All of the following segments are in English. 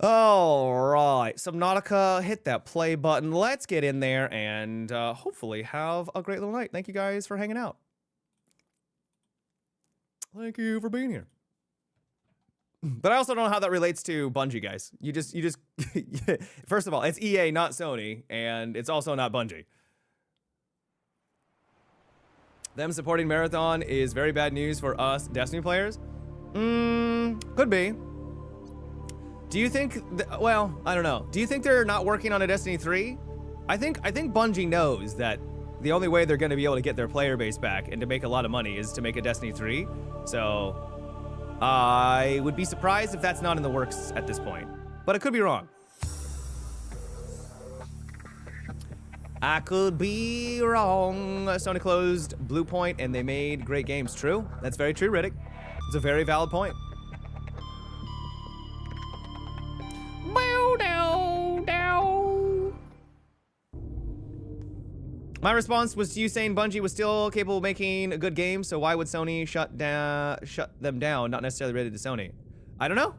All right, Subnautica, hit that play button. Let's get in there and hopefully have a great little night. Thank you guys for hanging out. Thank you for being here. But I also don't know how that relates to Bungie, guys. You just, first of all, it's EA, not Sony, and it's also not Bungie. Them supporting Marathon is very bad news for us Destiny players. Could be. Do you think, well, I don't know. Do you think they're not working on a Destiny 3? I think Bungie knows that the only way they're going to be able to get their player base back and to make a lot of money is to make a Destiny 3. So I would be surprised if that's not in the works at this point, but I could be wrong. I could be wrong. Sony closed Blue Point and they made great games. True. That's very true, Riddick. It's a very valid point. My response was to you saying Bungie was still capable of making a good game, so why would Sony shut them down, not necessarily related to Sony? I don't know.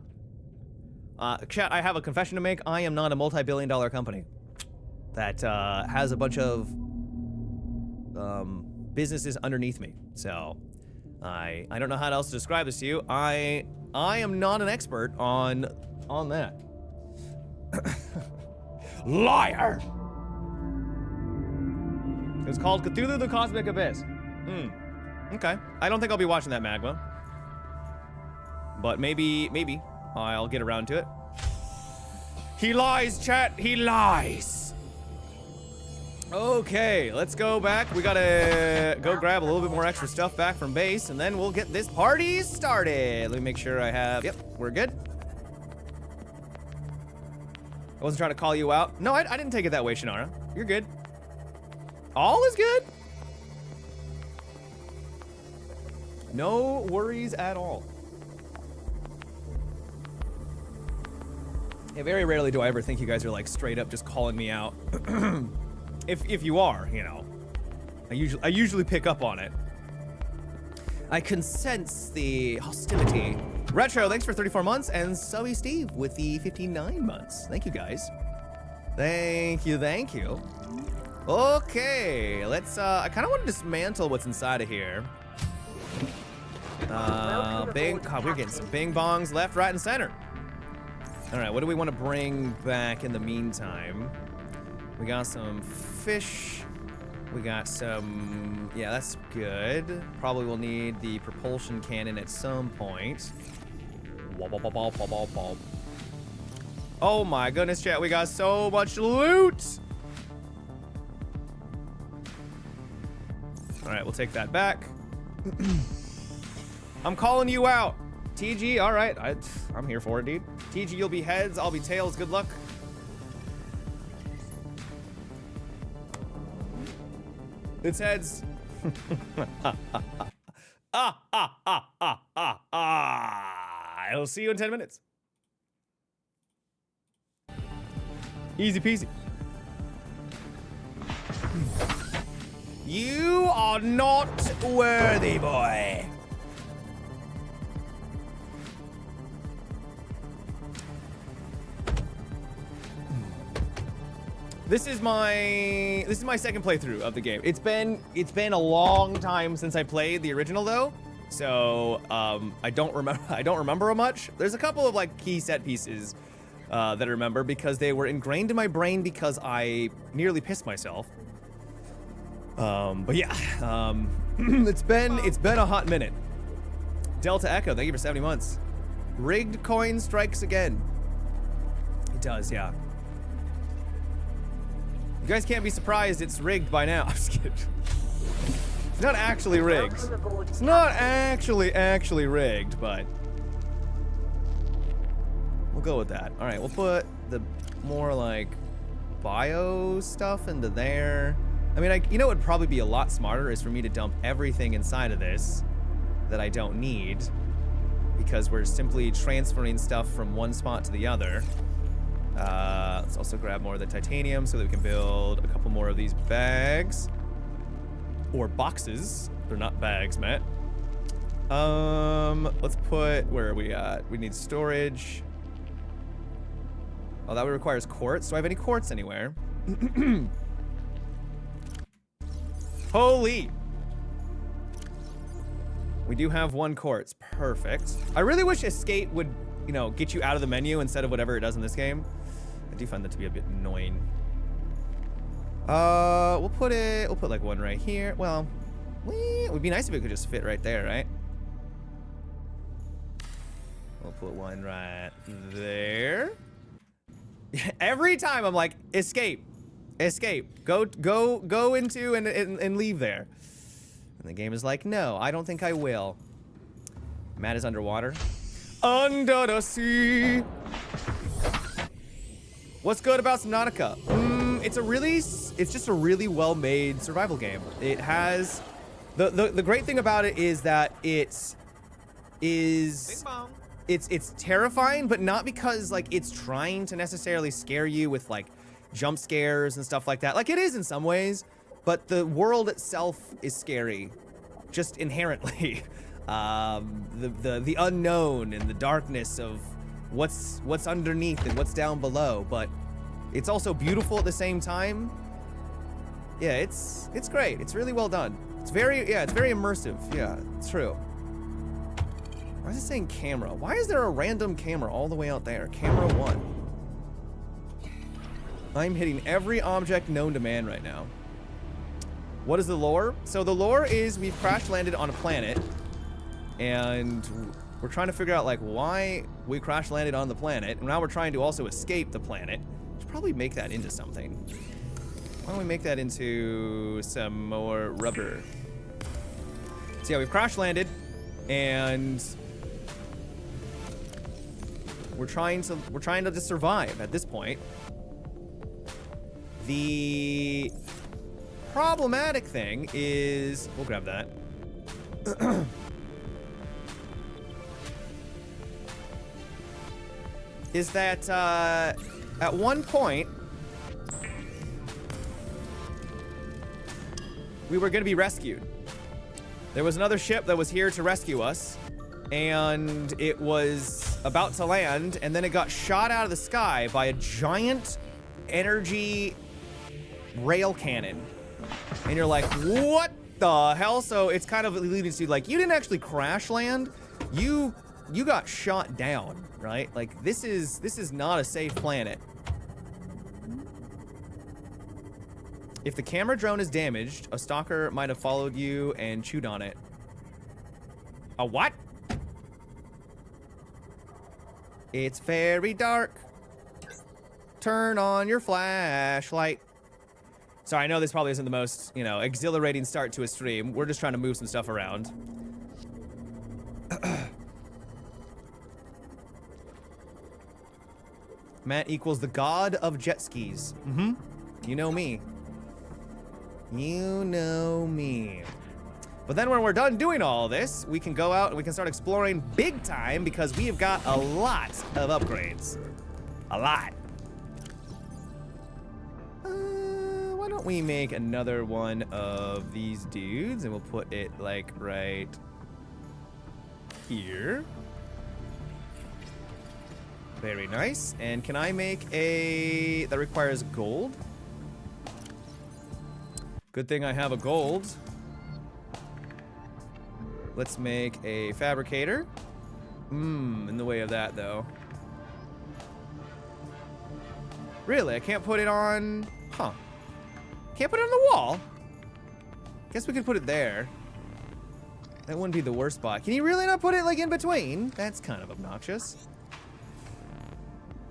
Chat, I have a confession to make. I am not a multi-billion-dollar company that has a bunch of businesses underneath me. So I don't know how else to describe this to you. I am not an expert on that. Liar! It was called Cthulhu the Cosmic Abyss. Okay. I don't think I'll be watching that Magma. But maybe I'll get around to it. He lies, chat. He lies. Okay, let's go back. We gotta go grab a little bit more extra stuff back from base, and then we'll get this party started. Let me make sure I have... Yep, we're good. I wasn't trying to call you out. No, I didn't take it that way, Shannara. You're good. All is good. No worries at all. Yeah, very rarely do I ever think you guys are like straight up just calling me out. If you are, you know, I usually pick up on it. I can sense the hostility. Retro, thanks for 34 months, and Zoe Steve with the 59 months. Thank you, guys. Thank you, thank you. Okay, let's, I kind of want to dismantle what's inside of here. God, we're getting some bing bongs left, right, and center. All right, what do we want to bring back in the meantime? We got some fish. We got some, yeah, that's good. Probably will need the propulsion cannon at some point. Oh my goodness, chat, we got so much loot. All right, we'll take that back. I'm calling you out. TG, all right, I'm here for it, dude. TG, you'll be heads, I'll be tails, good luck. It's heads. I'll see you in 10 minutes. Easy peasy. You are not worthy, boy. This is my second playthrough of the game. It's been a long time since I played the original though, so I don't remember much. There's a couple of like key set pieces that I remember because they were ingrained in my brain because I nearly pissed myself. But yeah, it's been a hot minute. Delta Echo, thank you for 70 months. Rigged coin strikes again. It does, yeah. You guys can't be surprised it's rigged by now. I'm just kidding. It's not actually rigged. It's not actually rigged, but we'll go with that. All right, we'll put the more like bio stuff into there. I mean, you know what would probably be a lot smarter is for me to dump everything inside of this that I don't need because we're simply transferring stuff from one spot to the other. Let's also grab more of the titanium so that we can build a couple more of these bags. Or boxes. They're not bags, Matt. Let's put, where are we at? We need storage. Oh, that requires quartz. Do I have any quartz anywhere? Holy! We do have 1 quartz. Perfect. I really wish escape would, you know, get you out of the menu instead of whatever it does in this game. I do find that to be a bit annoying. We'll put like 1 right here. Well, it would be nice if it could just fit right there, right? We'll put 1 right there. Every time I'm like, escape, escape, go into and leave there. And the game is like, no, I don't think I will. Matt is underwater. Under the sea. What's good about Subnautica? It's just a really well-made survival game. It has, the great thing about it is that it's terrifying, but not because like it's trying to necessarily scare you with like jump scares and stuff like that. Like it is in some ways, but the world itself is scary, just inherently. The unknown and the darkness of what's underneath and what's down below, but it's also beautiful at the same time. Yeah, it's great. It's really well done. It's very immersive. Yeah, it's true. Why is it saying camera? Why is there a random camera all the way out there? Camera 1. I'm hitting every object known to man right now. What is the lore? So the lore is we've crash landed on a planet and we're trying to figure out like why we crash landed on the planet, and now we're trying to also escape the planet. We should probably make that into something. Why don't we make that into some more rubber? So yeah, we've crash landed and we're trying to just survive at this point. The problematic thing is, we'll grab that. Is that at one point we were going to be rescued. There was another ship that was here to rescue us, and it was about to land, and then it got shot out of the sky by a giant energy rail cannon. And you're like, what the hell? So it's kind of leading to like, you didn't actually crash land, you got shot down, right? Like this is not a safe planet. If the camera drone is damaged, a stalker might have followed you and chewed on it. A what? It's very dark. Turn on your flashlight. Sorry, I know this probably isn't the most, you know, exhilarating start to a stream. We're just trying to move some stuff around. Matt equals the god of jet skis. Mm-hmm. You know me. You know me. But then when we're done doing all this, we can go out and we can start exploring big time because we have got a lot of upgrades. A lot. Why don't we make another one of these dudes and we'll put it like right here. Very nice. And can I make a, that requires gold? Good thing I have a gold. Let's make a fabricator. In the way of that though. Really, I can't put it on, huh. Can't put it on the wall? Guess we could put it there. That wouldn't be the worst spot. Can you really not put it like in between? That's kind of obnoxious.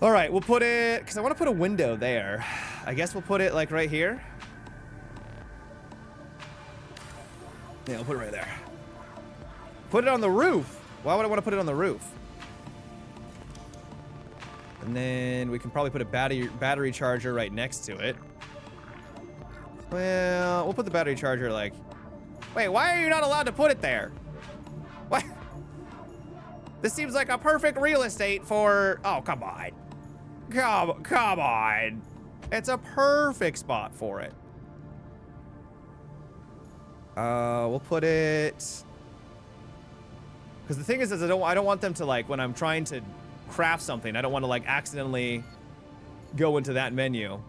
All right, we'll put it, because I want to put a window there. I guess we'll put it like right here. Yeah, I'll put it right there. Put it on the roof. Why would I want to put it on the roof? And then we can probably put a battery charger right next to it. Well, we'll put the battery charger like... Wait, why are you not allowed to put it there? What? This seems like a perfect real estate for... Oh, come on. Come on. It's a perfect spot for it. We'll put it... Because the thing is I don't want them to like, when I'm trying to craft something, I don't want to like accidentally go into that menu.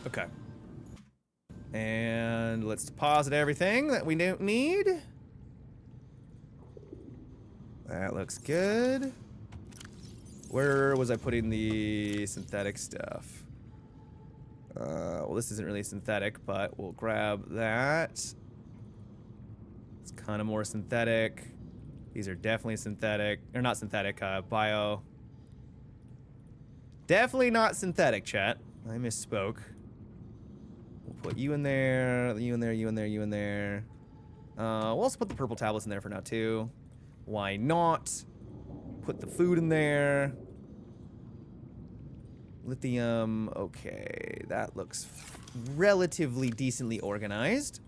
Okay. And let's deposit everything that we don't need. That looks good. Where was I putting the synthetic stuff? Well, this isn't really synthetic, but we'll grab that. It's kind of more synthetic. These are definitely synthetic. Or not synthetic, bio. Definitely not synthetic, chat. I misspoke. We'll put you in there, you in there, you in there, you in there. We'll also put the purple tablets in there for now, too. Why not? Put the food in there. Lithium. Okay, that looks relatively decently organized.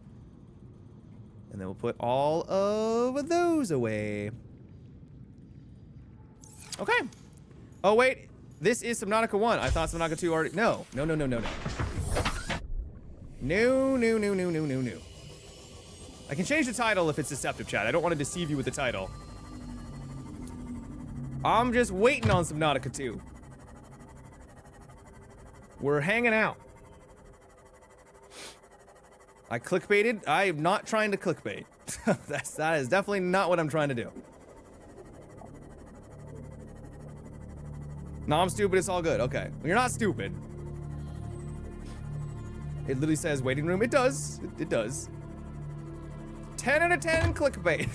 And then we'll put all of those away. Okay. Oh, wait. This is Subnautica 1. I thought Subnautica 2 already... No. No, no, no, no, no. No, no, no, no, no, no, no. I can change the title if it's deceptive, chat. I don't want to deceive you with the title. I'm just waiting on Subnautica 2. We're hanging out. I clickbaited. I am not trying to clickbait. That is definitely not what I'm trying to do. No, I'm stupid. It's all good. Okay. Well, you're not stupid. It literally says waiting room. It does. It does. 10 out of 10 clickbait.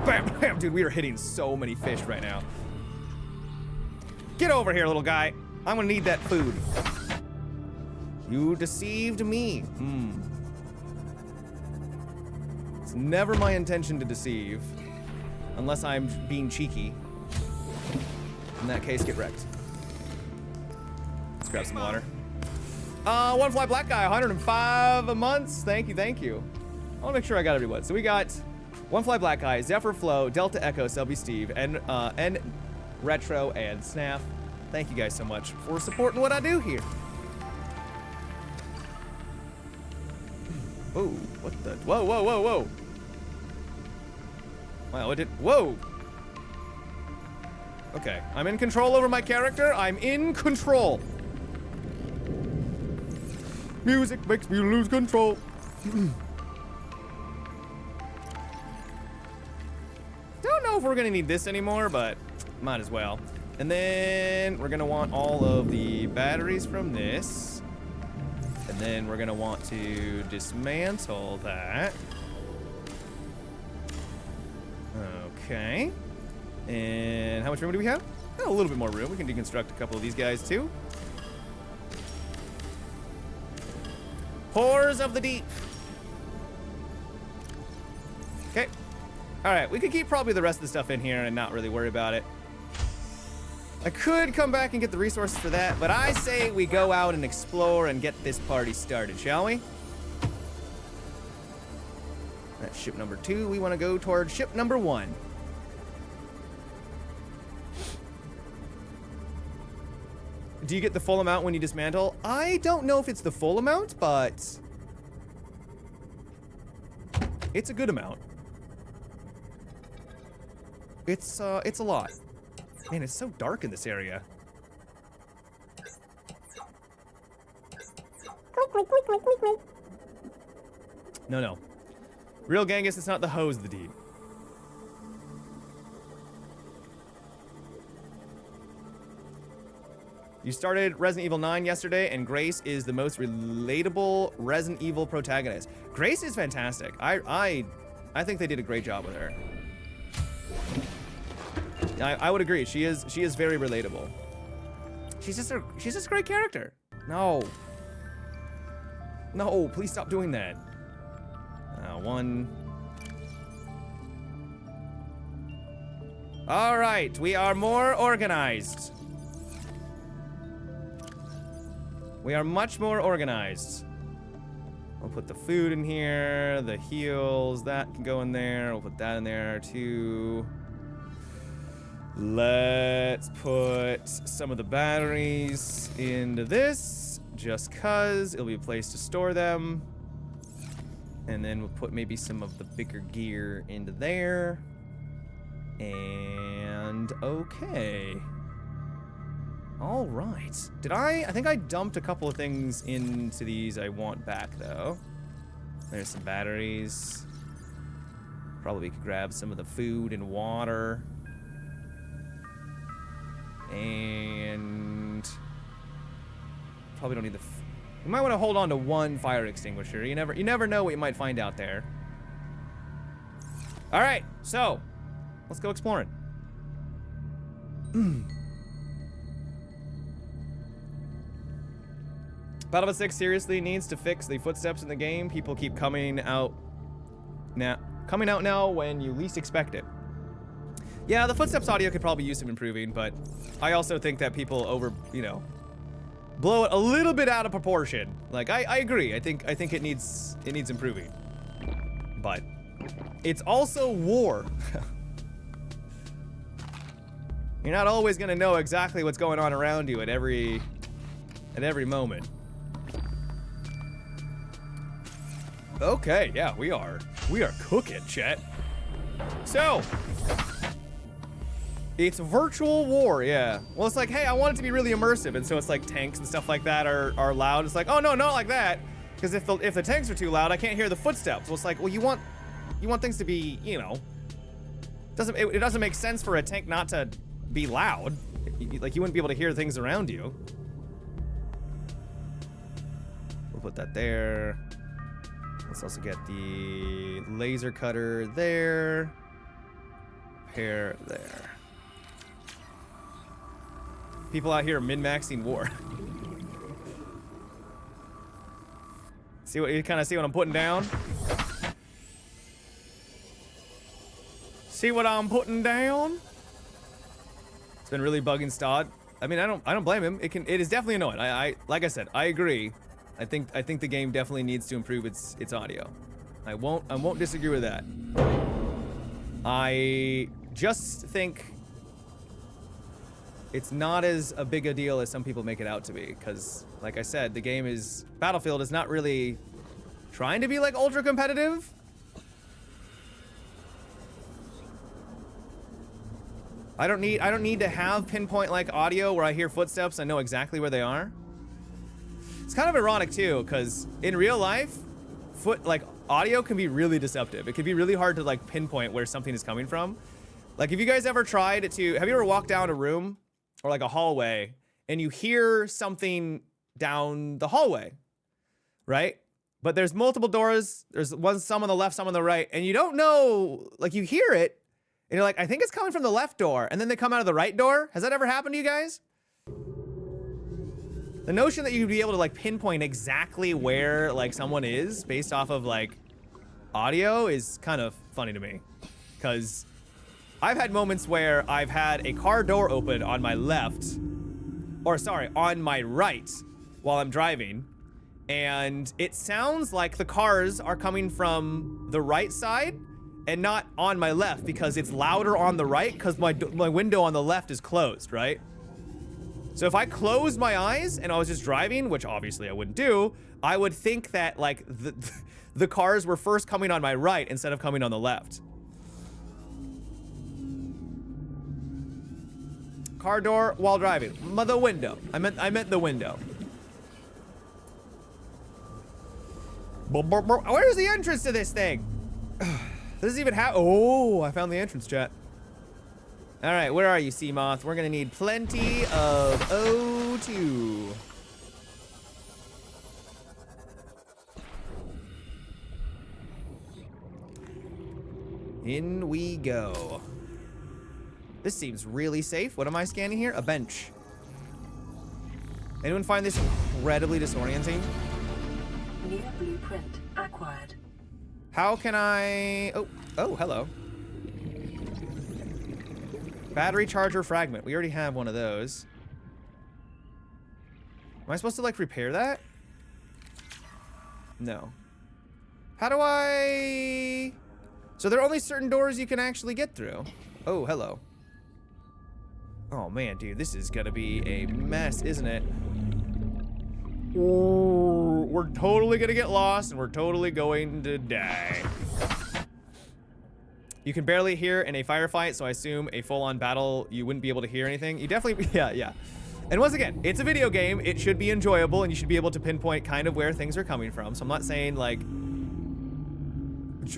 Bam, bam. Dude, we are hitting so many fish right now. Get over here, little guy. I'm gonna need that food. You deceived me. It's never my intention to deceive. Unless I'm being cheeky. In that case, get wrecked. Let's grab some water. One Fly Black Guy, 105 months. Thank you, thank you. I wanna make sure I got everyone. So we got One Fly Black Guy, Zephyr Flow, Delta Echo, Selby Steve, and Retro, and Snap. Thank you guys so much for supporting what I do here. Whoa, what the? Whoa, whoa, whoa, whoa. Wow, it did. Whoa. Okay, I'm in control over my character. I'm in control. Music makes me lose control. Don't know if we're gonna need this anymore, but might as well. And then we're gonna want all of the batteries from this. And then we're gonna want to dismantle that. Okay. And how much room do we have? Oh, a little bit more room. We can deconstruct a couple of these guys too. Horrors of the deep. Okay. All right, we could keep probably the rest of the stuff in here and not really worry about it. I could come back and get the resources for that, but I say we go out and explore and get this party started, shall we? That's ship number 2. We want to go towards ship number 1. Do you get the full amount when you dismantle? I don't know if it's the full amount, but it's a good amount. It's a lot. Man, it's so dark in this area. No, no. Real Genghis, it's not the hose of the deed. You started Resident Evil 9 yesterday, and Grace is the most relatable Resident Evil protagonist. Grace is fantastic. I think they did a great job with her. I would agree. She is very relatable. She's just a great character. No. No, please stop doing that. One. All right, we are more organized. We are much more organized. We'll put the food in here, the heals, that can go in there. We'll put that in there too. Let's put some of the batteries into this, just cause it'll be a place to store them. And then we'll put maybe some of the bigger gear into there. And okay. All right. I think I dumped a couple of things into these I want back, though. There's some batteries. Probably could grab some of the food and water. And probably don't need the... You might want to hold on to one fire extinguisher. You never know what you might find out there. All right, so let's go exploring. Battlefield 6 seriously needs to fix the footsteps in the game. People keep coming out now when you least expect it. Yeah, the footsteps audio could probably use some improving, but I also think that people blow it a little bit out of proportion. Like I agree. I think it needs improving. But it's also war. You're not always gonna know exactly what's going on around you at every moment. Okay, yeah, we are cooking, chat. So, it's virtual war, yeah. Well, it's like, hey, I want it to be really immersive, and so it's like tanks and stuff like that are loud. It's like, oh no, not like that, because if the tanks are too loud, I can't hear the footsteps. Well, it's like, well, you want things to be, it doesn't make sense for a tank not to be loud. Like, you wouldn't be able to hear things around you. We'll put that there. Let's also get the laser cutter there. Repair there. People out here min-maxing war. You kind of see what I'm putting down? See what I'm putting down? It's been really bugging Stod. I mean, I don't blame him. It is definitely annoying. Like I said, I agree. I think the game definitely needs to improve its audio. I won't disagree with that. I just think it's not as a big a deal as some people make it out to be, because, like I said, the game is... Battlefield is not really trying to be, like, ultra competitive. I don't need to have pinpoint, like, audio where I hear footsteps, I know exactly where they are. It's kind of ironic, too, because in real life, audio can be really deceptive. It can be really hard to, like, pinpoint where something is coming from. Like, have you guys ever tried to... Have you ever walked down a room or, like, a hallway, and you hear something down the hallway, right? But there's multiple doors. There's some on the left, some on the right, and you don't know... Like, you hear it, and you're like, I think it's coming from the left door, and then they come out of the right door. Has that ever happened to you guys? The notion that you'd be able to, like, pinpoint exactly where, like, someone is based off of, like, audio is kind of funny to me. Because I've had moments where I've had a car door open on my left, or sorry, on my right while I'm driving, and it sounds like the cars are coming from the right side and not on my left, because it's louder on the right because my window on the left is closed, right? So if I closed my eyes and I was just driving, which obviously I wouldn't do, I would think that, like, the cars were first coming on my right instead of coming on the left. Car door while driving. The window. I meant the window. Where's the entrance to this thing? Does this even have... Oh, I found the entrance, chat. All right, where are you, Seamoth? We're gonna need plenty of O2. In we go. This seems really safe. What am I scanning here? A bench. Anyone find this incredibly disorienting? New blueprint acquired. How can I... Oh, hello. Battery charger fragment. We already have one of those. Am I supposed to, like, repair that? No. How do I... So there are only certain doors you can actually get through. Oh, hello. Oh, man, dude. This is gonna be a mess, isn't it? Ooh, we're totally gonna get lost, and we're totally going to die. You can barely hear in a firefight, so I assume a full-on battle, you wouldn't be able to hear anything. You definitely, yeah. And once again, it's a video game. It should be enjoyable, and you should be able to pinpoint kind of where things are coming from. So I'm not saying, like,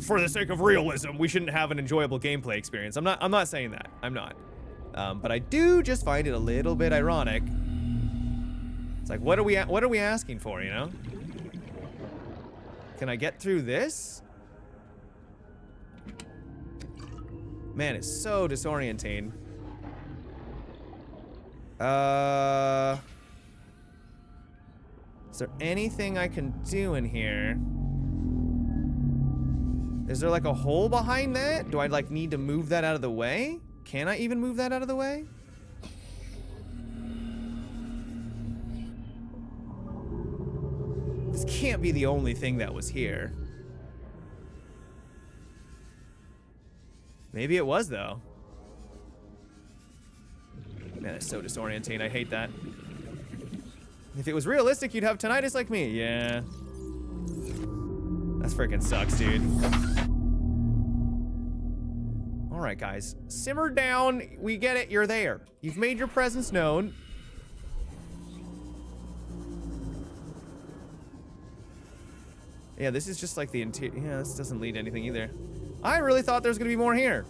for the sake of realism, we shouldn't have an enjoyable gameplay experience. I'm not saying that. I'm not. But I do just find it a little bit ironic. It's like, what are we asking for, you know? Can I get through this? Man, it's so disorienting. Is there anything I can do in here? Is there like a hole behind that? Do I like need to move that out of the way? Can I even move that out of the way? This can't be the only thing that was here. Maybe it was, though. Man, it's so disorienting. I hate that. If it was realistic, you'd have tinnitus like me. Yeah. That freaking sucks, dude. Alright, guys. Simmer down. We get it. You're there. You've made your presence known. Yeah, this is just like the interior. Yeah, this doesn't lead to anything either. I really thought there was going to be more here.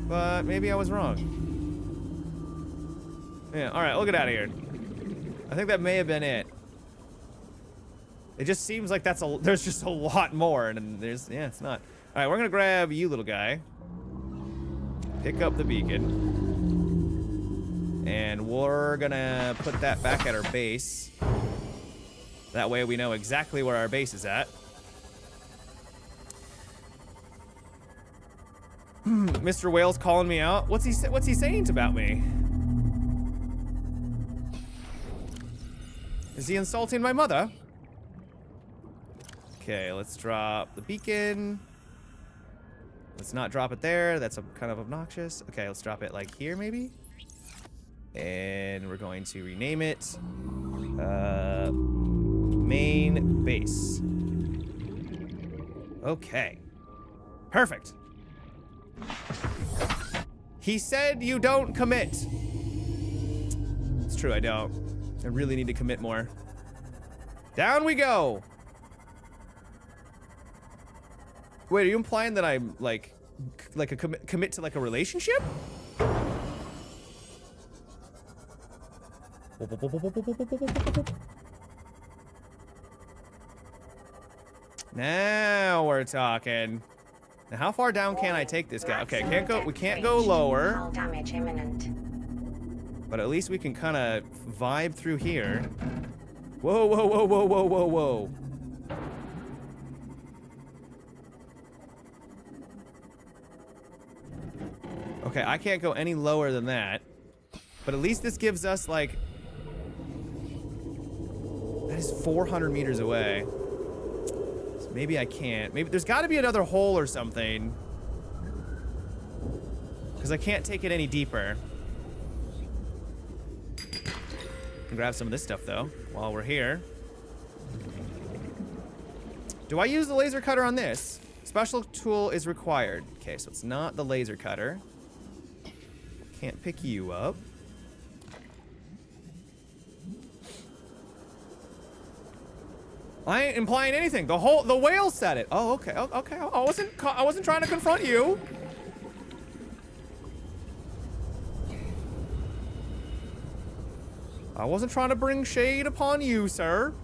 But maybe I was wrong. Yeah, alright, we'll get out of here. I think that may have been it. It just seems like there's just a lot more, and there's, yeah, it's not. Alright, we're gonna grab you, little guy. Pick up the beacon. And we're gonna put that back at our base. That way we know exactly where our base is at. Mr. Whale's calling me out. What's he saying about me? Is he insulting my mother? Okay, let's drop the beacon. Let's not drop it there. That's kind of obnoxious. Okay, let's drop it like here, maybe. And we're going to rename it main base. Okay. Perfect. He said you don't commit. It's true, I don't. I really need to commit more. Down we go. Wait, are you implying that I'm like a commit to like a relationship? Now we're talking. Now, how far down can I take this guy? Okay, we can't go lower. Hull damage imminent. But at least we can kind of vibe through here. Whoa, whoa, whoa, whoa, whoa, whoa, whoa. Okay, I can't go any lower than that. But at least this gives us, like... That is 400 meters away. So maybe I can't. Maybe there's got to be another hole or something. Because I can't take it any deeper. Can grab some of this stuff, though, while we're here. Do I use the laser cutter on this? Special tool is required. Okay, so it's not the laser cutter. Can't pick you up. I ain't implying anything. The whale said it. Oh, okay. Oh, okay. I wasn't trying to confront you. I wasn't trying to bring shade upon you, sir.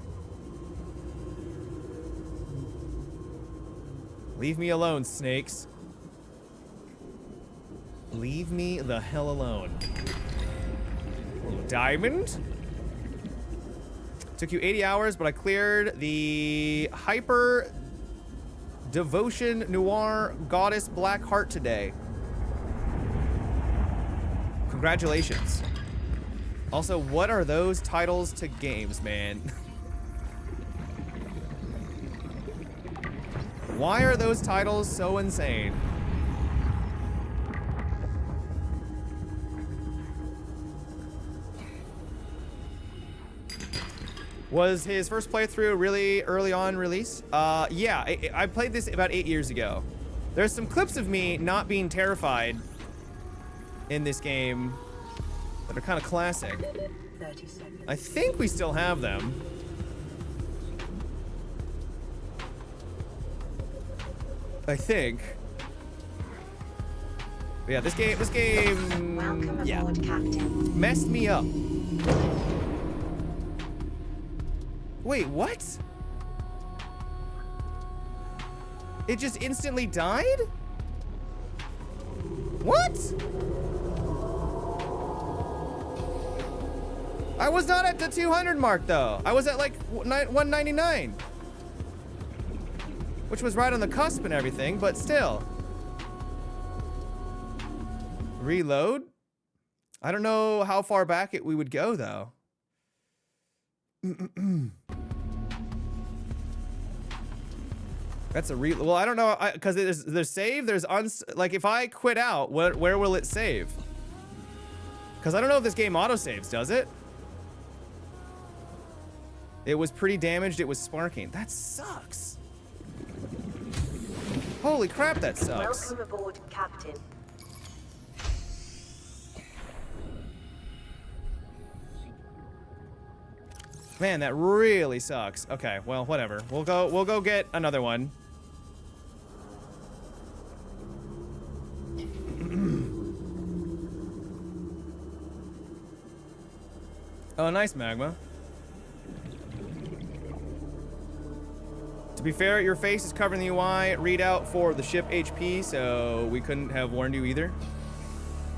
Leave me alone, snakes. Leave me the hell alone. Diamond? Took you 80 hours, but I cleared the Hyper Devotion Noir Goddess Black Heart today. Congratulations. Also, what are those titles to games, man? Why are those titles so insane? Was his first playthrough really early on release? Yeah, I played this about 8 years ago. There's some clips of me not being terrified in this game that are kind of classic. 30 seconds. I think we still have them. I think. But yeah, this game, Welcome yeah, aboard, Captain. messed me up. Wait, what? It just instantly died? What? I was not at the 200 mark though. I was at like 199. Which was right on the cusp and everything, but still. Reload? I don't know how far back we would go though. That's a well, I don't know, because there's save, there's like if I quit out, where will it save? Because I don't know if this game autosaves, does it? It was pretty damaged, it was sparking. That sucks. Holy crap, that sucks. Welcome aboard, Captain. Man, that really sucks. Okay, well, whatever. We'll go get another one. Oh, nice magma. To be fair, your face is covering the UI readout for the ship HP, so we couldn't have warned you either.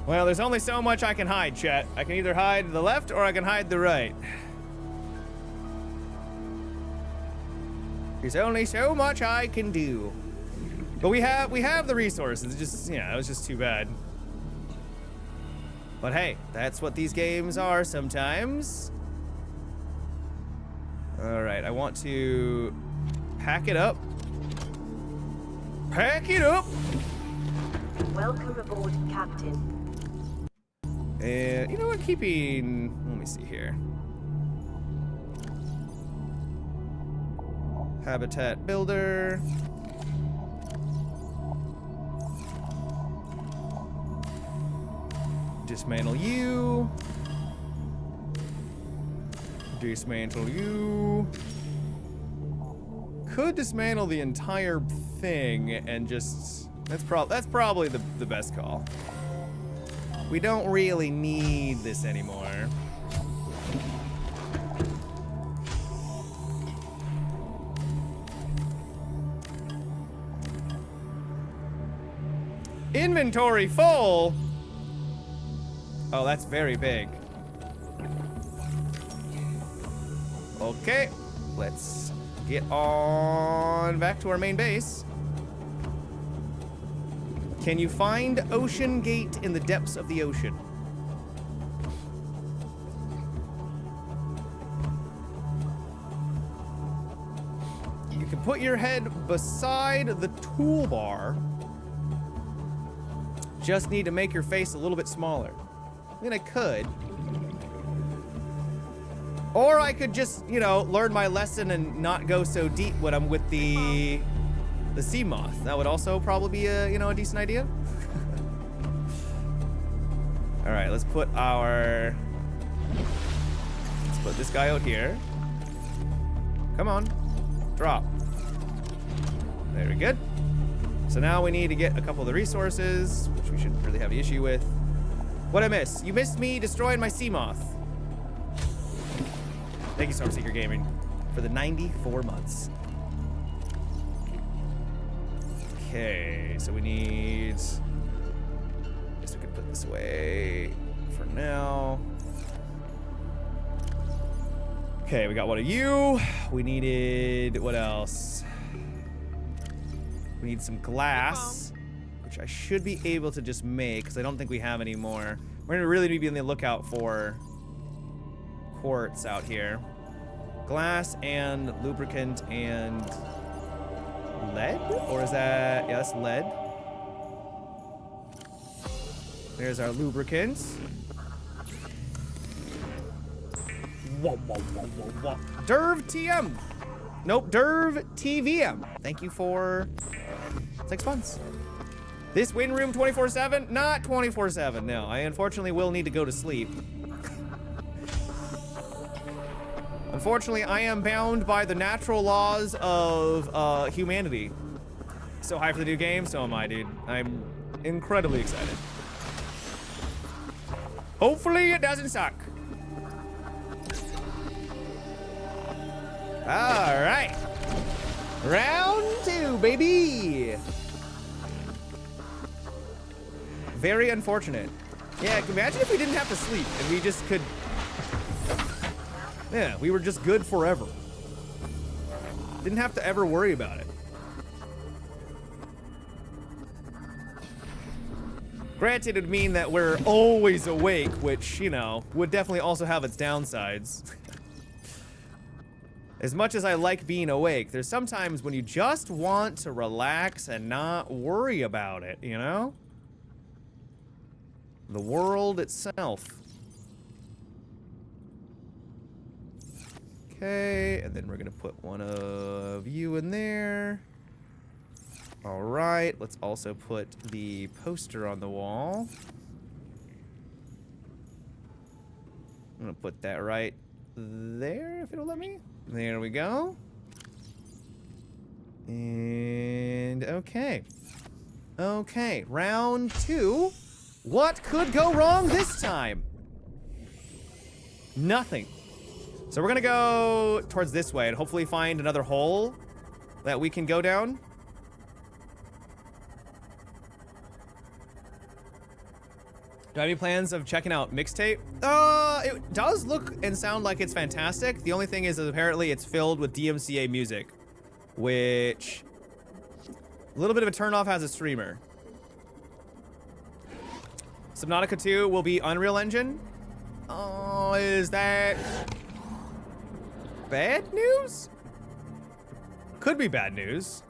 Well, there's only so much I can hide, chat. I can either hide the left or I can hide the right. There's only so much I can do. But we have the resources. It's just, yeah, it was just too bad. But hey, that's what these games are sometimes. All right, I want to pack it up. Pack it up! Welcome aboard, Captain. And you know what, keeping, let me see here. Habitat builder. Dismantle you. Dismantle you. Could dismantle the entire thing and just, that's probably the best call. We don't really need this anymore. Inventory full. Oh, that's very big. Okay, let's get on back to our main base. Can you find Ocean Gate in the depths of the ocean? You can put your head beside the toolbar. Just need to make your face a little bit smaller. I mean, I could. Or I could just, you know, learn my lesson and not go so deep when I'm with the sea moth. That would also probably be a, you know, a decent idea. All right, let's put this guy out here. Come on, drop. Very good. So now we need to get a couple of the resources, which we shouldn't really have an issue with. What'd I miss? You missed me destroying my sea moth. Thank you, Stormseeker Gaming, for the 94 months. Okay, so we need, I guess we could put this away for now. Okay, we got one of you. We needed, what else? We need some glass, which I should be able to just make, because I don't think we have any more. We're gonna really need to be on the lookout for quartz out here. Glass and lubricant and lead? Or is that, yeah, that's lead. There's our lubricant. Derv TM. Nope, Derv TVM. Thank you for 6 months. This win room 24/7? Not 24/7, no. I unfortunately will need to go to sleep. Unfortunately, I am bound by the natural laws of humanity. So hyped for the new game, so am I, dude. I'm incredibly excited. Hopefully it doesn't suck. All right. Round 2, baby. Very unfortunate. Yeah, imagine if we didn't have to sleep and we just could... Yeah, we were just good forever. Didn't have to ever worry about it. Granted, it'd mean that we're always awake, which, you know, would definitely also have its downsides. As much as I like being awake, there's sometimes when you just want to relax and not worry about it, you know? The world itself. Okay, and then we're gonna put one of you in there. All right, let's also put the poster on the wall. I'm gonna put that right there, if it'll let me. There we go. And okay. Okay, round 2. What could go wrong this time? Nothing. So we're gonna go towards this way and hopefully find another hole that we can go down. Do I have any plans of checking out Mixtape? It does look and sound like it's fantastic. The only thing is that apparently it's filled with DMCA music, which a little bit of a turnoff as a streamer. Subnautica 2 will be Unreal Engine. Oh, is that bad news? Could be bad news.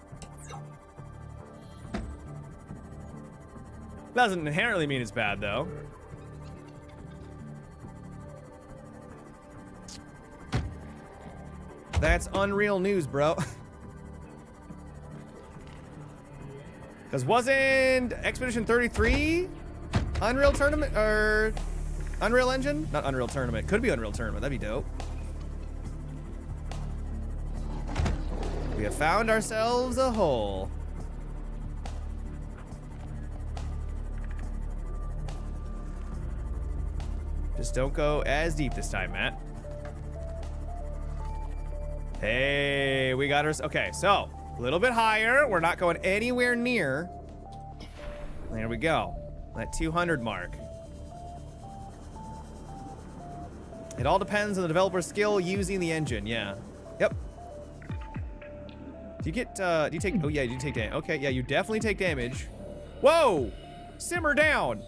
Doesn't inherently mean it's bad, though. That's unreal news, bro. Because wasn't Expedition 33 Unreal Tournament, or Unreal Engine? Not Unreal Tournament. Could be Unreal Tournament. That'd be dope. We have found ourselves a hole. Just don't go as deep this time, Matt. Hey, we got our... Okay, so, a little bit higher. We're not going anywhere near. There we go. That 200 mark. It all depends on the developer's skill using the engine, yeah. Yep. Do you get, do you take... Oh, yeah, you take damage. Okay, yeah, you definitely take damage. Whoa! Simmer down!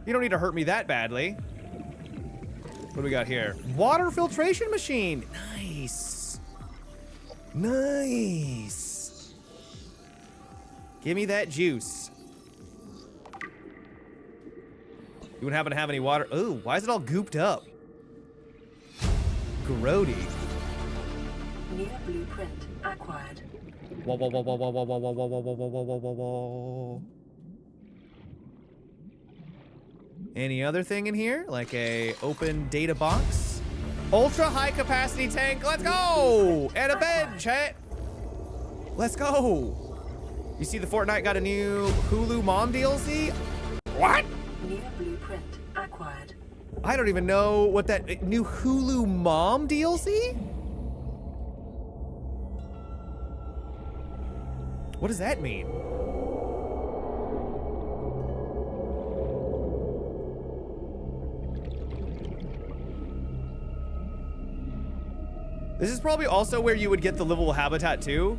You don't need to hurt me that badly. What do we got here? Water filtration machine. Nice. Nice. Give me that juice. You wouldn't happen to have any water? Ooh, why is it all gooped up? Grody. New blueprint acquired. Whoa, whoa, whoa, whoa, whoa, whoa, whoa, whoa, whoa, whoa, whoa, whoa, whoa, whoa. Any other thing in here? Like a open data box? Ultra high capacity tank. Let's go! And a bed, chat. Let's go. You see the Fortnite got a new Hulu Mom DLC? What? New blueprint acquired. I don't even know what that new Hulu Mom DLC? What does that mean? This is probably also where you would get the livable habitat too.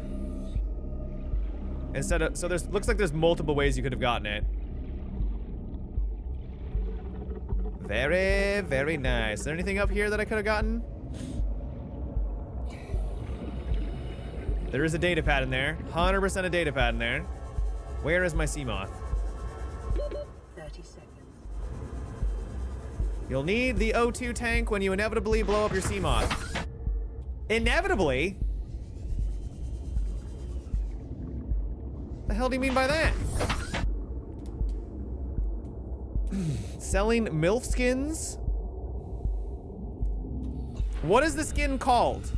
Instead of, so there's, looks like there's multiple ways you could have gotten it. Very, very nice. Is there anything up here that I could have gotten? There is a data pad in there. 100% a data pad in there. Where is my sea moth? 30 seconds. You'll need the O2 tank when you inevitably blow up your sea moth. Inevitably? The hell do you mean by that? Selling MILF skins? What is the skin called?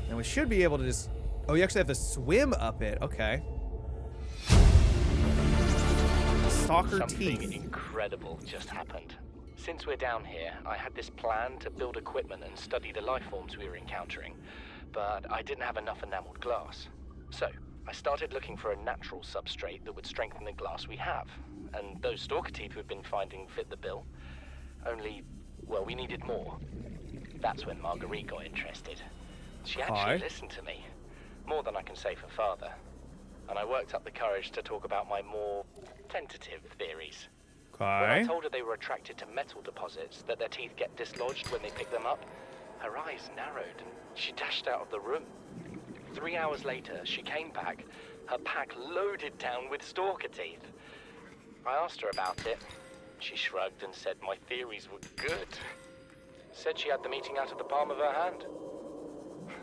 And we should be able to just... Oh, you actually have to swim up it. Okay. Stalker Something teeth. incredible just happened. Since we're down here, I had this plan to build equipment and study the life forms we were encountering, but I didn't have enough enameled glass. So, I started looking for a natural substrate that would strengthen the glass we have, and those stalker teeth we've been finding fit the bill. Only, well, we needed more. That's when Marguerite got interested. She actually listened to me, more than I can say for father. And I worked up the courage to talk about my more tentative theories. When I told her they were attracted to metal deposits, that their teeth get dislodged when they pick them up, her eyes narrowed and she dashed out of the room. 3 hours later, she came back, her pack loaded down with stalker teeth. I asked her about it. She shrugged and said my theories were good. Said she had the meeting out of the palm of her hand.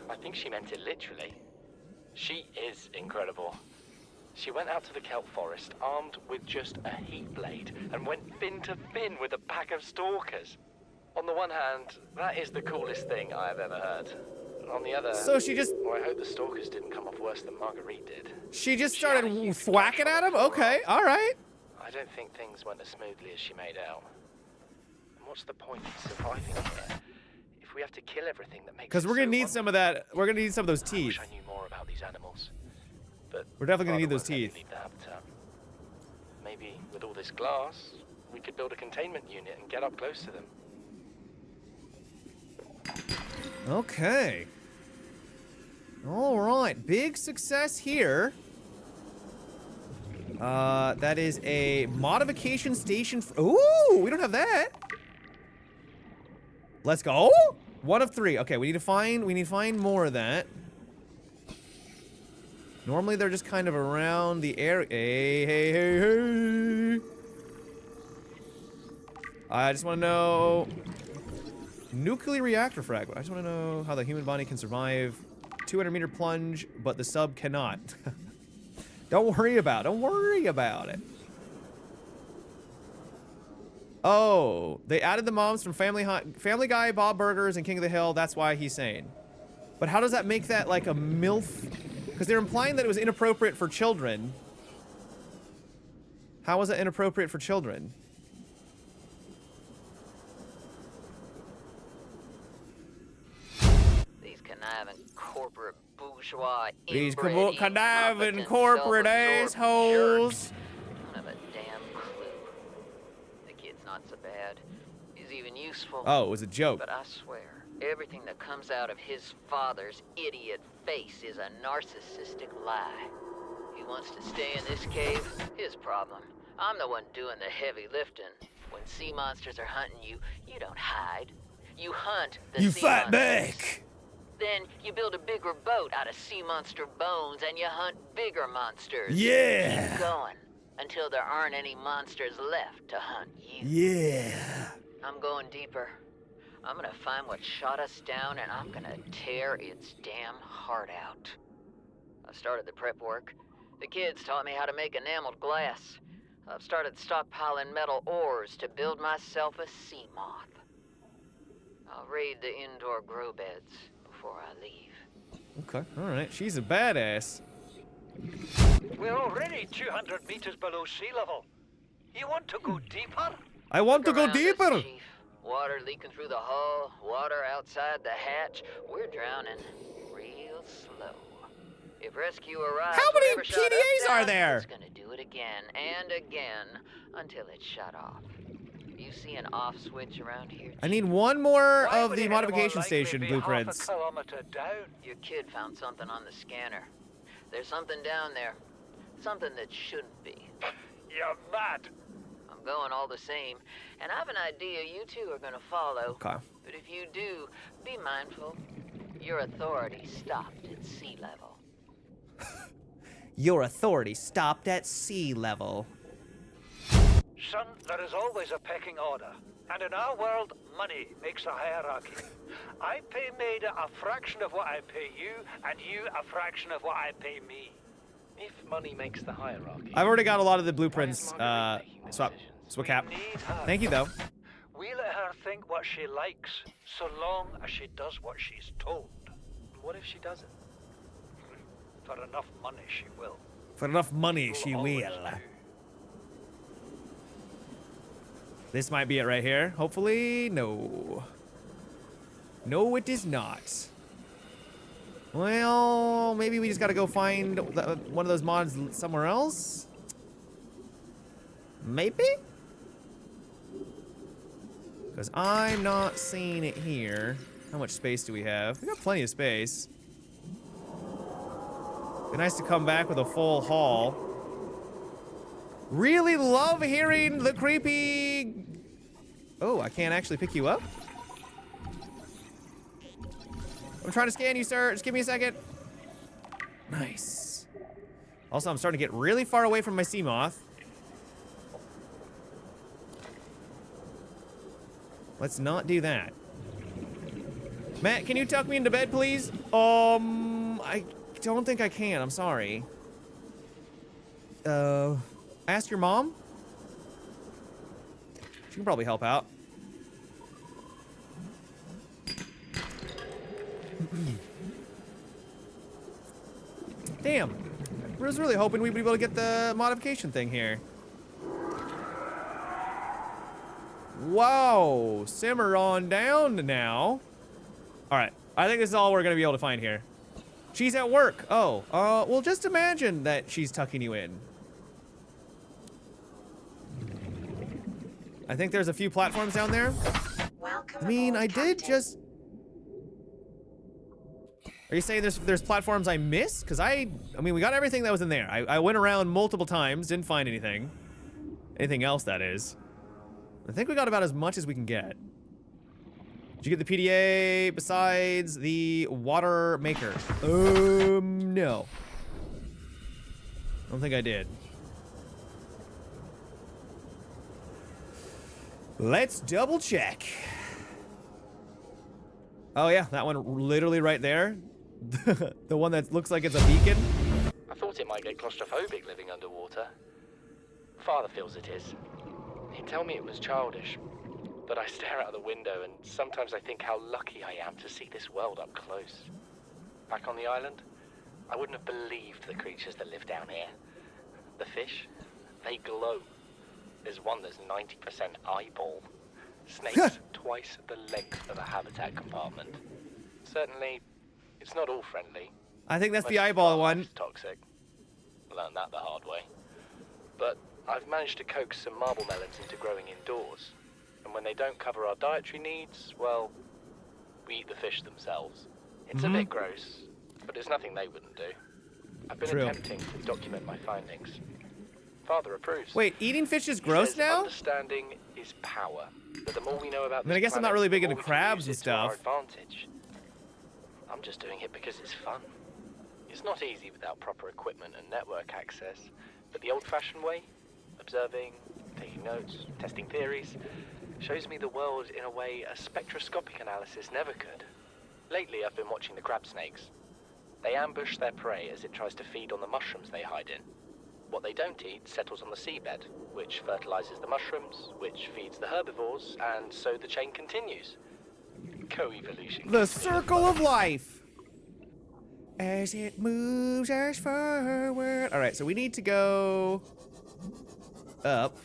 I think she meant it literally. She is incredible. She went out to the kelp forest armed with just a heat blade and went fin to fin with a pack of stalkers. On the one hand, that is the coolest thing I have ever heard. On the other, So she just... well, I hope the stalkers didn't come off worse than Marguerite did. She just started whacking at him? Okay, alright. I don't think things went as smoothly as she made out. And what's the point in surviving here if we have to kill everything that makes it Because we're gonna so need wonderful? some of that. We're gonna need some of those I teeth. wish I knew more about these animals. But We're definitely gonna need Father those won't let me teeth. leave the habitat. Maybe with all this glass, we could build a containment unit and get up close to them. Okay. Alright, big success here. That is a modification station. Ooh, we don't have that. Let's go. 1 of 3. Okay, we need to find more of that. Normally they're just kind of around the area. Hey. I just want to know nuclear reactor fragment. I just want to know how the human body can survive 200-meter plunge, but the sub cannot. Don't worry about it. Oh, they added the moms from Family Guy, Bob Burgers, and King of the Hill. That's why he's saying. But how does that make that like a MILF? Because they're implying that it was inappropriate for children. How was it inappropriate for children? These conniving corporate bourgeois These inbred, conniving incompetent, corporate self-absorbed assholes. jerks don't have a damn clue. The kid's not so bad. He's even useful. Oh, it was a joke. But I swear, everything that comes out of his father's idiot face is a narcissistic lie. He wants to stay in this cave, his problem. I'm the one doing the heavy lifting. When sea monsters are hunting you, you don't hide. You hunt the You sea fight monsters. back. Then you build a bigger boat out of sea monster bones and you hunt bigger monsters. Yeah. Keep going until there aren't any monsters left to hunt you. Yeah. I'm going deeper. I'm gonna find what shot us down and I'm gonna tear its damn heart out. I started the prep work. The kids taught me how to make enameled glass. I've started stockpiling metal ores to build myself a sea moth. I'll raid the indoor grow beds before I leave. Okay, alright. She's a badass. We're already 200 meters below sea level. You want to go deeper? I want to Look go around us, deeper. Chief. Water leaking through the hull, water outside the hatch. We're drowning real slow. If rescue arrives, How many whatever shot us PDAs are down, there? It's gonna do it again and again until it's shut off. You see an off switch around here? I need one more Why of would the it more modification likely station be blueprints. half a kilometer down? Your kid found something on the scanner. There's something down there. Something that shouldn't be. You're mad. I'm going all the same, and I have an idea you two are gonna follow. Okay. But if you do, be mindful. Your authority stopped at sea level. Your authority stopped at sea level. Son, there is always a pecking order. And in our world, money makes a hierarchy. I pay Maida a fraction of what I pay you, and you a fraction of what I pay me. If money makes the hierarchy, I've already got a lot of the blueprints. Why is Margaret making Swap decisions? cap. We need her. Thank you though. We let her think what she likes, so long as she does what she's told. What if she doesn't? For enough money, she will. For enough money, she Always will. do. This might be it right here. Hopefully, no. No, it is not. Well, maybe we just gotta go find one of those mods somewhere else. Maybe? Because I'm not seeing it here. How much space do we have? We got plenty of space. Be nice to come back with a full haul. Really love hearing the creepy... Oh, I can't actually pick you up? I'm trying to scan you, sir. Just give me a second. Nice. Also, I'm starting to get really far away from my sea moth. Let's not do that. Matt, can you tuck me into bed, please? I don't think I can. I'm sorry. Ask your mom? She can probably help out. Damn. I was really hoping we'd be able to get the modification thing here. Whoa. Simmer on down now. Alright. I think this is all we're going to be able to find here. She's at work. Oh. Well, just imagine that she's tucking you in. I think there's a few platforms down there. Welcome I mean, aboard, I did Captain. just... Are you saying there's platforms I missed? Because I mean, we got everything that was in there. I went around multiple times, didn't find anything. Anything else, that is. I think we got about as much as we can get. Did you get the PDA besides the water maker? No. I don't think I did. Let's double check. Oh yeah, that one literally right there. The one that looks like it's a beacon. I thought it might get claustrophobic living underwater. Father feels it is. He'd tell me it was childish, but I stare out the window and sometimes I think how lucky I am to see this world up close. Back on the island, I wouldn't have believed the creatures that live down here. The fish, they glow. There's one that's 90% eyeball. Snakes twice the length of a habitat compartment. Certainly, it's not all friendly. I think that's the Most eyeball wildlife's one. Toxic. Learned that the hard way. But I've managed to coax some marble melons into growing indoors. And when they don't cover our dietary needs, well, we eat the fish themselves. It's a bit gross, but it's nothing they wouldn't do. I've been True. attempting to document my findings. Father approves. Wait, eating fish is He gross says now? Understanding is power. But the more we know about I mean, I this guess I'm not planet, really big the into more we can crabs use and it to our stuff. advantage. I'm just doing it because it's fun. It's not easy without proper equipment and network access, but the old-fashioned way, observing, taking notes, testing theories, shows me the world in a way a spectroscopic analysis never could. Lately, I've been watching the crab snakes. They ambush their prey as it tries to feed on the mushrooms they hide in. What they don't eat settles on the seabed, which fertilizes the mushrooms, which feeds the herbivores, and so the chain continues. Co-evolution. The circle of life. As it moves us forward. All right, so we need to go up.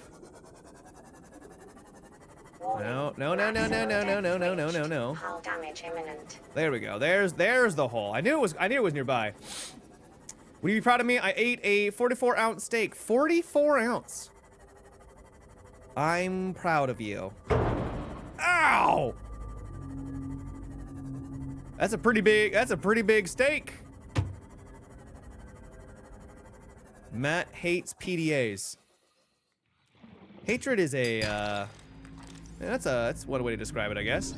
No, no, no, no, no, no, no, no, no, no, no, no. Hull damage imminent. There we go. There's the hole. I knew it was nearby. Would you be proud of me? I ate a 44-ounce steak. 44 ounce. I'm proud of you. Ow! That's a pretty big steak. Matt hates PDAs. Hatred is a that's one way to describe it, I guess.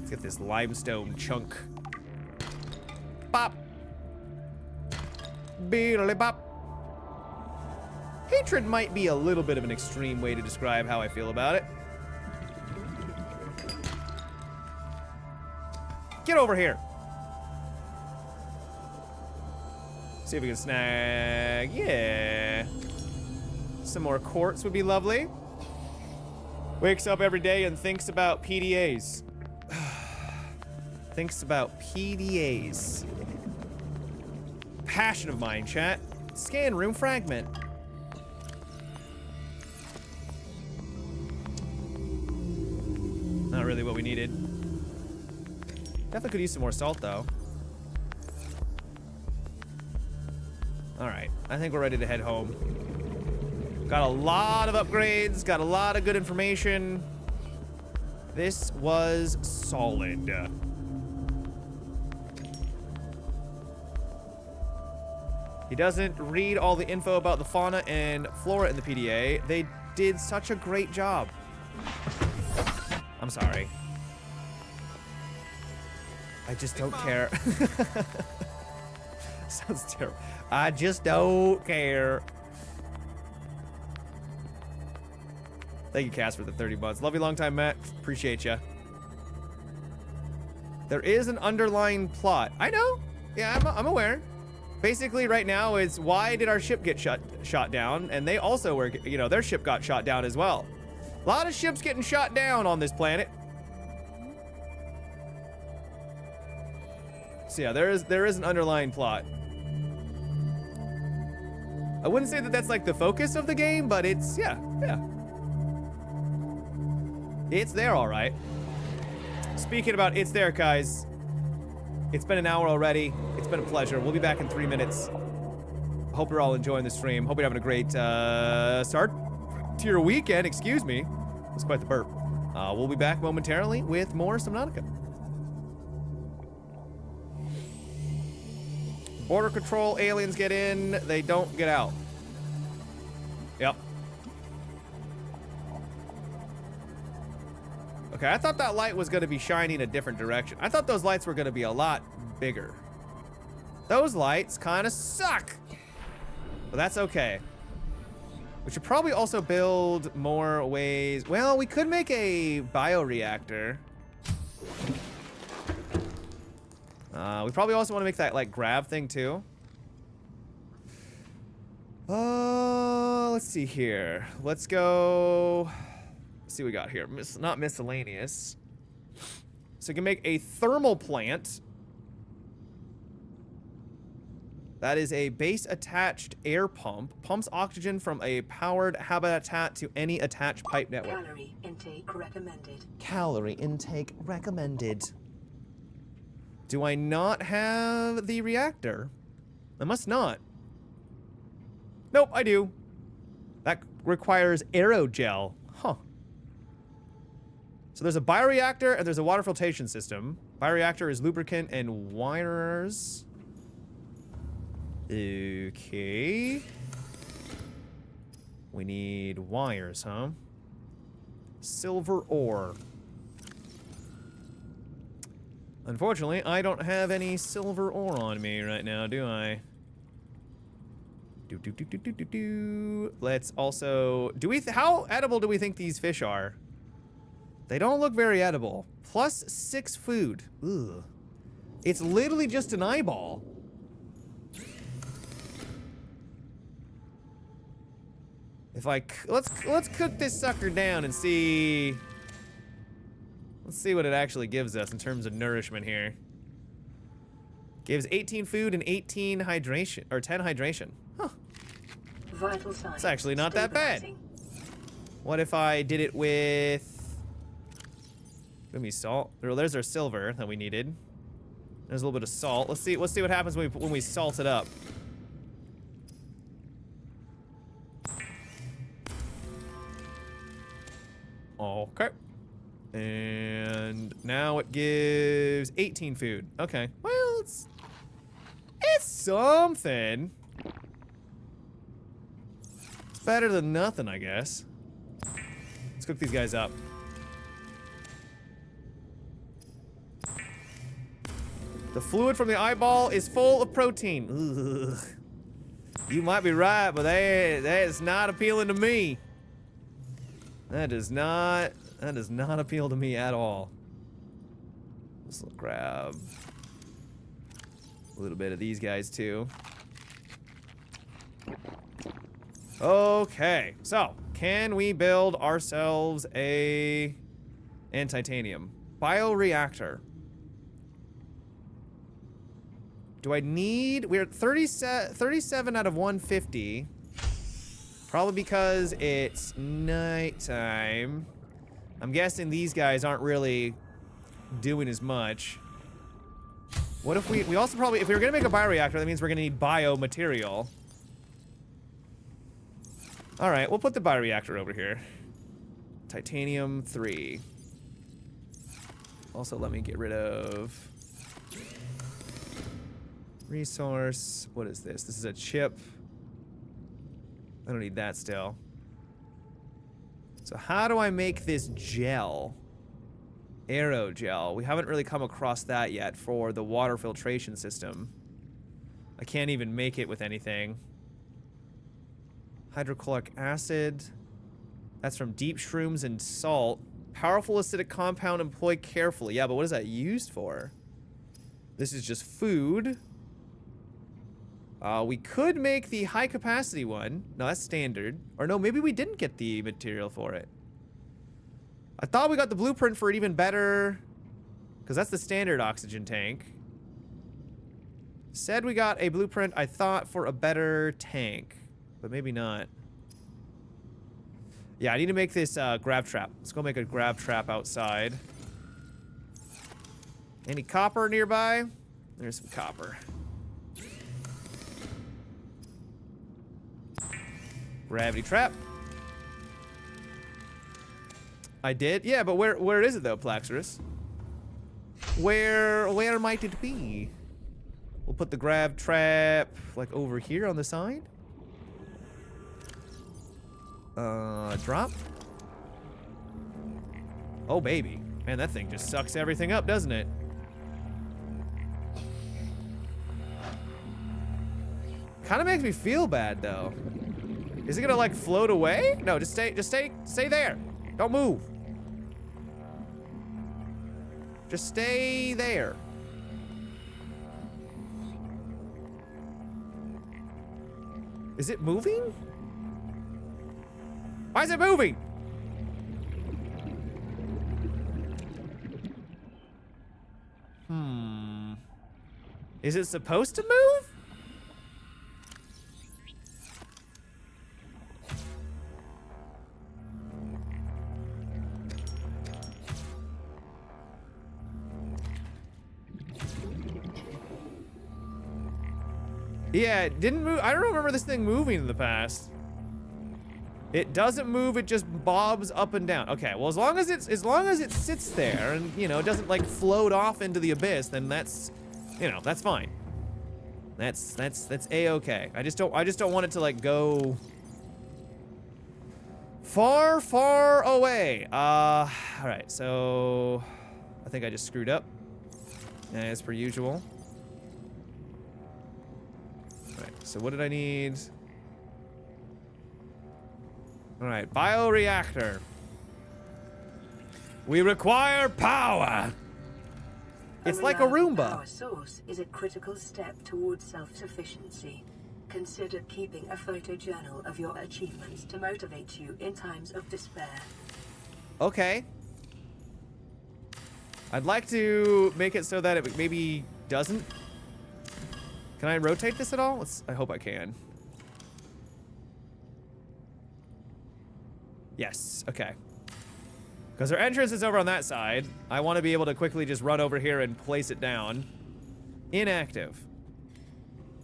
Let's get this limestone chunk. Bop. Beedly bop. Hatred might be a little bit of an extreme way to describe how I feel about it. Get over here. See if we can snag. Yeah. Some more quartz would be lovely. Wakes up every day and thinks about PDAs. Thinks about PDAs. Passion of mine, chat. Scan room fragment. Not really what we needed. Definitely could use some more salt, though. Alright, I think we're ready to head home. Got a lot of upgrades, got a lot of good information. This was solid. He doesn't read all the info about the fauna and flora in the PDA. They did such a great job. I'm sorry. I just don't care. Sounds terrible. I just don't care. Thank you, Cass, for the 30 months. Love you long time, Matt. Appreciate ya. There is an underlying plot. I know. Yeah, I'm aware. Basically, right now, it's why did our ship get shot down? And they also were, you know, their ship got shot down as well. A lot of ships getting shot down on this planet. So yeah, there is an underlying plot. I wouldn't say that that's like the focus of the game, but it's, yeah. It's there, all right. Speaking about it's there, guys. It's been an hour already. It's been a pleasure. We'll be back in 3 minutes. Hope you're all enjoying the stream. Hope you're having a great start to your weekend. Excuse me. That's quite the burp. We'll be back momentarily with more Subnautica. Border control, aliens get in, they don't get out. Yep. Okay, I thought that light was going to be shining a different direction. I thought those lights were going to be a lot bigger. Those lights kind of suck. But that's okay. We should probably also build more ways. Well, we could make a bioreactor. We probably also want to make that, like, grav thing, too. Let's see here. Let's go... Let's see what we got here. Not miscellaneous. So we can make a thermal plant. That is a base-attached air pump. Pumps oxygen from a powered habitat to any attached pipe network. Calorie intake recommended. Calorie intake recommended. Do I not have the reactor? I must not. Nope, I do. That requires aerogel. Huh. So there's a bioreactor and there's a water filtration system. Bioreactor is lubricant and wires. Okay. We need wires, huh? Silver ore. Unfortunately, I don't have any silver ore on me right now, do I? Let's also... how edible do we think these fish are? They don't look very edible. +6 food. Ugh. It's literally just an eyeball. If I... Let's cook this sucker down and see... Let's see what it actually gives us in terms of nourishment here. Gives 18 food and 18 hydration, or 10 hydration. Huh. Vital signs. It's actually not that bad. Stabilizing. What if I did it with... Give me salt. There's our silver that we needed. There's a little bit of salt. Let's see what happens when we salt it up. Okay. And now it gives 18 food. Okay. Well, it's something. It's better than nothing, I guess. Let's cook these guys up. The fluid from the eyeball is full of protein. Ugh. You might be right, but that is not appealing to me. That does not appeal to me at all. Let's grab a little bit of these guys too. Okay, so can we build ourselves and titanium bioreactor? Do I need? We're at 37 out of 150. Probably because it's nighttime. I'm guessing these guys aren't really doing as much. What if we also probably, if we were gonna make a bioreactor, that means we're gonna need biomaterial. All right, we'll put the bioreactor over here. Titanium 3. Also, let me get rid of resource. What is this? This is a chip. I don't need that still. So how do I make this gel? Aerogel. We haven't really come across that yet for the water filtration system. I can't even make it with anything. Hydrochloric acid. That's from deep shrooms and salt. Powerful acidic compound employed carefully. Yeah, but what is that used for? This is just food. We could make the high capacity one. No, that's standard. Or no, maybe we didn't get the material for it. I thought we got the blueprint for it even better. Because that's the standard oxygen tank. Said we got a blueprint, I thought, for a better tank. But maybe not. Yeah, I need to make this grab trap. Let's go make a grab trap outside. Any copper nearby? There's some copper. Gravity trap. I did? Yeah, but where is it though, Plaxerus? Where might it be? We'll put the grab trap like over here on the side. Drop. Oh baby. Man, that thing just sucks everything up, doesn't it? Kind of makes me feel bad though. Is it gonna like float away? No, just stay there. Don't move. Just stay there. Is it moving? Why is it moving? Is it supposed to move? Yeah, it didn't move. I don't remember this thing moving in the past. It doesn't move, it just bobs up and down. Okay, well as long as it sits there and, you know, doesn't like float off into the abyss, then that's, you know, that's fine. That's A-okay. I just don't want it to like go far away. All right, so I think I just screwed up as per usual. All right, so what did I need? All right, bioreactor. We require power. It's like a Roomba. Power source is a critical step towards self-sufficiency. Consider keeping a photojournal of your achievements to motivate you in times of despair. Okay. I'd like to make it so that it maybe doesn't. Can I rotate this at all? I hope I can. Yes, okay. Because our entrance is over on that side. I want to be able to quickly just run over here and place it down. Inactive.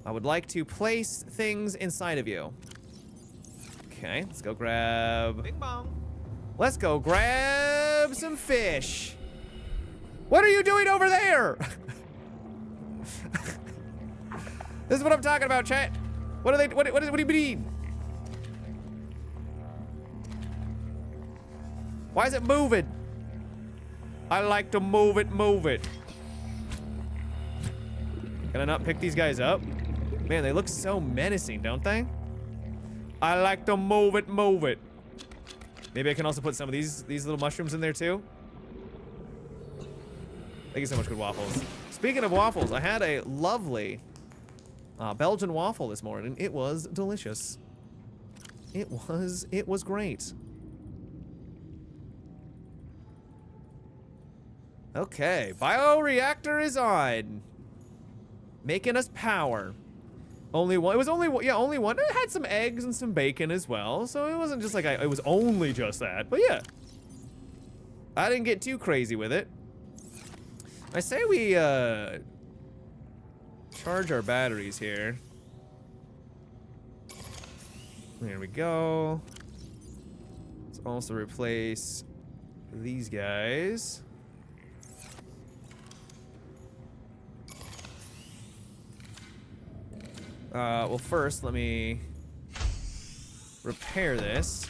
I would like to place things inside of you. Okay, let's go grab... Bing bong. Let's go grab some fish. What are you doing over there? This is what I'm talking about, chat. What do you mean? Why is it moving? I like to move it. Can I not pick these guys up? Man, they look so menacing, don't they? I like to move it, move it. Maybe I can also put some of these little mushrooms in there too. Thank you so much, good waffles. Speaking of waffles, I had a lovely Belgian waffle this morning. It was delicious. It was great. Okay, bioreactor is on. Making us power. Only one. It was only one. Yeah, only one. It had some eggs and some bacon as well, so it wasn't just like it was only just that. But yeah, I didn't get too crazy with it. I say we charge our batteries here. There we go. Let's also replace these guys. Well, first, let me repair this.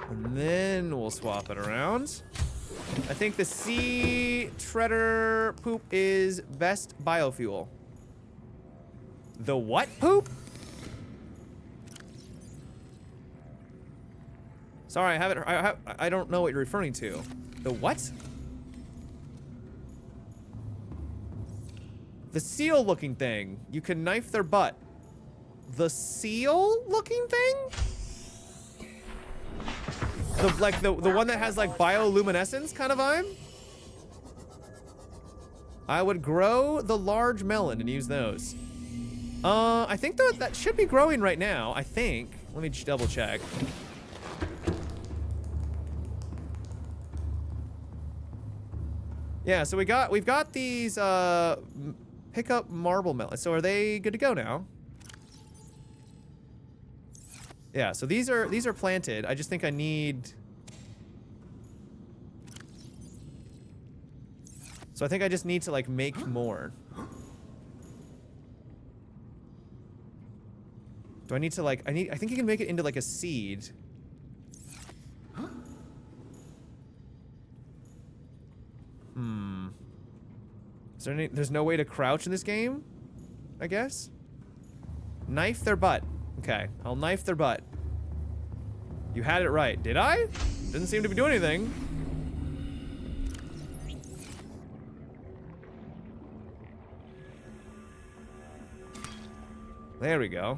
And then we'll swap it around. I think the sea treader poop is best biofuel. The what poop? Sorry, I don't know what you're referring to. The what? The seal-looking thing. You can knife their butt. The seal-looking thing? The one that has like bioluminescence kind of vibe? I would grow the large melon and use those. I think that should be growing right now. I think. Let me just double check. Yeah, so we've got these pick up marble melon. So are they good to go now? Yeah, so these are planted. I just think I need. So I think I just need to like make more. Do I need to like I think you can make it into like a seed. Is there there's no way to crouch in this game? I guess? Knife their butt. Okay, I'll knife their butt. You had it right. Did I? Didn't seem to be doing anything. There we go.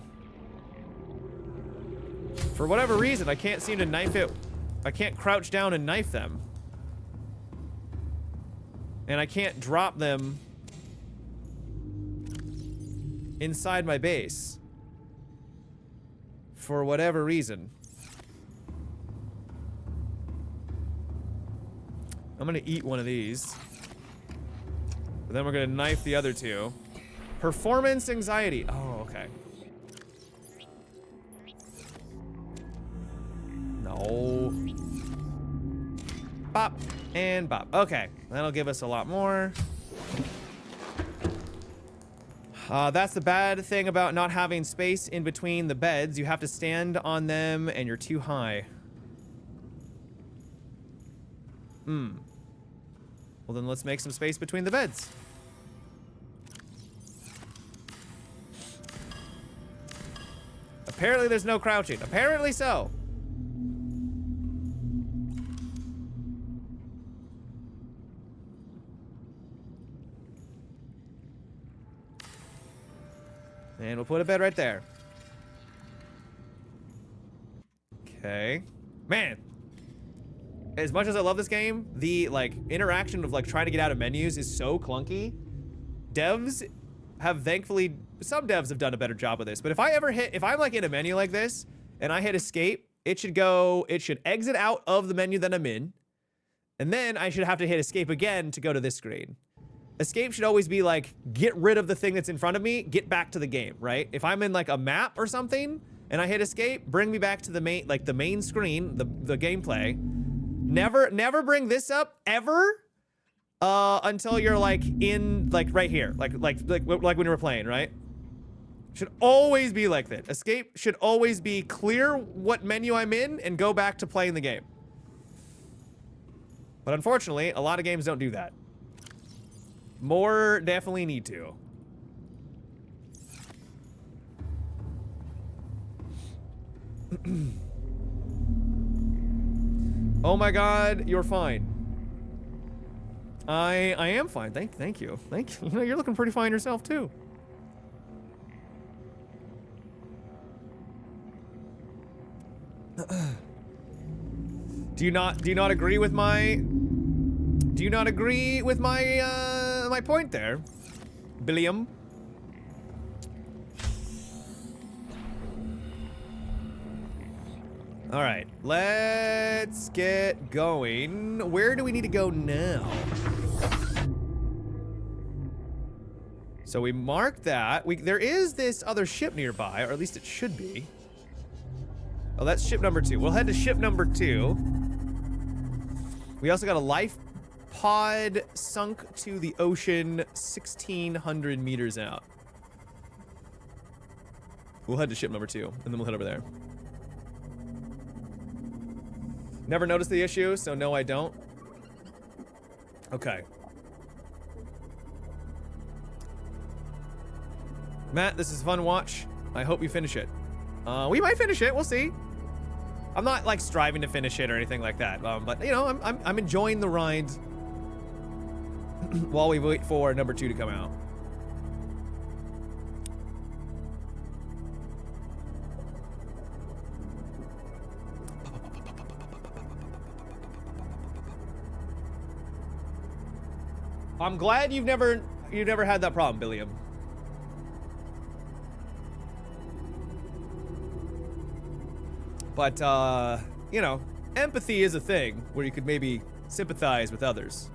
For whatever reason, I can't seem to knife it. I can't crouch down and knife them. And I can't drop them inside my base. For whatever reason. I'm gonna eat one of these. But then we're gonna knife the other two. Performance anxiety. Oh, okay. No. Bop and bop. Okay, that'll give us a lot more. That's the bad thing about not having space in between the beds. You have to stand on them and you're too high. Well, then let's make some space between the beds. Apparently there's no crouching. Apparently so. And we'll put a bed right there. Okay. Man. As much as I love this game, the like interaction of like trying to get out of menus is so clunky. Devs have thankfully, some devs have done a better job of this, but if I'm like in a menu like this and I hit escape, it should exit out of the menu that I'm in. And then I should have to hit escape again to go to this screen. Escape should always be like, get rid of the thing that's in front of me, get back to the game, right? If I'm in like a map or something and I hit escape, bring me back to the main screen, the gameplay. Never bring this up ever until you're like in like right here, like when you were playing, right? Should always be like that. Escape should always be clear what menu I'm in and go back to playing the game. But unfortunately, a lot of games don't do that. More definitely need to. Oh my god, you're fine. I am fine. Thank you. Thank you. You know, you're looking pretty fine yourself too. Do you not agree with my my point there, Billiam? All right, let's get going. Where do we need to go now? So we marked that. There is this other ship nearby, or at least it should be. Oh, that's ship number 2. We'll head to ship number 2. We also got a life pod sunk to the ocean 1,600 meters out. We'll head to ship number 2, and then we'll head over there. Never noticed the issue, so no, I don't. Okay. Matt, this is a fun watch. I hope you finish it. We might finish it. We'll see. I'm not like striving to finish it or anything like that. But you know, I'm enjoying the ride while we wait for number 2 to come out. I'm glad you've never had that problem, Billiam. But you know, empathy is a thing where you could maybe sympathize with others.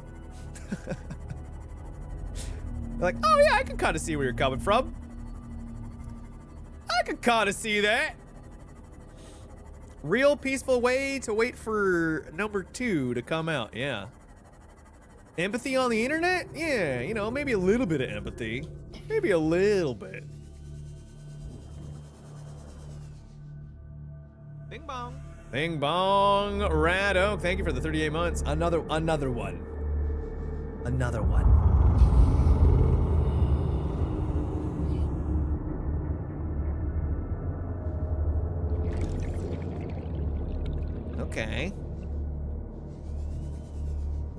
Like, oh yeah, I can kind of see where you're coming from. I can kind of see that. Real peaceful way to wait for number 2 to come out, yeah. Empathy on the internet? Yeah, you know, maybe a little bit of empathy. Maybe a little bit. Bing bong. Bing bong, Rad Oak. Thank you for the 38 months. Another one. Another one. Okay.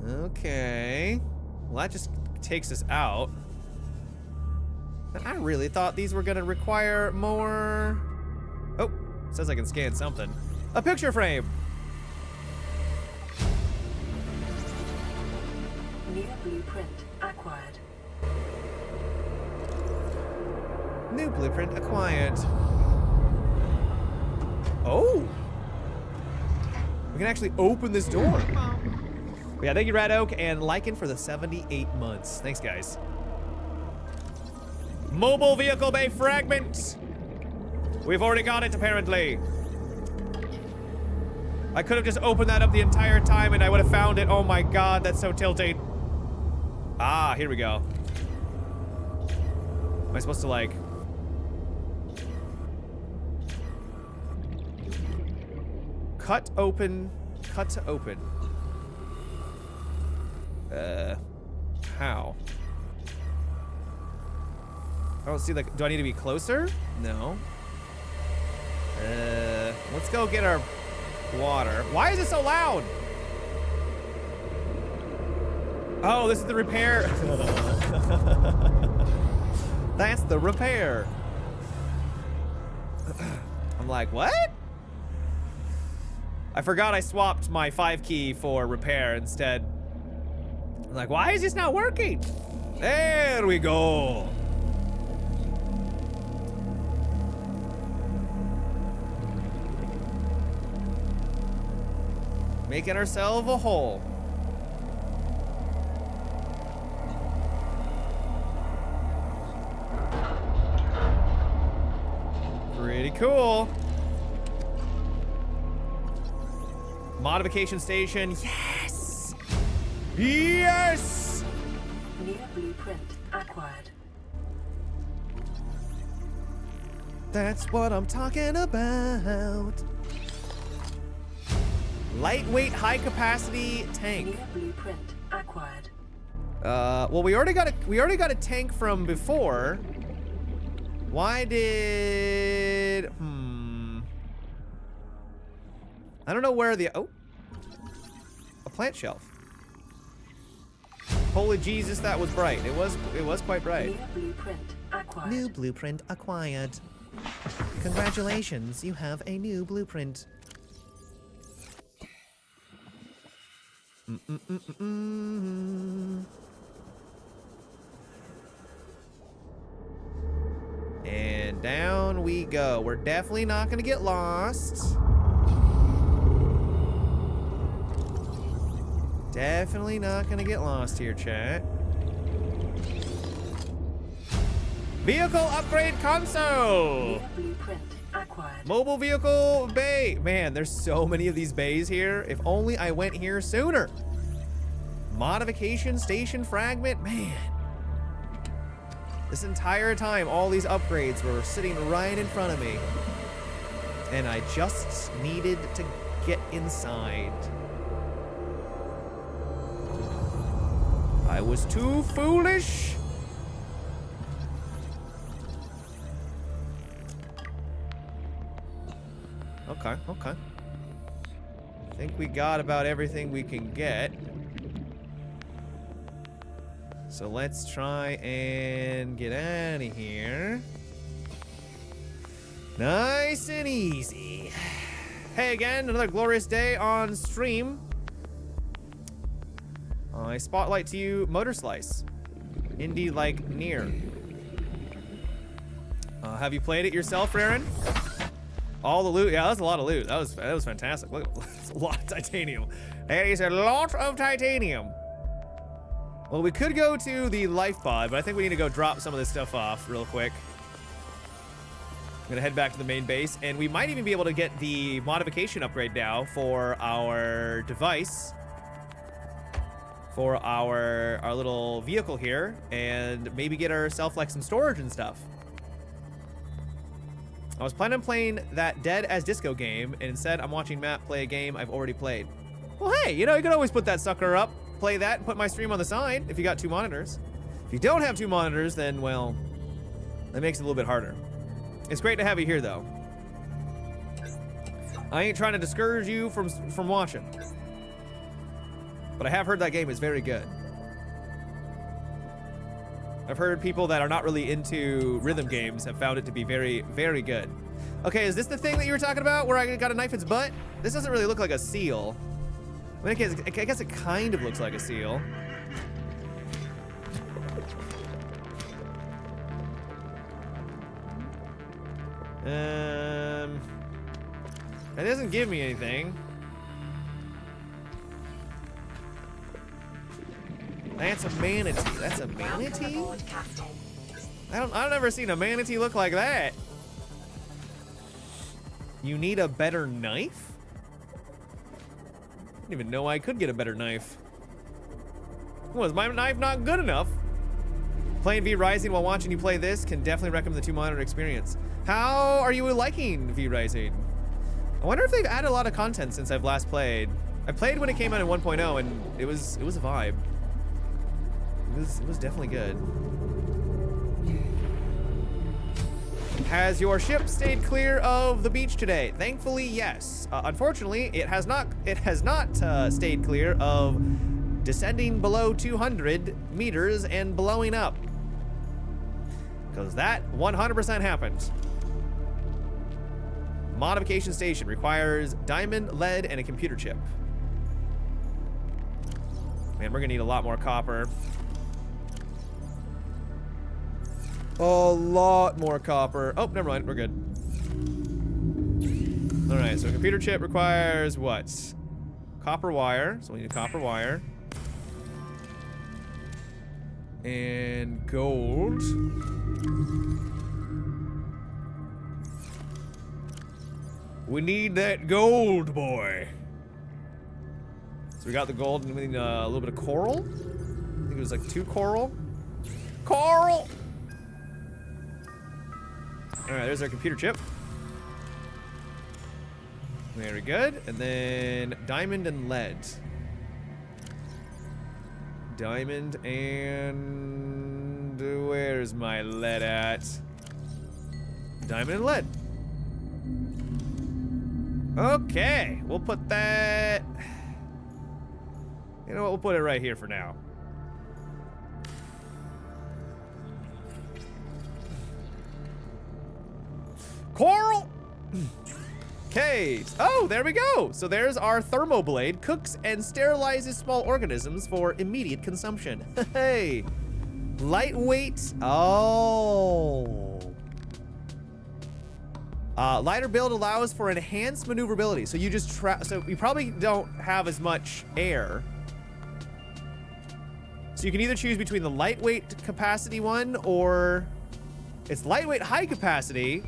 Okay. Well, that just takes us out. I really thought these were gonna require more. Oh, says I can scan something. A picture frame. New blueprint acquired. New blueprint acquired. Oh! We can actually open this door. Yeah, thank you, Red Oak, and Lycan for the 78 months. Thanks, guys. Mobile vehicle bay fragment. We've already got it, apparently. I could have just opened that up the entire time and I would have found it. Oh my god, that's so tilting. Ah, here we go. Am I supposed to, like... cut to open. How? I don't see, like, do I need to be closer? No. Let's go get our water. Why is it so loud? Oh, this is the repair. That's the repair. I'm like, what? I forgot I swapped my 5 key for repair instead. I'm like, why is this not working? There we go. Making ourselves a hole. Pretty cool. Modification station, yes! Yes! New blueprint acquired. That's what I'm talking about. Lightweight, high capacity tank. New blueprint acquired. Well, we already got a tank from before. Why did... I don't know where the... Oh. A plant shelf. Holy Jesus, that was bright. It was quite bright. New blueprint acquired. New blueprint acquired. Congratulations, you have a new blueprint. And down we go. We're definitely not gonna get lost. Definitely not gonna get lost here, chat. Vehicle upgrade console! New blueprint acquired. Mobile vehicle bay. Man, there's so many of these bays here. If only I went here sooner. Modification station fragment. Man. This entire time, all these upgrades were sitting right in front of me. And I just needed to get inside. I was too foolish. Okay, okay. I think we got about everything we can get. So let's try and get out of here. Nice and easy. Hey again, another glorious day on stream. I spotlight to you Motor Slice. Indie like near. Have you played it yourself, Aaron? All the loot, yeah, that was a lot of loot. That was fantastic. Look, that's a lot of titanium. That is a lot of titanium. Well, we could go to the life pod, but I think we need to go drop some of this stuff off real quick. I'm gonna head back to the main base, and we might even be able to get the modification upgrade now for our device, for our little vehicle here, and maybe get ourselves like some storage and stuff. I was planning on playing that Dead as Disco game, and instead I'm watching Matt play a game I've already played. Well, hey, you know, you could always put that sucker up, play that, and put my stream on the side if you got 2 monitors. If you don't have 2 monitors, then, well, that makes it a little bit harder. It's great to have you here, though. I ain't trying to discourage you from watching. But I have heard that game is very good. I've heard people that are not really into rhythm games have found it to be very, very good. Okay, is this the thing that you were talking about where I got a knife its butt? This doesn't really look like a seal. I mean, I guess it kind of looks like a seal. It doesn't give me anything. That's a manatee. That's a manatee? I've never seen a manatee look like that. You need a better knife? I didn't even know I could get a better knife. Was my knife not good enough? Playing V Rising while watching you play this can definitely recommend the 2 monitor experience. How are you liking V Rising? I wonder if they've added a lot of content since I've last played. I played when it came out in 1.0 and it was a vibe. It was definitely good. Has your ship stayed clear of the beach today? Thankfully, yes. Unfortunately, it has not stayed clear of descending below 200 meters and blowing up. Because that 100% happened. Modification station requires diamond, lead, and a computer chip. Man, we're gonna need a lot more copper. A lot more copper. Oh, never mind. We're good. All right, so a computer chip requires what? Copper wire. So we need a copper wire. And gold. We need that gold, boy. So we got the gold and we need a little bit of coral. I think it was like 2 coral. Coral! All right, there's our computer chip. Very good. And then diamond and lead. Diamond and... where's my lead at? Diamond and lead. Okay, we'll put that... You know what, we'll put it right here for now. Coral! Okay. Oh, there we go. So there's our thermoblade. Cooks and sterilizes small organisms for immediate consumption. Hey. Lightweight. Oh. Lighter build allows for enhanced maneuverability. So you just so you probably don't have as much air. So you can either choose between the lightweight capacity one, or it's lightweight high capacity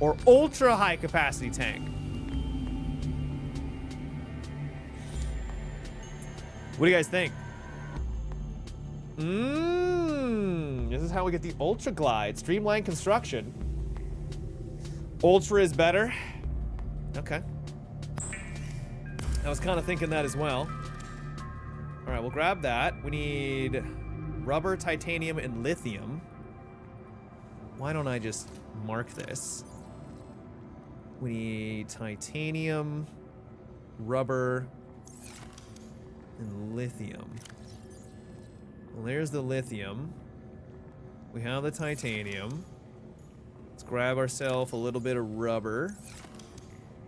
or ultra high capacity tank. What do you guys think? This is how we get the Ultra Glide. Streamlined construction. Ultra is better. Okay. I was kind of thinking that as well. All right, we'll grab that. We need rubber, titanium, and lithium. Why don't I just mark this? We need titanium, rubber, and lithium. Well, there's the lithium. We have the titanium. Let's grab ourselves a little bit of rubber.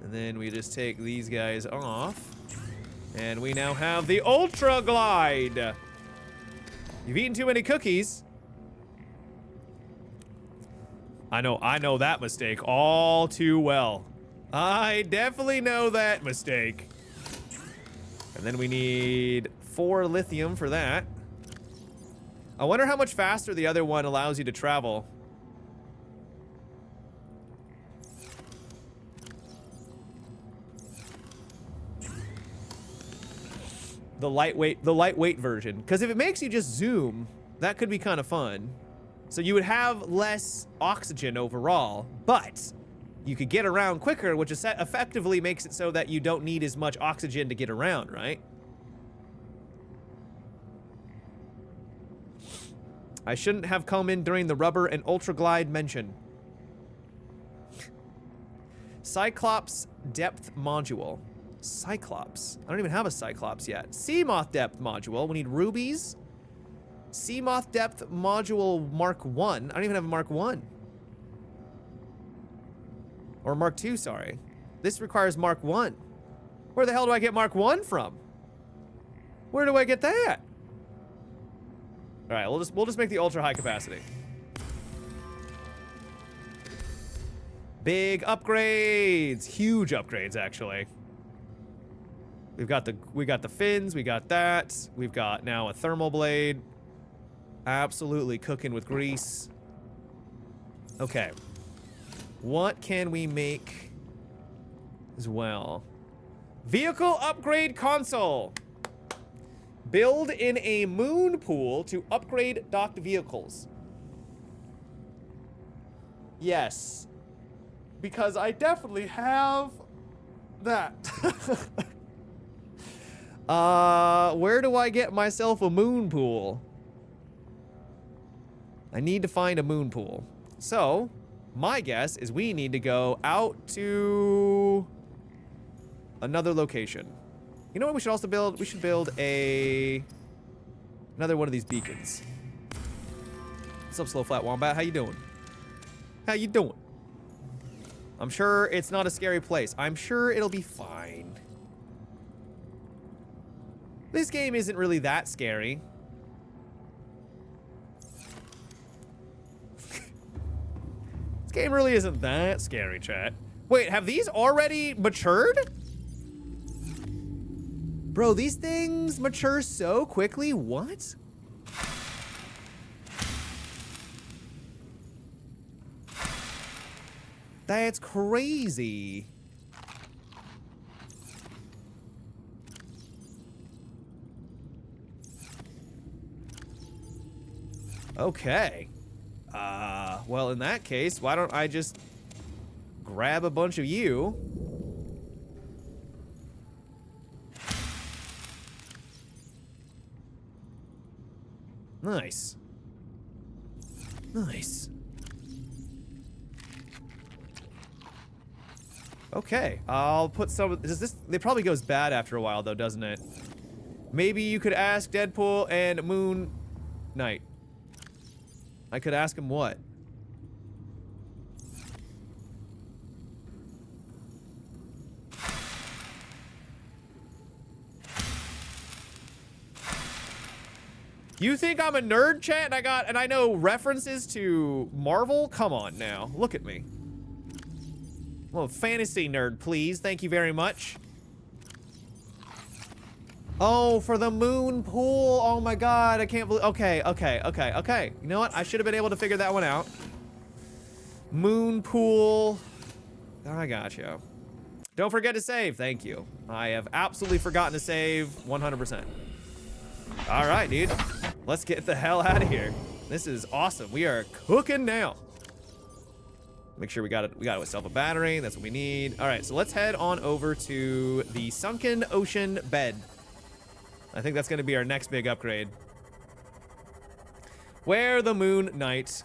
And then we just take these guys off. And we now have the Ultra Glide. You've eaten too many cookies. I know that mistake all too well. I definitely know that mistake. And then we need 4 lithium for that. I wonder how much faster the other one allows you to travel. The lightweight version. Because if it makes you just zoom, that could be kind of fun. So you would have less oxygen overall, but you could get around quicker, which effectively makes it so that you don't need as much oxygen to get around, right? I shouldn't have come in during the rubber and ultra glide mention. Cyclops depth module. Cyclops. I don't even have a Cyclops yet. Seamoth depth module. We need rubies. Seamoth depth module Mark 1. I don't even have a Mark 1. Or Mark 2, sorry. This requires Mark 1. Where the hell do I get Mark 1 from? Where do I get that? All right, we'll just make the ultra high capacity. Big upgrades, huge upgrades actually. We got the fins, we got that. We've got now a thermal blade. Absolutely cooking with grease. Okay. What can we make as well? Vehicle upgrade console. Build in a moon pool to upgrade docked vehicles. Yes. Because I definitely have that. Where do I get myself a moon pool? I need to find a moon pool. So, my guess is we need to go out to another location. You know what we should also build? We should build another one of these beacons. What's up, Slow Flat Wombat? How you doing? How you doing? I'm sure it's not a scary place. I'm sure it'll be fine. This game isn't really that scary. This game really isn't that scary, chat. Wait, have these already matured? Bro, these things mature so quickly. What? That's crazy. Okay. Well, in that case, why don't I just grab a bunch of you? Nice. Nice. Okay, I'll put some. Does this? It probably goes bad after a while, though, doesn't it? Maybe you could ask Deadpool and Moon Knight. I could ask him what? You think I'm a nerd, chat? And I know references to Marvel? Come on now. Look at me. Well, fantasy nerd, please. Thank you very much. Oh, for the moon pool. Oh my god, I can't believe. Okay. You know what? I should have been able to figure that one out. Moon pool. I got you. Don't forget to save. Thank you. I have absolutely forgotten to save 100%. All right, dude. Let's get the hell out of here. This is awesome. We are cooking now. Make sure we got it. We got ourselves a battery. That's what we need. All right, so let's head on over to the sunken ocean bed. I think that's going to be our next big upgrade. Where the Moon Knight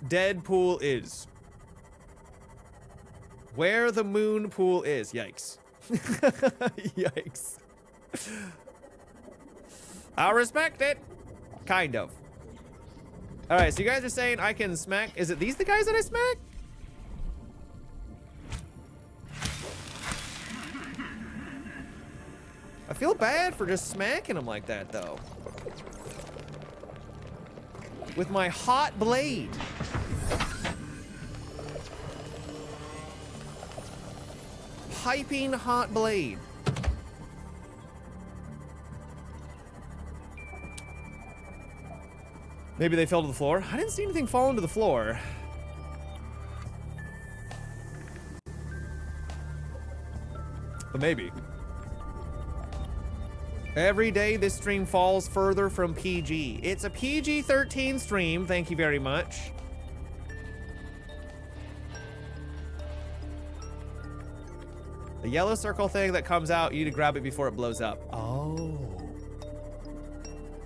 Deadpool is. Where the moon pool is. Yikes. Yikes. I respect it. Kind of. All right, so you guys are saying I can smack. Is it these the guys that I smack? I feel bad for just smacking them like that, though. With my hot blade. Piping hot blade. Maybe they fell to the floor. I didn't see anything falling to the floor. But maybe. Every day this stream falls further from PG. It's a PG-13 stream. Thank you very much. The yellow circle thing that comes out, you need to grab it before it blows up. Oh.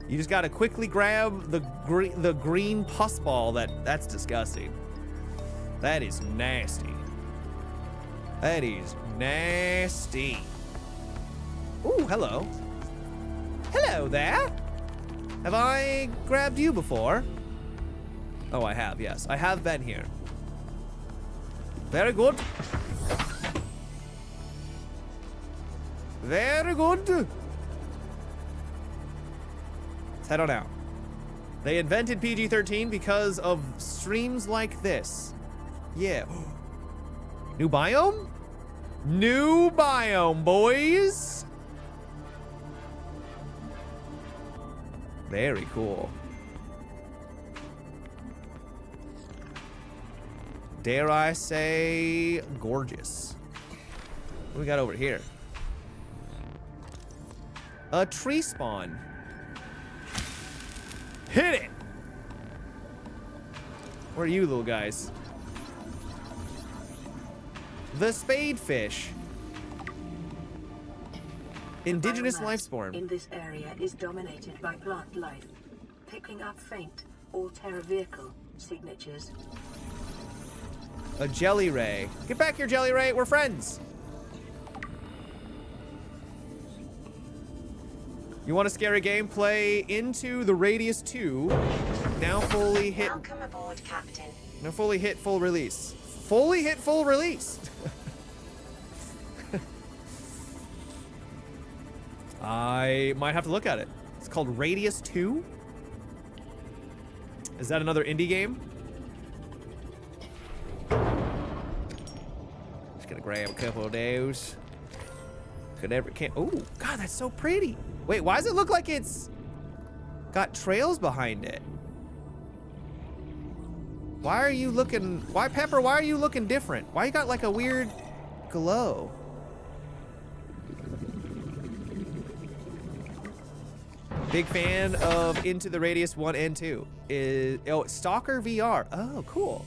You just gotta quickly grab the green pus ball. That's disgusting. That is nasty. That is nasty. Ooh, hello. Hello there. Have I grabbed you before? Oh, I have, yes. I have been here. Very good. Very good. Let's head on out. They invented PG-13 because of streams like this. Yeah. New biome? New biome, boys. Very cool. Dare I say gorgeous. What do we got over here? A tree spawn. Hit it! Where are you, little guys? The spadefish. Indigenous lifespan. In this area is dominated by plant life, picking up faint Alterra vehicle signatures. A jelly ray. Get back here, jelly ray. We're friends. You want a scary game? Play Into the Radius 2. Now fully hit. Welcome aboard, Captain. Now fully hit full release. Fully hit full release. I might have to look at it. It's called Radius 2. Is that another indie game? Just gonna grab a couple of those. Oh, God, that's so pretty. Wait, why does it look like it's got trails behind it? Why are you looking, Pepper, why are you looking different? Why you got like a weird glow? Big fan of Into the Radius 1 and 2. Oh, Stalker VR. Oh, cool.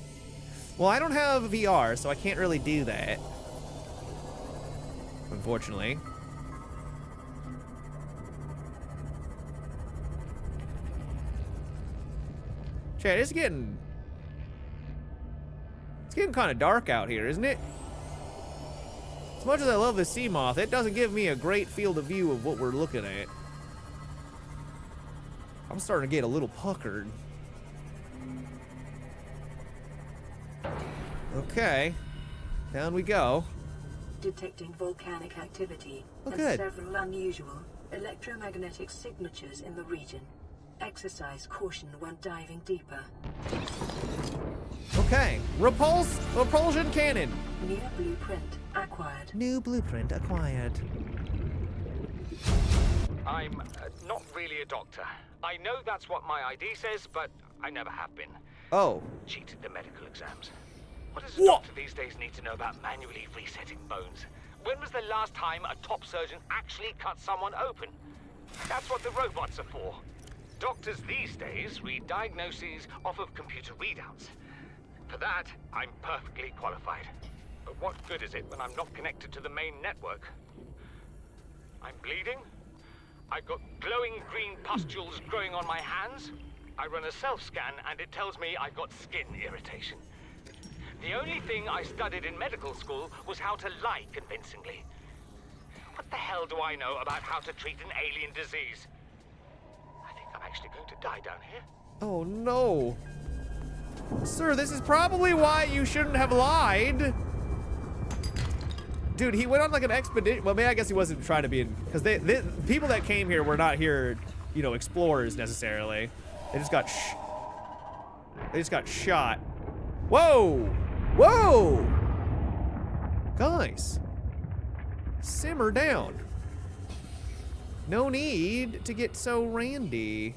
Well, I don't have VR, so I can't really do that. Unfortunately. Chad, it's getting kind of dark out here, isn't it? As much as I love the sea moth, it doesn't give me a great field of view of what we're looking at. I'm starting to get a little puckered. Okay, down we go. Detecting volcanic activity Oh, and good. several unusual electromagnetic signatures in the region. Exercise caution when diving deeper. Okay, repulsion cannon. New blueprint acquired. New blueprint acquired. I'm not really a doctor. I know that's what my ID says, but I never have been. Oh, Cheated the medical exams. What does a What? doctor these days need to know about manually resetting bones? When was the last time a top surgeon actually cut someone open? That's what the robots are for. Doctors these days read diagnoses off of computer readouts. For that, I'm perfectly qualified. But what good is it when I'm not connected to the main network? I'm bleeding. I've got glowing green pustules growing on my hands. I run a self-scan and it tells me I've got skin irritation. The only thing I studied in medical school was how to lie convincingly. What the hell do I know about how to treat an alien disease? I think I'm actually going to die down here. oh no. Sir, this is probably why you shouldn't have lied. Dude, he went on like an expedition. Well, maybe I guess he wasn't trying to be in, because they people that came here were not here, you know, explorers necessarily. They just got shot. Whoa! Whoa! Guys, simmer down. No need to get so randy.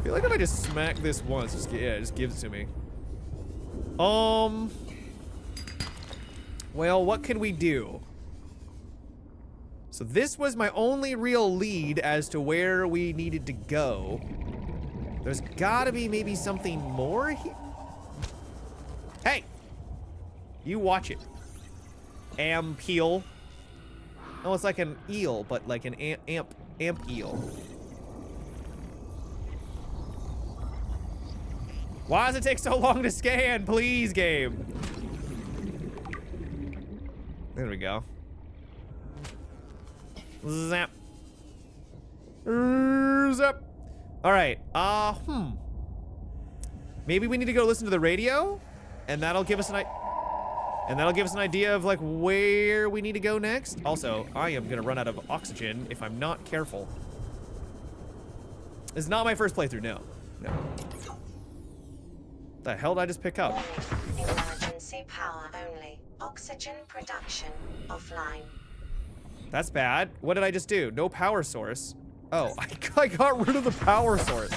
I feel like if I just smack this once, it just gives it to me. Well, what can we do? So this was my only real lead as to where we needed to go. There's gotta be maybe something more here. Hey! You watch it. Ampeel. Oh, it's like an eel, but like an amp eel. Why does it take so long to scan? Please, game. There we go. Zap. Zap. All right. Maybe we need to go listen to the radio, and that'll give us an idea of like where we need to go next. Also, I am gonna run out of oxygen if I'm not careful. It's not my first playthrough. No. The hell did I just pick up? Emergency power only. Oxygen production offline. That's bad. What did I just do? No power source. Oh, I got rid of the power source.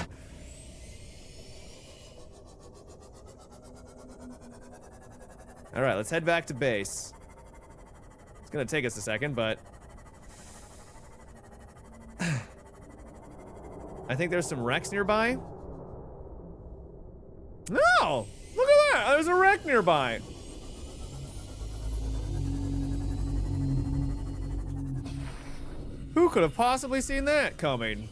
All right, let's head back to base. It's gonna take us a second, but I think there's some wrecks nearby. No! Look at that! There's a wreck nearby. Who could have possibly seen that coming?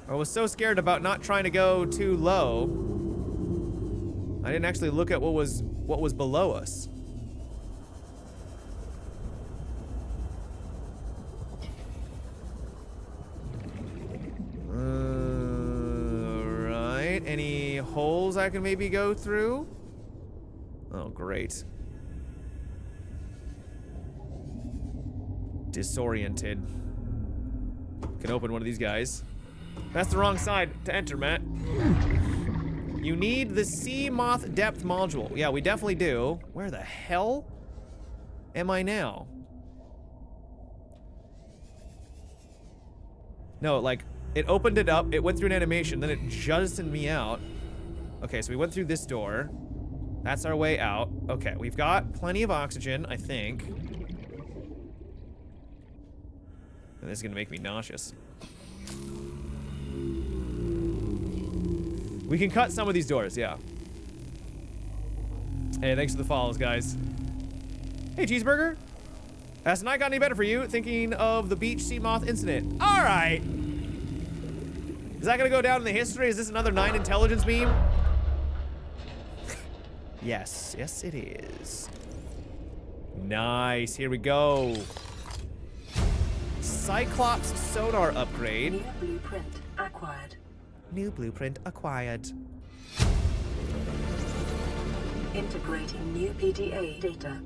I was so scared about not trying to go too low. I didn't actually look at what was below us. Alright, any holes I can maybe go through? Oh, great. Disoriented. Can open one of these guys. That's the wrong side to enter, Matt. You need the sea moth depth module. Yeah, we definitely do. Where the hell am I now? No, like, it opened it up, it went through an animation, then it jettisoned me out. Okay, so we went through this door. That's our way out. Okay, we've got plenty of oxygen, I think. And this is gonna make me nauseous. We can cut some of these doors, yeah. Hey, thanks for the follows, guys. Hey, cheeseburger. Has the night got any better for you? Thinking of the beach sea moth incident. All right. Is that gonna go down in the history? Is this another 9 intelligence meme? Yes, yes it is. Nice, here we go. Cyclops sonar upgrade. New blueprint acquired. New blueprint acquired. Integrating new PDA data.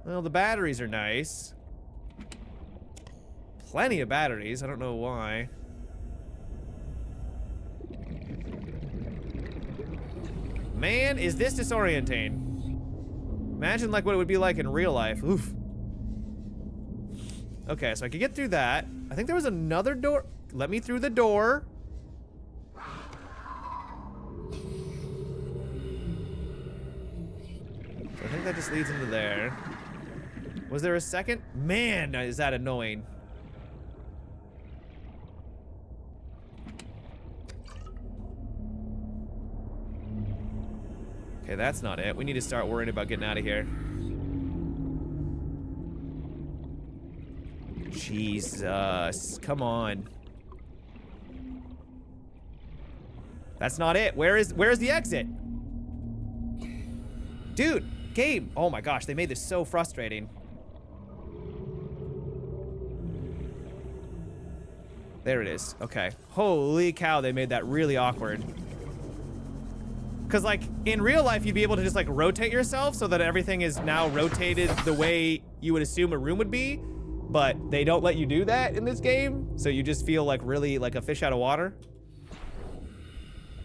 Well, the batteries are nice. Plenty of batteries. I don't know why. Man, is this disorienting. Imagine like what it would be like in real life. Oof. Okay, so I could get through that. I think there was another door. Let me through the door. So I think that just leads into there. Was there a second? Man, is that annoying. Okay, that's not it. We need to start worrying about getting out of here. Jesus, come on. That's not it. Where's the exit? Dude, game. Oh my gosh, they made this so frustrating. There it is. Okay. Holy cow, they made that really awkward. Because, like, in real life, you'd be able to just, like, rotate yourself so that everything is now rotated the way you would assume a room would be. But they don't let you do that in this game. So you just feel, like, really like a fish out of water.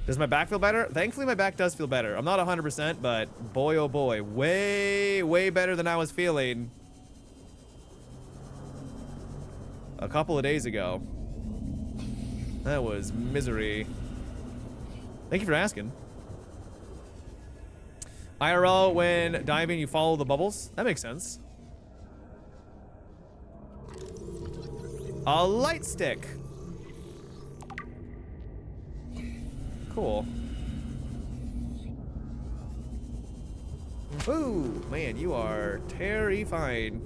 Does my back feel better? Thankfully, my back does feel better. I'm not 100%, but boy, oh boy, way, way better than I was feeling a couple of days ago. That was misery. Thank you for asking. IRL, when diving, you follow the bubbles? That makes sense. A light stick. Cool. Ooh, man, you are terrifying.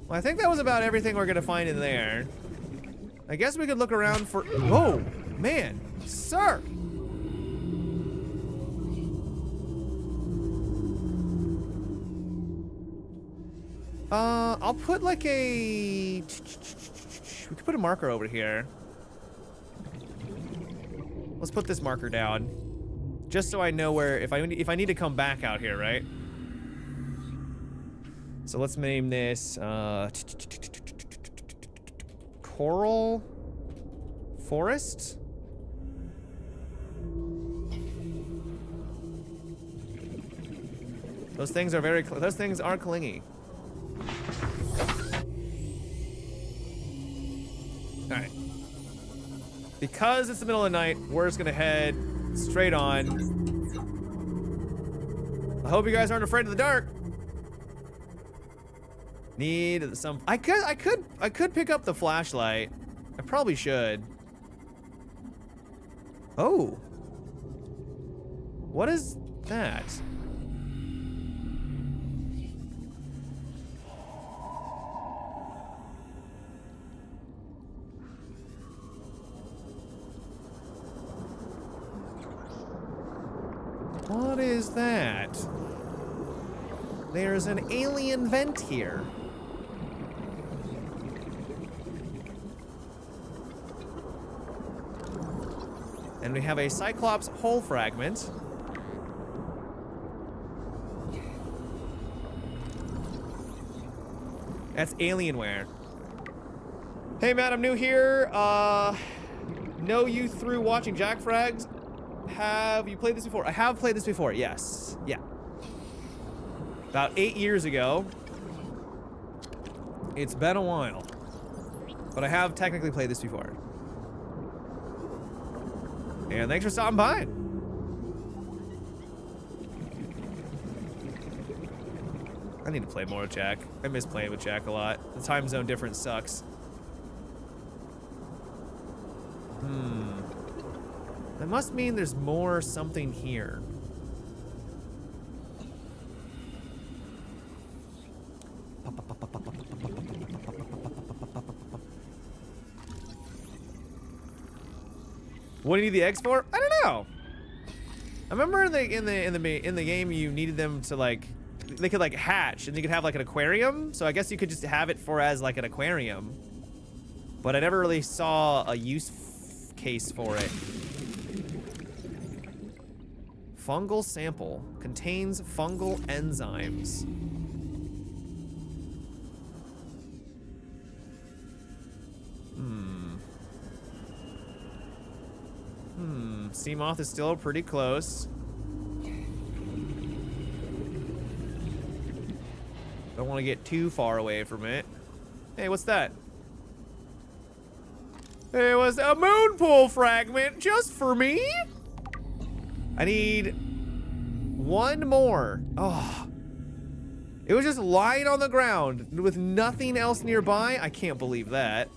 Well, I think that was about everything we're gonna find in there. I guess we could look around for... Whoa, man, sir. I'll put like a... We could put a marker over here. Let's put this marker down. Just so I know where, if I need to come back out here, right? So let's name this, Coral Forest? Those things are those things are clingy. Alright. Because it's the middle of the night, we're just gonna head straight on. I hope you guys aren't afraid of the dark. Need some... I could pick up the flashlight. I probably should. Oh. What is that? What is that? There's an alien vent here. And we have a Cyclops hull fragment. That's Alienware. Hey Matt, I'm new here. Know you through watching Jack Frags. Have you played this before? I have played this before, yes. Yeah. About 8 years ago. It's been a while. But I have technically played this before. And thanks for stopping by. I need to play more with Jack. I miss playing with Jack a lot. The time zone difference sucks. That must mean there's more something here. What do you need the eggs for? I don't know. I remember in the game you needed them to like, they could like hatch and you could have like an aquarium. So I guess you could just have it for as like an aquarium. But I never really saw a use case for it. Fungal sample contains fungal enzymes. Seamoth is still pretty close. Don't want to get too far away from it. Hey, what's that? It was a moon pool fragment just for me. I need one more. Oh. It was just lying on the ground with nothing else nearby. I can't believe that.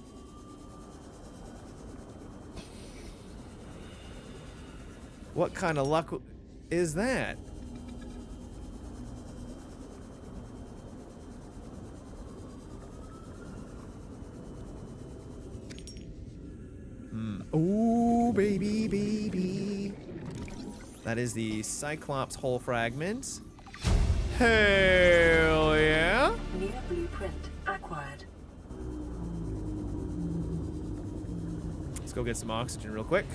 What kind of luck is that? Ooh, baby, baby. That is the Cyclops hull fragment. Hell yeah. New blueprint acquired. Let's go get some oxygen real quick.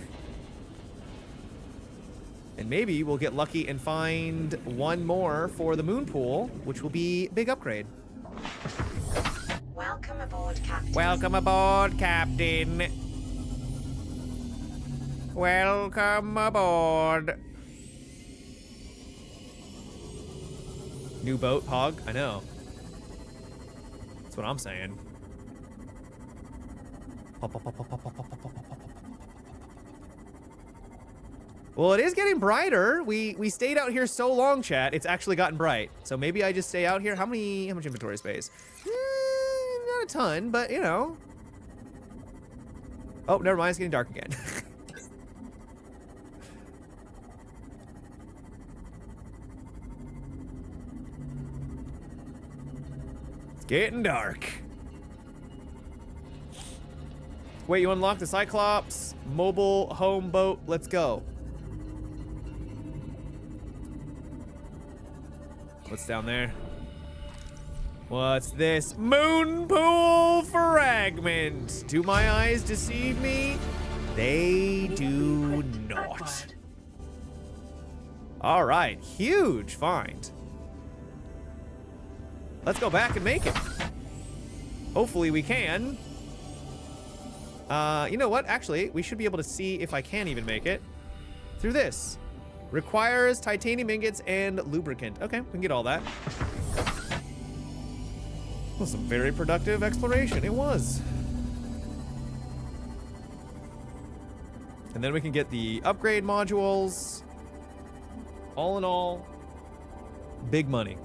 And maybe we'll get lucky and find one more for the moon pool, which will be big upgrade. Welcome aboard, Captain. Welcome aboard, Captain. Welcome aboard. New boat, Hog? I know. That's what I'm saying. Well, it is getting brighter. We stayed out here so long, chat. It's actually gotten bright. So maybe I just stay out here. How much inventory space? Not a ton, but you know. Oh, never mind. It's getting dark again. It's getting dark. Wait, you unlocked the Cyclops mobile home boat. Let's go. What's down there? What's this? Moon pool fragment. Do my eyes deceive me? They do not. All right, huge find. Let's go back and make it. Hopefully we can. You know what? Actually, we should be able to see if I can even make it through this. Requires titanium ingots and lubricant. Okay, we can get all that. Well, some very productive exploration. It was. And then we can get the upgrade modules. All in all, big money.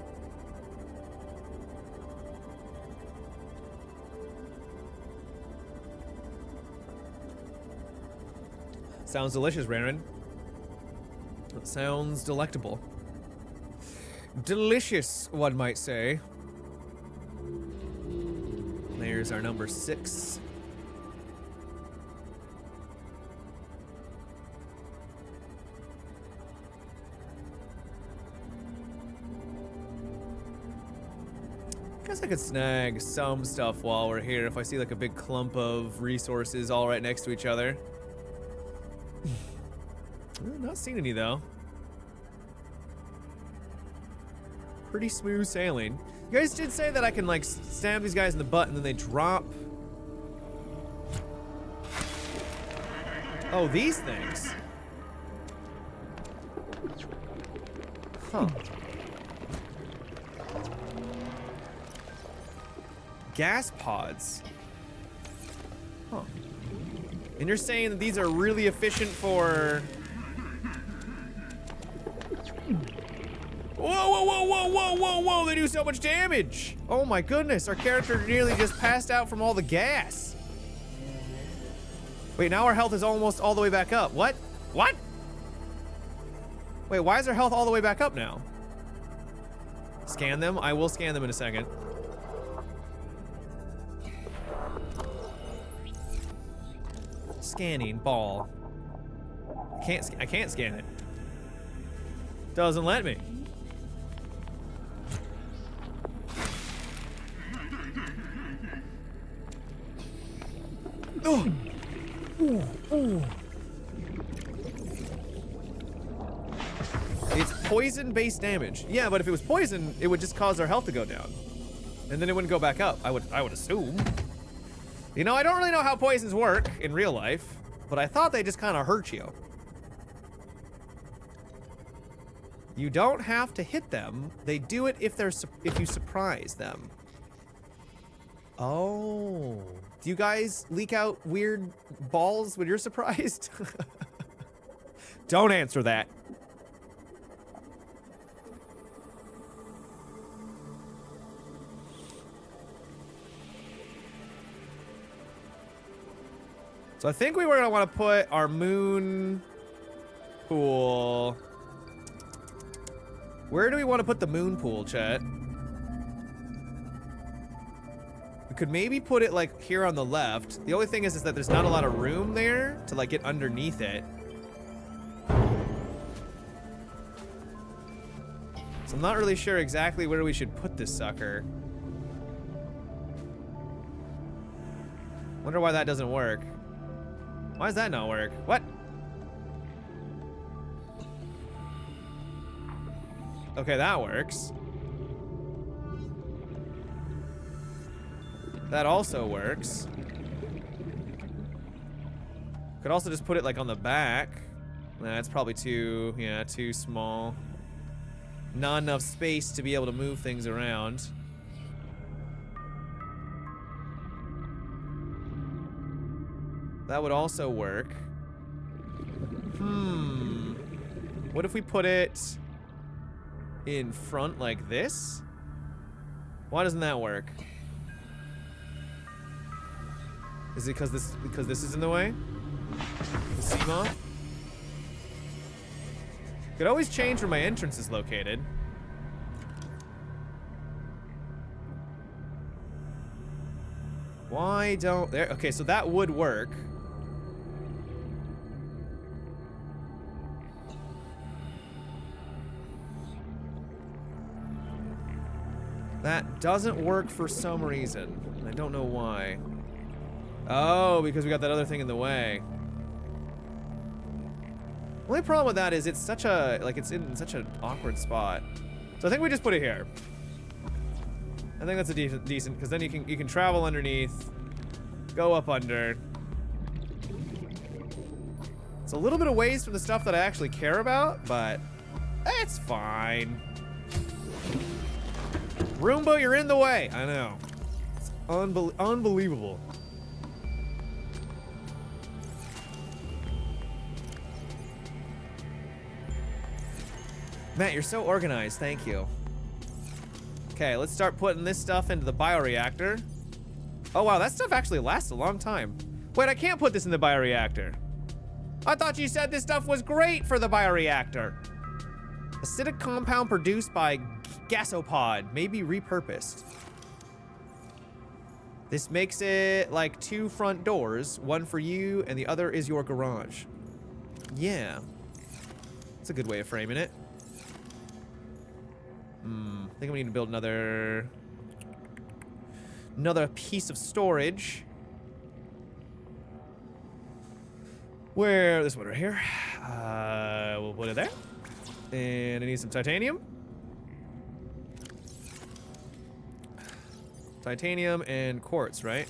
Sounds delicious, Raren. It sounds delectable. Delicious, one might say. There's our number 6. Guess I could snag some stuff while we're here if I see like a big clump of resources all right next to each other. Not seen any though. Pretty smooth sailing. You guys did say that I can like stab these guys in the butt and then they drop. Oh, these things. Huh. Gas pods. Huh. And you're saying that these are really efficient for... Whoa, whoa, whoa, whoa, whoa, whoa, whoa, they do so much damage. Oh my goodness, our character nearly just passed out from all the gas. Wait, now our health is almost all the way back up. What? What? Wait, why is their health all the way back up now? Scan them? I will scan them in a second. Scanning ball. I can't scan it. Doesn't let me. Oh. Ooh, ooh. It's poison-based damage. Yeah, but if it was poison, it would just cause their health to go down. And then it wouldn't go back up, I would assume. You know, I don't really know how poisons work in real life, but I thought they just kind of hurt you. You don't have to hit them. They do it if you surprise them. Oh. Do you guys leak out weird balls when you're surprised? Don't answer that. So I think we were gonna want to put our moon pool. Where do we want to put the moon pool, chat? We could maybe put it like here on the left. The only thing is that there's not a lot of room there to like get underneath it. So I'm not really sure exactly where we should put this sucker. Wonder why that doesn't work. Why does that not work? What? Okay, that works. That also works. Could also just put it like on the back. That's probably too small. Not enough space to be able to move things around. That would also work. What if we put it in front like this? Why doesn't that work? Is it because this is in the way? The CMOS? Could always change where my entrance is located. Why don't there? Okay, so that would work. That doesn't work for some reason. I don't know why. Oh, because we got that other thing in the way. Only problem with that is it's such a, like, it's in such an awkward spot. So I think we just put it here. I think that's a decent, because then you can travel underneath, go up under. It's a little bit of ways from the stuff that I actually care about, but it's fine. Roomba, you're in the way. I know. It's unbelievable. Matt, you're so organized. Thank you. Okay, let's start putting this stuff into the bioreactor. Oh, wow, that stuff actually lasts a long time. Wait, I can't put this in the bioreactor. I thought you said this stuff was great for the bioreactor. Acidic compound produced by gasopod may be repurposed. This makes it like 2 front doors, one for you and the other is your garage. Yeah. That's a good way of framing it. I think we need to build another piece of storage. Where, this one right here. We'll put it there. And I need some titanium. Titanium and quartz, right?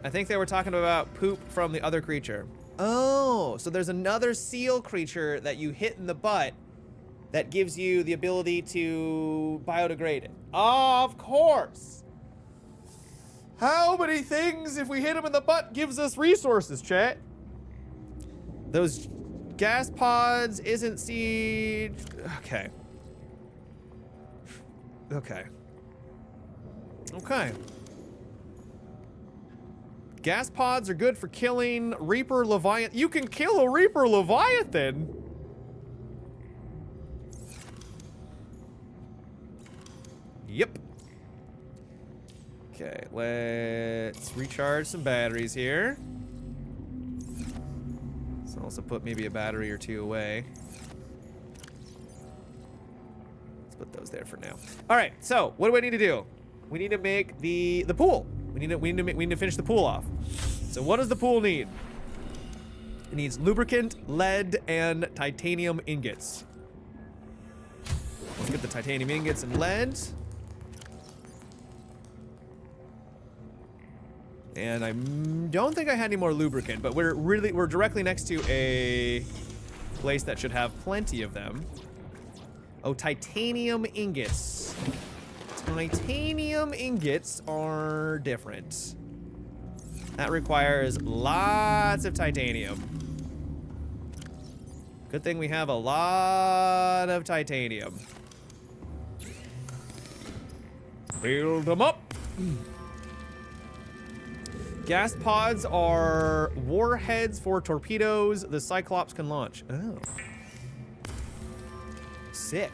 I think they were talking about poop from the other creature. Oh, so there's another seal creature that you hit in the butt that gives you the ability to biodegrade it. Of course. How many things, if we hit him in the butt, gives us resources, chat? Those gas pods isn't siege. Okay. Okay. Okay. Gas pods are good for killing Reaper Leviathan. You can kill a Reaper Leviathan? Yep. Okay, let's recharge some batteries here. Let's also put maybe a battery or two away. Let's put those there for now. All right, so what do we need to do? We need to make the pool. We need to finish the pool off. So what does the pool need? It needs lubricant, lead, and titanium ingots. Let's get the titanium ingots and lead. And I don't think I had any more lubricant, but we're directly next to a place that should have plenty of them. Oh, titanium ingots. Titanium ingots are different. That requires lots of titanium. Good thing we have a lot of titanium. Build them up. Gas pods are warheads for torpedoes the Cyclops can launch. Oh. Sick.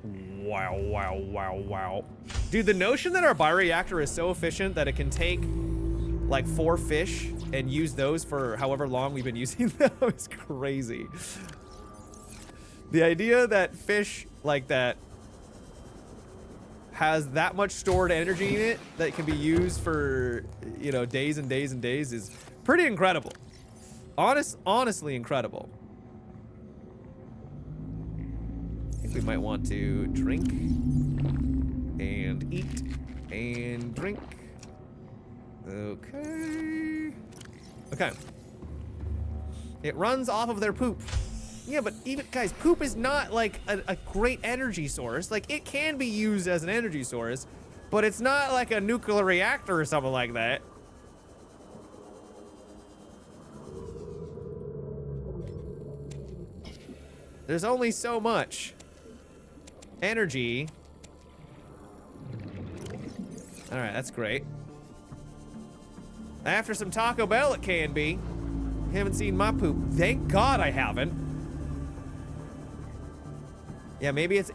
Wow, wow, wow, wow. Dude, the notion that our bioreactor is so efficient that it can take like 4 fish and use those for however long we've been using them is crazy. The idea that fish like that has that much stored energy in it that can be used for, you know, days and days and days is pretty incredible. Honestly incredible. I think we might want to drink and eat and drink. Okay. Okay. It runs off of their poop. Yeah, but even, guys, poop is not like a great energy source. Like, it can be used as an energy source, but it's not like a nuclear reactor or something like that. There's only so much energy. All right, that's great. After some Taco Bell, it can be. Haven't seen my poop. Thank God I haven't. Yeah, maybe it's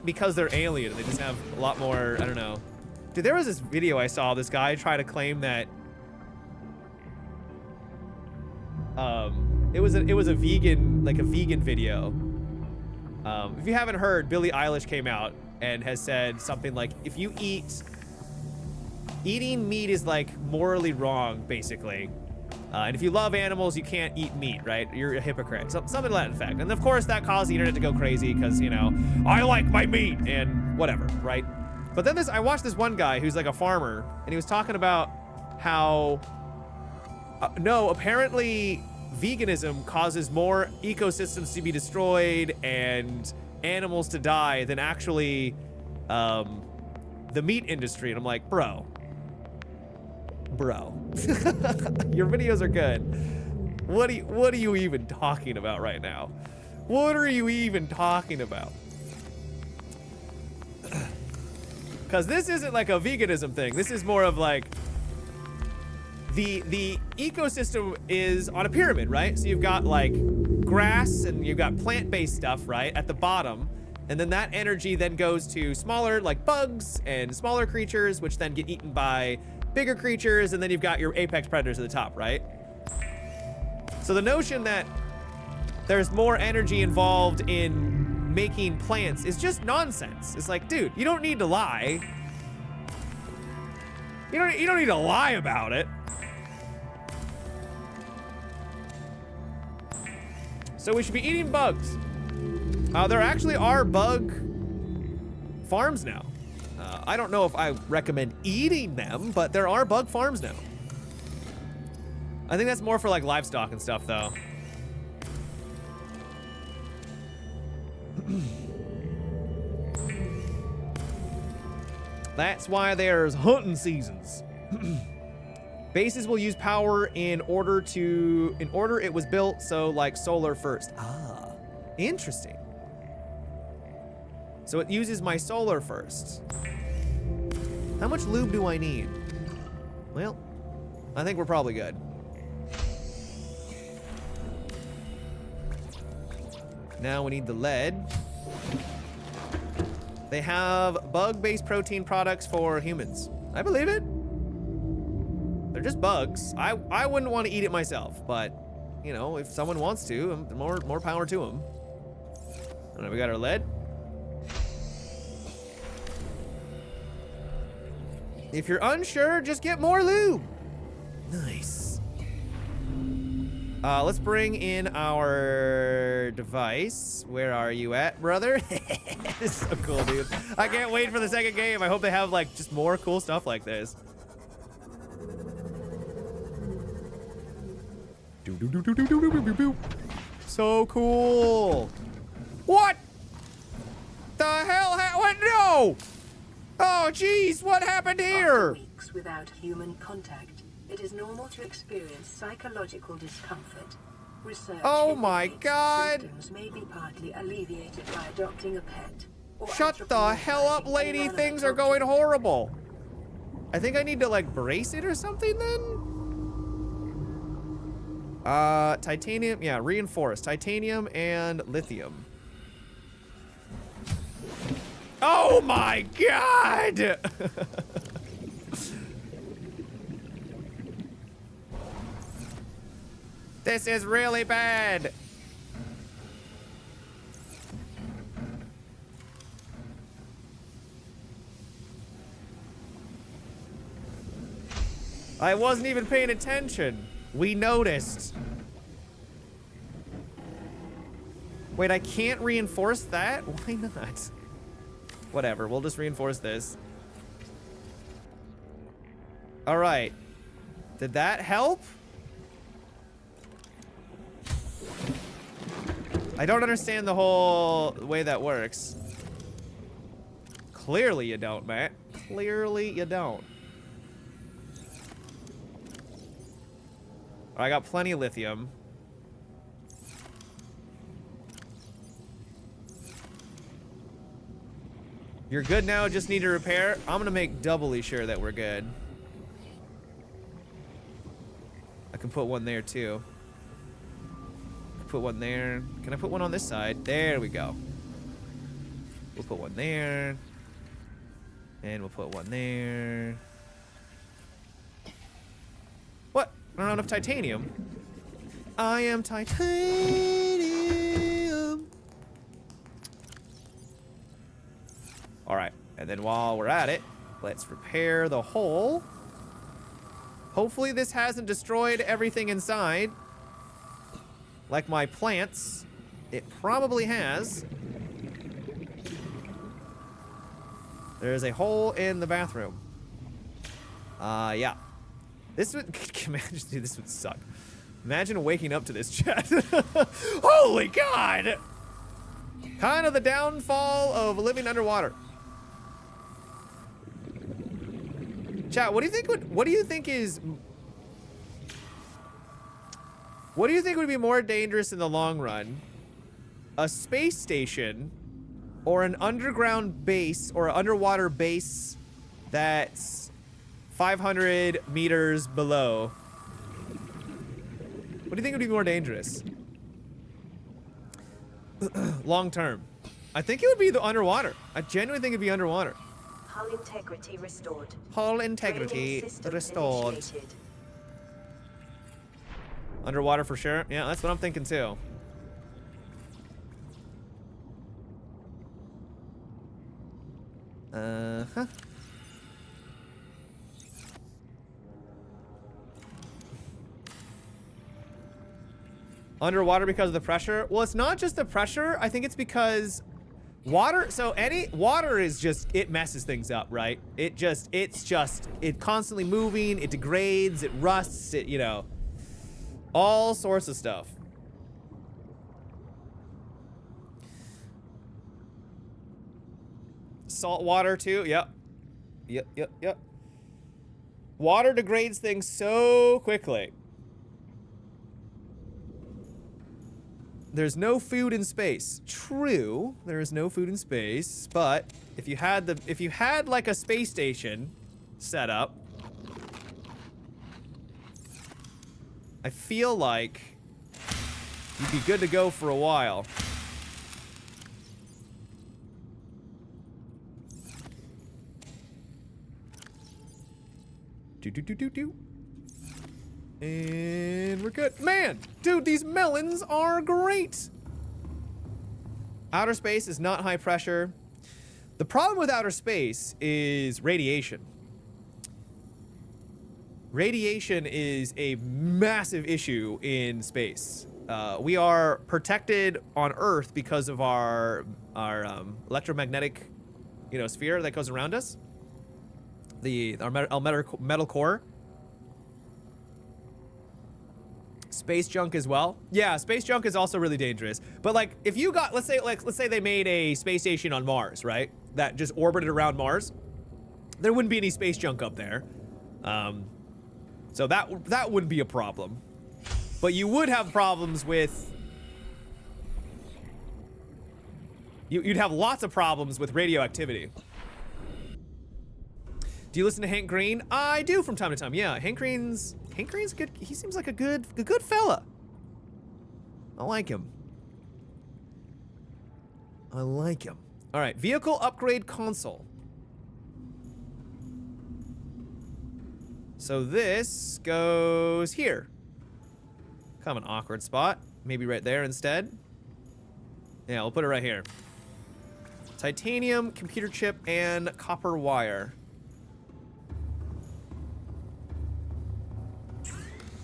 because they're alien and they just have a lot more, I don't know. Dude, there was this video I saw, this guy try to claim that it was a vegan, like a vegan video. If you haven't heard, Billie Eilish came out and has said something like, if you eating meat is like morally wrong, basically. And if you love animals, you can't eat meat, right? You're a hypocrite. Something to that effect. And of course, that caused the internet to go crazy because, you know, I like my meat and whatever, right? But then I watched this one guy who's like a farmer, and he was talking about how, no, apparently veganism causes more ecosystems to be destroyed and animals to die than actually the meat industry. And I'm like, bro, your videos are good. What are you even talking about right now? What are you even talking about? Because this isn't like a veganism thing. This is more of like the ecosystem is on a pyramid, right? So you've got like grass and you've got plant-based stuff, right, at the bottom. And then that energy then goes to smaller like bugs and smaller creatures, which then get eaten by bigger creatures, and then you've got your apex predators at the top, right? So the notion that there's more energy involved in making plants is just nonsense. It's like, dude, you don't need to lie. You don't need to lie about it. So we should be eating bugs. There actually are bug farms now. I don't know if I recommend eating them, but there are bug farms now. I think that's more for like livestock and stuff, though. That's why there's hunting seasons. Bases will use power in order it was built, so like solar first. Ah, interesting. So it uses my solar first. How much lube do I need? Well, I think we're probably good. Now we need the lead. They have bug-based protein products for humans. I believe it. They're just bugs. I wouldn't want to eat it myself, but you know, if someone wants to, more power to them. All right, we got our lead. If you're unsure, just get more lube. Nice. Let's bring in our device. Where are you at, brother? This is so cool, dude. I can't wait for the second game. I hope they have like just more cool stuff like this. So cool. What the hell? What? No! Oh, jeez, what happened here? After weeks without human contact, it is normal to experience psychological discomfort. Research Oh my indicates God. symptoms may be partly alleviated by adopting a pet. Or Shut the hell up, lady. anthropomorphizing Things are inanimate going horrible. I think I need to like brace it or something then? Titanium, yeah, reinforced. Titanium and lithium. Oh my God! This is really bad. I wasn't even paying attention. We noticed. Wait, I can't reinforce that? Why not? Whatever, we'll just reinforce this. All right. Did that help? I don't understand the whole way that works. Clearly you don't, Matt. Clearly you don't. I got plenty of lithium. You're good now, just need to repair. I'm gonna make doubly sure that we're good. I can put one there too. Put one there. Can I put one on this side? There we go. We'll put one there. And we'll put one there. What? I don't have enough titanium. I am titanium. All right, and then while we're at it, let's repair the hole. Hopefully this hasn't destroyed everything inside. Like my plants. It probably has. There's a hole in the bathroom. Yeah. This would, imagine, dude, this would suck. Imagine waking up to this, chat. Holy God! Kind of the downfall of living underwater. Chat, what do you think would be more dangerous in the long run? A space station or an underground base or an underwater base that's 500 meters below? What do you think would be more dangerous? Long term. I think it would be the underwater. I genuinely think it'd be underwater. Hull integrity restored. Hull integrity Training system restored. initiated. Underwater for sure. Yeah, that's what I'm thinking too. Uh-huh. Underwater because of the pressure? Well, it's not just the pressure. I think it's because water, so any water is just, it messes things up, right? It's constantly moving, it degrades, it rusts, it, you know, all sorts of stuff. Salt water too, yep. Yep. Water degrades things so quickly. There's no food in space. True, there is no food in space, but if you had like a space station set up, I feel like you'd be good to go for a while. Do. And we're good. Man, dude, these melons are great. Outer space is not high pressure. The problem with outer space is radiation. Radiation is a massive issue in space. We are protected on Earth because of our electromagnetic, sphere that goes around us. Our metal core. Space junk as well. Yeah, space junk is also really dangerous. But like, if you got, let's say they made a space station on Mars, right? That just orbited around Mars. There wouldn't be any space junk up there. So that wouldn't be a problem. But you would have problems with... You'd have lots of problems with radioactivity. Do you listen to Hank Green? I do from time to time. Yeah, Hank Green's good. He seems like a good fella. I like him. I like him. All right, vehicle upgrade console. So this goes here. Kind of an awkward spot. Maybe right there instead. Yeah, we'll put it right here. Titanium, computer chip, and copper wire.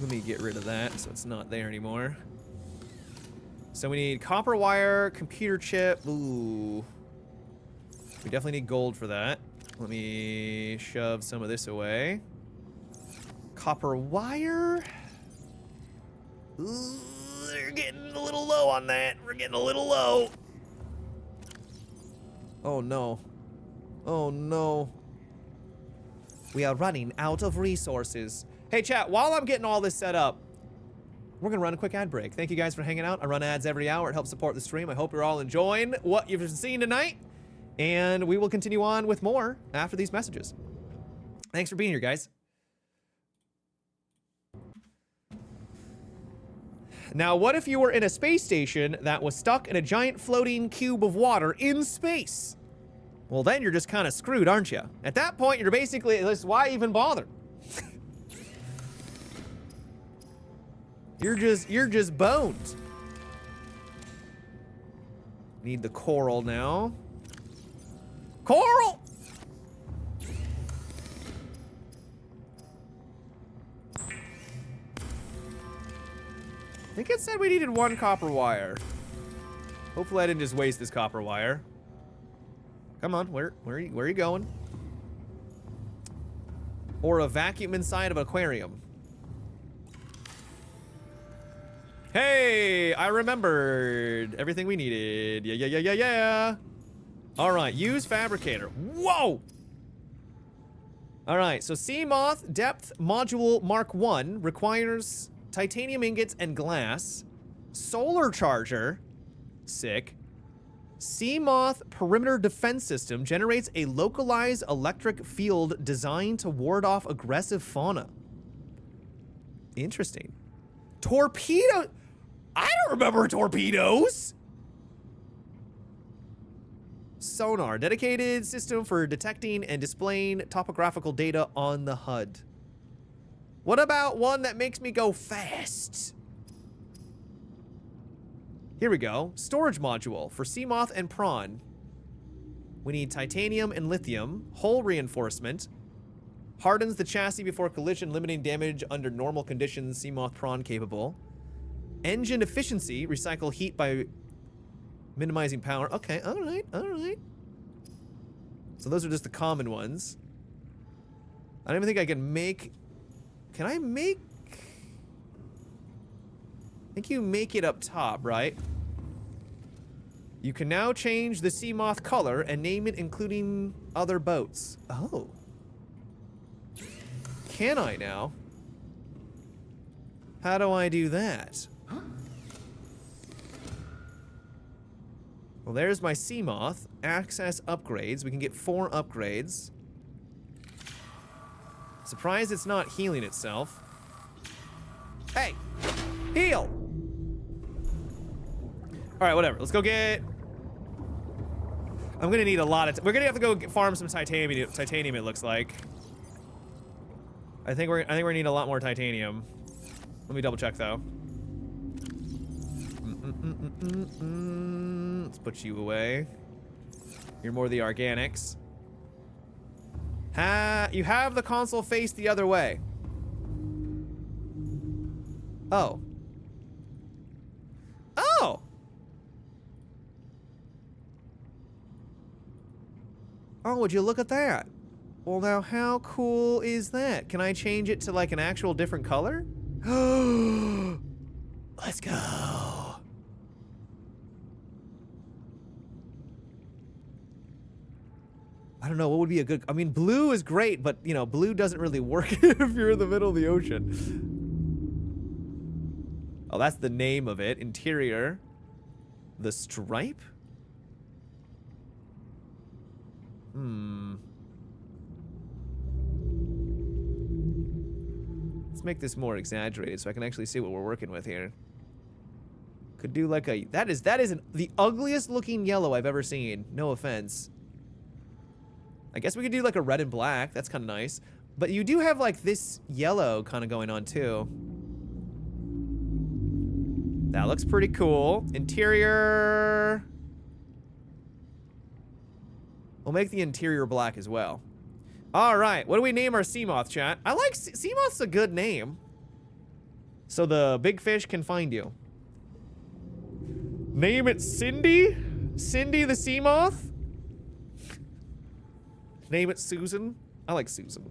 Let me get rid of that so it's not there anymore. So we need copper wire, computer chip. Ooh. We definitely need gold for that. Let me shove some of this away. Copper wire. Ooh, they're getting a little low on that. We're getting a little low. Oh no. Oh no. We are running out of resources. Hey chat, while I'm getting all this set up, we're gonna run a quick ad break. Thank you guys for hanging out. I run ads every hour. It helps support the stream. I hope you're all enjoying what you've seen tonight. And we will continue on with more after these messages. Thanks for being here, guys. Now, what if you were in a space station that was stuck in a giant floating cube of water in space? Well, then you're just kind of screwed, aren't you? At that point, you're basically, why even bother? You're just boned. Need the coral now. Coral! I think it said we needed 1 copper wire. Hopefully I didn't just waste this copper wire. Come on, where are you going? Or a vacuum inside of an aquarium. Hey, I remembered everything we needed. Yeah. All right, use fabricator. Whoa! All right, so Seamoth Depth Module Mark 1 requires titanium ingots and glass. Solar charger. Sick. Seamoth Perimeter Defense System generates a localized electric field designed to ward off aggressive fauna. Interesting. Torpedo. I don't remember torpedoes. Sonar, dedicated system for detecting and displaying topographical data on the HUD. What about one that makes me go fast? Here we go. Storage module for Seamoth and Prawn. We need titanium and lithium. Hull reinforcement. Hardens the chassis before collision, limiting damage under normal conditions. Seamoth Prawn capable. Engine efficiency. Recycle heat by minimizing power. Okay, alright. So those are just the common ones. I don't even think I can make... Can I make... I think you make it up top, right? You can now change the Seamoth color and name it including other boats. Oh. Can I now? How do I do that? Well, there's my Seamoth. Access upgrades. We can get 4 upgrades. Surprised it's not healing itself. Hey, heal. All right, whatever. Let's go get. I'm gonna need a lot of. We're gonna have to go farm some titanium. Titanium, it looks like. I think we're gonna need a lot more titanium. Let me double check though. Let's put you away. You're more the organics. You have the console face the other way. Oh. Oh! Oh, would you look at that? Well, now how cool is that? Can I change it to like an actual different color? Let's go. I don't know, what would be a good... I mean, blue is great, but, you know, blue doesn't really work if you're in the middle of the ocean. Oh, that's the name of it. Interior. The stripe? Let's make this more exaggerated so I can actually see what we're working with here. Could do like a... That is the ugliest looking yellow I've ever seen. No offense. I guess we could do like a red and black. That's kind of nice. But you do have like this yellow kind of going on too. That looks pretty cool. Interior. We'll make the interior black as well. All right. What do we name our Seamoth, chat? I like Seamoth's a good name. So the big fish can find you. Name it Cindy? Cindy the Seamoth? Name it Susan. I like Susan.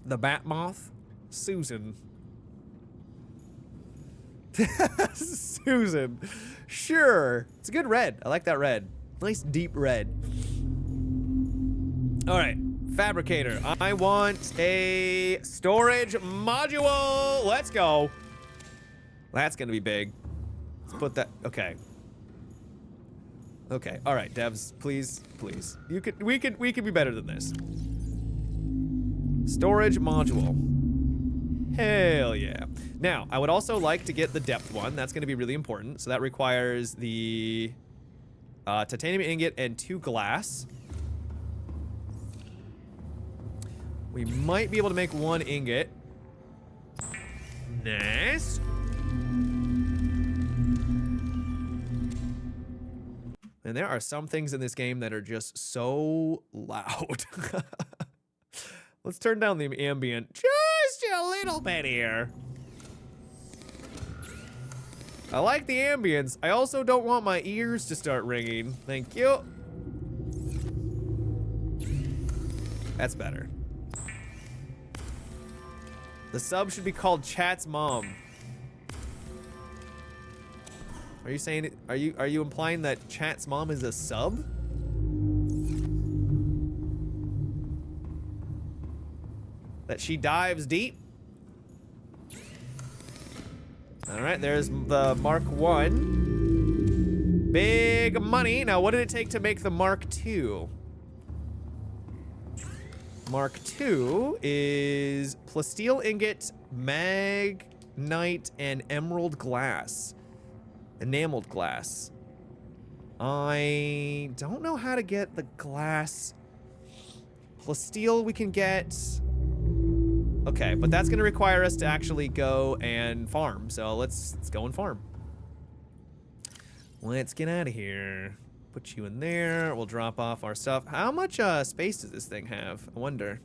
The bat moth. Susan. Susan. Sure. It's a good red. I like that red. Nice deep red. All right. Fabricator. I want a storage module. Let's go. That's going to be big. Let's put that. Okay. Okay, all right, devs, please, please. We could be better than this. Storage module. Hell yeah. Now, I would also like to get the depth one. That's gonna be really important. So that requires the titanium ingot and 2 glass. We might be able to make 1 ingot. Nice. And there are some things in this game that are just so loud. Let's turn down the ambient just a little bit here. I like the ambience. I also don't want my ears to start ringing. Thank you. That's better. The sub should be called Chat's Mom. Are you saying it? Are you implying that Chat's mom is a sub? That she dives deep? All right, there's the Mark 1. Big money. Now, what did it take to make the Mark 2? Mark 2 is plasteel ingot, magnite, and emerald glass. Enameled glass. I don't know how to get the glass. Plasteel we can get. Okay, but that's gonna require us to actually go and farm. So let's go and farm. Let's get out of here. Put you in there. We'll drop off our stuff. How much space does this thing have? I wonder.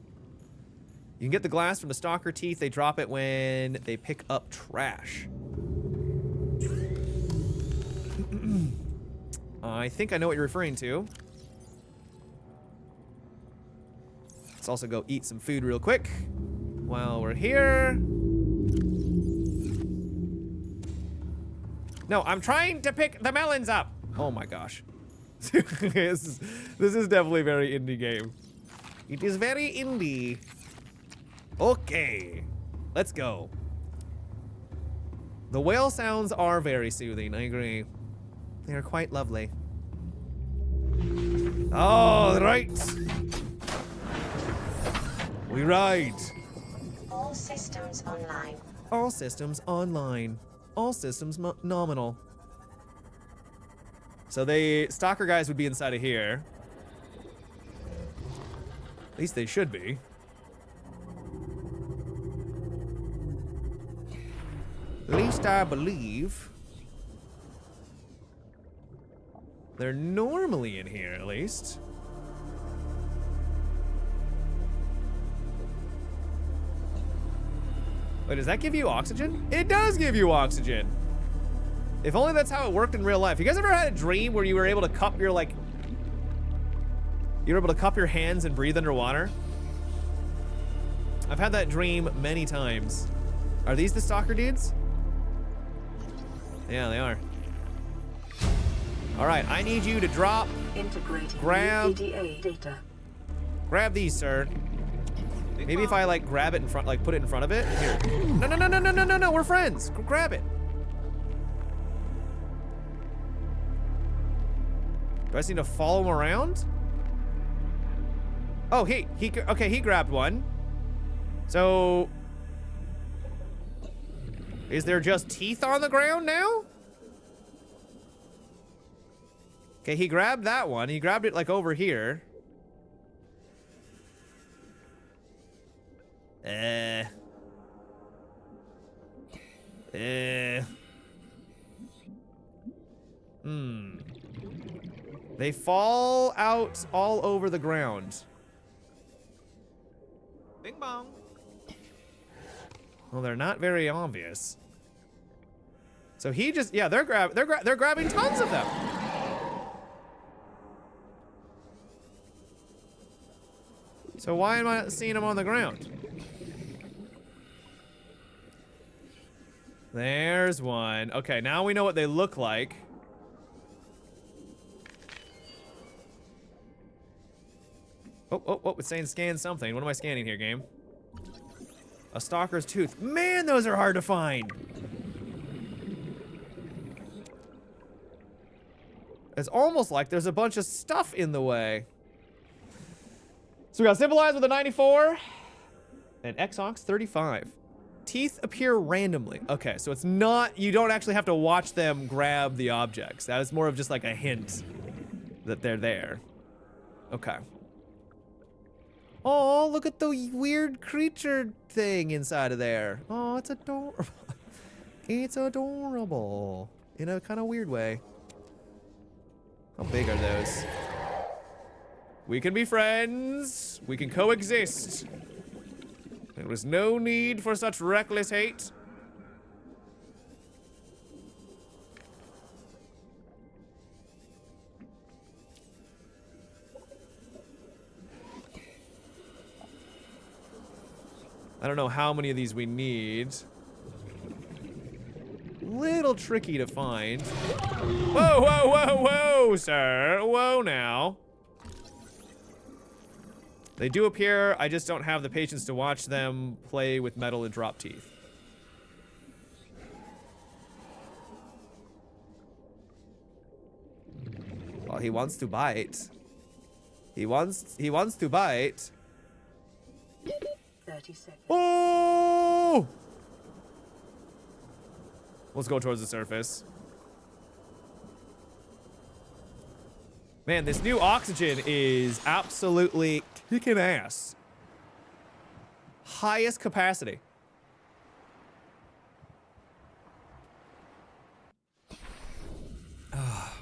You can get the glass from the stalker teeth. They drop it when they pick up trash. I think I know what you're referring to. Let's also go eat some food real quick while we're here. No, I'm trying to pick the melons up. Oh my gosh. this is definitely a very indie game. It is very indie. Okay, let's go. The whale sounds are very soothing, I agree. They are quite lovely. All right. We ride. All systems online. All systems online. All systems nominal. So they stalker guys would be inside of here. At least they should be. At least I believe. They're normally in here, at least. Wait, does that give you oxygen? It does give you oxygen. If only that's how it worked in real life. You guys ever had a dream where you were able to cup your, like... You were able to cup your hands and breathe underwater? I've had that dream many times. Are these the stalker dudes? Yeah, they are. All right, I need you to drop, Integrating grab, EDA data. grab these, sir. Maybe if I like grab it in front, like put it in front of it. Here. No, no, no, no, no, no, no, no. We're friends. Go grab it. Do I just need to follow him around? Oh, okay, he grabbed one. So, is there just teeth on the ground now? Okay, he grabbed that one. He grabbed it like over here. They fall out all over the ground. Bing bong. Well, they're not very obvious. So he just, yeah, they're grabbing tons of them. So why am I not seeing them on the ground? There's one. Okay, now we know what they look like. Oh, it's saying scan something. What am I scanning here, game? A stalker's tooth. Man, those are hard to find. It's almost like there's a bunch of stuff in the way. So we got Civilized with a 94 and Xox 35. Teeth appear randomly. Okay, so it's not, you don't actually have to watch them grab the objects. That is more of just like a hint that they're there. Okay. Oh, look at the weird creature thing inside of there. Oh, it's adorable. It's adorable. In a kind of weird way. How big are those? We can be friends. We can coexist. There was no need for such reckless hate. I don't know how many of these we need. Little tricky to find. Whoa, whoa, whoa, whoa, sir. Whoa now. They do appear, I just don't have the patience to watch them play with metal and drop teeth. Well, he wants to bite. He wants to bite. 30 seconds. Oh! Let's go towards the surface. Man, this new oxygen is absolutely kicking ass. Highest capacity.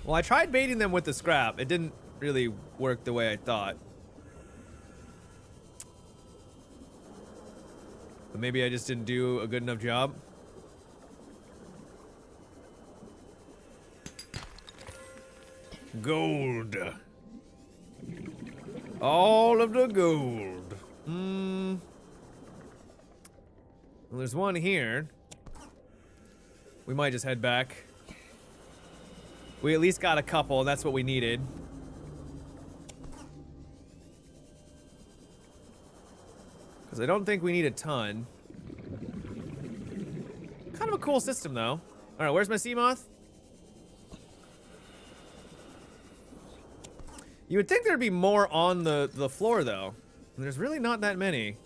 Well, I tried baiting them with the scrap. It didn't really work the way I thought. But maybe I just didn't do a good enough job. Gold. All of the gold. Well, there's one here. We might just head back. We at least got a couple, and that's what we needed. Because I don't think we need a ton. Kind of a cool system, though. Alright, where's my sea moth? You would think there'd be more on the floor, though. And there's really not that many.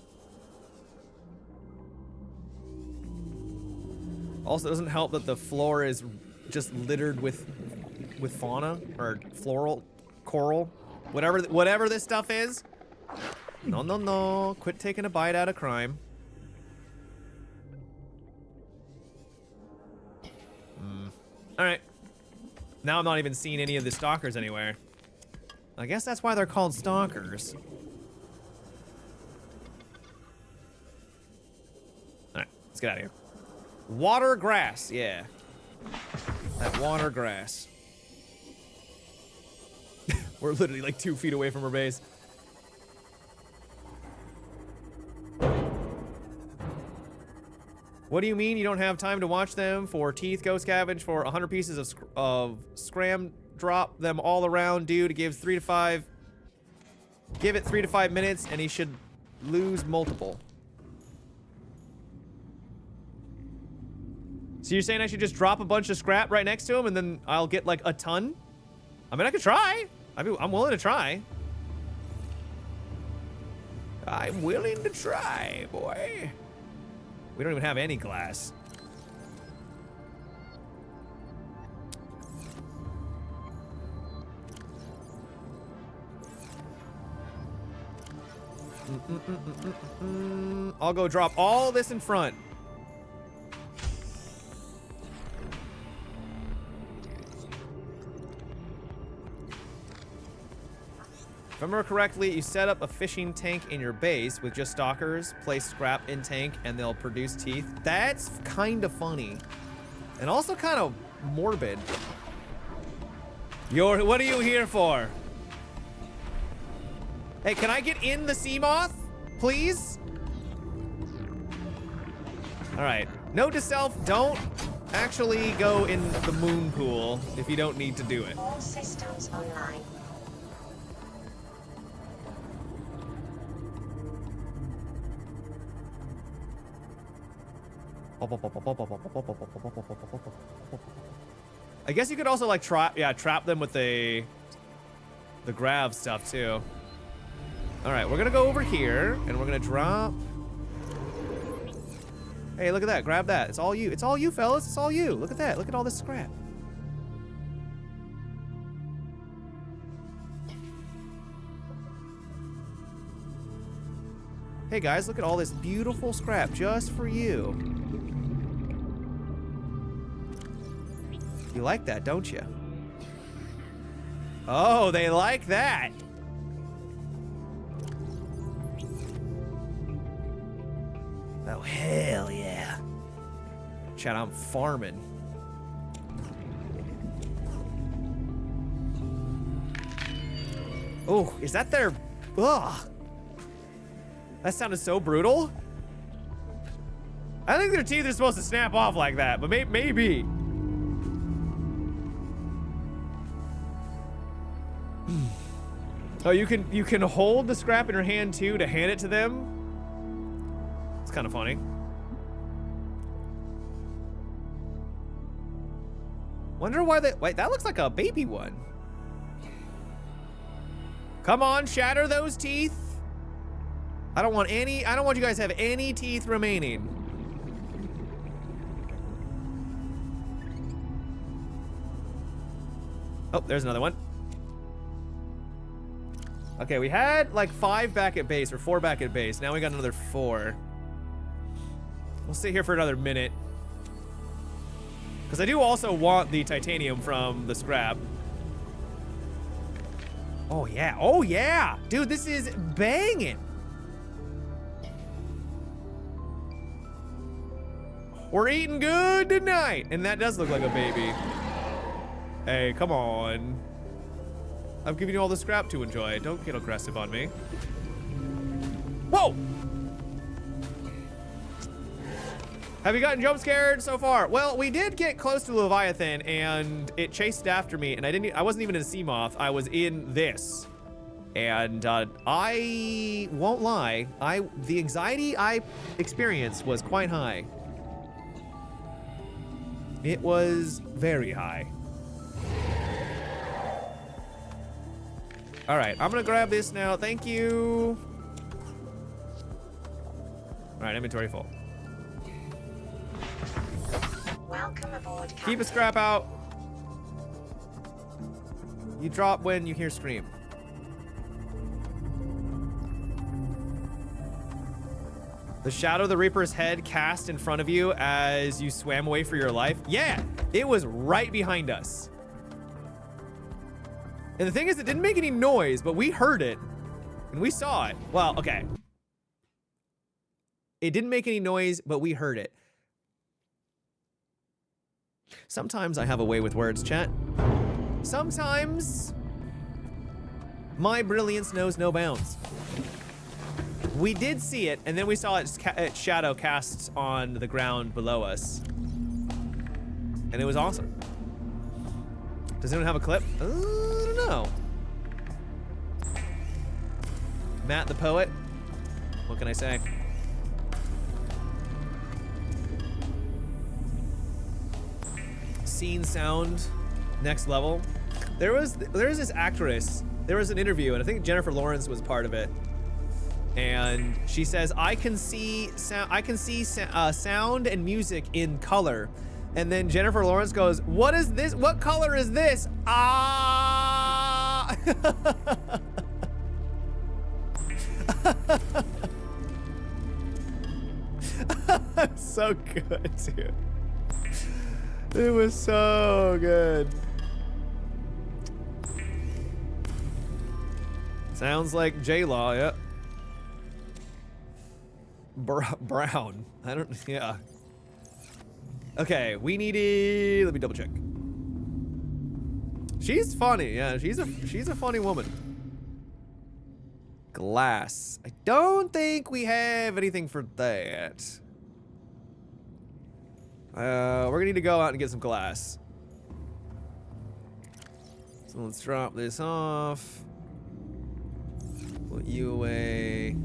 Also, it doesn't help that the floor is just littered with fauna or floral, coral, whatever this stuff is. No, no, no! Quit taking a bite out of crime. All right. Now I'm not even seeing any of the stalkers anywhere. I guess that's why they're called stalkers. All right, let's get out of here. Water grass, yeah. That water grass. We're literally like 2 feet away from her base. What do you mean you don't have time to watch them? For teeth, go scavenge for 100 pieces of scram, drop them all around, dude. It gives 3 to 5. Give it 3 to 5 minutes and he should lose multiple. So you're saying I should just drop a bunch of scrap right next to him and then I'll get like a ton? I mean, I could try. I'm willing to try. I'm willing to try, boy. We don't even have any glass. I'll go drop all this in front. If I remember correctly, you set up a fishing tank in your base with just stalkers, place scrap in tank, and they'll produce teeth. That's kind of funny. And also kind of morbid. What are you here for? Hey, can I get in the sea moth, please? All right. Note to self, don't actually go in the moon pool if you don't need to do it. All systems online. I guess you could also like trap them with the grav stuff too. All right, we're gonna go over here and we're gonna drop. Hey, look at that! Grab that. It's all you. It's all you, fellas. It's all you. Look at that. Look at all this scrap. Hey guys, look at all this beautiful scrap just for you. You like that, don't you? Oh, they like that. Oh, hell yeah. Chat, I'm farming. Oh, is that their... Ugh. That sounded so brutal. I think their teeth are supposed to snap off like that, but maybe. Oh, you can hold the scrap in your hand too to hand it to them. It's kind of funny. Wonder why they wait. That looks like a baby one. Come on, shatter those teeth. I don't want you guys to have any teeth remaining. Oh, there's another one. Okay, we had like 5 back at base, or 4 back at base. Now we got another 4. We'll sit here for another minute. Because I do also want the titanium from the scrap. Oh yeah, oh yeah! Dude, this is banging! We're eating good tonight! And that does look like a baby. Hey, come on. I'm giving you all the scrap to enjoy. Don't get aggressive on me. Whoa! Have you gotten jump scared so far? Well, we did get close to Leviathan and it chased after me and I wasn't even in a sea moth. I was in this. And I won't lie, the anxiety I experienced was quite high. It was very high. All right, I'm gonna grab this now. Thank you. All right, inventory full. aboard, Keep a scrap out. You drop when you hear scream. The shadow of the Reaper's head cast in front of you as you swam away for your life. Yeah, it was right behind us. And the thing is, it didn't make any noise, but we heard it and we saw it. Well, okay. It didn't make any noise, but we heard it. Sometimes I have a way with words, chat. Sometimes my brilliance knows no bounds. We did see it, and then we saw its shadow cast on the ground below us. And it was awesome. Does anyone have a clip? I don't know. Matt the poet. What can I say? Scene sound, next level. There's this actress. There was an interview, and I think Jennifer Lawrence was part of it. And she says, "I can see sound and music in color." And then Jennifer Lawrence goes, "What is this? What color is this?" Ah! So good, dude. It was so good. Sounds like J-Law, yeah. Brown. I don't, yeah. Okay, we needed, let me double check. She's funny, yeah, she's a funny woman. Glass. I don't think we have anything for that. We're gonna need to go out and get some glass. So let's drop this off. Put you away.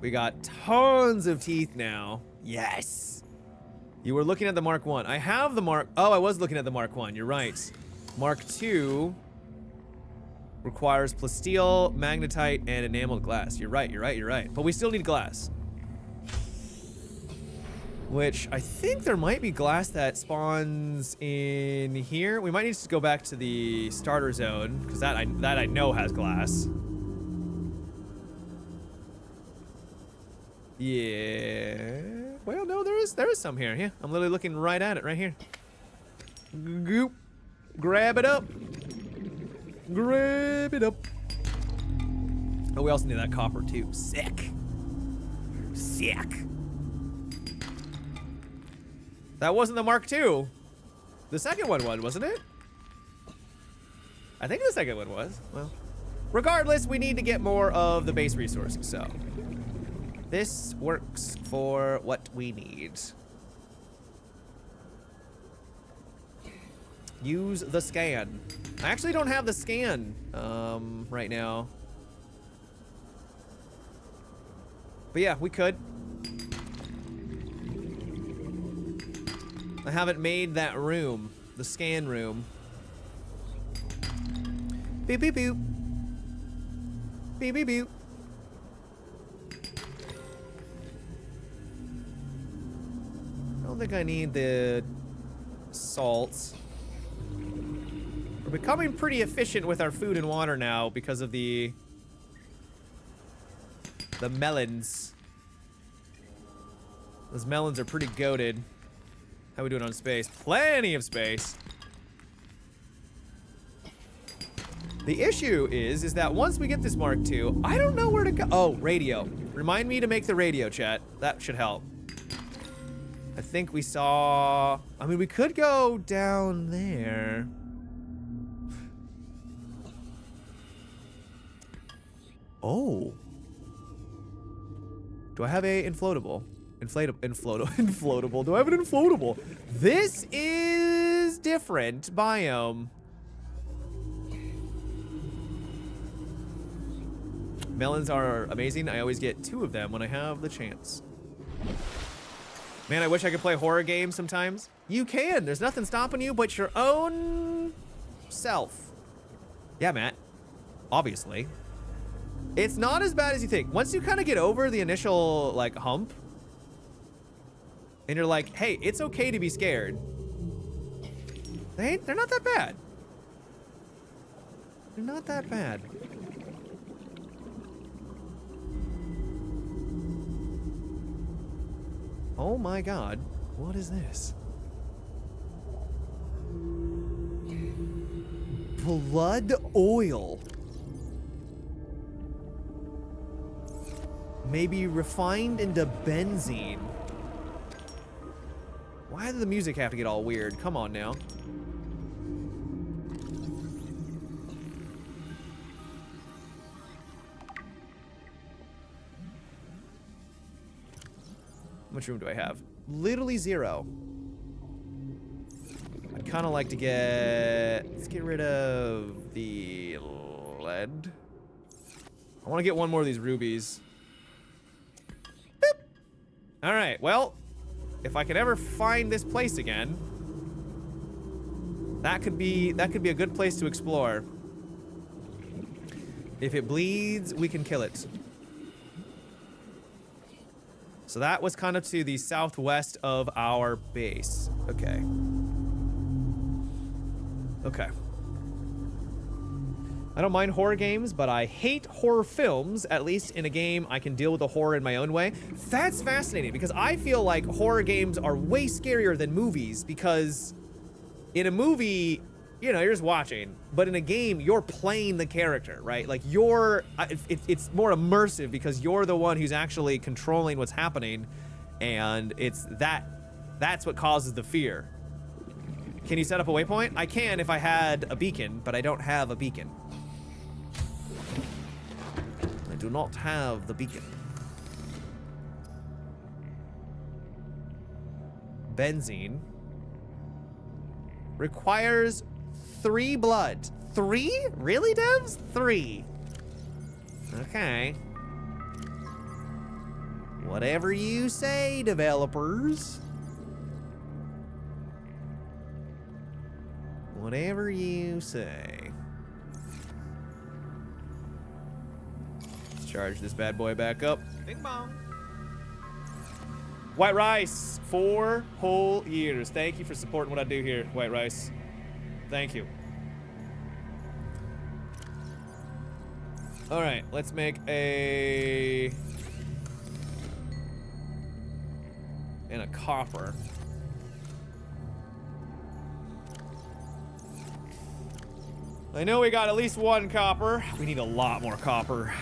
We got tons of teeth now. Yes. You were looking at the Mark 1. I have the Mark... Oh, I was looking at the Mark 1. You're right. Mark 2 requires plasteel, magnetite, and enameled glass. You're right, you're right, you're right. But we still need glass. Which, I think there might be glass that spawns in here. We might need to go back to the starter zone, because that I know has glass. Yeah. Well, no, there is some here. Yeah, I'm literally looking right at it right here. Goop. Grab it up. Grab it up. Oh, we also need that copper too. Sick. Sick. That wasn't the Mark II. The second one was, wasn't it? I think the second one was. Well, regardless, we need to get more of the base resources, so this works for what we need. Use the scan. I actually don't have the scan right now. But yeah, we could. I haven't made that room, the scan room. Beep, beep, beep. Beep, beep, beep. I don't think I need the salt. We're becoming pretty efficient with our food and water now because of the melons. Those melons are pretty goated. How we doing on space? Plenty of space. The issue is that once we get this Mark II, I don't know where to go. Oh, radio. Remind me to make the radio, chat. That should help. I think we saw... I mean, we could go down there. Oh. Do I have a inflatable? Inflatable. Do I have an inflatable? This is different biome. Melons are amazing. I always get 2 of them when I have the chance. Man, I wish I could play horror games sometimes. You can. There's nothing stopping you but your own self. Yeah, Matt. Obviously. It's not as bad as you think. Once you kind of get over the initial, like, hump, and you're like, hey, it's okay to be scared. They're not that bad. They're not that bad. Oh my god, what is this? Blood oil. Maybe refined into benzene. Why did the music have to get all weird? Come on now. How much room do I have? Literally 0. I'd kind of like to get... Let's get rid of the lead. I want to get one more of these rubies. Boop. All right, well, if I could ever find this place again, that could be a good place to explore. If it bleeds, we can kill it. So that was kind of to the southwest of our base. Okay. Okay. I don't mind horror games, but I hate horror films. At least in a game, I can deal with the horror in my own way. That's fascinating because I feel like horror games are way scarier than movies because in a movie, you know, you're just watching, but in a game, you're playing the character, right? Like it's more immersive because you're the one who's actually controlling what's happening, and that's what causes the fear. Can you set up a waypoint? I can if I had a beacon, but I don't have a beacon. I do not have the beacon. Benzene requires 3 blood. 3? Really, devs? 3. Okay. Whatever you say, developers. Whatever you say. Let's charge this bad boy back up. Bing bong. White Rice, 4 whole years. Thank you for supporting what I do here, White Rice. Thank you. All right, let's make a copper. I know we got at least 1 copper. We need a lot more copper.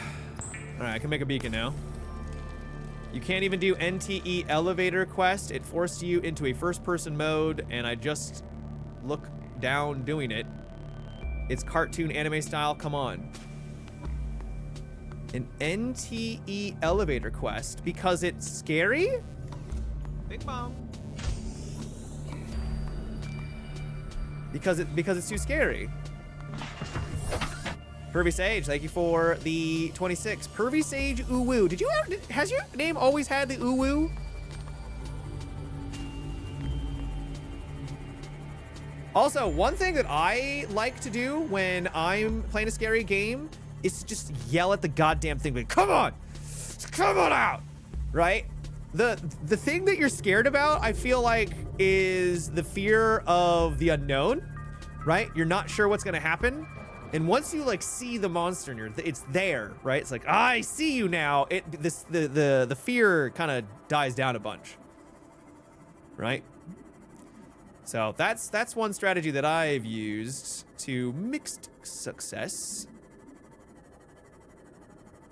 All right, I can make a beacon now. You can't even do NTE elevator quest. It forced you into a first-person mode, and I just look down doing it. It's cartoon anime style. Come on. An NTE elevator quest because it's scary? Big bomb. Because it's too scary. Pervy Sage, thank you for the 26. Pervy Sage Uwu. Has your name always had the Uwu? Also, one thing that I like to do when I'm playing a scary game is to just yell at the goddamn thing, like, come on out, right? The thing that you're scared about, I feel like, is the fear of the unknown, right? You're not sure what's gonna happen. And once you like see the monster and it's there, right? It's like, I see you now. The fear kind of dies down a bunch, right? So that's one strategy that I've used to mixed success.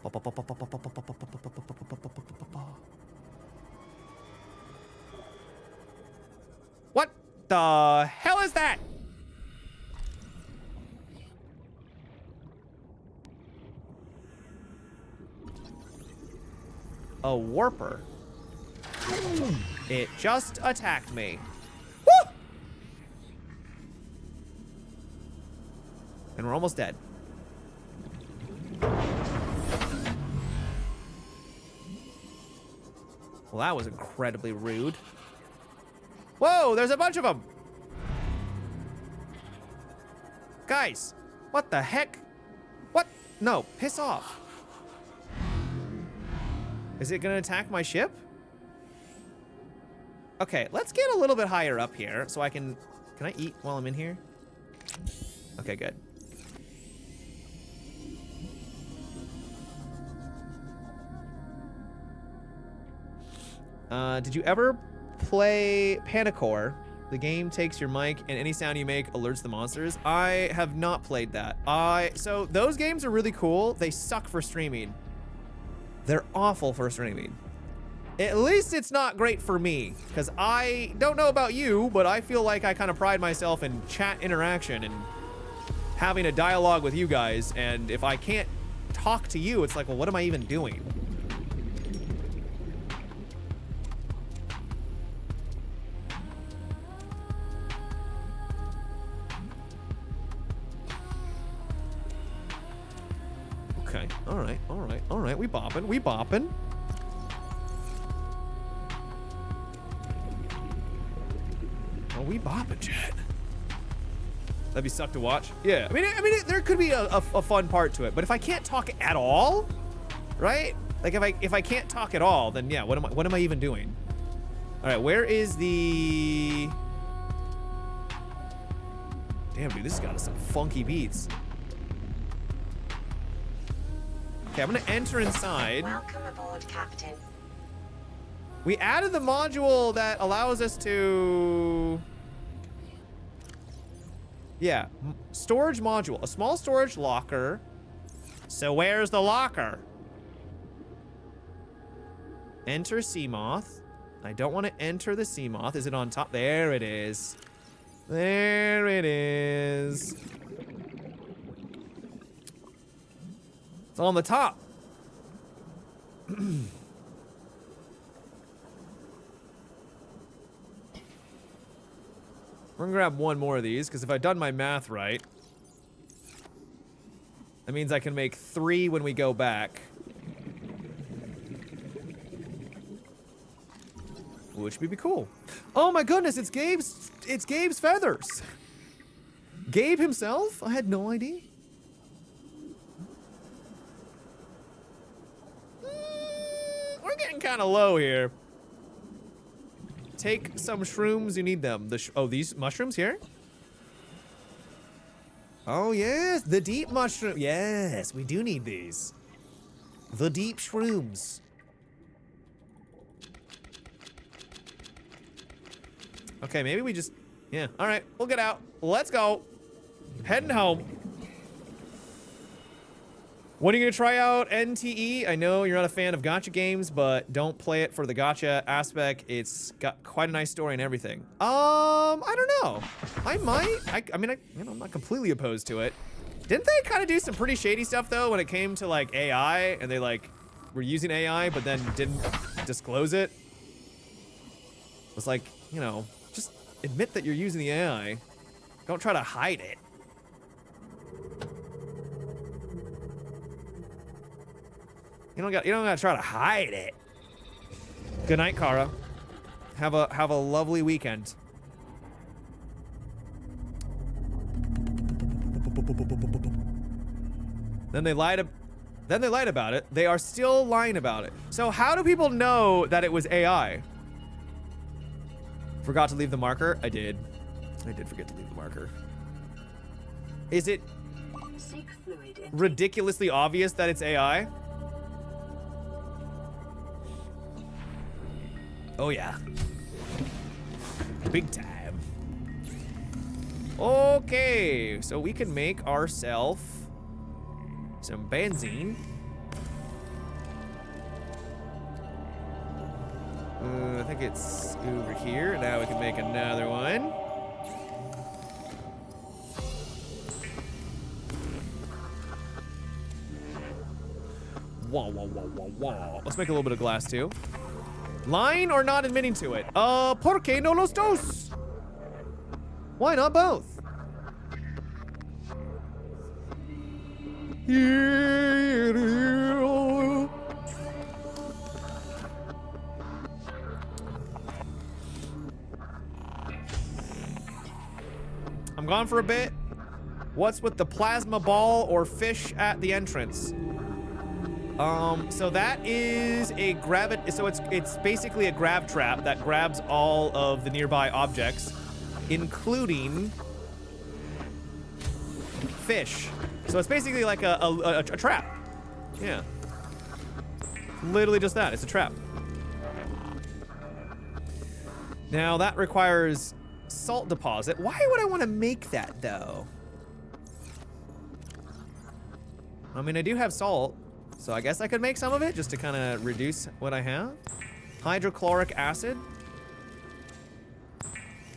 What the hell is that? A warper. It just attacked me. Woo! And we're almost dead. Well, that was incredibly rude. Whoa, there's a bunch of them. Guys, what the heck? What? No, piss off. Is it gonna attack my ship? Okay, let's get a little bit higher up here so I can I eat while I'm in here? Okay, good. Did you ever play Panicore? The game takes your mic and any sound you make alerts the monsters. I have not played that. So those games are really cool. They suck for streaming. They're awful for streaming. At least it's not great for me, because I don't know about you, but I feel like I kind of pride myself in chat interaction and having a dialogue with you guys, and if I can't talk to you, it's like, well, what am I even doing? Okay, all right, all right, all right, we bopping, we bopping. Oh, we bopping, chat. That'd be suck to watch. Yeah, I mean, there could be a fun part to it, but if I can't talk at all, right? Like if I can't talk at all, then yeah, what am I even doing? All right, where is the? Damn, dude, this has got some funky beats. Okay, I'm gonna enter inside. Welcome aboard, Captain. We added the module that allows us to... Yeah, storage module. A small storage locker. So where's the locker? Enter Seamoth. I don't want to enter the Seamoth. Is it on top? There it is. There it is. It's on the top. We're gonna grab one more of these, because if I've done my math right, that means I can make 3 when we go back. Which would be cool. Oh my goodness, it's Gabe's feathers. Gabe himself? I had no idea. We're getting kind of low here. Take some shrooms, you need them. Oh, these mushrooms here? Oh yes, the deep mushroom. Yes, we do need these. The deep shrooms. Okay, maybe we just, yeah. All right, we'll get out. Let's go. Heading home. When are you gonna try out NTE? I know you're not a fan of gacha games, but don't play it for the gacha aspect. It's got quite a nice story and everything. I don't know. I might. I mean, I'm not completely opposed to it. Didn't they kind of do some pretty shady stuff though when it came to like AI, and they like were using AI but then didn't disclose it? It's like, you know, just admit that you're using the AI. Don't try to hide it. You don't gotta try to hide it. Good night, Kara. Have a lovely weekend. Then they lied about it. They are still lying about it. So how do people know that it was AI? Forgot to leave the marker? I did forget to leave the marker. Is it ridiculously obvious that it's AI? Oh yeah. Big time. Okay, so we can make ourselves some benzene. I think it's over here. Now we can make another one. Wah, wah, wah, wah, wah. Let's make a little bit of glass too. Lying or not admitting to it? ¿Por qué no los dos? Why not both? I'm gone for a bit. What's with the plasma ball or fish at the entrance? So that is a so it's basically a grab trap that grabs all of the nearby objects, including fish. So it's basically like a trap. Yeah. Literally just that. It's a trap. Now that requires salt deposit. Why would I want to make that though? I mean, I do have salt, so I guess I could make some of it just to kind of reduce what I have. Hydrochloric acid.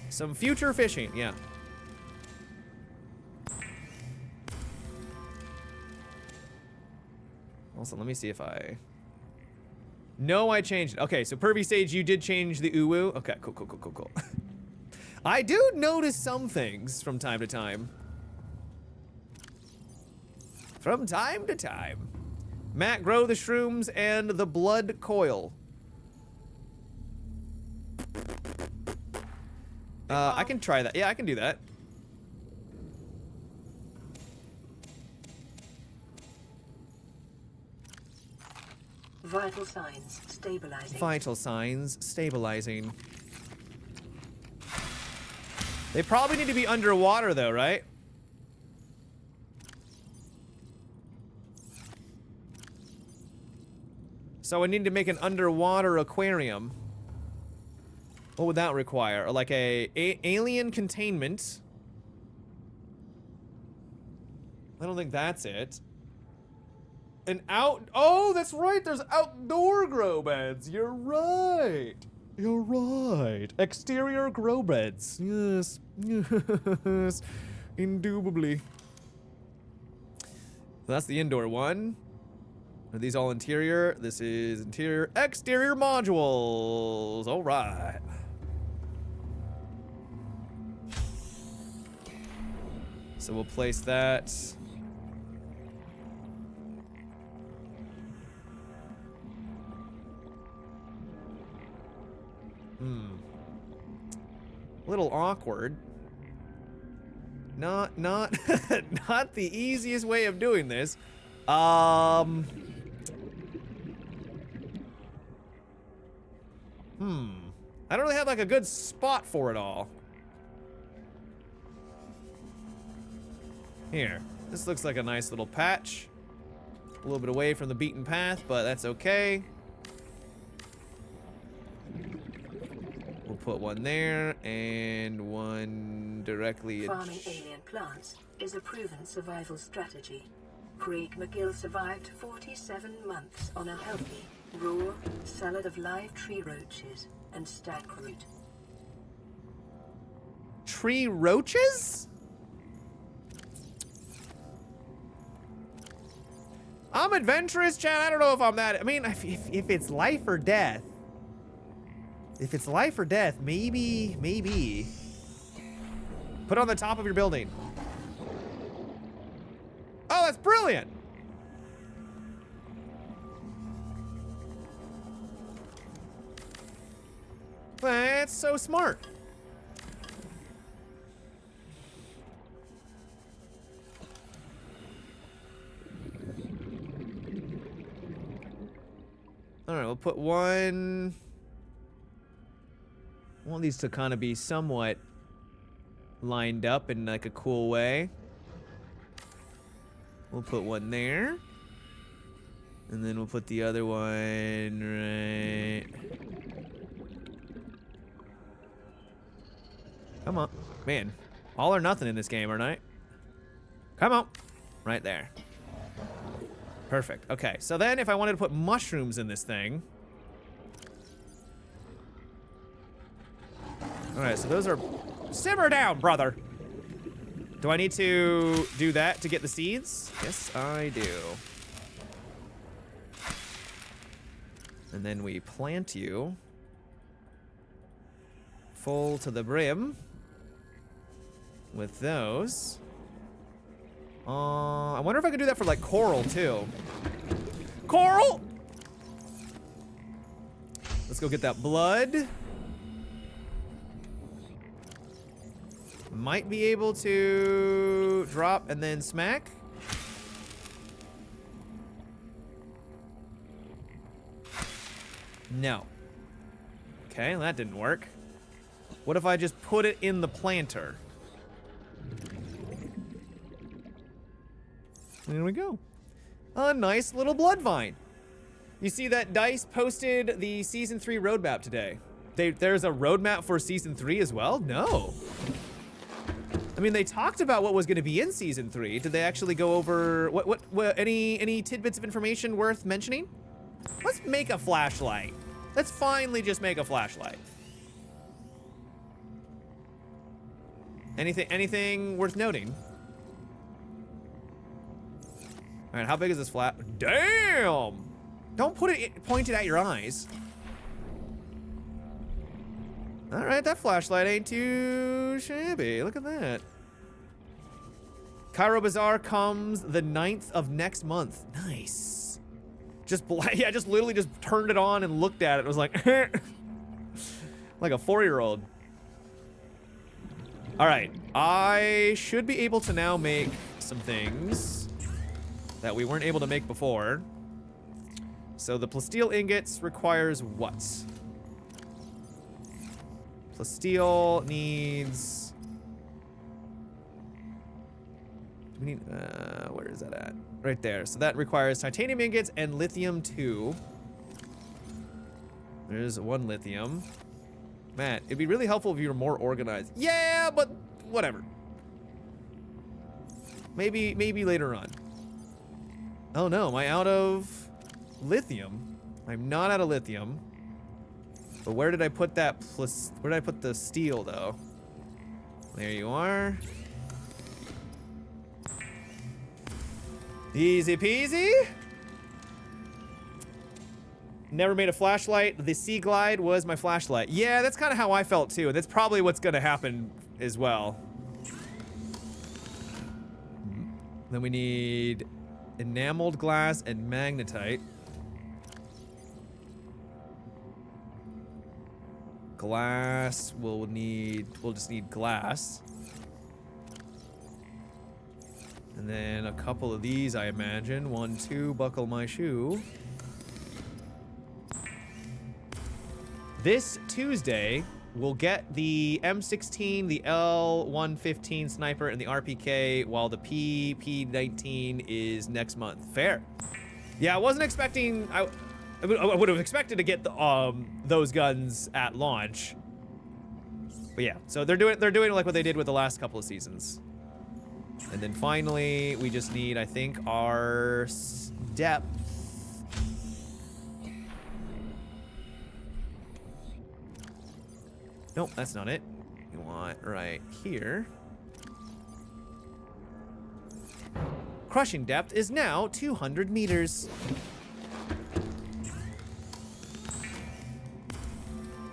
Some future fishing, yeah. Also, let me see if I... No, I changed it. Okay, so Pervy Sage, you did change the uwu. Okay, cool. I do notice some things from time to time. From time to time. Matt, grow the shrooms and the blood coil. I can try that. Yeah, I can do that. Vital signs stabilizing. Vital signs stabilizing. They probably need to be underwater though, right? So I need to make an underwater aquarium. What would that require? Like a alien containment. I don't think that's it. Oh, that's right. There's outdoor grow beds. You're right. You're right. Exterior grow beds. Yes. Yes. Indubitably. That's the indoor one. Are these all interior? This is interior. Exterior modules. All right. So we'll place that. A little awkward. Not not the easiest way of doing this. I don't really have like a good spot for it all. Here, this looks like a nice little patch. A little bit away from the beaten path, but that's okay. We'll put one there and one directly. Farming alien plants is a proven survival strategy. Craig McGill survived 47 months on a healthy, raw salad of live tree roaches and stag root. Tree roaches? I'm adventurous, Chad. I don't know if I'm that. I mean, if it's life or death. If it's life or death, maybe. Put it on the top of your building. Oh, that's brilliant. That's so smart. All right, we'll put one. I want these to kind of be somewhat lined up in like a cool way. We'll put one there. And then we'll put the other one right. Come on. Man, all or nothing in this game, aren't I? Come on. Right there. Perfect. Okay, so then if I wanted to put mushrooms in this thing. All right, so those are... Simmer down, brother. Do I need to do that to get the seeds? Yes, I do. And then we plant you. Full to the brim. With those. I wonder if I could do that for, like, coral, too. Coral! Let's go get that blood. Might be able to drop and then smack. No. Okay, that didn't work. What if I just put it in the planter? There we go. A nice little blood vine. You see that DICE posted the Season 3 roadmap today. There's a roadmap for Season 3 as well? No. I mean, they talked about what was going to be in Season 3. Did they actually go over what any tidbits of information worth mentioning? Let's make a flashlight. Let's finally just make a flashlight. Anything worth noting? All right, how big is this flat? Damn! Don't put it pointed at your eyes. All right, that flashlight ain't too shabby. Look at that. Cairo Bazaar comes the 9th of next month. Nice. Just literally just turned it on and looked at it. It was like, like a 4-year-old. All right, I should be able to now make some things that we weren't able to make before. So the plasteel ingots requires what? Plasteel needs... Do we need... where is that at? Right there. So that requires titanium ingots and lithium 2. There's 1 lithium. Matt, it'd be really helpful if you were more organized. Yeah, but whatever. Maybe later on. Oh no, am I out of lithium? I'm not out of lithium. But where did I put that plus? Where did I put the steel though? There you are. Easy peasy. Never made a flashlight. The Sea Glide was my flashlight. Yeah, that's kind of how I felt too. That's probably what's gonna happen as well. Then we need enameled glass and magnetite. Glass, we'll just need glass. And then a couple of these, I imagine. 1, 2, buckle my shoe. This Tuesday, we'll get the M16, the L115 sniper, and the RPK, while the PP19 is next month. Fair. Yeah, I wasn't expecting... I would have expected to get the, those guns at launch. But yeah, so they're doing like what they did with the last couple of seasons. And then finally, we just need, I think, our depth. Nope, that's not it. You want right here. Crushing depth is now 200 meters.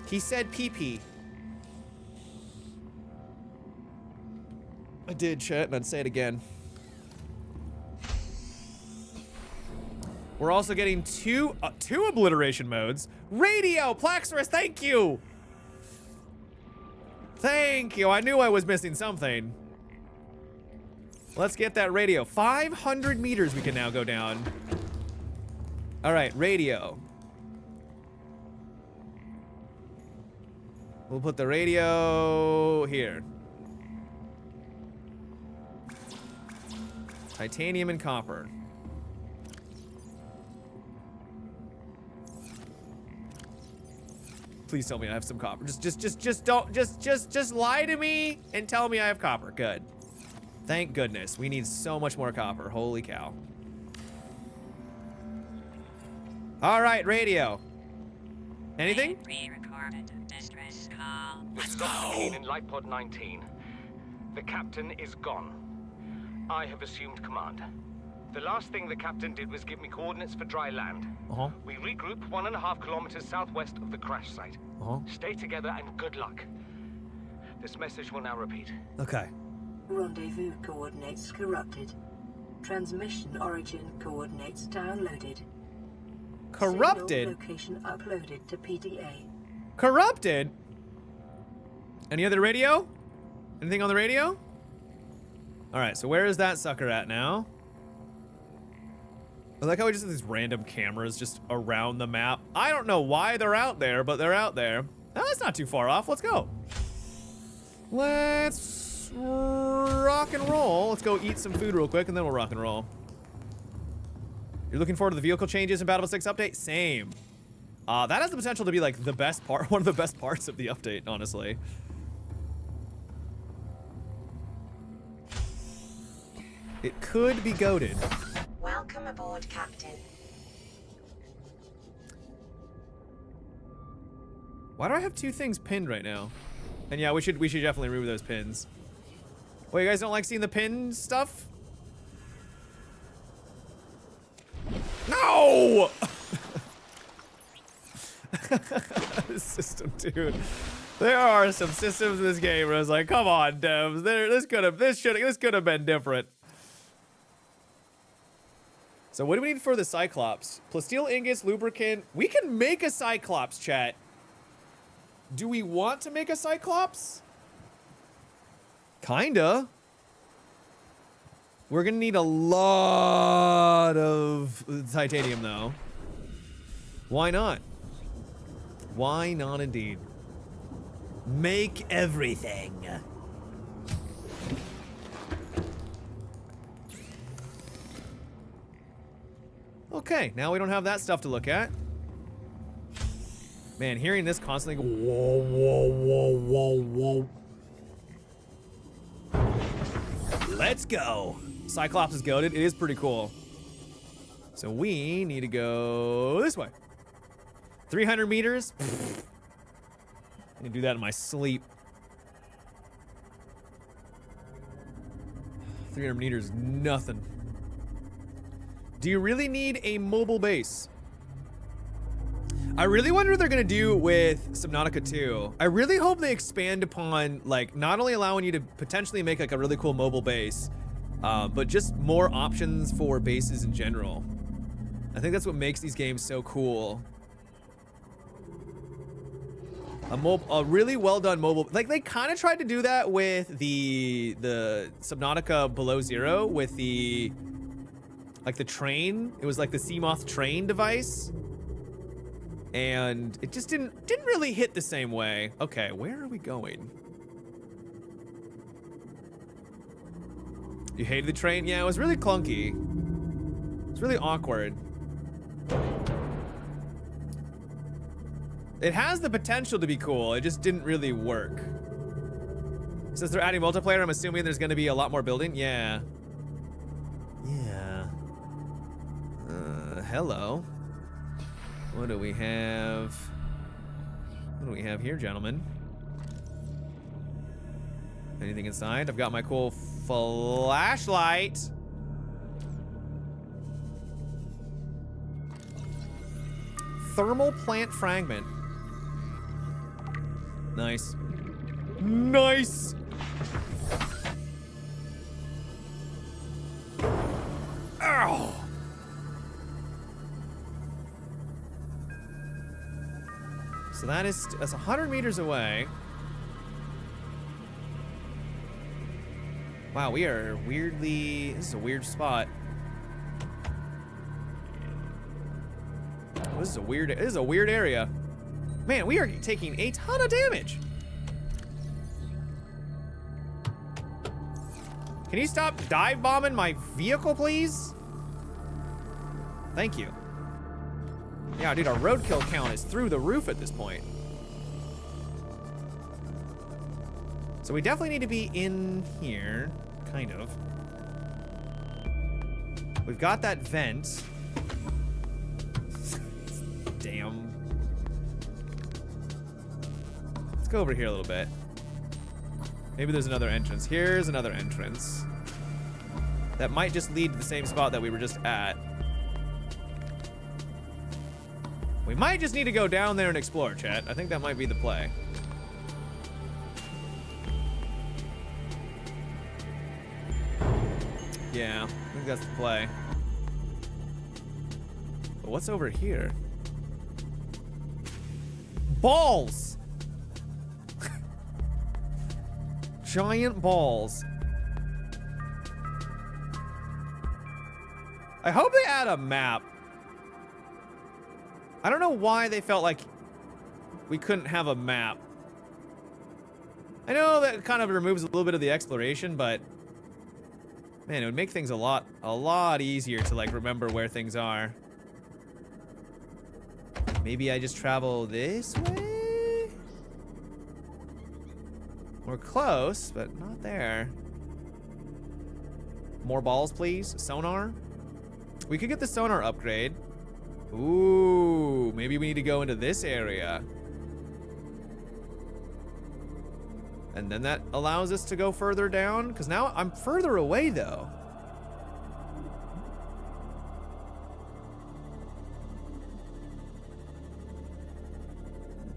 He said PP. I did, chat, and I'd say it again. We're also getting two obliteration modes. Radio, Plaxorus, thank you! Thank you, I knew I was missing something. Let's get that radio. 500 meters we can now go down. All right, radio. We'll put the radio here. Titanium and copper. Please tell me I have some copper. Just lie to me and tell me I have copper. Good. Thank goodness. We need so much more copper. Holy cow. All right, radio. Anything? Pre-recorded distress call. Let's go. In Light Pod 19. The captain is gone. I have assumed command. The last thing the captain did was give me coordinates for dry land. We regroup 1.5 kilometers southwest of the crash site. Stay together and good luck. This message will now repeat. Okay. Rendezvous coordinates corrupted. Transmission origin coordinates downloaded. Corrupted? Signal location uploaded to PDA. Corrupted? Any other radio? Anything on the radio? All right, so where is that sucker at now? I like how we just have these random cameras just around the map. I don't know why they're out there, but they're out there. Oh, that's not too far off. Let's go. Let's rock and roll. Let's go eat some food real quick, and then we'll rock and roll. You're looking forward to the vehicle changes in Battlefield 6 update? Same. That has the potential to be like the best part, one of the best parts of the update, honestly. It could be goated. Welcome aboard, Captain. Why do I have two things pinned right now? And yeah, we should definitely remove those pins. Wait, you guys don't like seeing the pin stuff? No! This system, dude. There are some systems in this game where I was like, come on, devs. This could have been different. So what do we need for the Cyclops? Plasteel ingots, lubricant. We can make a Cyclops, chat. Do we want to make a Cyclops? Kinda. We're gonna need a lot of titanium, though. Why not? Why not, indeed? Make everything. Okay, now we don't have that stuff to look at. Man, hearing this constantly go, whoa, whoa, whoa, whoa. Let's go. Cyclops is goated. It is pretty cool. So we need to go this way. 300 meters. I can do that in my sleep. 300 meters, nothing. Do you really need a mobile base? I really wonder what they're gonna do with Subnautica 2. I really hope they expand upon, like, not only allowing you to potentially make like a really cool mobile base, but just more options for bases in general. I think that's what makes these games so cool. A really well done mobile, like they kind of tried to do that with the Subnautica Below Zero with the train. It was like the Seamoth train device. And it just didn't really hit the same way. Okay, where are we going? You hated the train? Yeah, it was really clunky. It's really awkward. It has the potential to be cool. It just didn't really work. Since they're adding multiplayer, I'm assuming there's gonna be a lot more building. Yeah. Yeah. Hello. What do we have? What do we have here, gentlemen? Anything inside? I've got my cool flashlight. Thermal plant fragment. Nice. Nice! Ow! So that's 100 meters away. Wow, we are weirdly... This is a weird spot. This is a weird area. Man, we are taking a ton of damage. Can you stop dive bombing my vehicle, please? Thank you. Yeah, dude, our roadkill count is through the roof at this point. So we definitely need to be in here, kind of. We've got that vent. Damn. Let's go over here a little bit. Maybe there's another entrance. Here's another entrance. That might just lead to the same spot that we were just at. We might just need to go down there and explore, chat. I think that might be the play. Yeah, I think that's the play. But what's over here? Balls! Giant balls. I hope they add a map. I don't know why they felt like we couldn't have a map. I know that kind of removes a little bit of the exploration, but man, it would make things a lot easier to like remember where things are. Maybe I just travel this way? We're close, but not there. More balls, please. Sonar. We could get the sonar upgrade. Ooh, maybe we need to go into this area. And then that allows us to go further down, because now I'm further away, though.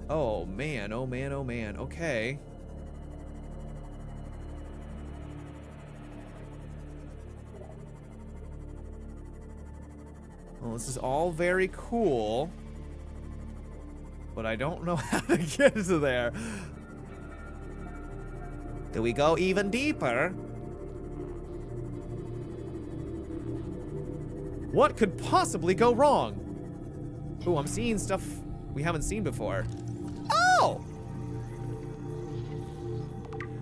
Oh, man. Oh, man. Oh, man. Okay. Well, this is all very cool, but I don't know how to get to there. Do we go even deeper? What could possibly go wrong? Ooh, I'm seeing stuff we haven't seen before. Oh!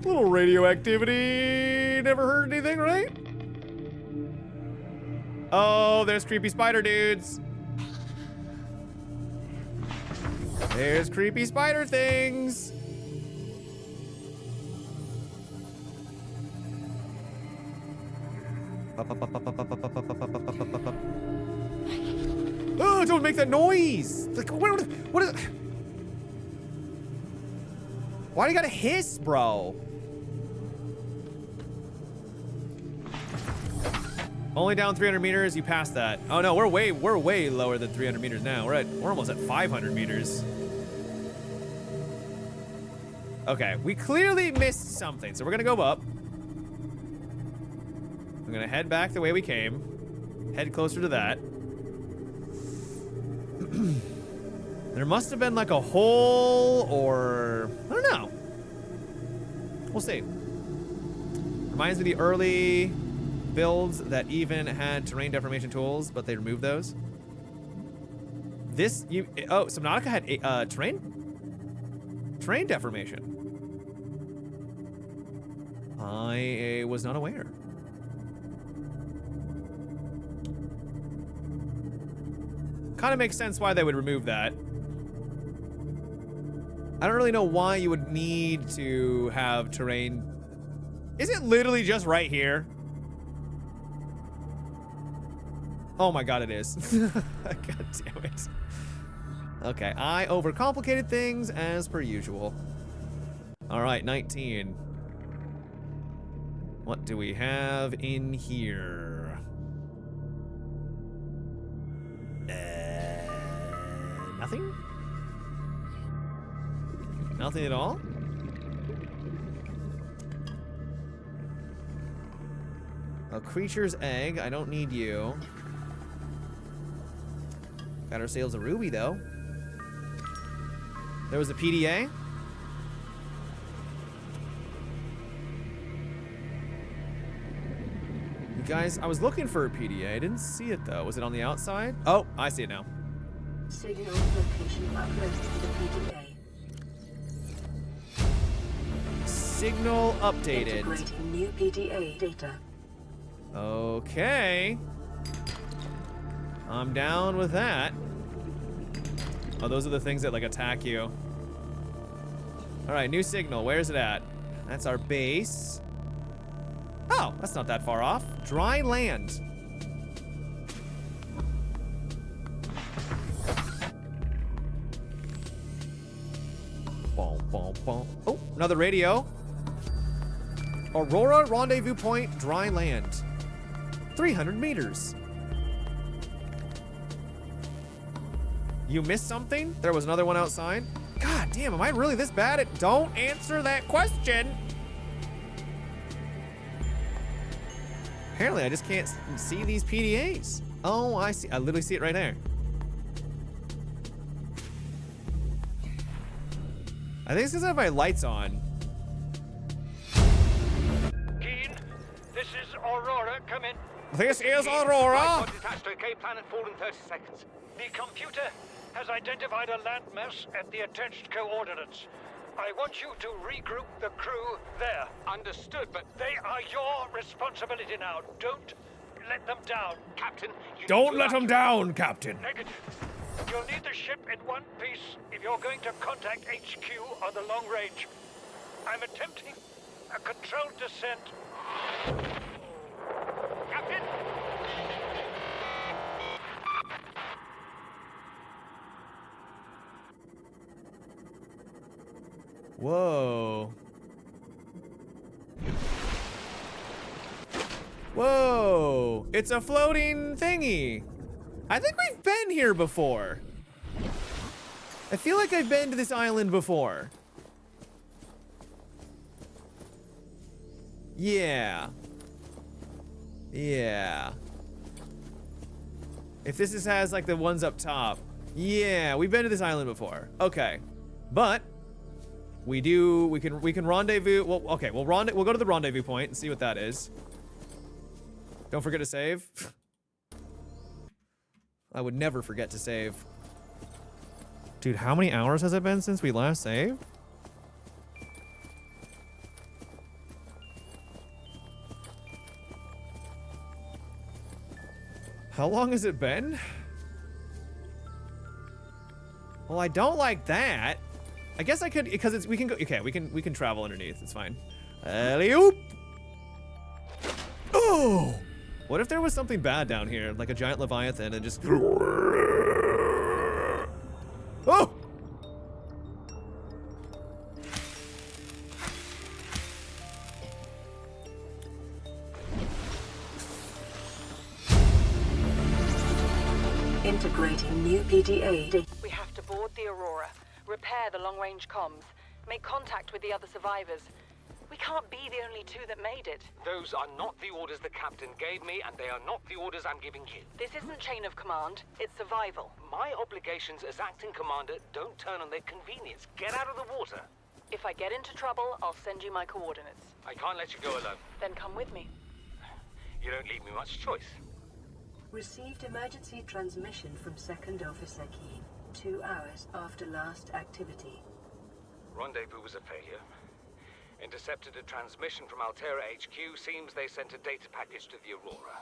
Little radioactivity. Never heard anything, right? Oh, there's creepy spider dudes. There's creepy spider things. Oh, don't make that noise. Like, what is... Why do you gotta hiss, bro? Only down 300 meters, you passed that. Oh no, we're way lower than 300 meters now. We're almost at 500 meters. Okay, we clearly missed something, so we're gonna go up. I'm gonna head back the way we came. Head closer to that. There must have been like a hole or... I don't know. We'll see. Reminds me of the early builds that even had terrain deformation tools, but they removed those. This, oh, Subnautica had terrain deformation. I was not aware. Kind of makes sense why they would remove that. I don't really know why you would need to have terrain. Is it literally just right here? Oh my god, it is. God damn it. Okay, I overcomplicated things as per usual. All right, 19. What do we have in here? Nothing? Nothing at all? A creature's egg. I don't need you. Got ourselves a ruby, though. There was a PDA. You guys, I was looking for a PDA. I didn't see it, though. Was it on the outside? Oh, I see it now. Signal location uploaded to the PDA. Signal updated. Integrating new PDA data. Okay. I'm down with that. Oh, those are the things that like attack you. All right, new signal. Where's it at? That's our base. Oh, that's not that far off. Dry land. Boom, boom, boom. Oh, another radio. Aurora rendezvous point, dry land. 300 meters. You missed something? There was another one outside? God damn, am I really this bad at... Don't answer that question! Apparently, I just can't see these PDAs. Oh, I see. I literally see it right there. I think it's because I have my lights on. Keen, this is Aurora. Come in. This is Right Aurora. pod detached to a K planet fall in 30 seconds. The computer has identified a landmass at the attached coordinates. I want you to regroup the crew there. Understood, but They are your responsibility now. Don't let them down. Captain, you need Don't to let him evacuate. down, Captain. Negative. You'll need the ship in one piece if you're going to contact HQ on the long range. I'm attempting a controlled descent. Captain! Whoa. Whoa. It's a floating thingy. I think we've been here before. I feel like I've been to this island before. Yeah. Yeah. If this has like the ones up top. Yeah, we've been to this island before. Okay. But we can rendezvous. Well, okay, we'll go to the rendezvous point and see what that is. Don't forget to save. I would never forget to save. Dude, how many hours has it been since we last saved? How long has it been? Well, I don't like that. I guess I could, because we can go. Okay, we can travel underneath. It's fine. Alley-oop! Oh! What if there was something bad down here, like a giant leviathan, and just? Oh! Integrating new PDA data. We have to board the Aurora, repair the long-range comms, make contact with the other survivors. We can't be the only two that made it. Those are not the orders the captain gave me, and they are not the orders I'm giving you. This isn't chain of command, it's survival. My obligations as acting commander don't turn on their convenience. Get out of the water. If I get into trouble, I'll send you my coordinates. I can't let you go alone. Then come with me. You don't leave me much choice. Received emergency transmission from Second Officer Keen 2 hours after last activity. Rendezvous was a failure. Intercepted a transmission from Altera HQ. Seems they sent a data package to the Aurora.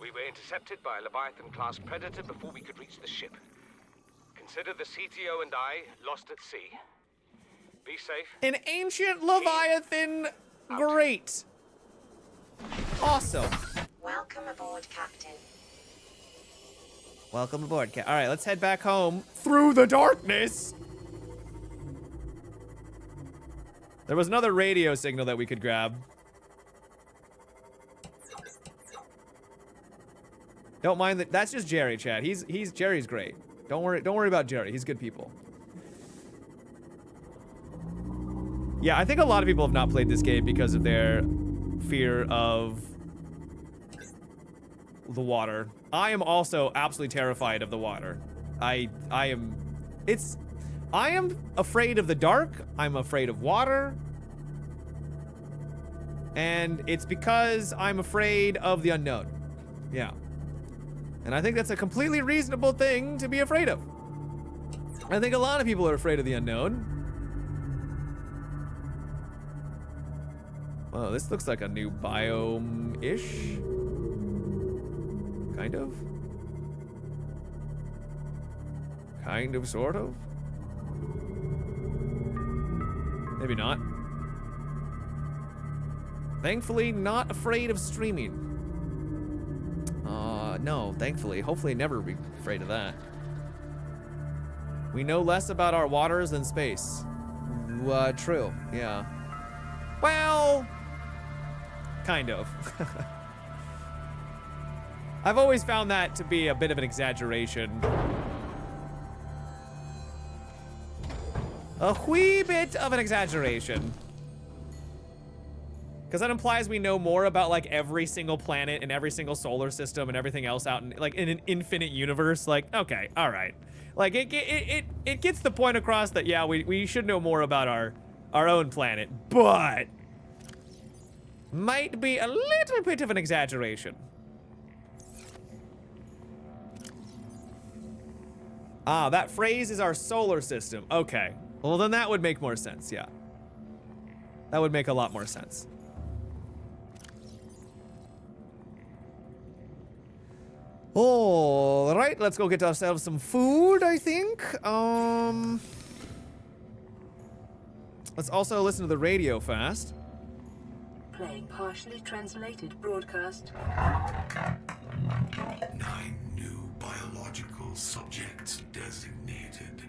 We were intercepted by a Leviathan-class predator before we could reach the ship. Consider the CTO and I lost at sea. Be safe. An ancient leviathan. Great. Awesome. Welcome aboard, Captain. Welcome aboard, Cat. All right, let's head back home through the darkness. There was another radio signal that we could grab. Don't mind that. That's just Jerry, Chad. Jerry's great. Don't worry about Jerry. He's good people. Yeah, I think a lot of people have not played this game because of their fear of the water. I am also absolutely terrified of the water. I am afraid of the dark. I'm afraid of water. And it's because I'm afraid of the unknown. Yeah. And I think that's a completely reasonable thing to be afraid of. I think a lot of people are afraid of the unknown. Oh, this looks like a new biome-ish. Kind of. Kind of, sort of. Maybe not. Thankfully, not afraid of streaming. No, thankfully. Hopefully never be afraid of that. We know less about our waters than space. True, yeah. Well, kind of. I've always found that to be a bit of an exaggeration. A wee bit of an exaggeration. Because that implies we know more about like every single planet and every single solar system and everything else out in like in an infinite universe. Like, okay, all right. Like it gets the point across that yeah, we should know more about our own planet, but might be a little bit of an exaggeration. Ah, that phrase is our solar system. Okay. Well, then that would make more sense, yeah. That would make a lot more sense. All right, let's go get ourselves some food, I think. Let's also listen to the radio fast. Playing partially translated broadcast. 9 new biological subjects designated.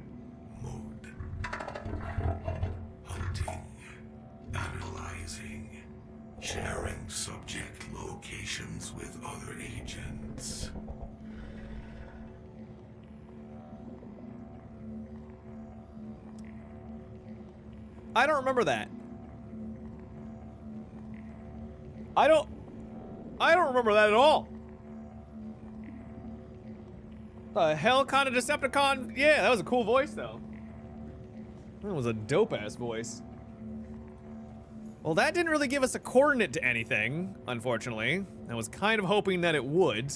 Mode. Hunting. Analyzing. Sharing subject locations with other agents. I don't remember that. I don't remember that at all. The hell kind of Decepticon? Yeah, that was a cool voice though. That was a dope ass voice. Well, that didn't really give us a coordinate to anything, unfortunately. I was kind of hoping that it would.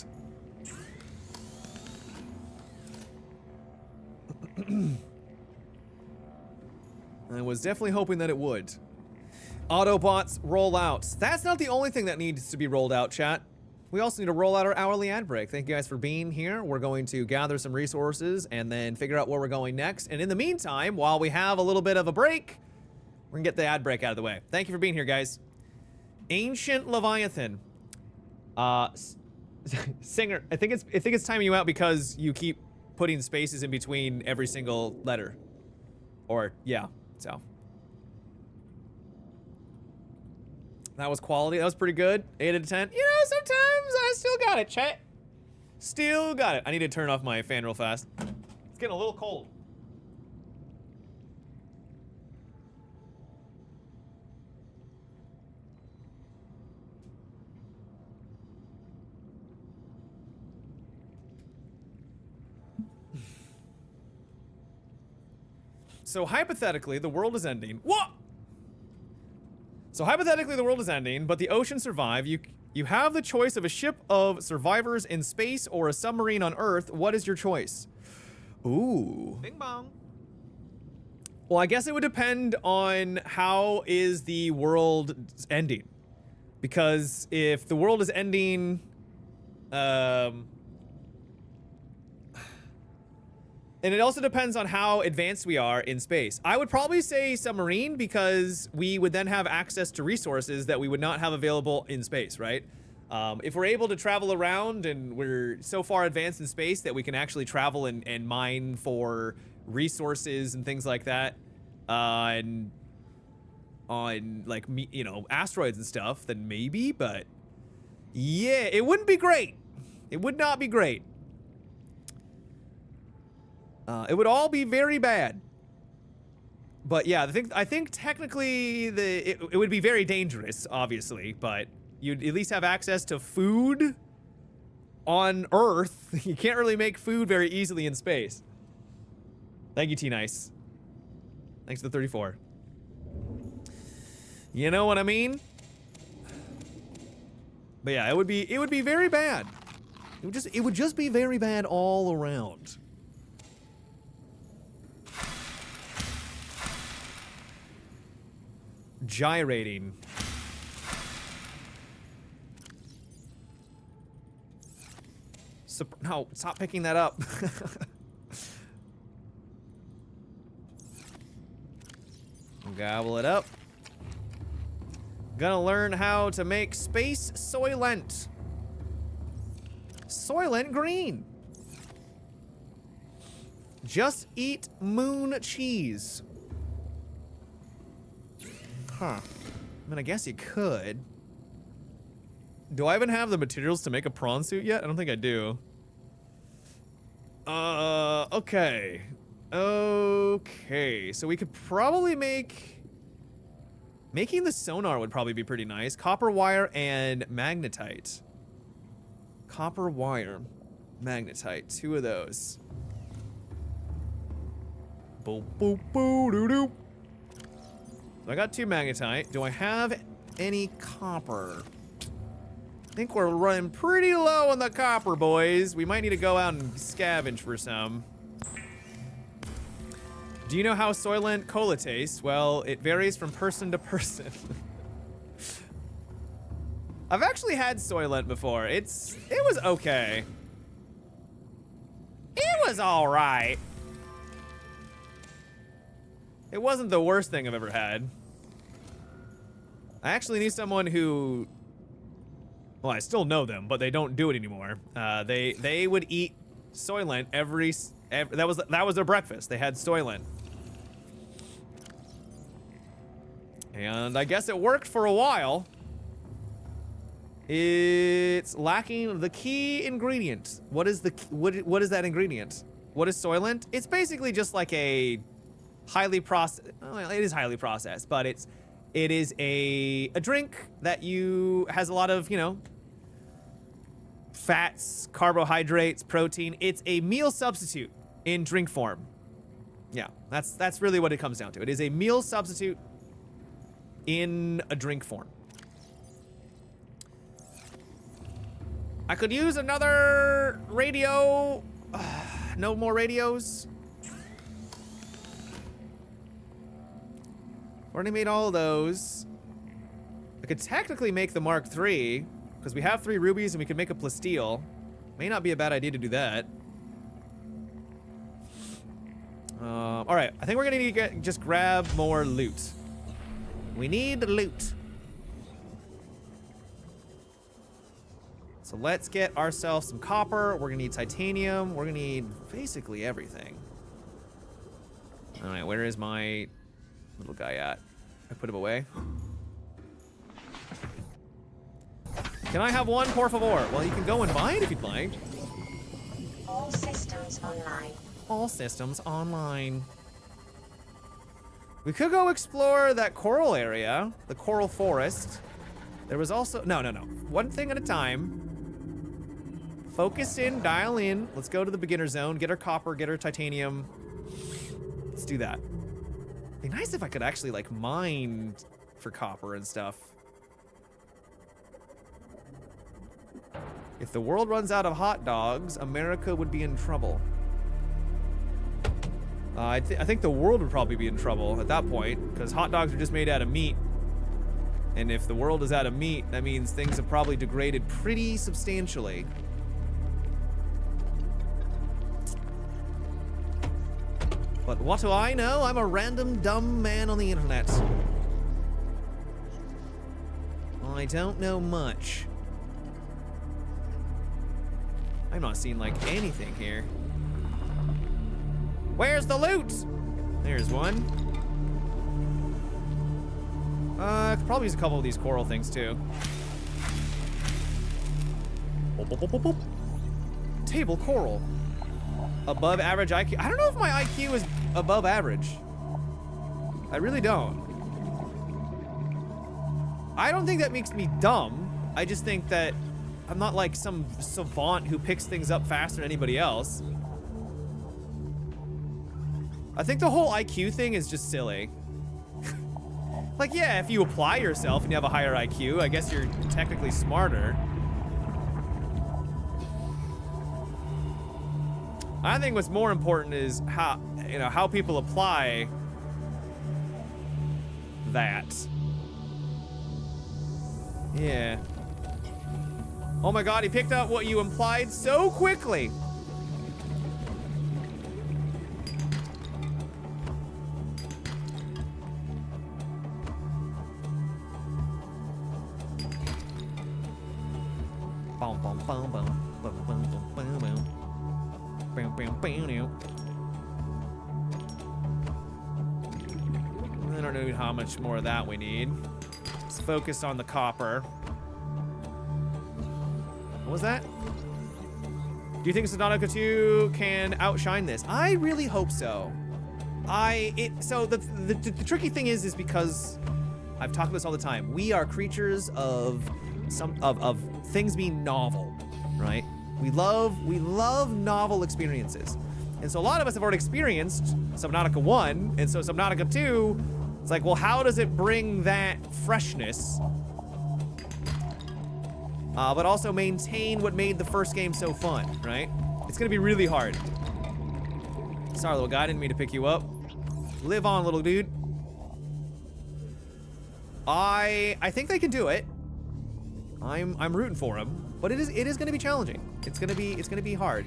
I was definitely hoping that it would. Autobots roll out. That's not the only thing that needs to be rolled out, chat. We also need to roll out our hourly ad break. Thank you guys for being here. We're going to gather some resources and then figure out where we're going next. And in the meantime, while we have a little bit of a break, we're gonna get the ad break out of the way. Thank you for being here, guys. Ancient Leviathan. Singer, I think it's timing you out because you keep putting spaces in between every single letter. Or, yeah, so. That was quality. That was pretty good. 8 out of 10. You know, sometimes I still got it, chat. Still got it. I need to turn off my fan real fast. It's getting a little cold. So hypothetically, the world is ending. What? So hypothetically, the world is ending, but the oceans survive. You have the choice of a ship of survivors in space or a submarine on Earth. What is your choice? Ooh. Bing bong. Well, I guess it would depend on how is the world ending. Because if the world is ending, and it also depends on how advanced we are in space. I would probably say submarine because we would then have access to resources that we would not have available in space, right? If we're able to travel around and we're so far advanced in space that we can actually travel and mine for resources and things like that, and on like, you know, asteroids and stuff, then maybe, but yeah, it wouldn't be great. It would not be great. It would all be very bad. But yeah, I think technically it would be very dangerous, obviously, but you'd at least have access to food on Earth. You can't really make food very easily in space. Thank you, T-Nice. Thanks to the 34. You know what I mean? But yeah, it would be very bad. It would just be very bad all around. Gyrating. No, stop picking that up. Gobble it up. Gonna learn how to make space Soylent. Soylent Green. Just eat moon cheese. Huh. I mean, I guess you could. Do I even have the materials to make a prawn suit yet? I don't think I do. Okay. Okay. So we could probably making the sonar would probably be pretty nice. Copper wire and magnetite. Copper wire, magnetite. 2 of those. Boop, boop, boo, doo, doo. So I got 2 magnetite. Do I have any copper? I think we're running pretty low on the copper, boys. We might need to go out and scavenge for some. Do you know how Soylent Cola tastes? Well, it varies from person to person. I've actually had Soylent before. It was okay. It was all right. It wasn't the worst thing I've ever had. I actually knew someone who, well, I still know them, but they don't do it anymore. They would eat Soylent every that was their breakfast. They had Soylent. And I guess it worked for a while. It's lacking the key ingredient. What is what is that ingredient? What is Soylent? It's basically just like a highly processed, well, it is highly processed, but it is a drink that has a lot of, you know, fats, carbohydrates, protein. It's a meal substitute in drink form. Yeah, that's really what it comes down to. It is a meal substitute in a drink form. I could use another radio. No more radios. Already made all of those. I could technically make the Mark III, because we have 3 rubies and we could make a plasteel. May not be a bad idea to do that. All right, I think we're gonna need to just grab more loot. We need loot. So let's get ourselves some copper. We're gonna need titanium. We're gonna need basically everything. All right, where is my little guy at? I put him away. Can I have one, por favor? Well, you can go and buy it if you'd like. All systems online. All systems online. We could go explore that coral area, the coral forest. There was also, no. One thing at a time. Focus in, dial in. Let's go to the beginner zone, get our copper, get our titanium. Let's do that. It'd be nice if I could actually like mine for copper and stuff. If the world runs out of hot dogs, America would be in trouble. I think the world would probably be in trouble at that point, because hot dogs are just made out of meat. And if the world is out of meat, that means things have probably degraded pretty substantially. But what do I know? I'm a random dumb man on the internet. I don't know much. I'm not seeing like anything here. Where's the loot? There's one. I could probably use a couple of these coral things too. Boop, boop, boop, boop, boop. Table coral. Above average IQ. I don't know if my IQ is above average. I really don't. I don't think that makes me dumb. I just think that I'm not like some savant who picks things up faster than anybody else. I think the whole IQ thing is just silly. Like, yeah, if you apply yourself and you have a higher IQ, I guess you're technically smarter. I think what's more important is how people apply that. Yeah. Oh my god, he picked up what you implied so quickly. Boom, boom, boom, boom, boom, boom, boom, boom, boom. Bam, bam, bam, now. I don't know how much more of that we need. Let's focus on the copper. What was that? Do you think Subnautica 2 can outshine this? I really hope so. So the tricky thing is because I've talked about this all the time. We are creatures of things being novel, right? We love novel experiences. And so a lot of us have already experienced Subnautica 1, and so Subnautica 2, it's like, well, how does it bring that freshness, but also maintain what made the first game so fun, right? It's gonna be really hard. Sorry, little guy, I didn't mean to pick you up. Live on, little dude. I think they can do it. I'm rooting for them, but it is going to be challenging. It's going to be hard.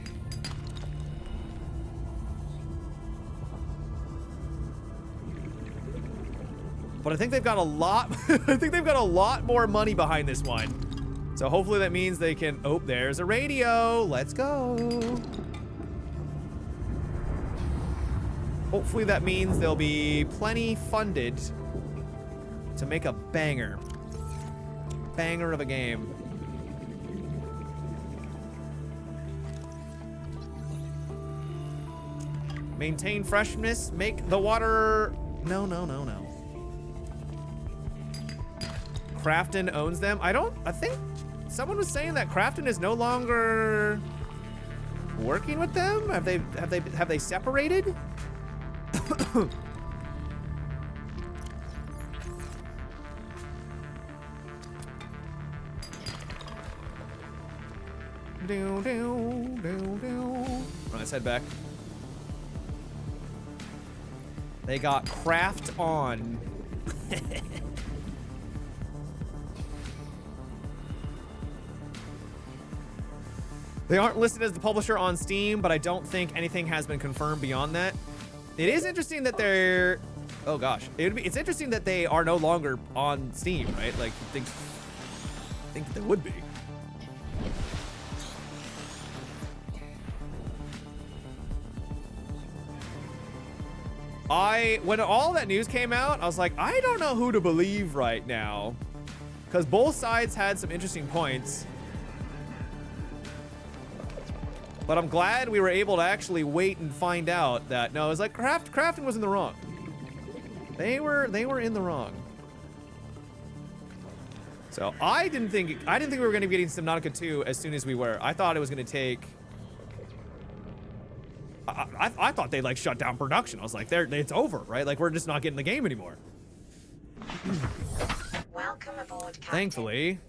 But I think they've got a lot. I think they've got a lot more money behind this one. So hopefully that means they can. Oh, there's a radio. Let's go. Hopefully that means they'll be plenty funded to make a banger. Banger of a game. Maintain freshness. Make the water. No. Crafton owns them. I think someone was saying that Crafton is no longer working with them. Have they separated? Let's head back. They got craft on. They aren't listed as the publisher on Steam, but I don't think anything has been confirmed beyond that. It is interesting that they're... Oh gosh. It's interesting that they are no longer on Steam, right? Like, you think that they would be. When all that news came out, I was like, I don't know who to believe right now. Because both sides had some interesting points. But I'm glad we were able to actually wait and find out that no, it was like Crafton was in the wrong. They were in the wrong. So I didn't think we were going to be getting Subnautica 2 as soon as we were. I thought it was going to take. I thought they like shut down production. I was like, it's over, right? Like we're just not getting the game anymore. Welcome aboard, Captain. Thankfully,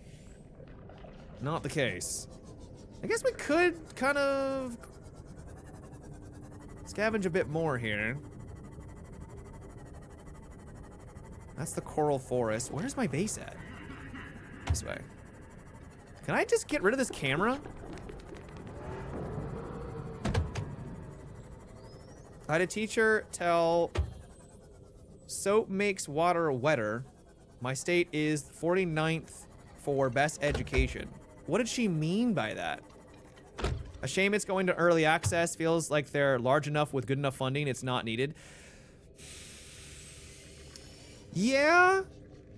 not the case. I guess we could kind of scavenge a bit more here. That's the coral forest. Where's my base at? This way. Can I just get rid of this camera? I had a teacher tell soap makes water wetter. My state is 49th for best education. What did she mean by that? A shame it's going to early access. Feels like they're large enough with good enough funding. It's not needed. Yeah,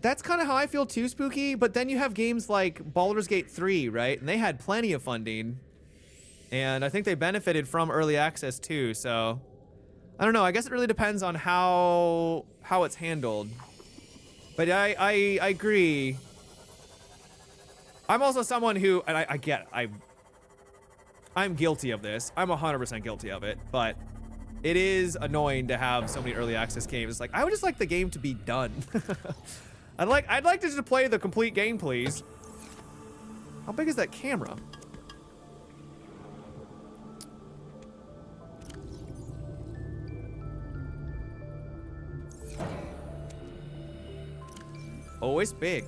that's kind of how I feel too, Spooky. But then you have games like Baldur's Gate 3, right? And they had plenty of funding. And I think they benefited from early access too. So I don't know. I guess it really depends on how it's handled. But I agree. I'm also someone who, and I get, I'm guilty of this. I'm 100% guilty of it, but it is annoying to have so many early access games. It's like, I would just like the game to be done. I'd like to just play the complete game, please. How big is that camera? Always big.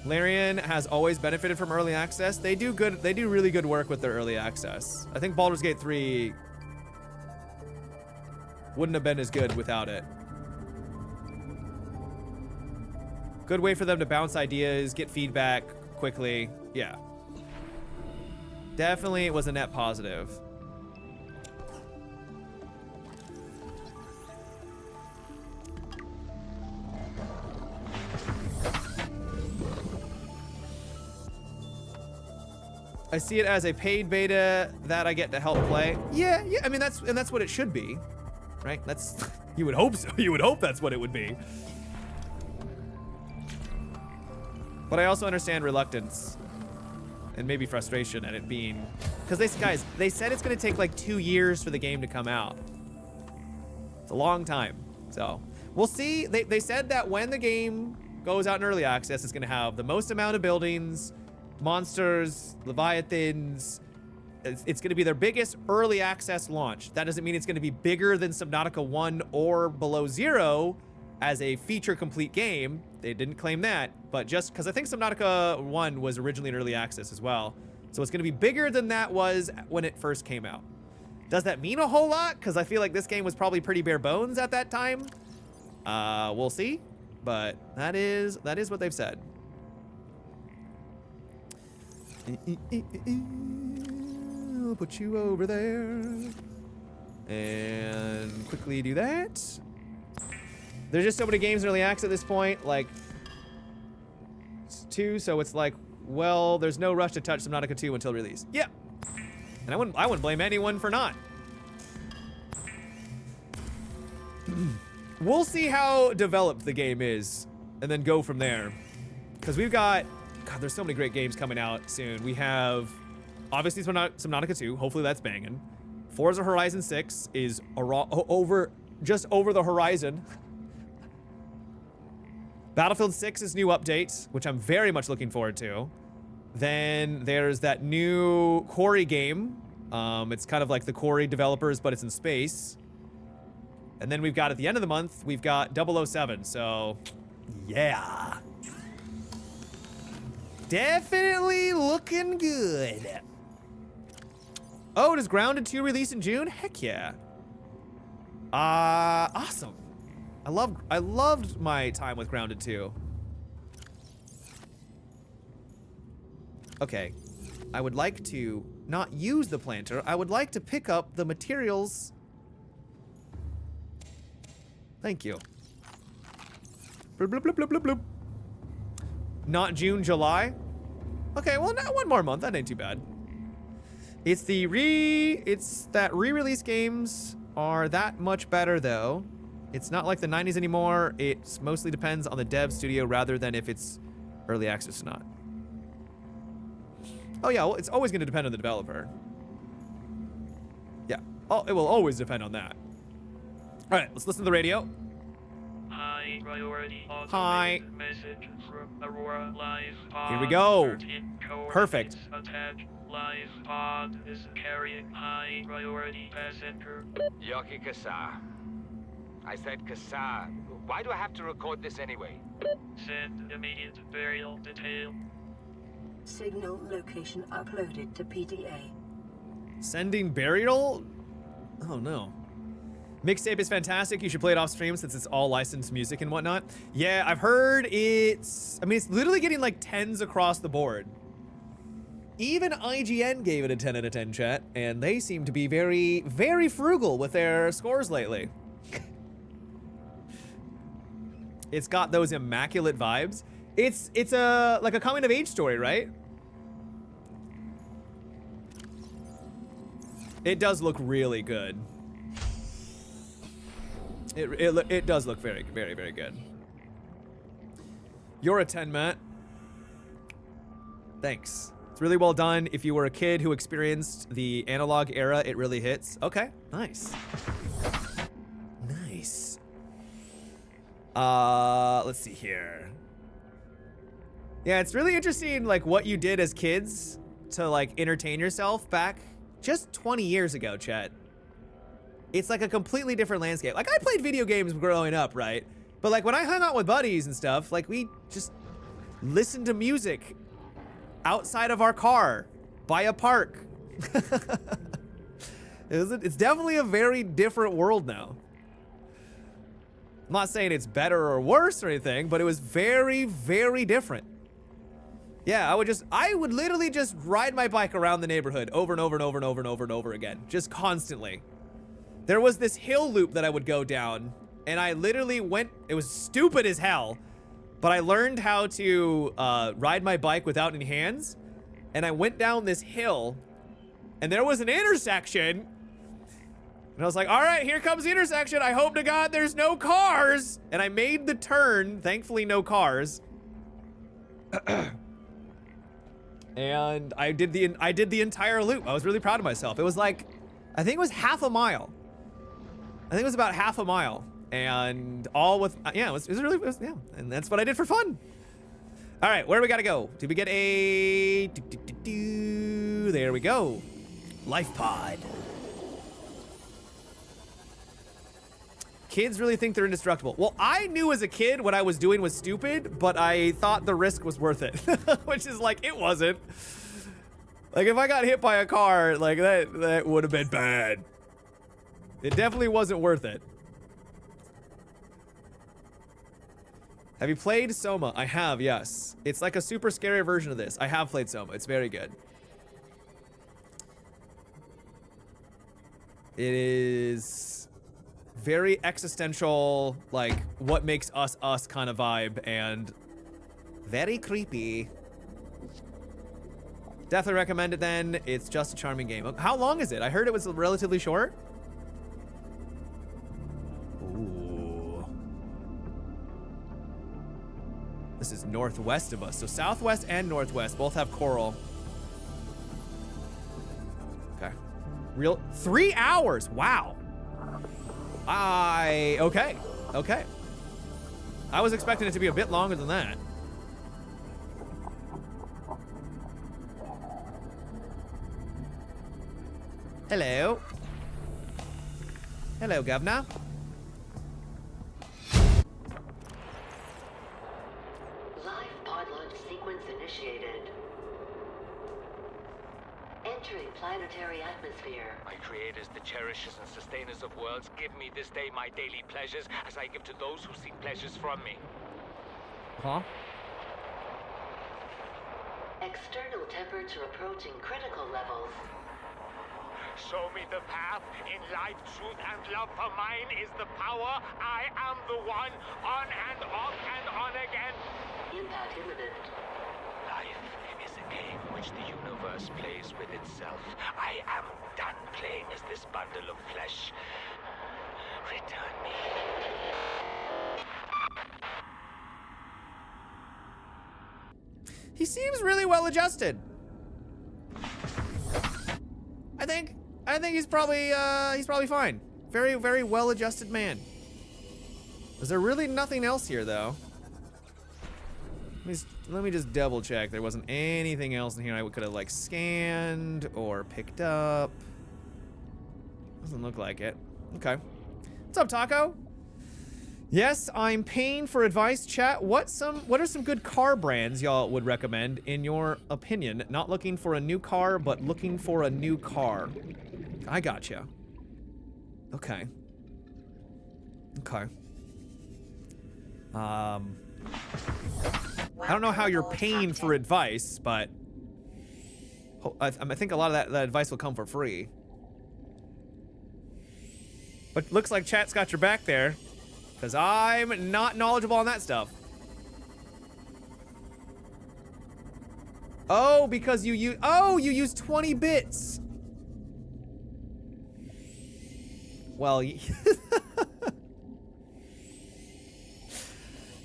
Larian has always benefited from early access. They do really good work with their early access. I think Baldur's Gate 3 wouldn't have been as good without it. Good way for them to bounce ideas, get feedback quickly. Yeah. Definitely it was a net positive. I see it as a paid beta that I get to help play. Yeah. I mean, that's what it should be, right? That's you would hope so. You would hope that's what it would be. But I also understand reluctance and maybe frustration at it being, because they said it's gonna take like 2 years for the game to come out. It's a long time. So we'll see. They said that when the game goes out in early access, it's gonna have the most amount of buildings, monsters, leviathans, it's going to be their biggest early access launch. That doesn't mean it's going to be bigger than Subnautica 1 or Below Zero as a feature complete game. They didn't claim that, but just because I think Subnautica 1 was originally in early access as well. So it's going to be bigger than that was when it first came out. Does that mean a whole lot? Because I feel like this game was probably pretty bare bones at that time. We'll see, but that is what they've said. I'll put you over there and quickly do that. There's just so many games in early access at this point, like 2, so it's like, well, there's no rush to touch Subnautica 2 until release. Yeah, and I wouldn't blame anyone for not. We'll see how developed the game is, and then go from there. Because we've got, God, there's so many great games coming out soon. We have, obviously, Subnautica 2. Hopefully that's banging. Forza Horizon 6 is just over the horizon. Battlefield 6's new update, which I'm very much looking forward to. Then there's that new Quarry game. It's kind of like the Quarry developers, but it's in space. And then we've got, at the end of the month, we've got 007. So, yeah. Definitely looking good. Oh, does Grounded 2 release in June? Heck yeah. Awesome. I loved my time with Grounded 2. Okay. I would like to not use the planter. I would like to pick up the materials. Thank you. Bloop, bloop, bloop, bloop, bloop, bloop. Not June, July. Okay, well, now 1 more month. That ain't too bad. It's that re-release games are that much better, though. It's not like the 90s anymore. It mostly depends on the dev studio rather than if it's early access or not. Oh, yeah, well, it's always going to depend on the developer. Yeah, it will always depend on that. All right, let's listen to the radio. High priority Hi. Message from Aurora Live Pod. Here we go. 13 Perfect. Attached. Live Pod is carrying high priority passenger. Yoki Kasa. I said Kasa. Why do I have to record this anyway? Send immediate burial detail. Signal location uploaded to PDA. Sending burial? Oh, no. Mixtape is fantastic. You should play it off stream since it's all licensed music and whatnot. Yeah, I've heard it's literally getting like 10s across the board. Even IGN gave it a 10 out of 10, chat, and they seem to be very, very frugal with their scores lately. It's got those immaculate vibes. It's like a coming of age story, right? It does look really good. It does look very, very, very good. You're a 10, Matt. Thanks. It's really well done. If you were a kid who experienced the analog era, it really hits. Okay, nice. Nice. Let's see here. Yeah, it's really interesting, like, what you did as kids to, like, entertain yourself back just 20 years ago, chat. It's like a completely different landscape. Like, I played video games growing up, right? But, like, when I hung out with buddies and stuff, like, we just listened to music outside of our car by a park. It's definitely a very different world now. I'm not saying it's better or worse or anything, but it was very, very different. Yeah, I would literally just ride my bike around the neighborhood over and over and over and over and over and over again, just constantly. There was this hill loop that I would go down, and I literally it was stupid as hell, but I learned how to ride my bike without any hands, and I went down this hill, and there was an intersection, and I was like, all right, here comes the intersection. I hope to God there's no cars. And I made the turn, thankfully no cars. And I did the entire loop. I was really proud of myself. It was like, I think it was half a mile. I think it was about half a mile. And all with, yeah, it was really, yeah. And that's what I did for fun. All right, where do we gotta go? Did we get a, there we go. Life pod. Kids really think they're indestructible. Well, I knew as a kid what I was doing was stupid, but I thought the risk was worth it. Which is like, it wasn't. Like, if I got hit by a car, like, that would have been bad. It definitely wasn't worth it. Have you played Soma? I have, yes. It's like a super scary version of this. I have played Soma. It's very good. It is very existential, like, what makes us us kind of vibe, and very creepy. Definitely recommend it then. It's just a charming game. How long is it? I heard it was relatively short. Ooh. This is northwest of us. So southwest and northwest both have coral. Okay. 3 hours. Wow. Okay. Okay. I was expecting it to be a bit longer than that. Hello. Hello, Governor. Live pod launch sequence initiated. Entering planetary atmosphere. My creators, the cherishers and sustainers of worlds, give me this day my daily pleasures as I give to those who seek pleasures from me. Huh? External temperature approaching critical levels. Show me the path. In life, truth, and love for mine is the power. I am the one. On and off and on again. Impact imminent. Life is a game which the universe plays with itself. I am done playing as this bundle of flesh. Return me. He seems really well adjusted. I think he's probably fine. Very, very well adjusted man. Is there really nothing else here though? Let me just double check. There wasn't anything else in here I could have like scanned or picked up. Doesn't look like it. Okay. What's up, Taco? Yes, I'm paying for advice, chat. What are some good car brands y'all would recommend in your opinion? Not looking for a new car, but looking for a new car. I gotcha. Okay. Okay. I don't know how you're paying for advice, but I think a lot of that advice will come for free. But looks like chat's got your back there. Because I'm not knowledgeable on that stuff. Oh, because you use 20 bits. Well,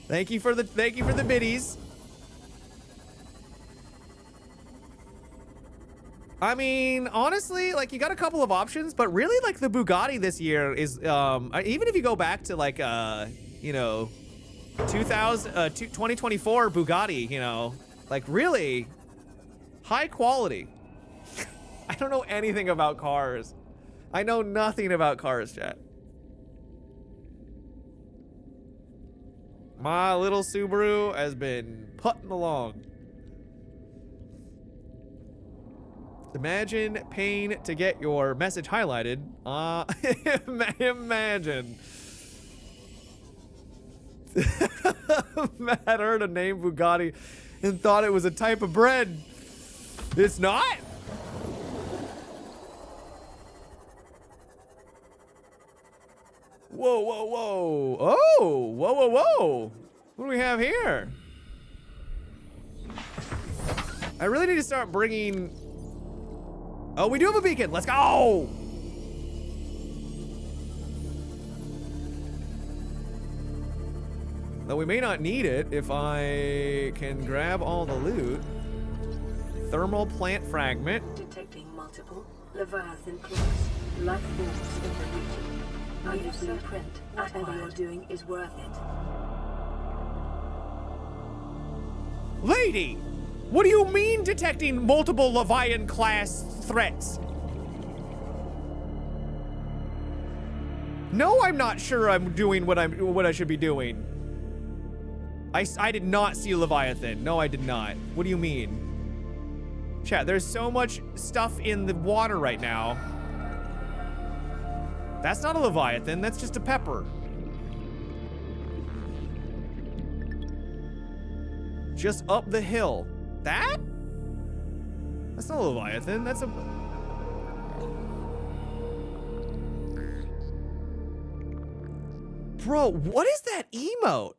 thank you for the biddies. I mean, honestly, like, you got a couple of options, but really, like, the Bugatti this year is, even if you go back to, like, you know, 2024 Bugatti, you know, like, really high quality. I don't know anything about cars. I know nothing about cars, chat. My little Subaru has been putting along. Imagine paying to get your message highlighted. Imagine. Matt heard a name Bugatti and thought it was a type of bread. It's not? Whoa, whoa, whoa. Oh, whoa, whoa, whoa. What do we have here? I really need to start bringing... Oh, we do have a beacon. Let's go. Though we may not need it if I can grab all the loot. Thermal plant fragment. Detecting multiple Leviathan claws. Life forms in the region. Need a blueprint. Whatever you're doing is worth it. Lady! What do you mean detecting multiple Leviathan class threats? No, I'm not sure I'm doing what I should be doing. I did not see a Leviathan. No, I did not. What do you mean? Chat, there's so much stuff in the water right now. That's not a Leviathan, that's just a pepper. Just up the hill. That? That's not a Leviathan, that's a... Bro, what is that emote?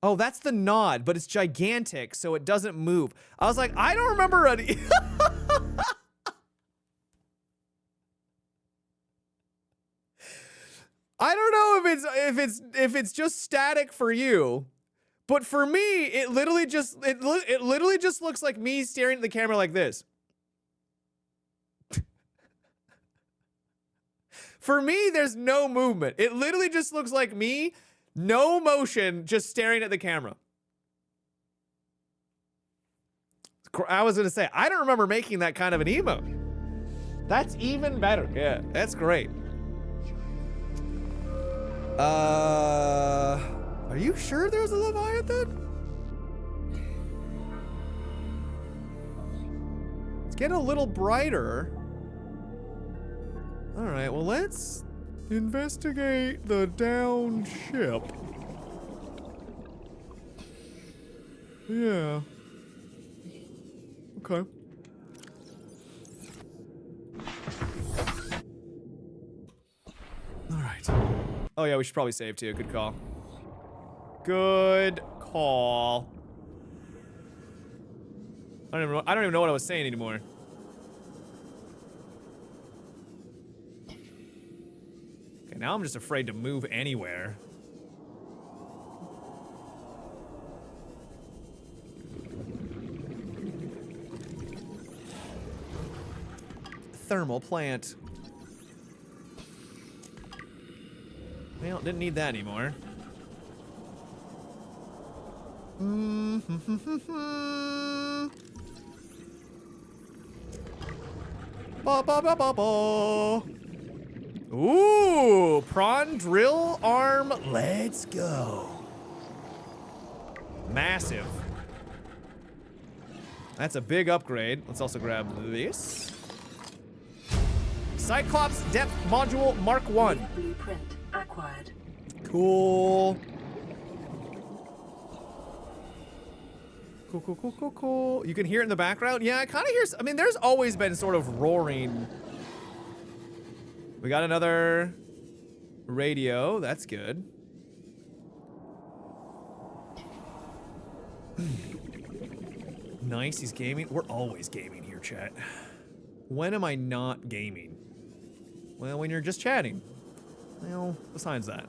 Oh, that's the nod, but it's gigantic, so it doesn't move. I was like, I don't remember any... I don't know if it's just static for you, but for me, it literally just looks like me staring at the camera like this. For me, there's no movement. It literally just looks like me, no motion, just staring at the camera. I was gonna say, I don't remember making that kind of an emote. That's even better. Yeah, that's great. Are you sure there's a Leviathan? It's getting a little brighter. All right, well, let's investigate the downed ship. Yeah. Okay. All right. Oh yeah, we should probably save too. Good call. Good call. I don't even know what I was saying anymore. Okay, now I'm just afraid to move anywhere. Thermal plant. Well, didn't need that anymore. Ba ba ba ba ba. Ooh, prawn drill arm. Let's go. Massive. That's a big upgrade. Let's also grab this. Cyclops depth module Mark 1. Blueprint acquired. Cool. Cool. You can hear it in the background? Yeah, I kind of hear... I mean, there's always been sort of roaring. We got another radio. That's good. Nice, he's gaming. We're always gaming here, chat. When am I not gaming? Well, when you're just chatting. Well, besides that.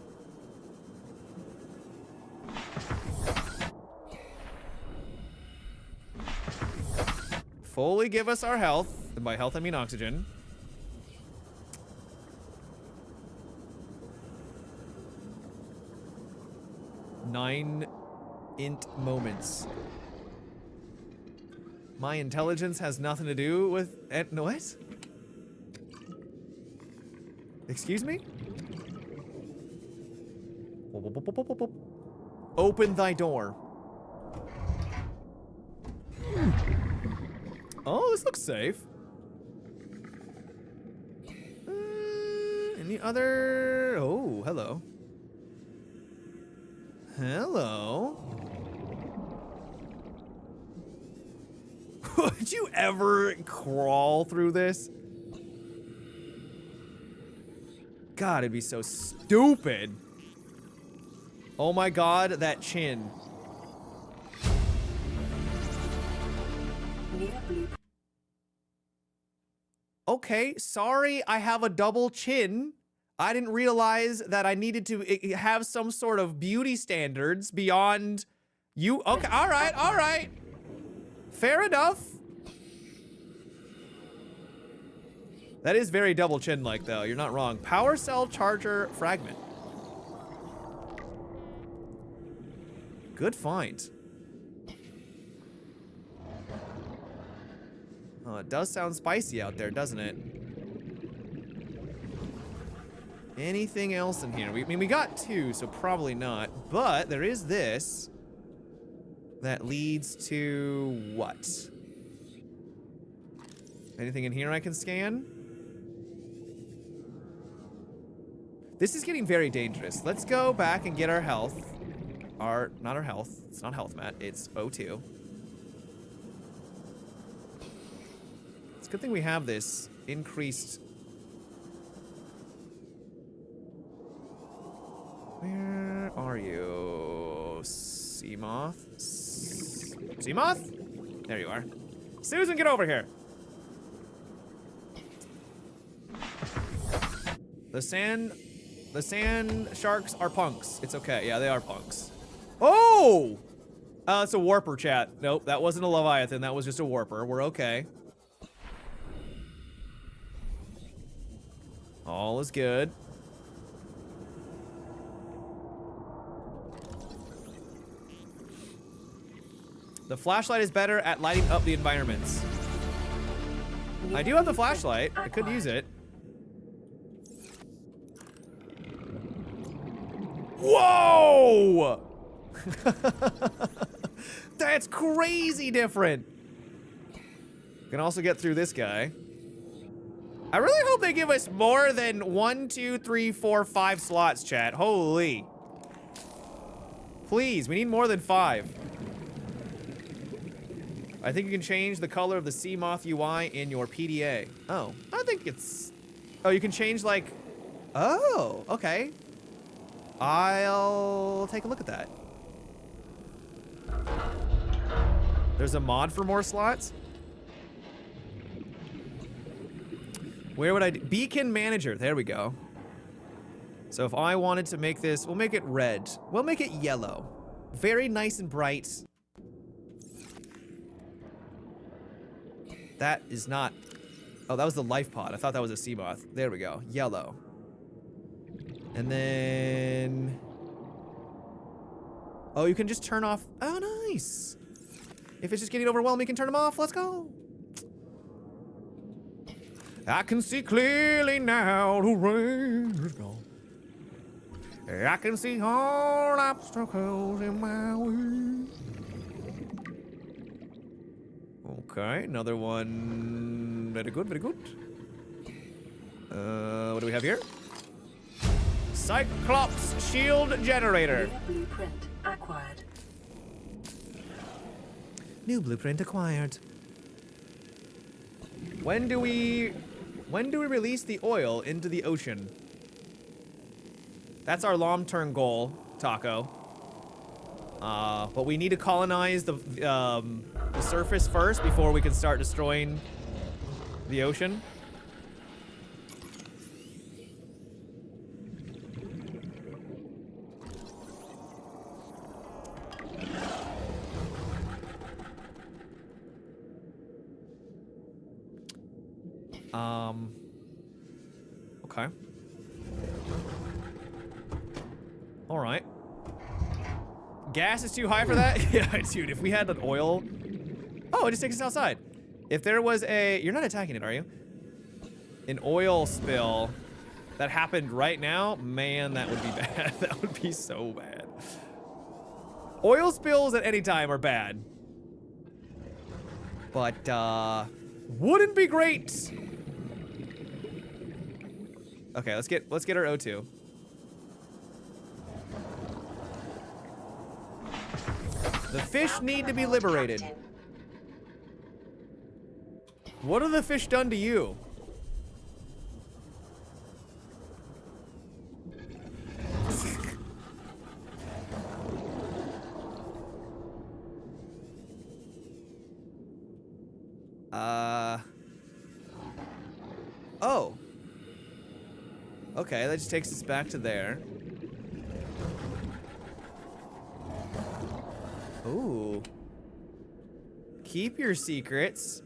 Fully give us our health, and by health I mean oxygen. Nine int moments. My intelligence has nothing to do with it. No, what? Excuse me? Open thy door. Oh, this looks safe. Any other... Oh, hello. Hello. Would you ever crawl through this? God, it'd be so stupid. Oh my God, that chin. Okay, sorry, I have a double chin. I didn't realize that I needed to have some sort of beauty standards beyond you. Okay, all right. Fair enough. That is very double chin-like, though. You're not wrong. Power cell charger fragment. Good find. Oh, it does sound spicy out there, doesn't it? Anything else in here? I mean, we got 2, so probably not. But there is this that leads to what? Anything in here I can scan? This is getting very dangerous. Let's go back and get our health. Not our health. It's not health, Matt. It's O2. It's a good thing we have this increased. Where are you? Seamoth? Seamoth? There you are. Susan, get over here. The sand sharks are punks. It's okay. Yeah, they are punks. Oh! It's a warper, chat. Nope, that wasn't a Leviathan. That was just a warper. We're okay. All is good. The flashlight is better at lighting up the environments. I do have the flashlight. I could use it. Whoa! That's crazy different. Can also get through this guy. I really hope they give us more than 1, 2, 3, 4, 5 slots, chat. Holy. Please, we need more than 5. I think you can change the color of the Seamoth UI in your PDA. Oh, I think it's... Oh, you can change like... Oh, okay. I'll take a look at that. There's a mod for more slots? Where would I... Beacon Manager. There we go. So if I wanted to make this... We'll make it red. We'll make it yellow. Very nice and bright. That is not... Oh, that was the life pod. I thought that was a Seamoth. There we go. Yellow. And then... Oh, you can just turn off... Oh, nice. If it's just getting overwhelming, you can turn them off. Let's go. I can see clearly now the rain is gone. I can see all obstacles in my way. Okay, another one. Very good, very good. What do we have here? Cyclops shield generator. New blueprint acquired. New blueprint acquired. When do we release the oil into the ocean? That's our long-term goal, Taco. But we need to colonize the surface first before we can start destroying the ocean. Okay. All right. Gas is too high for that? Yeah, dude, if we had an oil... Oh, it just takes us outside. If there was a... You're not attacking it, are you? An oil spill that happened right now, man, that would be bad. That would be so bad. Oil spills at any time are bad. But, wouldn't be great. Okay, let's get our O2. The fish need to be liberated. What have the fish done to you? Oh. Okay, that just takes us back to there. Ooh. Keep your secrets.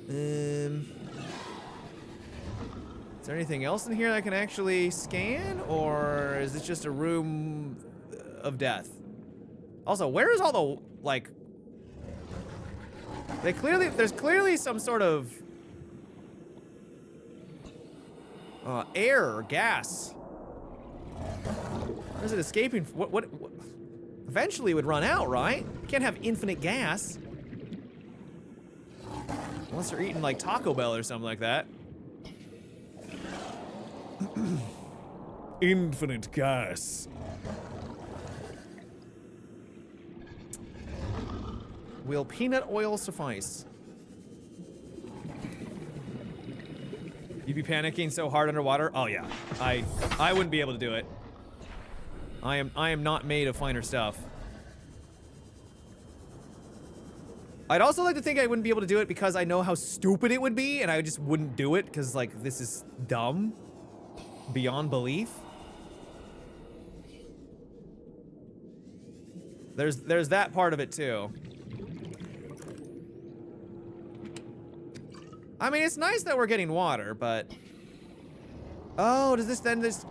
Is there anything else in here that I can actually scan? Or is this just a room of death? Also, where is all the, like... There's clearly some sort of air or gas. What is it escaping? What? Eventually it would run out, right? You can't have infinite gas. Unless they're eating like Taco Bell or something like that. Infinite gas. Will peanut oil suffice? You'd be panicking so hard underwater? Oh yeah. I wouldn't be able to do it. I am not made of finer stuff. I'd also like to think I wouldn't be able to do it because I know how stupid it would be and I just wouldn't do it because like this is dumb beyond belief. There's that part of it too. I mean, it's nice that we're getting water, but oh, does this then this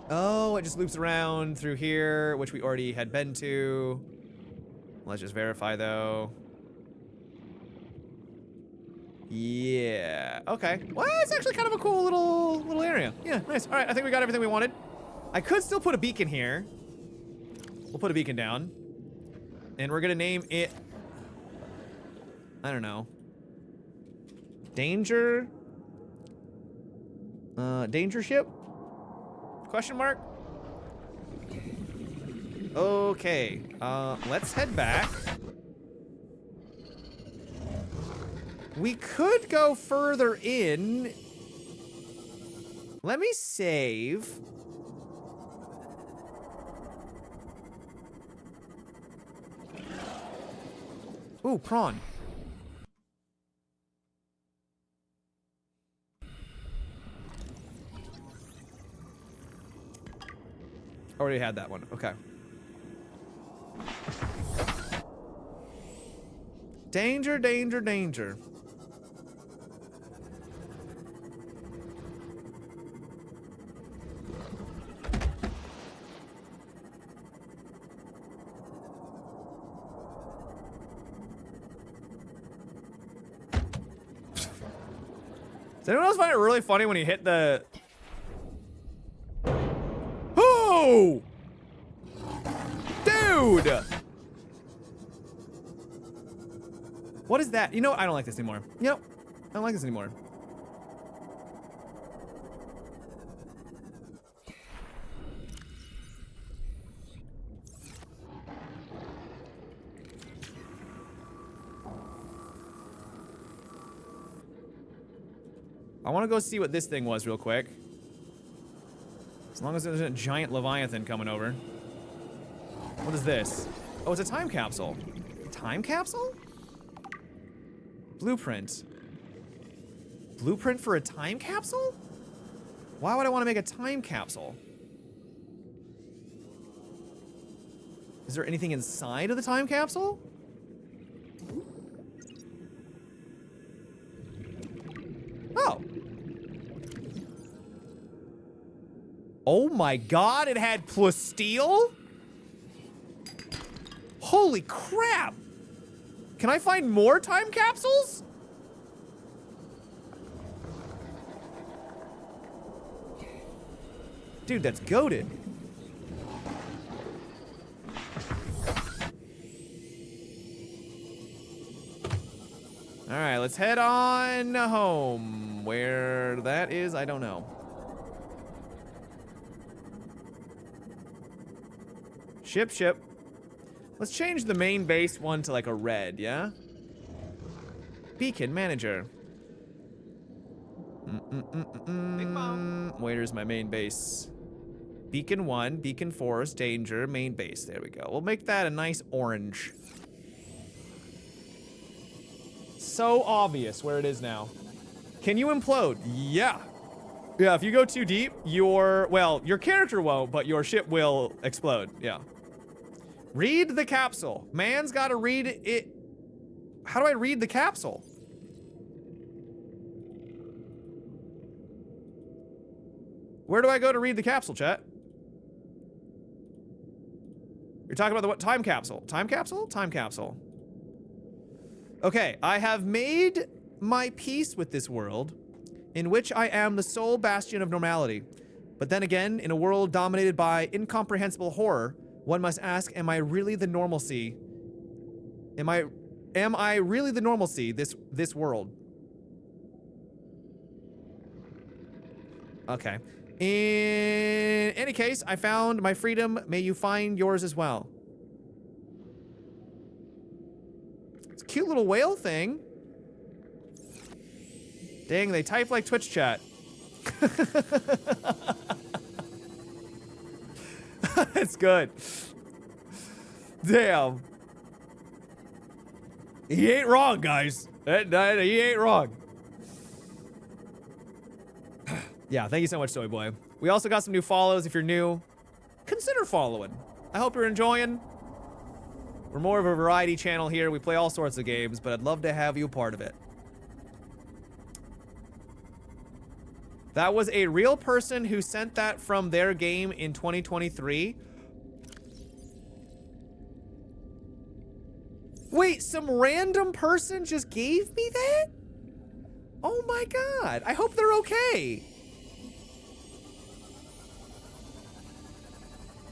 oh, it just loops around through here, which we already had been to. Let's just verify though. Yeah. Okay. Well, it's actually kind of a cool little area. Yeah, nice. All right, I think we got everything we wanted. I could still put a beacon here. We'll put a beacon down. And we're gonna name it, I don't know. Danger? Danger ship? Question mark? Okay. Let's head back. We could go further in. Let me save. Ooh, prawn. Already had that one. Okay. Danger, danger, danger. Does anyone else find it really funny when you hit the... Oh! Dude! What is that? You know what? I don't like this anymore. You know, I don't like this anymore. I want to go see what this thing was real quick. As long as there's a giant Leviathan coming over. What is this? Oh, it's a time capsule. Time capsule? Blueprint. Blueprint for a time capsule? Why would I want to make a time capsule? Is there anything inside of the time capsule? Oh. Oh my god, it had plasteel? Holy crap! Can I find more time capsules? Dude, that's goated. Alright, let's head on home. Where that is, I don't know. Ship. Let's change the main base one to like a red, yeah? Beacon manager. Where's my main base? Beacon 1, Beacon Forest, Danger, main base. There we go. We'll make that a nice orange. So obvious where it is now. Can you implode? Yeah. Yeah, if you go too deep, your character won't, but your ship will explode. Yeah. Read the capsule. Man's gotta read it. How do I read the capsule? Where do I go to read the capsule, chat? You're talking about the what time capsule? Time capsule? Time capsule. Okay, I have made my peace with this world, in which I am the sole bastion of normality. But then again, in a world dominated by incomprehensible horror, one must ask, am I really the normalcy? Am I really the normalcy, this world? Okay. In any case, I found my freedom. May you find yours as well. It's a cute little whale thing. Dang, they type like Twitch chat. It's good. Damn. He ain't wrong, guys. He ain't wrong. Yeah, thank you so much, Soy Boy. We also got some new follows. If you're new, consider following. I hope you're enjoying. We're more of a variety channel here. We play all sorts of games, but I'd love to have you a part of it. That was a real person who sent that from their game in 2023. Wait, some random person just gave me that? Oh my god. I hope they're okay.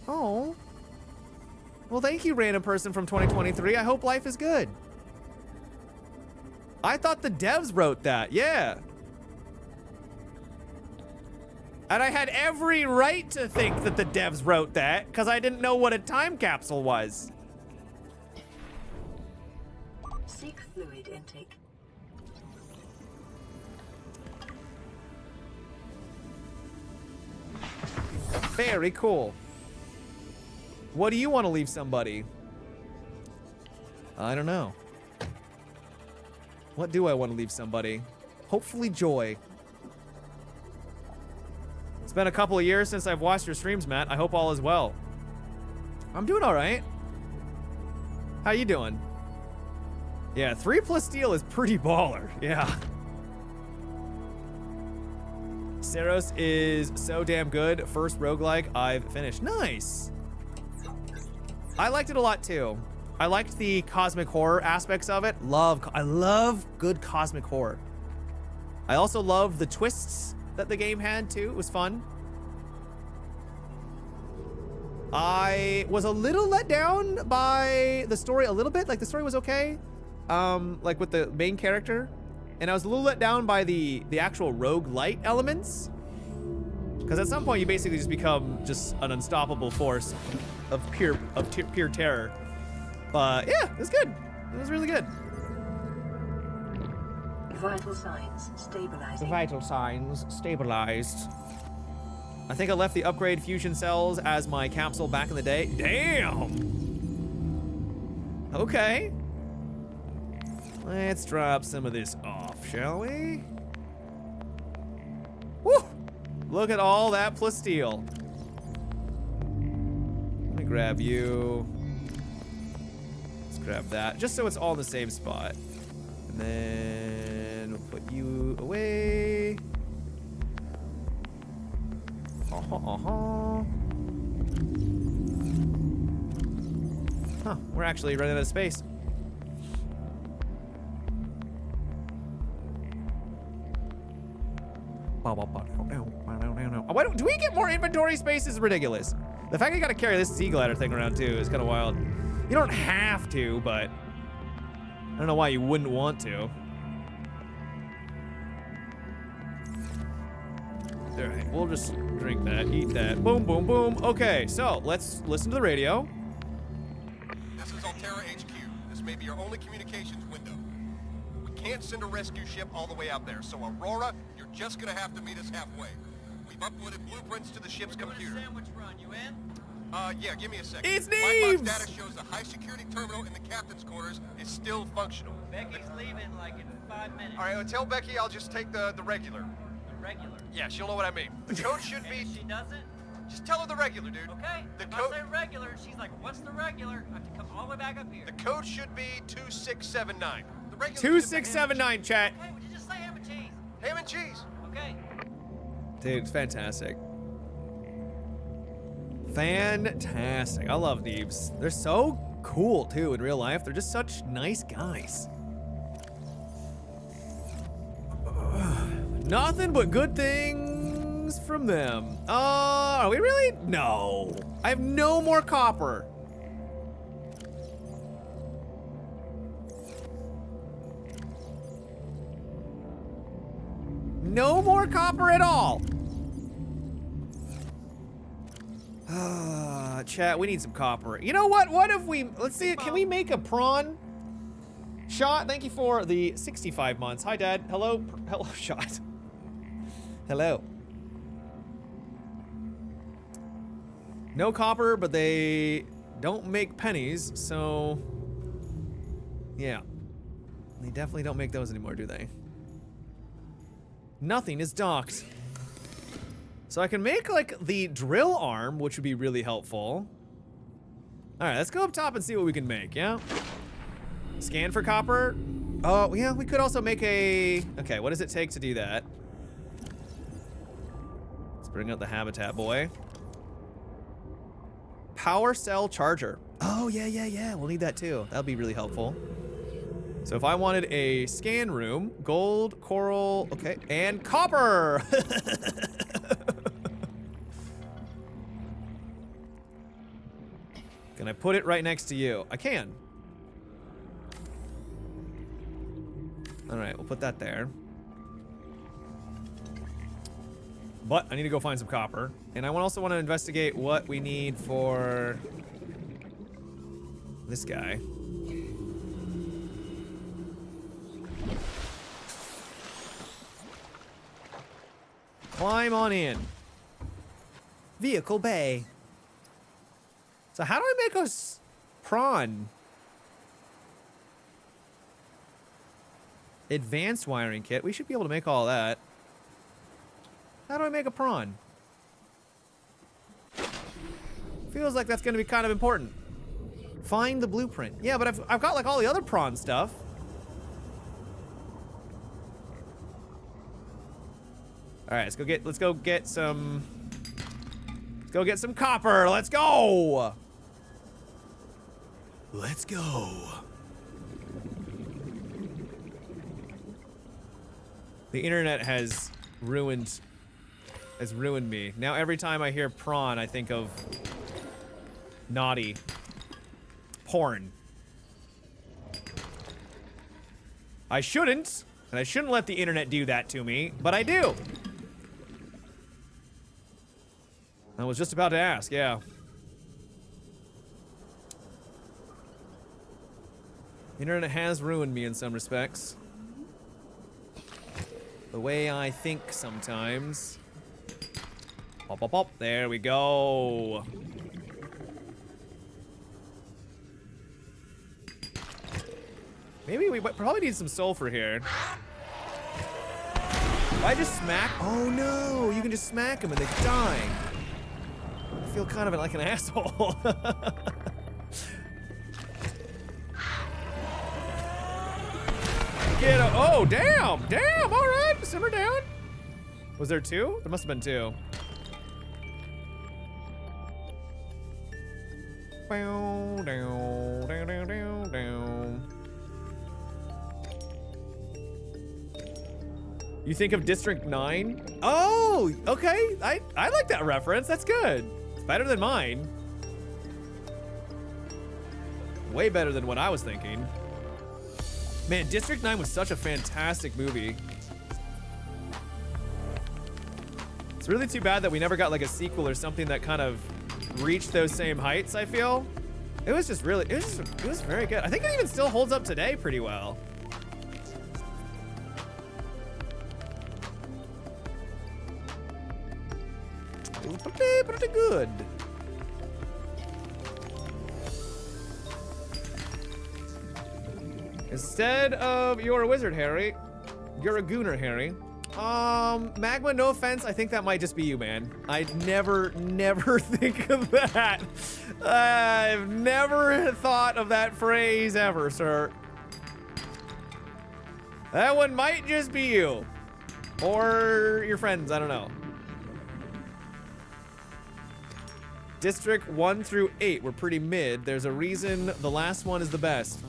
Oh. Well, thank you, random person from 2023. I hope life is good. I thought the devs wrote that. Yeah. And I had every right to think that the devs wrote that because I didn't know what a time capsule was. Seek fluid intake. Very cool. What do you want to leave somebody? I don't know. What do I want to leave somebody? Hopefully joy. It's been a couple of years since I've watched your streams, Matt. I hope all is well. I'm doing all right. How you doing? Yeah, 3+ steel is pretty baller. Yeah. Seros is so damn good. First roguelike I've finished. Nice. I liked it a lot too. I liked the cosmic horror aspects of it. I love good cosmic horror. I also loved the twists that the game had too. It was fun. I was a little let down by the story a little bit. Like the story was okay. Like with the main character. And I was a little let down by the actual roguelite elements. Because at some point you basically just become just an unstoppable force of pure terror. But yeah, it was good. It was really good. Vital signs stabilizing. Vital signs stabilized. I think I left the upgrade fusion cells as my capsule back in the day. Damn! Okay. Let's drop some of this off, shall we? Woo! Look at all that plasteel. Let me grab you. Let's grab that, just so it's all in the same spot. And then we'll put you away. Huh, we're actually running out of space. Why do we get more inventory space? This is ridiculous. The fact you gotta carry this sea glider thing around too is kind of wild. You don't have to, but I don't know why you wouldn't want to. All right, we'll just drink that, eat that. Boom, boom, boom. Okay, so let's listen to the radio. This is Altera HQ. This may be your only communications window. We can't send a rescue ship all the way out there, so Aurora, you're just gonna have to meet us halfway. We've uploaded blueprints to the ship's computer. Sandwich run, you in? Yeah, give me a second. It's White box Neebs! data shows the high security terminal in the captain's quarters is still functional. Becky's leaving like in 5 minutes. All right, tell Becky I'll just take the regular. The regular. Yeah, she'll know what I mean. The code should And be... if she doesn't? Just tell her the regular, dude. Okay. The If code... I say regular, and she's like, what's the regular? I have to come all the way back up here. The code should be 2679. The regular 2679, chat. Okay, would you just say ham and cheese? Ham and cheese. Okay. Dude, it's fantastic. Fantastic. I love Neebs. They're so cool too in real life. They're just such nice guys. Nothing but good things from them. Are we really? No. I have no more copper. No more copper at all. Chat, we need some copper. You know what? What if we, let's see, can we make a prawn? Shot, thank you for the 65 months. Hi, Dad. Hello, hello, Shot. Hello. No copper, but they don't make pennies, so yeah. They definitely don't make those anymore, do they? Nothing is docked. So I can make like the drill arm, which would be really helpful. All right, let's go up top and see what we can make, yeah? Scan for copper. Oh, yeah, we could also make a, okay, what does it take to do that? Let's bring out the habitat boy. Power cell charger. Oh, yeah. We'll need that too. That'll be really helpful. So if I wanted a scan room, gold, coral, okay, and copper. Can I put it right next to you? I can. All right, we'll put that there. But I need to go find some copper. And I also want to investigate what we need for this guy. Climb on in. Vehicle bay. So how do I make a prawn? Advanced wiring kit. We should be able to make all that. How do I make a prawn? Feels like that's going to be kind of important. Find the blueprint. Yeah, but I've got like all the other prawn stuff. All right, let's go get some copper. Let's go. Let's go. The internet has ruined me. Now every time I hear prawn, I think of naughty porn. I shouldn't, and I shouldn't let the internet do that to me, but I do. I was just about to ask, yeah. The internet has ruined me in some respects. The way I think sometimes. Pop, pop, pop. There we go. Maybe we probably need some sulfur here. If I just smack... Oh no, you can just smack them and they die. I feel kind of like an asshole. Get a... Oh, damn, all right, simmer down. Was there two? There must have been two. You think of District 9? Oh, okay. I like that reference. That's good. It's better than mine. Way better than what I was thinking. Man, District 9 was such a fantastic movie. It's really too bad that we never got like a sequel or something that kind of reached those same heights, I feel. It was just really, it was very good. I think it even still holds up today pretty well. It was pretty good. Instead of you're a wizard, Harry, you're a gooner, Harry. Magma, no offense, I think that might just be you, man. I'd never think of that. I've never thought of that phrase ever, sir. That one might just be you. Or your friends, I don't know. District 1 through 8 were pretty mid. There's a reason the last one is the best.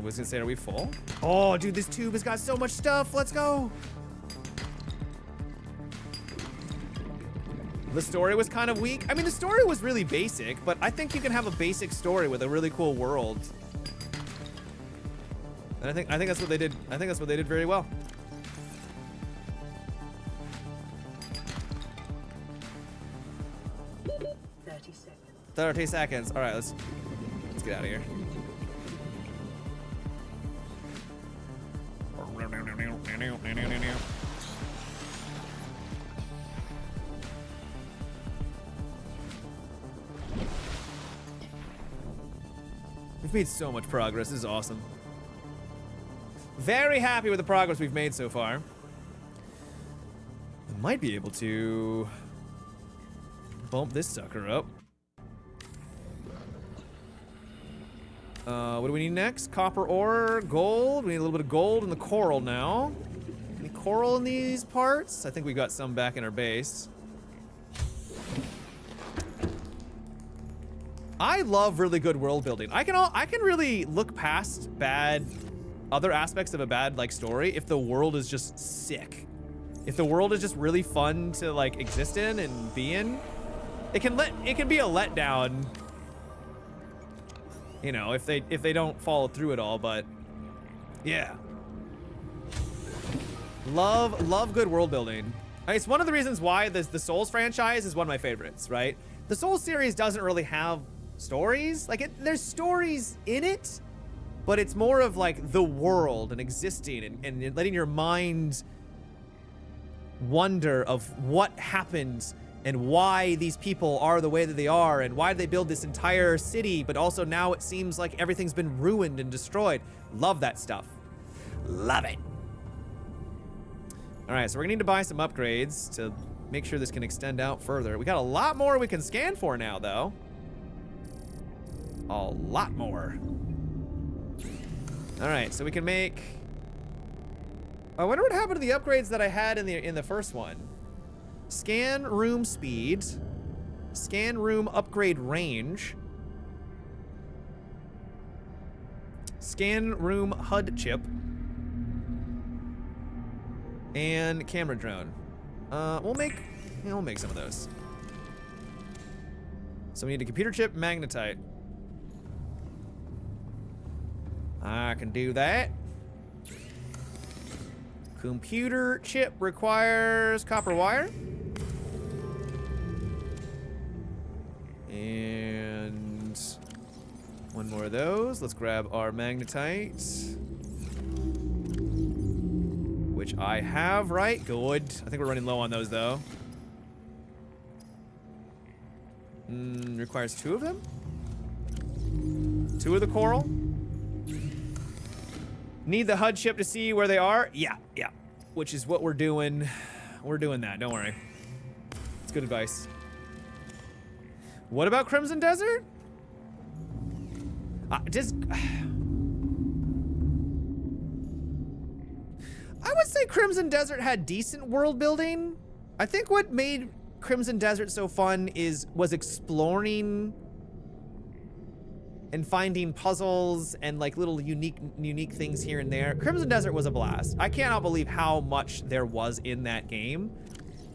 was gonna say, are we full? Oh, dude, this tube has got so much stuff. Let's go. The story was kind of weak. I mean, the story was really basic, but I think you can have a basic story with a really cool world. And I think that's what they did. I think that's what they did very well. Thirty seconds. 30 seconds. All right, let's get out of here. We've made so much progress. This is awesome. Very happy with the progress we've made so far. I might be able to bump this sucker up. What do we need next? Copper ore, gold. We need a little bit of gold in the coral now. Any coral in these parts? I think we got some back in our base. I love really good world building. I can really look past other aspects of a bad like story if the world is just sick. If the world is just really fun to like exist in and be in, it can be a letdown. You know, if they don't follow through it all, but yeah. Love good world building. It's one of the reasons why the Souls franchise is one of my favorites, right? The Souls series doesn't really have stories. Like there's stories in it, but it's more of like the world and existing and letting your mind wonder of what happened and why these people are the way that they are and why they build this entire city, but also now it seems like everything's been ruined and destroyed. Love that stuff. Love it. All right, so we're gonna need to buy some upgrades to make sure this can extend out further. We got a lot more we can scan for now, though. A lot more. All right, so we can make... I wonder what happened to the upgrades that I had in the first one. Scan room speed, scan room upgrade range, scan room HUD chip, and camera drone. We'll make some of those. So we need a computer chip, magnetite. I can do that. Computer chip requires copper wire. And one more of those. Let's grab our magnetite, which I have, right? Good. I think we're running low on those, though. Requires 2 of them? 2 of the coral? Need the HUD chip to see where they are? Yeah. Which is what we're doing. We're doing that, don't worry. It's good advice. What about Crimson Desert? I would say Crimson Desert had decent world building. I think what made Crimson Desert so fun was exploring and finding puzzles and like little unique things here and there. Crimson Desert was a blast. I cannot believe how much there was in that game.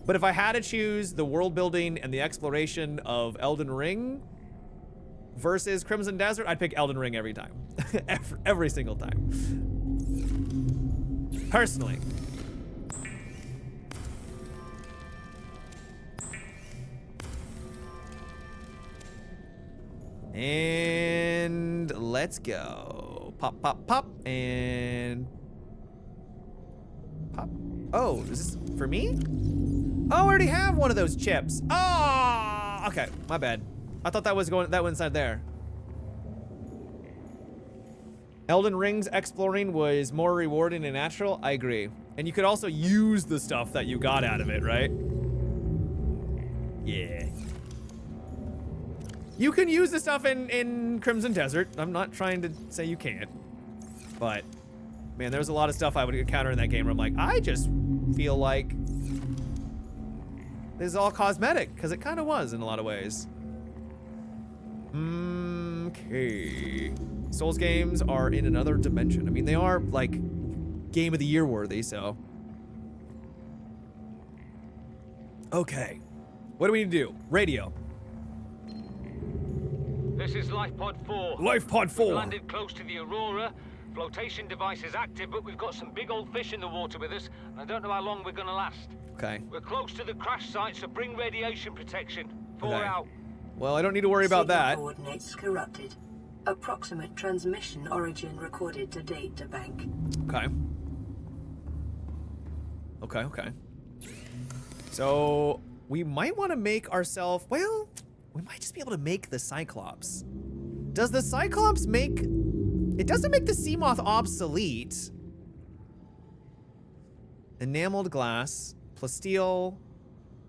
But if I had to choose the world building and the exploration of Elden Ring versus Crimson Desert, I'd pick Elden Ring every time. every single time. Personally. And let's go. Pop, pop, pop, and pop. Oh, is this for me? Oh, I already have one of those chips. Oh, okay, my bad. I thought that went inside there. Elden Ring's exploring was more rewarding and natural. I agree. And you could also use the stuff that you got out of it, right? Yeah. You can use the stuff in Crimson Desert. I'm not trying to say you can't. But, man, there's a lot of stuff I would encounter in that game where I'm like, I just feel like this is all cosmetic, because it kind of was in a lot of ways. Okay. Souls games are in another dimension. I mean, they are, like, Game of the Year worthy, so. Okay. What do we need to do? Radio. This is Life Pod 4. Life Pod 4. We've landed close to the Aurora. Flotation device is active, but we've got some big old fish in the water with us, and I don't know how long we're gonna last. Okay. We're close to the crash site, so bring radiation protection. 4 Okay. out. Well, I don't need to worry about Signal that. Coordinates corrupted. Approximate transmission origin recorded to data bank. Okay. Okay, okay. So, we might want to make ourselves... Well, we might just be able to make the Cyclops. Does the Cyclops make... It doesn't make the Seamoth obsolete. Enameled glass, plasteel,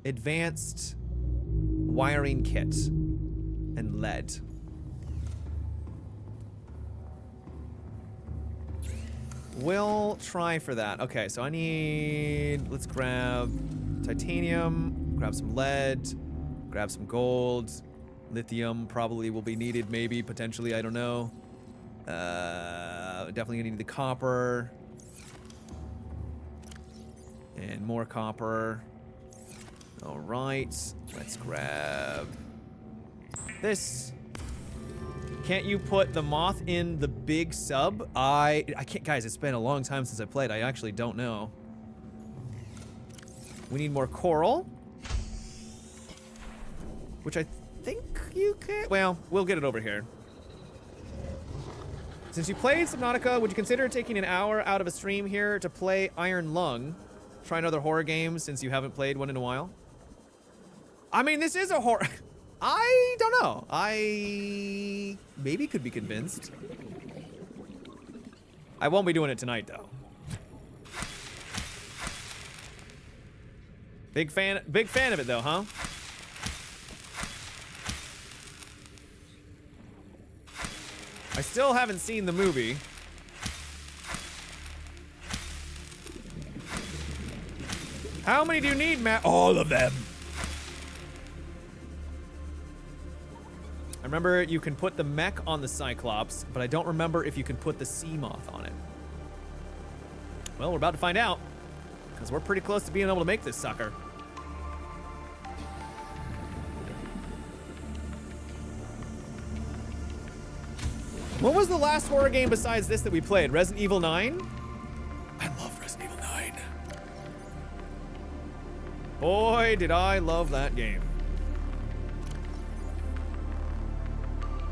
advanced wiring kit, and lead. We'll try for that. Okay, so I need... Let's grab titanium, grab some lead, grab some gold. Lithium probably will be needed, maybe, potentially, I don't know. Definitely gonna need the copper. And more copper. All right, let's grab this. Can't you put the moth in the big sub? I can't, guys, it's been a long time since I played. I actually don't know. We need more coral. Which I think you can, well, we'll get it over here. Since you played Subnautica, would you consider taking an hour out of a stream here to play Iron Lung? Try another horror game since you haven't played one in a while? I mean, this is a horror... I don't know. I maybe could be convinced. I won't be doing it tonight, though. Big fan of it, though, huh? I still haven't seen the movie. How many do you need, Matt? All of them. I remember you can put the mech on the Cyclops, but I don't remember if you can put the Seamoth on it. Well, we're about to find out, because we're pretty close to being able to make this sucker. What was the last horror game besides this that we played? Resident Evil 9? I love Resident Evil 9. Boy, did I love that game.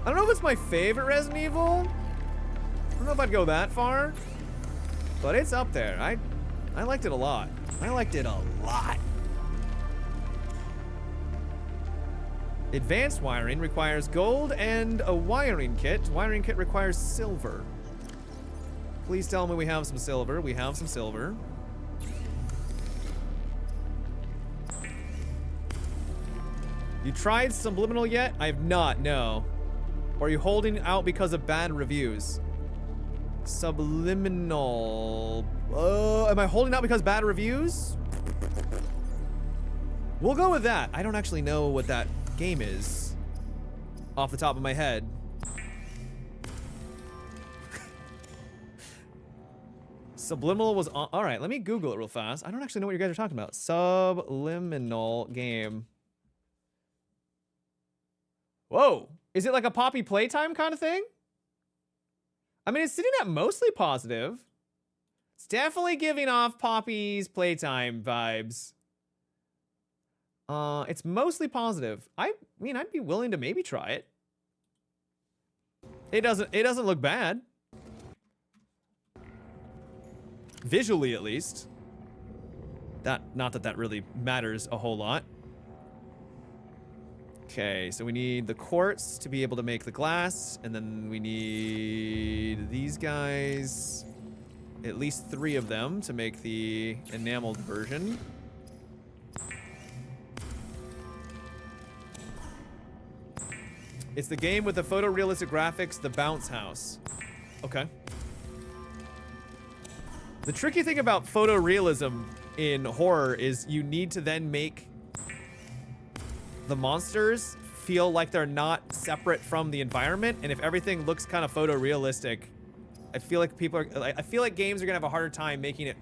I don't know if it's my favorite Resident Evil. I don't know if I'd go that far, but it's up there. I liked it a lot. I liked it a lot. Advanced wiring requires gold and a wiring kit. Wiring kit requires silver. Please tell me we have some silver. We have some silver. You tried Subliminal yet? I have not, no. Or are you holding out because of bad reviews? Subliminal. Am I holding out because bad reviews? We'll go with that. I don't actually know what that game is off the top of my head. Subliminal was on. All right, let me Google it real fast. I don't actually know what you guys are talking about. Subliminal game. Whoa. Is it like a Poppy Playtime kind of thing? I mean, it's sitting at mostly positive. It's definitely giving off Poppy's Playtime vibes. It's mostly positive. I mean, I'd be willing to maybe try it. It doesn't look bad. Visually, at least. Not that that really matters a whole lot. Okay, so we need the quartz to be able to make the glass, and then we need these guys, at least 3 of them to make the enameled version. It's the game with the photorealistic graphics, the bounce house. Okay. The tricky thing about photorealism in horror is you need to then make the monsters feel like they're not separate from the environment, and if everything looks kind of photorealistic, I feel like I feel like games are gonna have a harder time making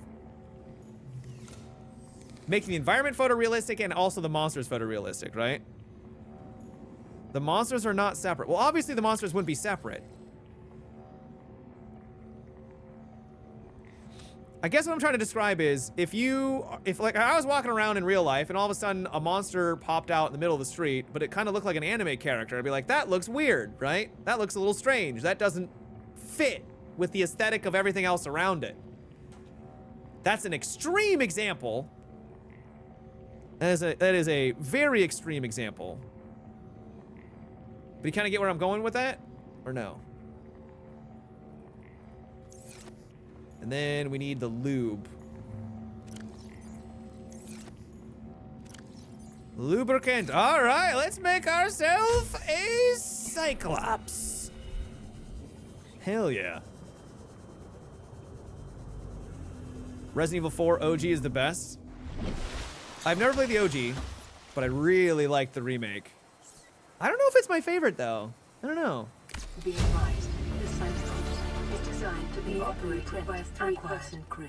the environment photorealistic and also the monsters photorealistic, right? The monsters are not separate. Well, obviously the monsters wouldn't be separate. I guess what I'm trying to describe is if like I was walking around in real life and all of a sudden a monster popped out in the middle of the street, but it kind of looked like an anime character, I'd be like, that looks weird, right? That looks a little strange. That doesn't fit with the aesthetic of everything else around it. That's an extreme example. That is a very extreme example. But you kind of get where I'm going with that? Or no? And then we need the lube. Lubricant. All right, let's make ourselves a Cyclops. Hell yeah. Resident Evil 4 OG is the best. I've never played the OG, but I really like the remake. I don't know if it's my favorite though. I don't know. Be advised, the Cyclops is designed to be operated by a 3-person crew.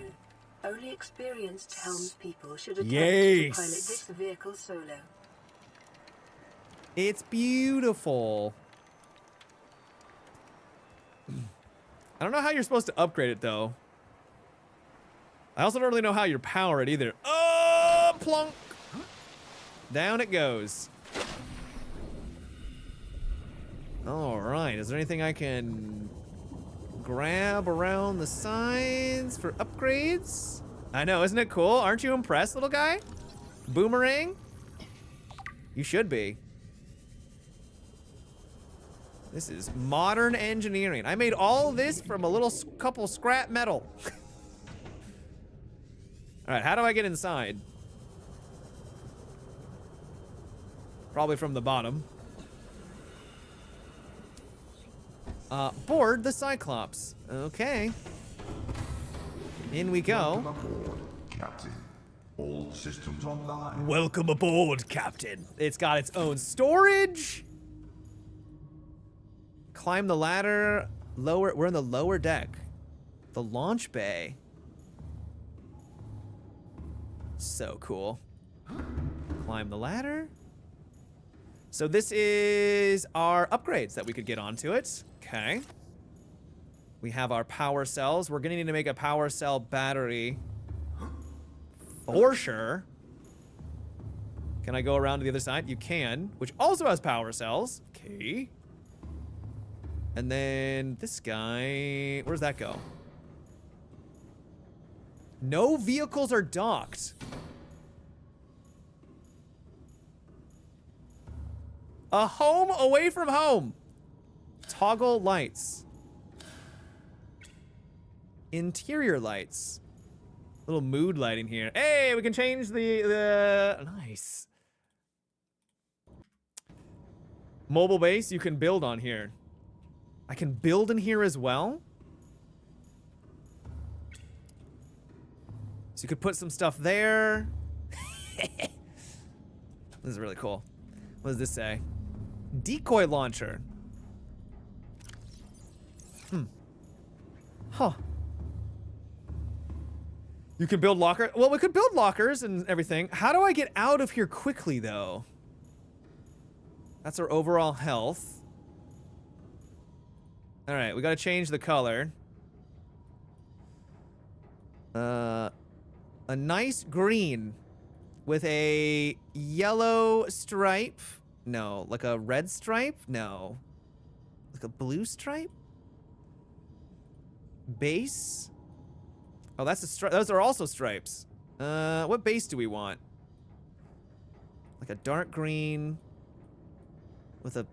Only experienced helmspeople should attempt to pilot this vehicle solo. It's beautiful. I don't know how you're supposed to upgrade it though. I also don't really know how you power it either. Oh, plunk. Down it goes. All right, is there anything I can grab around the sides for upgrades? I know, isn't it cool? Aren't you impressed, little guy? Boomerang? You should be. This is modern engineering. I made all this from a little couple scrap metal. All right, how do I get inside? Probably from the bottom. Board the Cyclops. Okay. In we go. Welcome aboard, Captain. All systems online. Welcome aboard, Captain. It's got its own storage. Climb the ladder. We're in the lower deck. The launch bay. So cool. Climb the ladder. So this is our upgrades that we could get onto it. Okay. We have our power cells. We're gonna need to make a power cell battery. For sure. Can I go around to the other side? You can, which also has power cells. Okay. And then this guy, where does that go? No vehicles are docked. A home away from home. Toggle lights. Interior lights. Little mood lighting here. Hey, we can change the nice. Mobile base you can build on here. I can build in here as well. So you could put some stuff there. This is really cool. What does this say? Decoy launcher. Huh. You can build locker. Well, we could build lockers and everything. How do I get out of here quickly, though? That's our overall health. All right, we got to change the color. A nice green with a yellow stripe. No, like a red stripe? No. Like a blue stripe? Base? Oh, that's a stripe. Those are also stripes. What base do we want? Like a dark green with a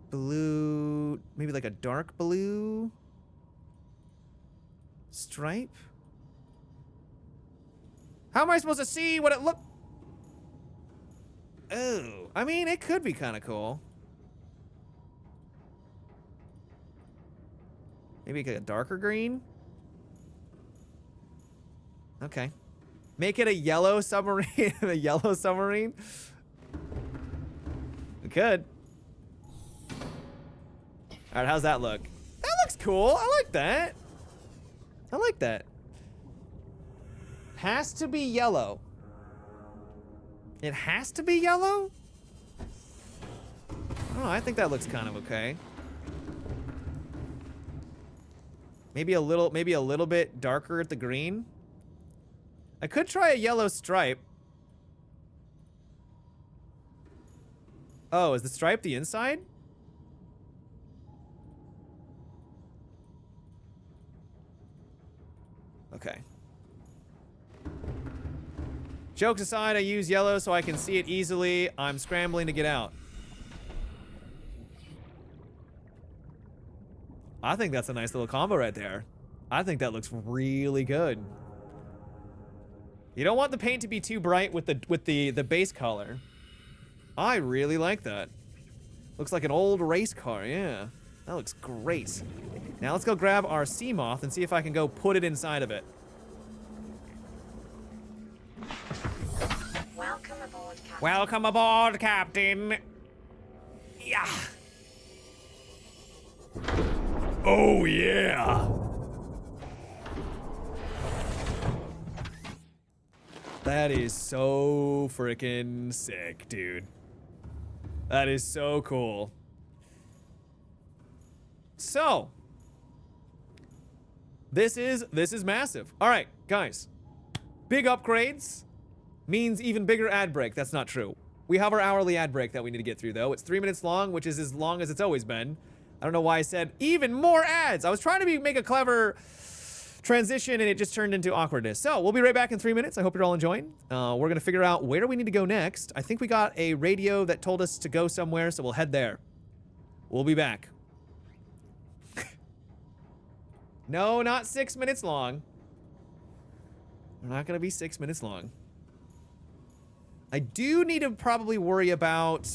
blue, maybe like a dark blue stripe? How am I supposed to see what it look? Oh, I mean, it could be kind of cool. Maybe like a darker green? Okay. Make it a yellow submarine. A yellow submarine? We could. All right, how's that look? That looks cool. I like that. I like that. Has to be yellow. It has to be yellow? I don't know, I think that looks kind of okay. Maybe a little bit darker at the green. I could try a yellow stripe. Oh, is the stripe the inside? Okay. Jokes aside, I use yellow so I can see it easily. I'm scrambling to get out. I think that's a nice little combo right there. I think that looks really good. You don't want the paint to be too bright with the base color. I really like that. Looks like an old race car, yeah. That looks great. Now let's go grab our sea moth and see if I can go put it inside of it. Welcome aboard, Captain. Welcome aboard, Captain. Yeah. Oh, yeah. That is so freaking sick, dude. That is so cool. So, this is massive. All right, guys. Big upgrades means even bigger ad break. That's not true. We have our hourly ad break that we need to get through, though. It's 3 minutes long, which is as long as it's always been. I don't know why I said even more ads. I was trying to make a clever transition, and it just turned into awkwardness. So we'll be right back in 3 minutes. I hope you're all enjoying. We're going to figure out where we need to go next. I think we got a radio that told us to go somewhere, so we'll head there. We'll be back. No, not 6 minutes long. We're not going to be 6 minutes long. I do need to probably worry about...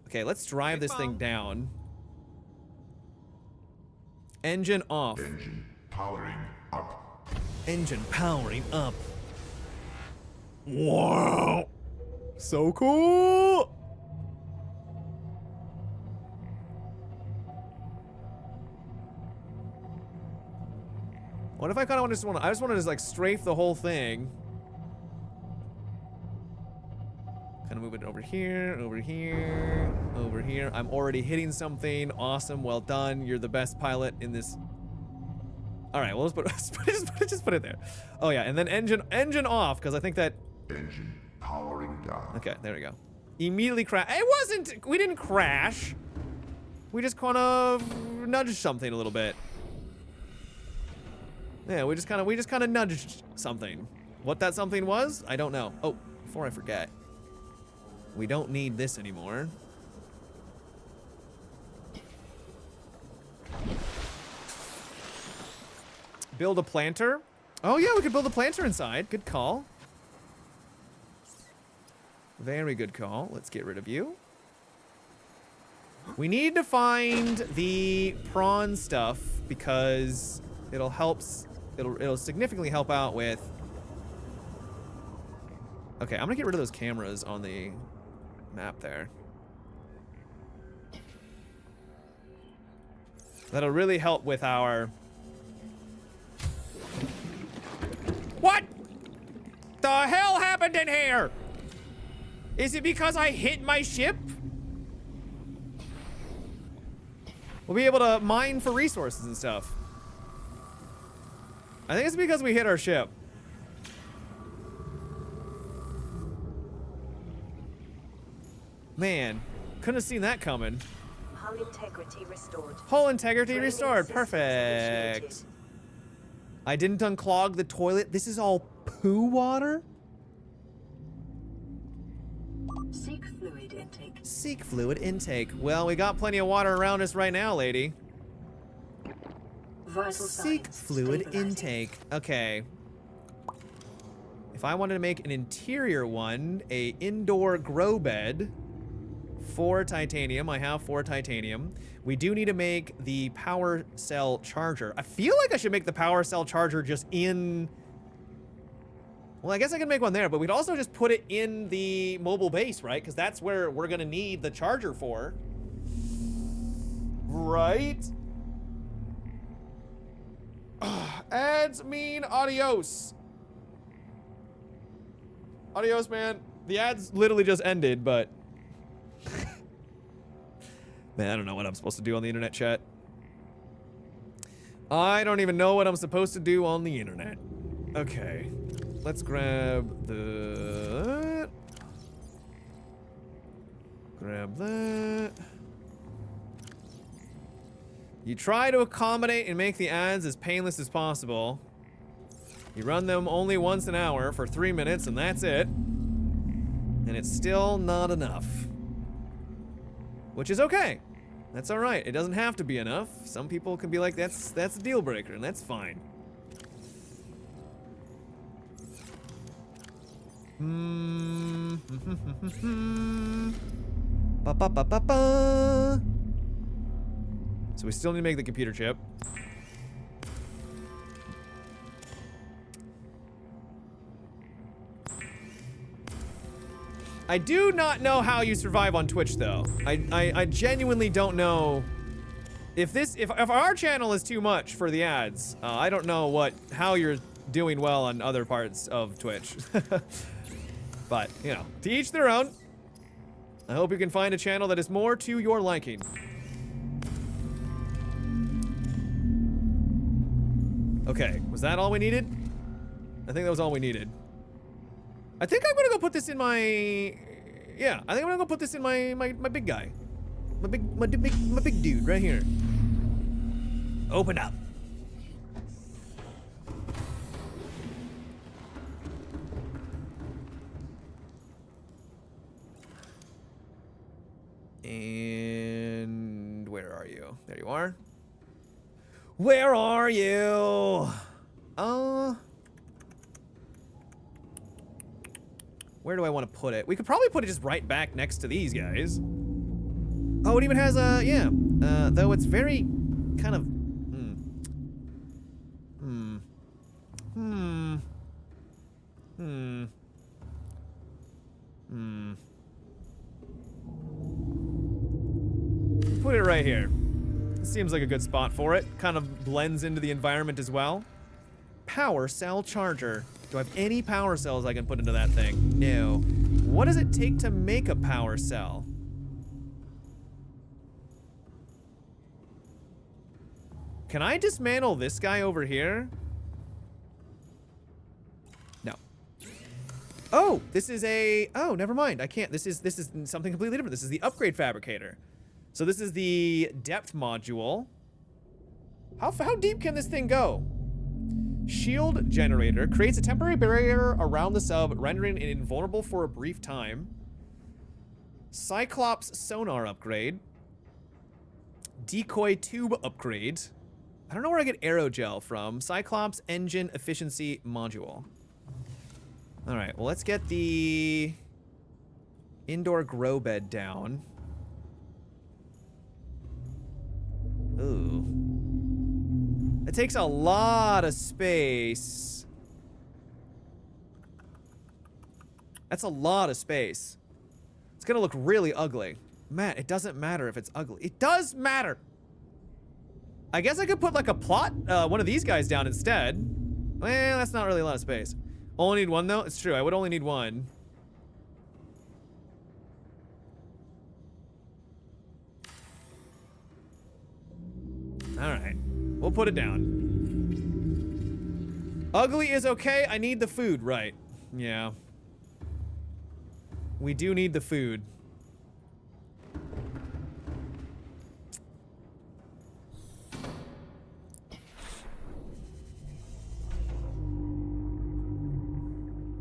Okay, let's drive this thing down. Engine off. Engine powering up. Engine powering up. Wow. So cool. What if I kind of just want to, I just want to like strafe the whole thing. Kind of move it over here, over here, over here. I'm already hitting something. Awesome, well done. You're the best pilot in this. All right, well, let's just put it there. Oh yeah, and then engine off, because I think that... Engine powering down. Okay, there we go. Immediately crash. It wasn't, we didn't crash. We just kind of nudged something a little bit. Yeah, we just kind of nudged something. What that something was, I don't know. Oh, before I forget. We don't need this anymore. Build a planter? Oh yeah, we could build a planter inside. Good call. Very good call. Let's get rid of you. We need to find the prawn stuff because it'll significantly help out with... Okay, I'm gonna get rid of those cameras on the map there. That'll really help with our... What the hell happened in here? Is it because I hit my ship? We'll be able to mine for resources and stuff. I think it's because we hit our ship. Man, couldn't have seen that coming. Hull integrity restored. Hull integrity restored. Perfect. I didn't unclog the toilet. This is all poo water? Seek fluid intake. Seek fluid intake. Well, we got plenty of water around us right now, lady. Vital Seek signs fluid stabilizing. intake. Okay. If I wanted to make an interior one, a indoor grow bed, 4 titanium. I have 4 titanium. We do need to make the power cell charger. I feel like I should make the power cell charger just in... Well, I guess I can make one there, but we'd also just put it in the mobile base, right? Because that's where we're going to need the charger for. right? Ads mean adios. Adios, man. The ads literally just ended, but... Man, I don't know what I'm supposed to do on the internet, chat. I don't even know what I'm supposed to do on the internet. Okay. Let's grab the... Grab that. You try to accommodate and make the ads as painless as possible. You run them only once an hour for 3 minutes, and that's it. And it's still not enough. Which is okay. That's alright. It doesn't have to be enough. Some people can be like, that's a deal breaker, and that's fine. Ba ba ba ba ba. So we still need to make the computer chip. I do not know how you survive on Twitch, though. I genuinely don't know if our channel is too much for the ads. I don't know how you're doing well on other parts of Twitch. But, you know, to each their own. I hope you can find a channel that is more to your liking. Okay, was that all we needed? I think that was all we needed. I think I'm gonna go put this in my... Yeah, I think I'm gonna go put this in my big guy. My big dude right here. Open up. And where are you? There you are. Where are you? Where do I want to put it? We could probably put it just right back next to these guys. Oh, it even has a, yeah. Though it's very kind of, Put it right here. Seems like a good spot for it. Kind of blends into the environment as well. Power cell charger. Do I have any power cells I can put into that thing? No. What does it take to make a power cell? Can I dismantle this guy over here? No. Oh, this is a... Oh, never mind. I can't. This is something completely different. This is the upgrade fabricator. So this is the depth module. How deep can this thing go? Shield generator creates a temporary barrier around the sub, rendering it invulnerable for a brief time. Cyclops sonar upgrade. Decoy tube upgrade. I don't know where I get aerogel from. Cyclops engine efficiency module. All right, well, let's get the indoor grow bed down. Ooh. It takes a lot of space. That's a lot of space. It's gonna look really ugly. Matt, it doesn't matter if it's ugly. It does matter! I guess I could put like a plot, one of these guys down instead. Well, that's not really a lot of space. Only need one though? It's true, I would only need one. Alright. We'll put it down. Ugly is okay. I need the food. Right. Yeah. We do need the food.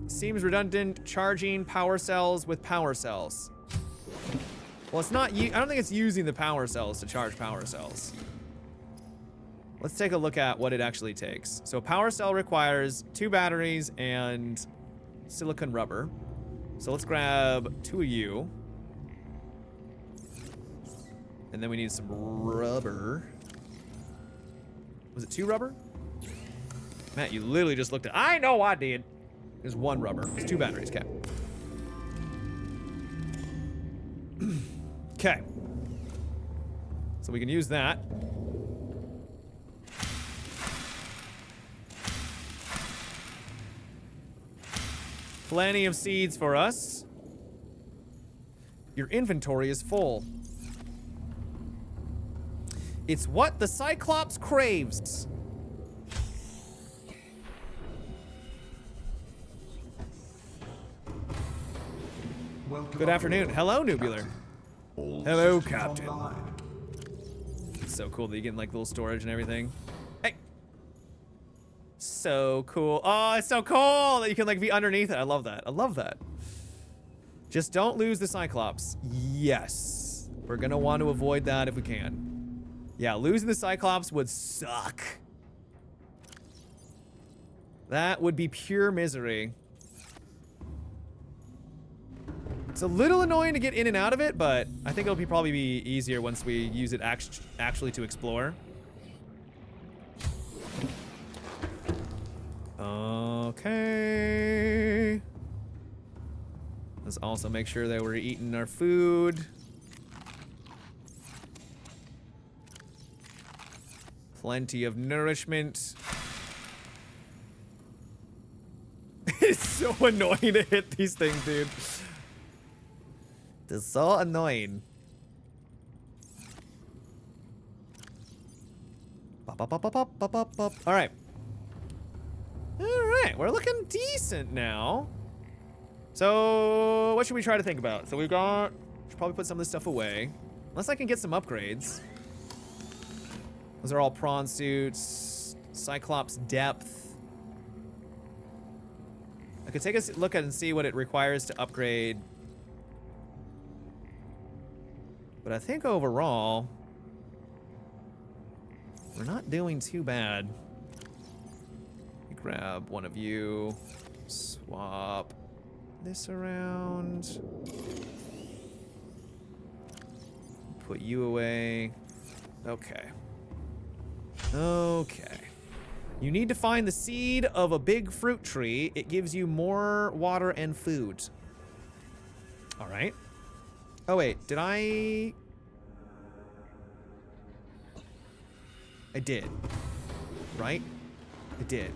Seems redundant. Charging power cells with power cells. Well, it's not... I don't think it's using the power cells to charge power cells. Let's take a look at what it actually takes. So a power cell requires 2 batteries and silicon rubber. So let's grab 2 of you. And then we need some rubber. Was it 2 rubber? Matt, you literally just looked at... I know I did. There's 1 rubber. It's 2 batteries, okay. Okay. So we can use that. Plenty of seeds for us. Your inventory is full. It's what the Cyclops craves. Good afternoon. Hello, Nubular. Hello, Captain. It's so cool that you get like little storage and everything. Hey. So cool. Oh, it's so cool that you can like be underneath it. I love that. I love that. Just don't lose the Cyclops. Yes. We're gonna want to avoid that if we can. Yeah, losing the Cyclops would suck. That would be pure misery. It's a little annoying to get in and out of it, but I think it'll probably be easier once we use it actually to explore. Okay. Let's also make sure that we're eating our food. Plenty of nourishment. It's so annoying to hit these things, dude. It's so annoying. All right. All right, we're looking decent now. So, what should we try to think about? So we've got, should probably put some of this stuff away. Unless I can get some upgrades. Those are all prawn suits, Cyclops depth. I could take a look at and see what it requires to upgrade. But I think overall, we're not doing too bad. Grab one of you, swap this around, put you away. Okay. Okay. You need to find the seed of a big fruit tree. It gives you more water and food. All right. Oh, wait. Did I did. Right? I did.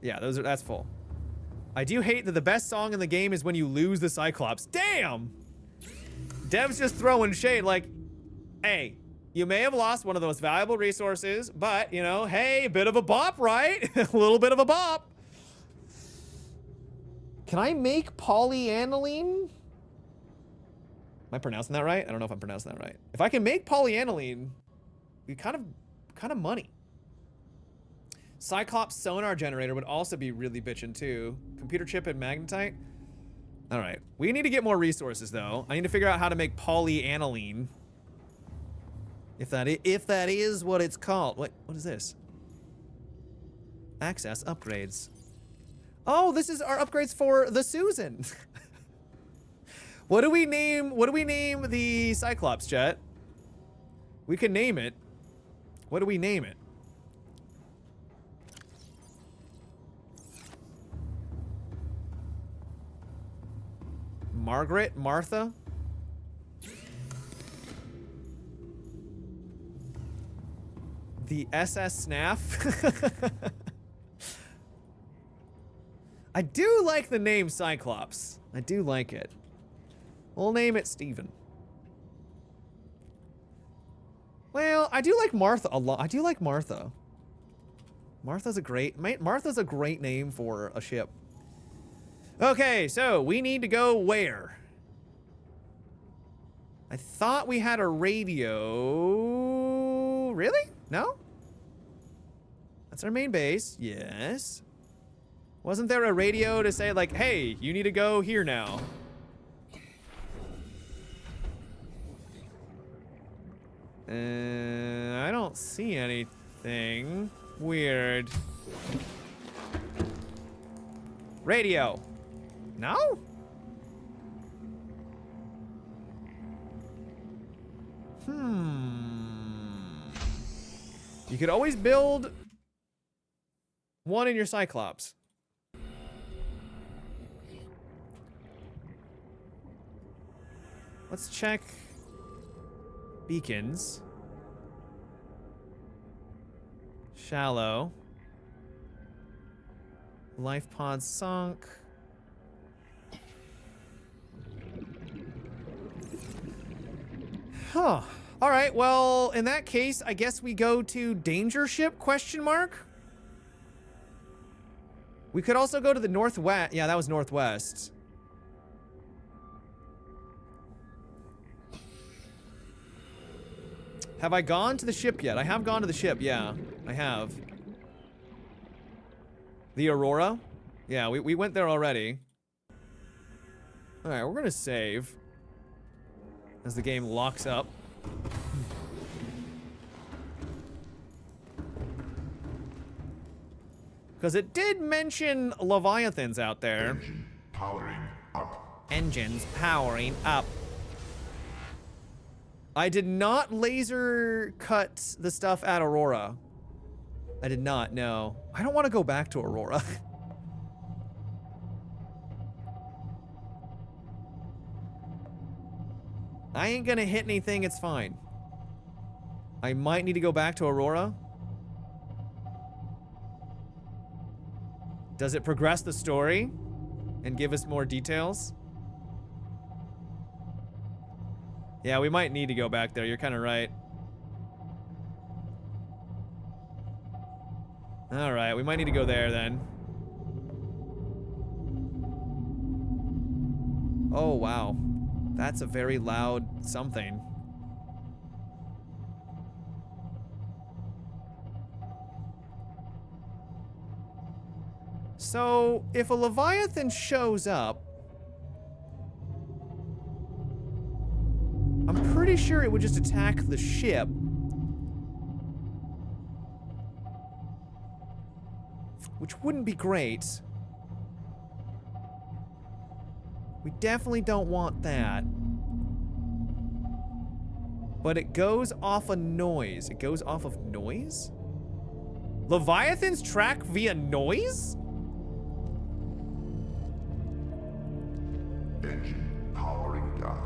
Yeah, that's full. I do hate that the best song in the game is when you lose the Cyclops. Damn! Dev's just throwing shade like, hey, you may have lost one of the most valuable resources, but, you know, hey, a bit of a bop, right? A little bit of a bop. Can I make polyaniline? Am I pronouncing that right? I don't know if I'm pronouncing that right. If I can make polyaniline, we kind of money. Cyclops sonar generator would also be really bitchin' too. Computer chip and magnetite. All right, we need to get more resources though. I need to figure out how to make polyaniline. If that is what it's called. What is this? Access upgrades. Oh, this is our upgrades for the Susan. What do we name the Cyclops jet? We can name it. What do we name it? Margaret? Martha? The SS Snaff? I do like the name Cyclops. I do like it. We'll name it Steven. Well, I do like Martha a lot. I do like Martha. Martha's a great name for a ship. Okay, so we need to go where? I thought we had a radio. Really? No? That's our main base. Yes. Wasn't there a radio to say like, hey, you need to go here now? I don't see anything. Weird. Radio. No? You could always build one in your Cyclops. Let's check beacons. Shallow. Life pod sunk. Huh. All right, well, in that case, I guess we go to danger ship, question mark? We could also go to the northwest. Yeah, that was northwest. Have I gone to the ship yet? I have gone to the ship, yeah. I have. The Aurora? Yeah, we went there already. Alright, we're gonna save. As the game locks up. Because it did mention Leviathans out there. Engine powering up. Engines powering up. I did not laser cut the stuff at Aurora. I did not, no. I don't want to go back to Aurora. I ain't gonna hit anything, it's fine. I might need to go back to Aurora. Does it progress the story and give us more details? Yeah, we might need to go back there. You're kind of right. All right, we might need to go there then. Oh, wow. That's a very loud something. So, if a Leviathan shows up, I'm pretty sure it would just attack the ship. Which wouldn't be great. We definitely don't want that. But it goes off a noise. It goes off of noise? Leviathans track via noise? Engine powering down.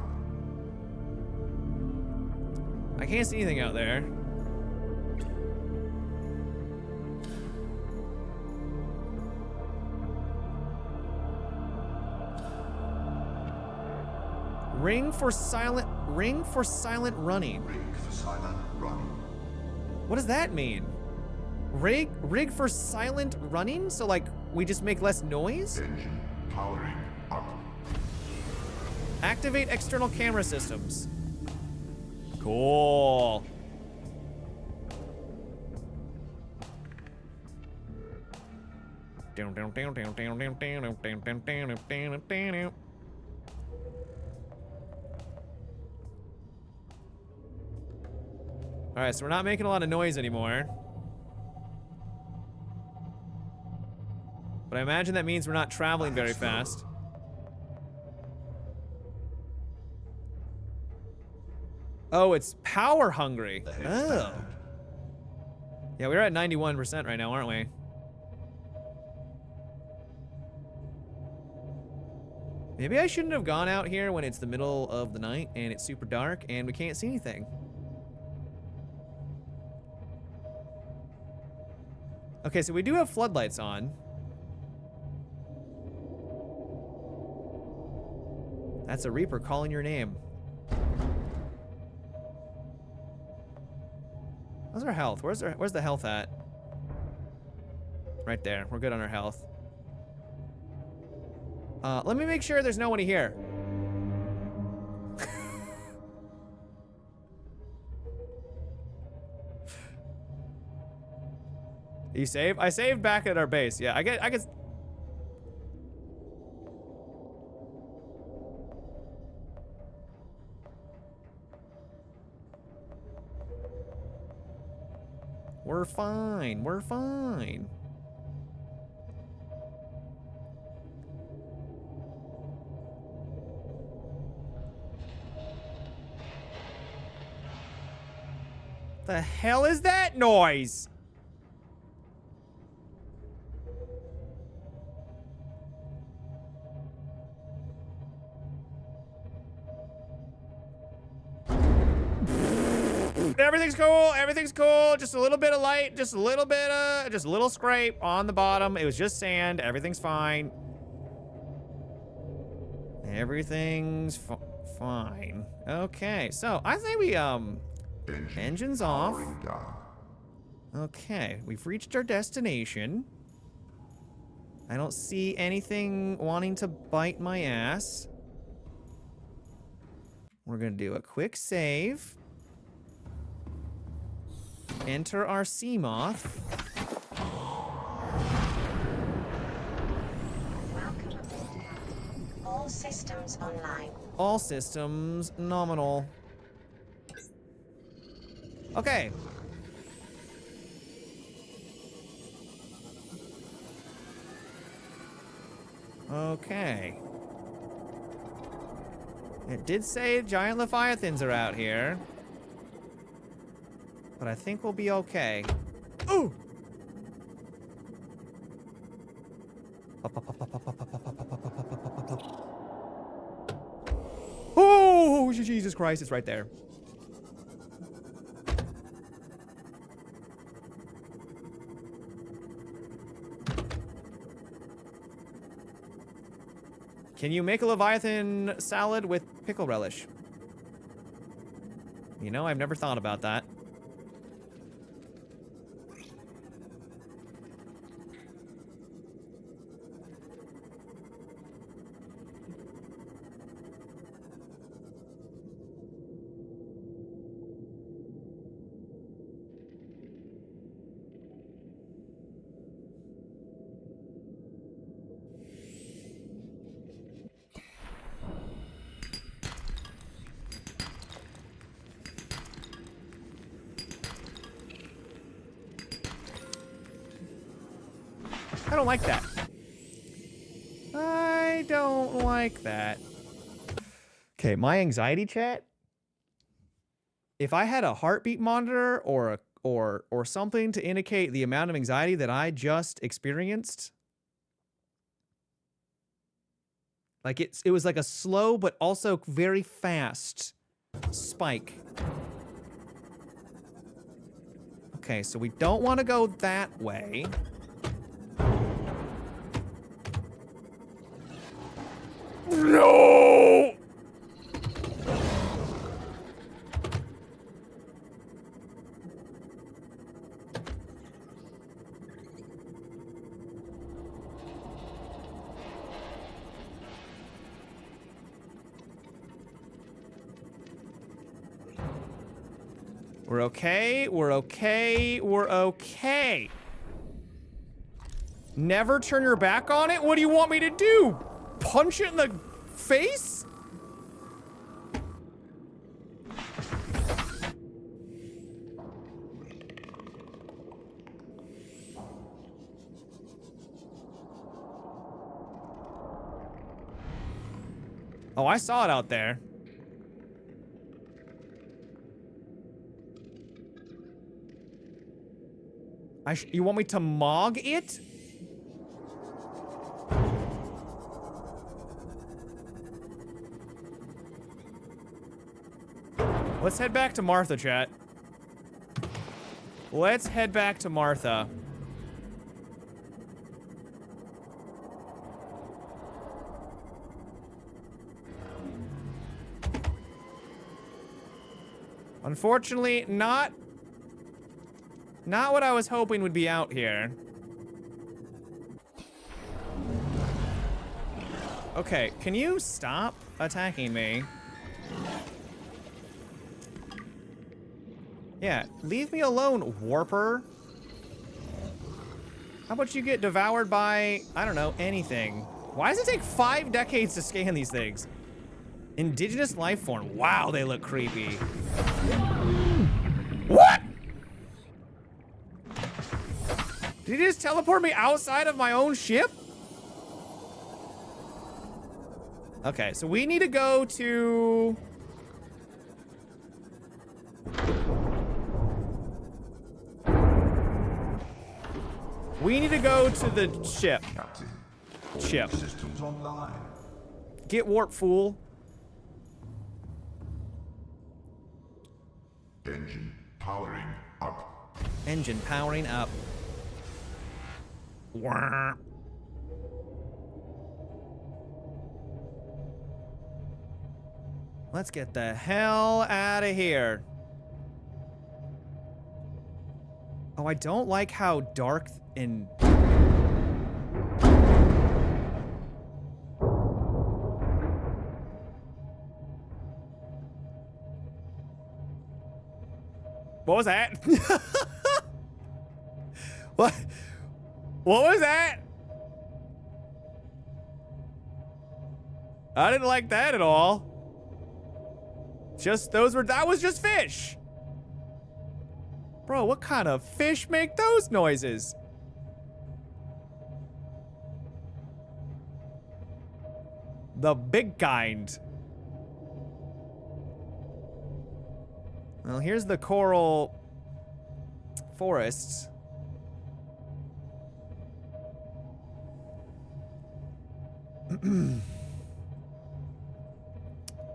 I can't see anything out there. Ring for silent running. Ring for silent running. What does that mean? Rig for silent running? So like we just make less noise? Engine powering up. Activate external camera systems. Cool. Alright, so we're not making a lot of noise anymore. But I imagine that means we're not traveling very fast. Oh, it's power hungry. Oh. Yeah, we're at 91% right now, aren't we? Maybe I shouldn't have gone out here when it's the middle of the night and it's super dark and we can't see anything. Okay, so we do have floodlights on. That's a Reaper calling your name. How's our health? Where's the health at? Right there. We're good on our health. Let me make sure there's no one here. You save? I saved back at our base. Yeah, I guess. We're fine. We're fine. The hell is that noise? Everything's cool. Everything's cool. Just a little bit of light. Just a little bit of, just a little scrape on the bottom. It was just sand. Everything's fine. Everything's fine. Okay, so I think we, engine's off. Okay, we've reached our destination. I don't see anything wanting to bite my ass. We're gonna do a quick save. Enter our sea moth. Welcome aboard. All systems online. All systems nominal. Okay. Okay. It did say giant leviathans are out here. But I think we'll be okay. Ooh! Oh, Jesus Christ, it's right there. Can you make a Leviathan salad with pickle relish? You know, I've never thought about that. I don't like that. I don't like that. Okay, my anxiety chat. If I had a heartbeat monitor or something to indicate the amount of anxiety that I just experienced, like it was like a slow but also very fast spike. Okay, so we don't want to go that way. No! We're okay, we're okay, we're okay. Never turn your back on it? What do you want me to do? Punch it in the face? Oh, I saw it out there. You want me to mog it? Let's head back to Martha, chat. Let's head back to Martha. Unfortunately, not what I was hoping would be out here. Okay, can you stop attacking me? Yeah, leave me alone, warper. How about you get devoured by, I don't know, anything? Why does it take 5 decades to scan these things? Indigenous life form. Wow, they look creepy. What? Did he just teleport me outside of my own ship? Okay, so we need to go to... We need to go to the ship. Captain, Ship. systems online. Get warp, fool. Engine powering up. Engine powering up. Wah. Let's get the hell out of here. Oh, I don't like how dark and... What was that? What? What was that? I didn't like that at all. That was just fish. Bro, what kind of fish make those noises? The big kind. Well, here's the coral forests.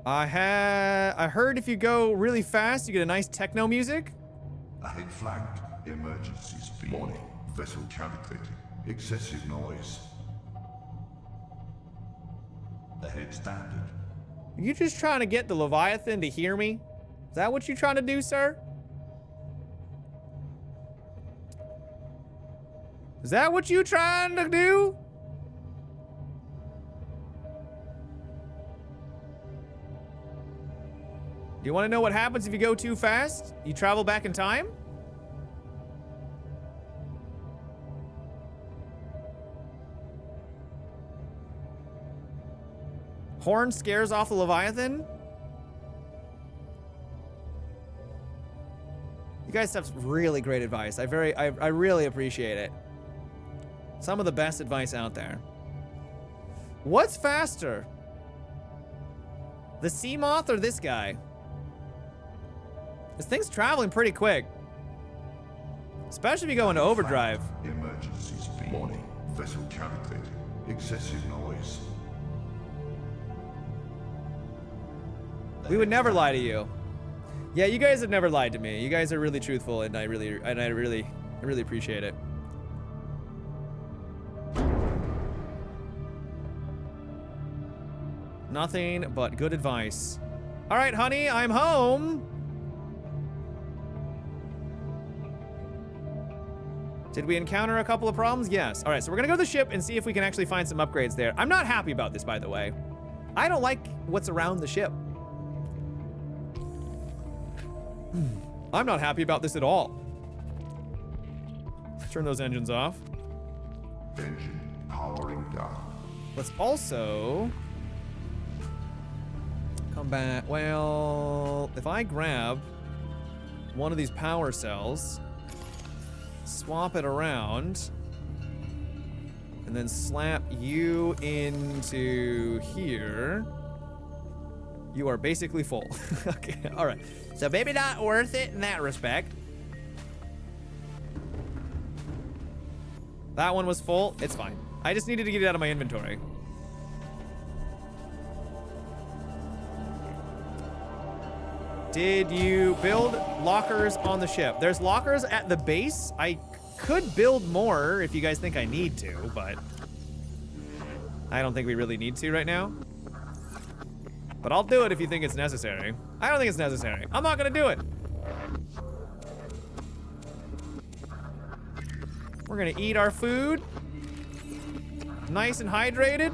I heard if you go really fast, you get a nice techno music. Ahead flagged. Emergency speed. Warning. Vessel calibrated. Excessive noise. Ahead standard. Are you just trying to get the Leviathan to hear me? Is that what you're trying to do, sir? Is that what you trying to do? You want to know what happens if you go too fast? You travel back in time? Horn scares off the Leviathan? You guys have really great advice. I really appreciate it. Some of the best advice out there. What's faster? The sea moth or this guy? This thing's traveling pretty quick. Especially if you go into overdrive. Emergency speed. Warning. Vessel calibrated. Excessive noise. We would never lie to you. Yeah, you guys have never lied to me. You guys are really truthful, and I really appreciate it. Nothing but good advice. All right, honey, I'm home. Did we encounter a couple of problems? Yes. All right, so we're gonna go to the ship and see if we can actually find some upgrades there. I'm not happy about this, by the way. I don't like what's around the ship. I'm not happy about this at all. Let's turn those engines off. Engine powering down. Let's also come back. Well, if I grab one of these power cells, swap it around, and then slap you into here, you are basically full. Okay, all right. So maybe not worth it in that respect. That one was full. It's fine. I just needed to get it out of my inventory. Did you build lockers on the ship? There's lockers at the base. I could build more if you guys think I need to, but I don't think we really need to right now. But I'll do it if you think it's necessary. I don't think it's necessary. I'm not gonna do it. We're gonna eat our food. Nice and hydrated.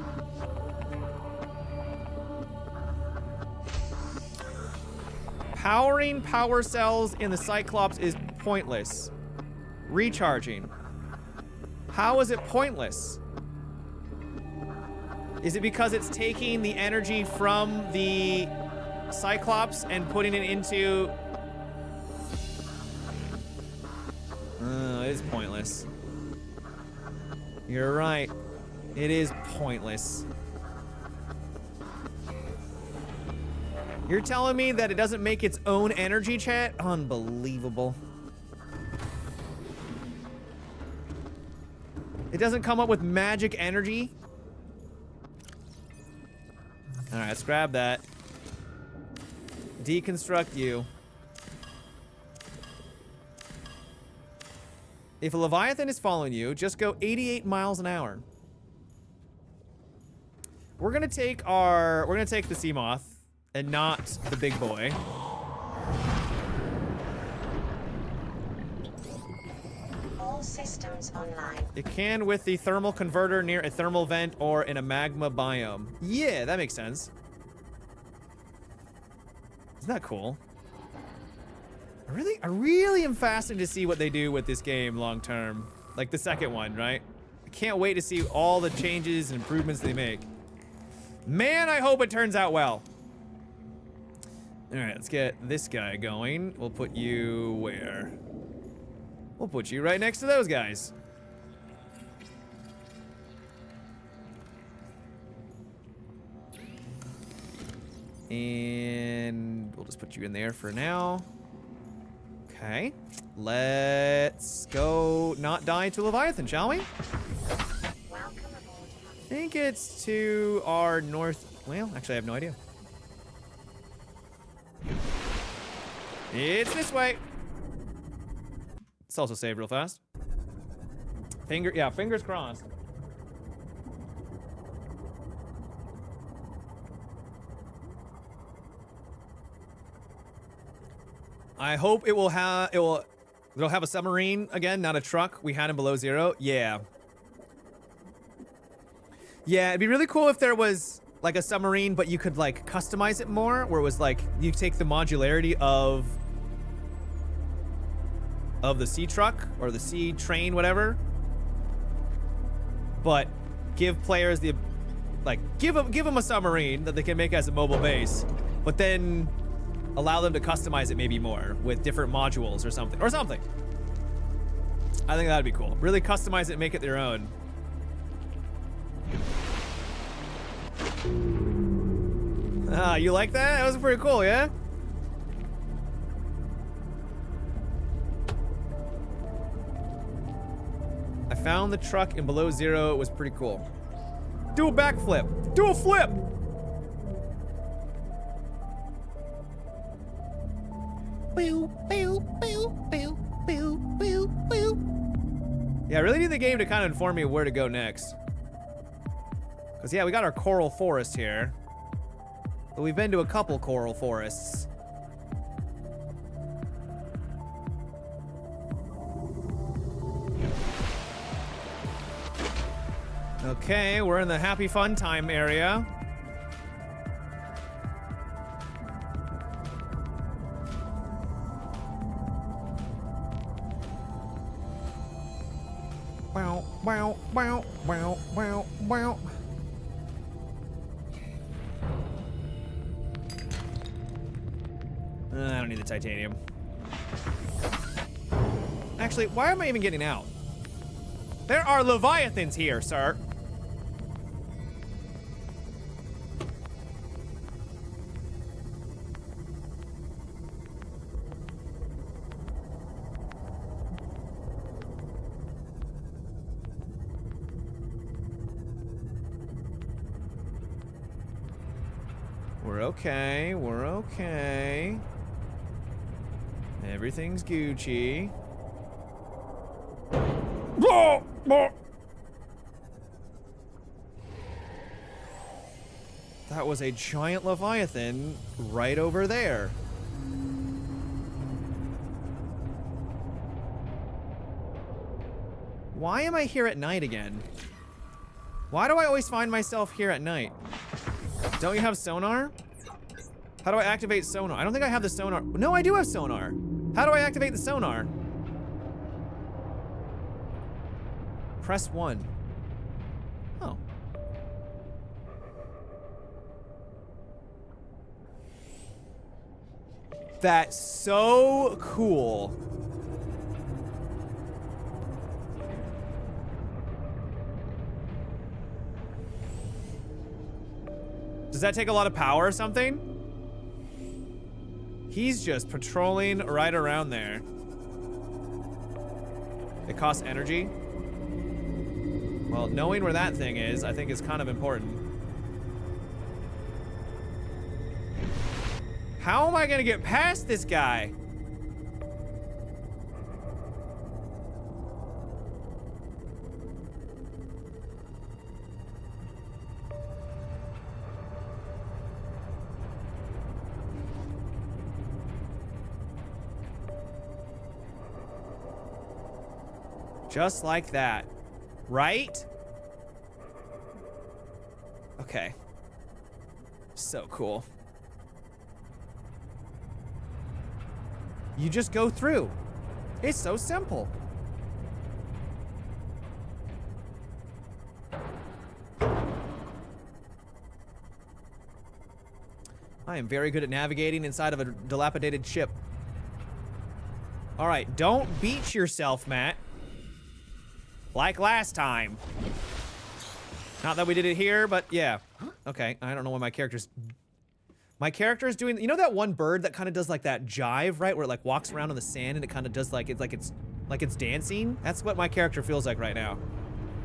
Powering power cells in the Cyclops is pointless. Recharging. How is it pointless? Is it because it's taking the energy from the Cyclops and putting it into... it is pointless. You're right. It is pointless. You're telling me that it doesn't make its own energy, chat? Unbelievable. It doesn't come up with magic energy? All right, let's grab that. Deconstruct you. If a Leviathan is following you, just go 88 miles an hour. We're gonna take the sea moth and not the big boy. All systems online. It can with the thermal converter near a thermal vent or in a magma biome. Yeah, that makes sense. Isn't that cool? I really am fascinated to see what they do with this game long term. Like the second one, right? I can't wait to see all the changes and improvements they make. Man, I hope it turns out well. All right, let's get this guy going. We'll put you where? We'll put you right next to those guys. And we'll just put you in there for now. Okay. Let's go not die to Leviathan, shall we? I think it's to our north. Well, actually, I have no idea. It's this way. Let's also save real fast. Fingers crossed. I hope it'll have a submarine again, not a truck. We had him below zero. Yeah. Yeah, it'd be really cool if there was like a submarine, but you could like customize it more, where it was like you take the modularity of the sea truck or the sea train, whatever, but give players the give them a submarine that they can make as a mobile base, but then allow them to customize it maybe more with different modules or something. I think that'd be cool. Really customize it, make it their own. Ah, you like that? That was pretty cool, yeah? I found the truck in below zero. It was pretty cool. Do a backflip. Do a flip. Yeah, I really need the game to kind of inform me of where to go next. Because, yeah, we got our coral forest here. But we've been to a couple coral forests. Okay, we're in the happy fun time area. Wow, wow, wow, wow, wow, wow. I don't need the titanium. Actually, why am I even getting out? There are Leviathans here, sir. We're okay. We're okay. Everything's Gucci. That was a giant Leviathan right over there. Why am I here at night again? Why do I always find myself here at night? Don't you have sonar? How do I activate sonar? I don't think I have the sonar. No, I do have sonar. How do I activate the sonar? Press 1. Oh. That's so cool. Does that take a lot of power or something? He's just patrolling right around there. It costs energy. Well, knowing where that thing is, I think is kind of important. How am I gonna get past this guy? Just like that. Right? Okay. So cool. You just go through. It's so simple. I am very good at navigating inside of a dilapidated ship. All right, don't beach yourself, Matt. Like last time. Not that we did it here, but yeah. Okay, I don't know why my character's... My character is doing... You know that one bird that kind of does like that jive, right? Where it like walks around on the sand and it kind of does like it's dancing? That's what my character feels like right now.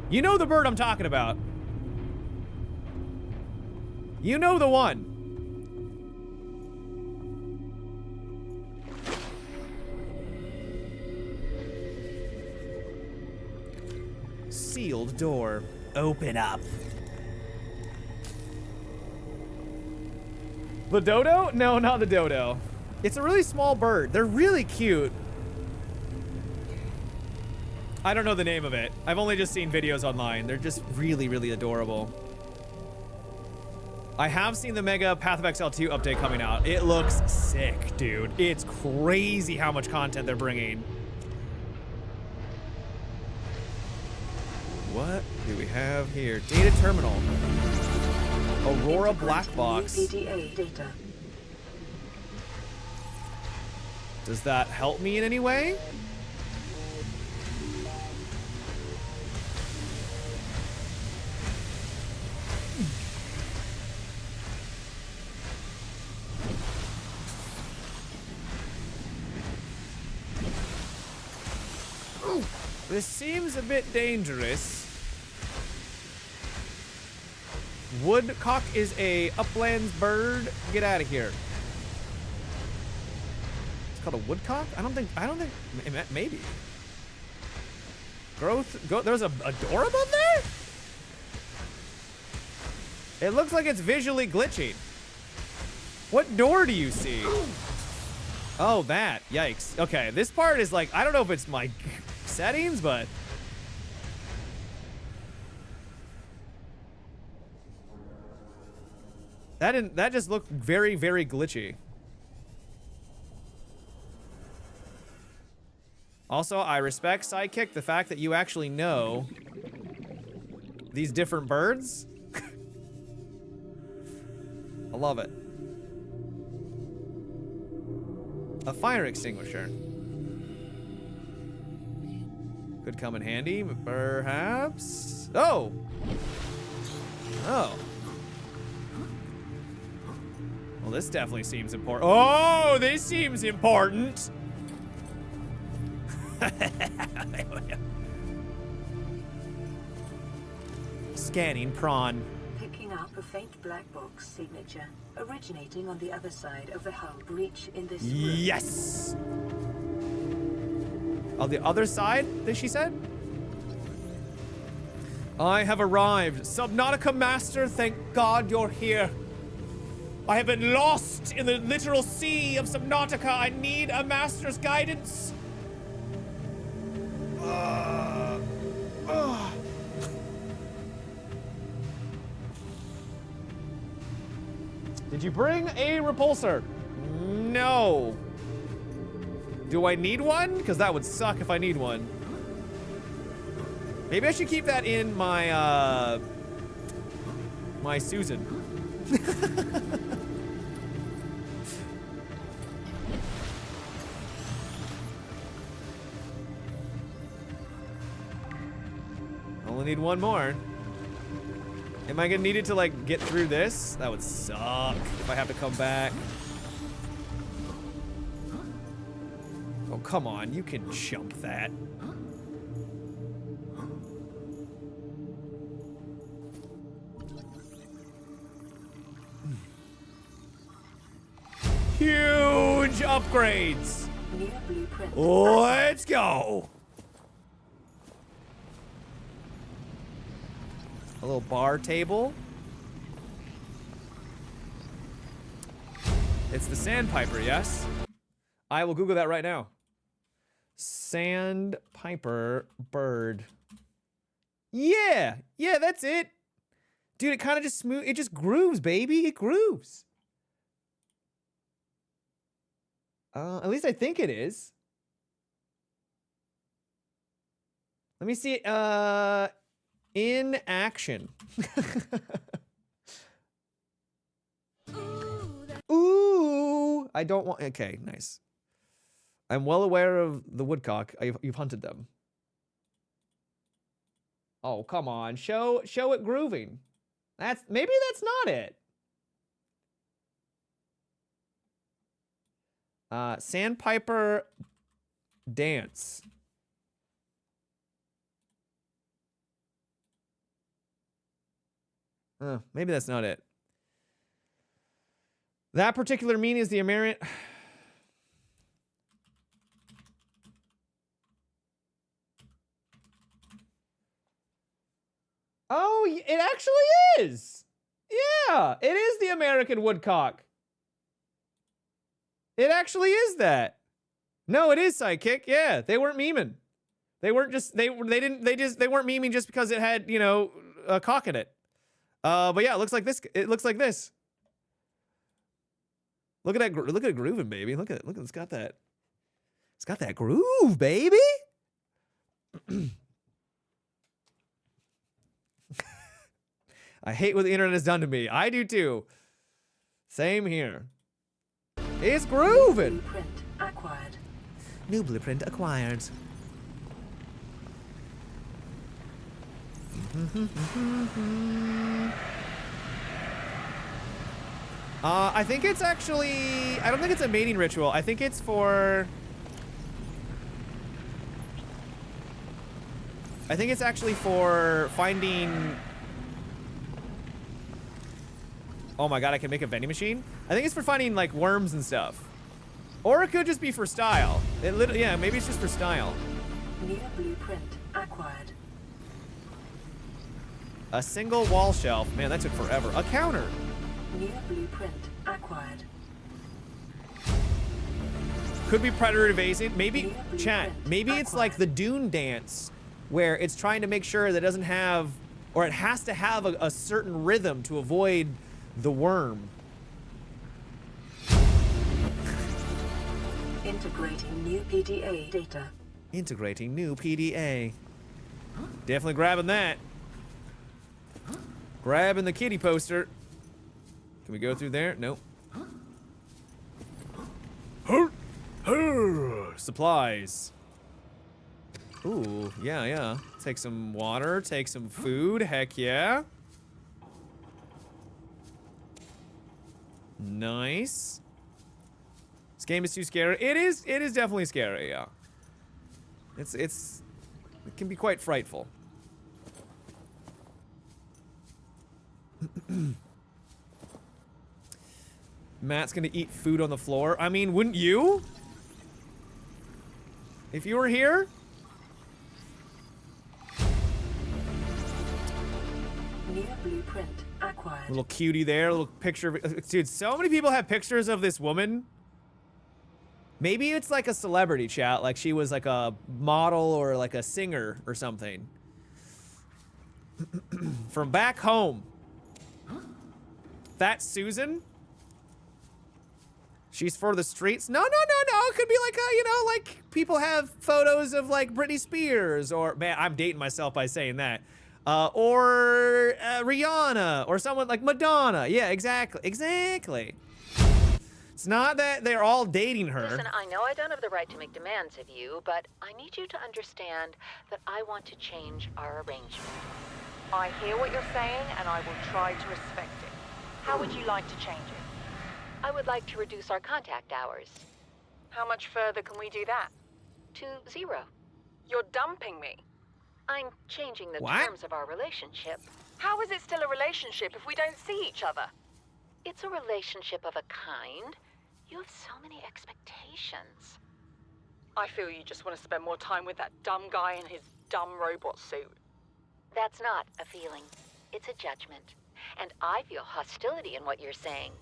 You know the bird I'm talking about. You know the one. Sealed door. Open up. The dodo? No, not the dodo. It's a really small bird. They're really cute. I don't know the name of it. I've only just seen videos online. They're just really, really adorable. I have seen the Mega Path of Exile 2 update coming out. It looks sick, dude. It's crazy how much content they're bringing. What do we have here? Data terminal. Aurora black box. PDA data. Does that help me in any way? This seems a bit dangerous. Woodcock is a uplands bird. Get out of here. It's called a woodcock? I don't think, maybe. There's a door above there? It looks like it's visually glitching. What door do you see? Oh, that. Yikes. Okay, this part is like, I don't know if it's my settings, but... That just looked very, very glitchy. Also, I respect, Sidekick, the fact that you actually know these different birds. I love it. A fire extinguisher. Could come in handy, perhaps. Oh! Oh. Well, this definitely seems important. Oh, this seems important. Scanning prawn. Picking up a faint black box signature originating on the other side of the hull breach in this room. Yes! On the other side, she said? I have arrived. Subnautica Master, thank God you're here. I have been lost in the literal sea of Subnautica. I need a master's guidance. Did you bring a repulsor? No. Do I need one? Because that would suck if I need one. Maybe I should keep that in my, my Susan. Only need one more. Am I gonna need it to like get through this? That would suck if I have to come back. Oh, come on, you can jump that. Huge upgrades. New blueprint. Let's go. A little bar table. It's the Sandpiper, yes? I will Google that right now. Sandpiper bird. Yeah, yeah, that's it. Dude, it kind of just smooth. It just grooves, baby. It grooves. At least I think it is. Let me see. In action. Ooh, I don't want. Okay, nice. I'm well aware of the woodcock. You've hunted them. Oh, come on. Show it grooving. Maybe that's not it. Sandpiper dance. Maybe that's not it. That particular meaning is the American. Oh, it actually is. Yeah, it is the American woodcock. It actually is that. No, it is Sidekick. Yeah, they weren't memeing. They weren't just they weren't memeing just because it had, you know, a cock in it. But yeah, it looks like this. It looks like this. Look at that. Look at it grooving, baby. Look at it. Look at it. It's got that. It's got that groove, baby. I hate what the internet has done to me. I do too. Same here. It's grooving. Blueprint acquired. New blueprint acquired. I think it's actually, I don't think it's a mating ritual. I think it's for, I think it's actually for finding, oh my god, I can make a vending machine? I think it's for finding like worms and stuff. Or it could just be for style. It literally, yeah, maybe it's just for style. New blueprint acquired. A single wall shelf. Man, that took forever. A counter. New blueprint acquired. Could be predator evasive. Maybe, chat, maybe it's like the Dune dance where it's trying to make sure that it doesn't have, or it has to have a certain rhythm to avoid the worm. Integrating new PDA data. Integrating new PDA. Definitely grabbing that. Grabbing the kitty poster. Can we go through there? Nope. Supplies. Ooh, yeah, yeah. Take some water, take some food. Heck yeah. Nice. This game is too scary. It is definitely scary, yeah. It can be quite frightful. Matt's gonna eat food on the floor. I mean, wouldn't you? If you were here? New blueprint acquired. Little cutie there, little picture of, dude, so many people have pictures of this woman. Maybe it's like a celebrity, chat, like she was like a model or like a singer or something. From back home. That's Susan? She's for the streets? No. It could be like a, you know, like people have photos of like Britney Spears or, man, I'm dating myself by saying that. Or Rihanna or someone like Madonna. Yeah, exactly. It's not that they're all dating her. Listen, I know I don't have the right to make demands of you, but I need you to understand that I want to change our arrangement. I hear what you're saying, and I will try to respect it. How would you like to change it? I would like to reduce our contact hours. How much further can we do that? To 0. You're dumping me. I'm changing the What? terms of our relationship. How is it still a relationship if we don't see each other? It's a relationship of a kind. You have so many expectations. I feel you just want to spend more time with that dumb guy in his dumb robot suit. That's not a feeling. It's a judgment. And I feel hostility in what you're saying.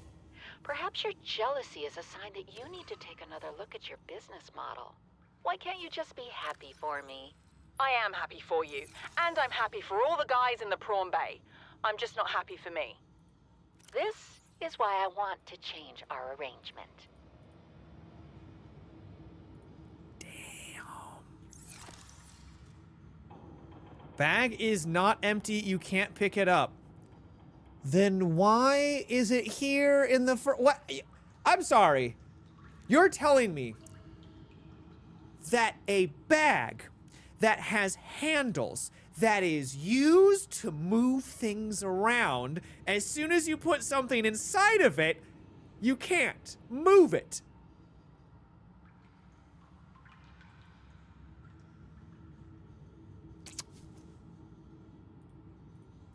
Perhaps your jealousy is a sign that you need to take another look at your business model. Why can't you just be happy for me? I am happy for you, and I'm happy for all the guys in the prawn bay. I'm just not happy for me. This is why I want to change our arrangement. Bag is not empty. You can't pick it up. Then why is it here in the what? I'm sorry. You're telling me that a bag that has handles that is used to move things around, as soon as you put something inside of it, you can't move it.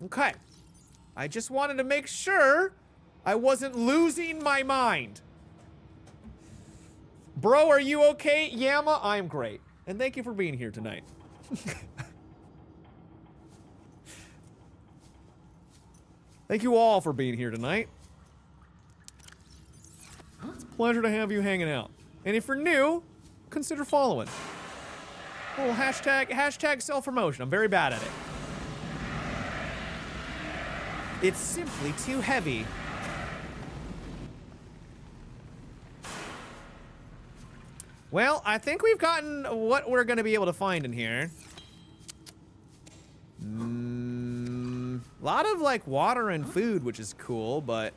Okay. I just wanted to make sure I wasn't losing my mind. Bro, are you okay? Yama, I'm great. And thank you for being here tonight. Thank you all for being here tonight. It's a pleasure to have you hanging out. And if you're new, consider following. A little hashtag self-promotion. I'm very bad at it. It's simply too heavy. Well, I think we've gotten what we're going to be able to find in here. A lot of, like, water and food, which is cool, but...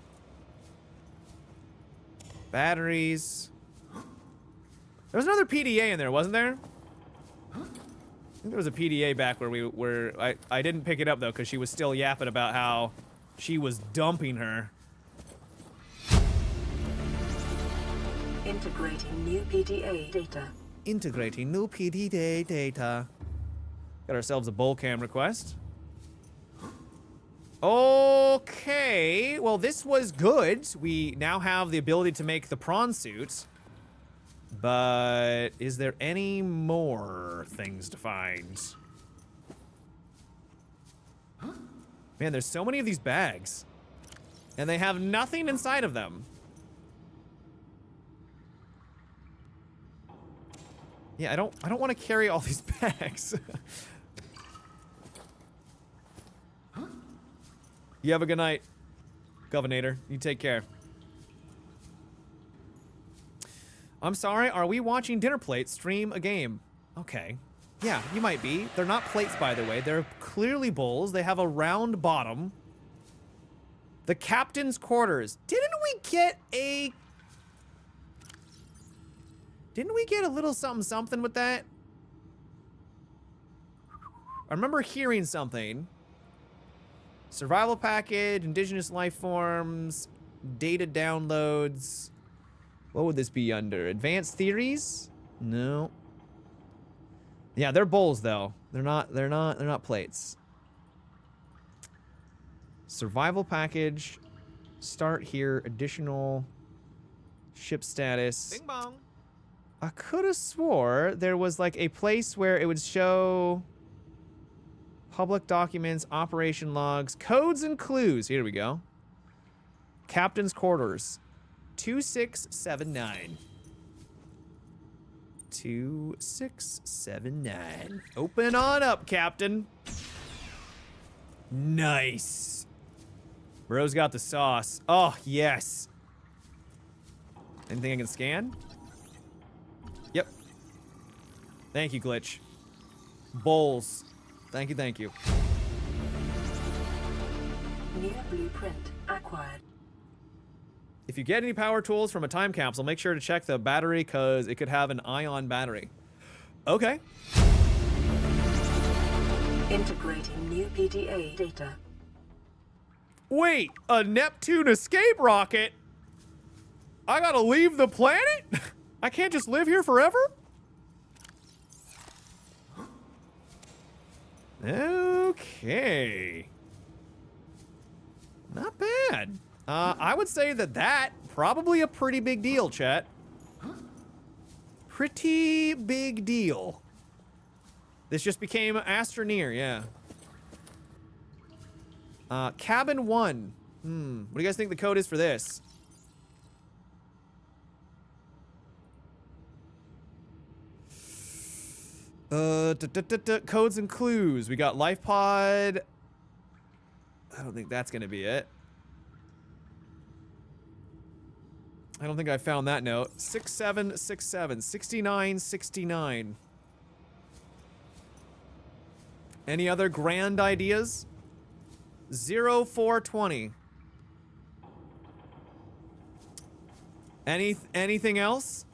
Batteries. There was another PDA in there, wasn't there? I think there was a PDA back where I didn't pick it up, though, because she was still yapping about how she was dumping her. Integrating new PDA data. Integrating new PDA data. Got ourselves a bull cam request. Okay, well this was good. We now have the ability to make the prawn suit. But is there any more things to find? Man, there's so many of these bags. And they have nothing inside of them. Yeah, I don't want to carry all these bags. You have a good night, Governor. You take care. I'm sorry, are we watching Dinner Plate stream a game? Okay. Yeah, you might be. They're not plates, by the way. They're clearly bowls. They have a round bottom. The captain's quarters. Didn't we get a little something with that? I remember hearing something. Survival package, indigenous life forms, data downloads. What would this be under? Advanced theories? No. Yeah, they're bowls though. They're not plates. Survival package. Start here. Additional ship status. Bing bong. I could have swore there was like a place where it would show public documents, operation logs, codes and clues. Here we go. Captain's quarters. 2679. 2679. Open on up, Captain. Nice. Bro's got the sauce. Oh, yes. Anything I can scan? Yep. Thank you, Glitch. Bowls. Thank you, thank you. New blueprint acquired. If you get any power tools from a time capsule, make sure to check the battery, because it could have an ion battery. Okay. Integrating new PDA data. Wait, a Neptune escape rocket? I gotta leave the planet? I can't just live here forever? Okay. Not bad. I would say that probably a pretty big deal, chat. Pretty big deal. This just became Astroneer, yeah. Cabin 1. What do you guys think the code is for this? Codes and clues. We got life pod. I don't think that's gonna be it. I don't think I found that note. 6767, 6969. Any other grand ideas? 0420. Anything else?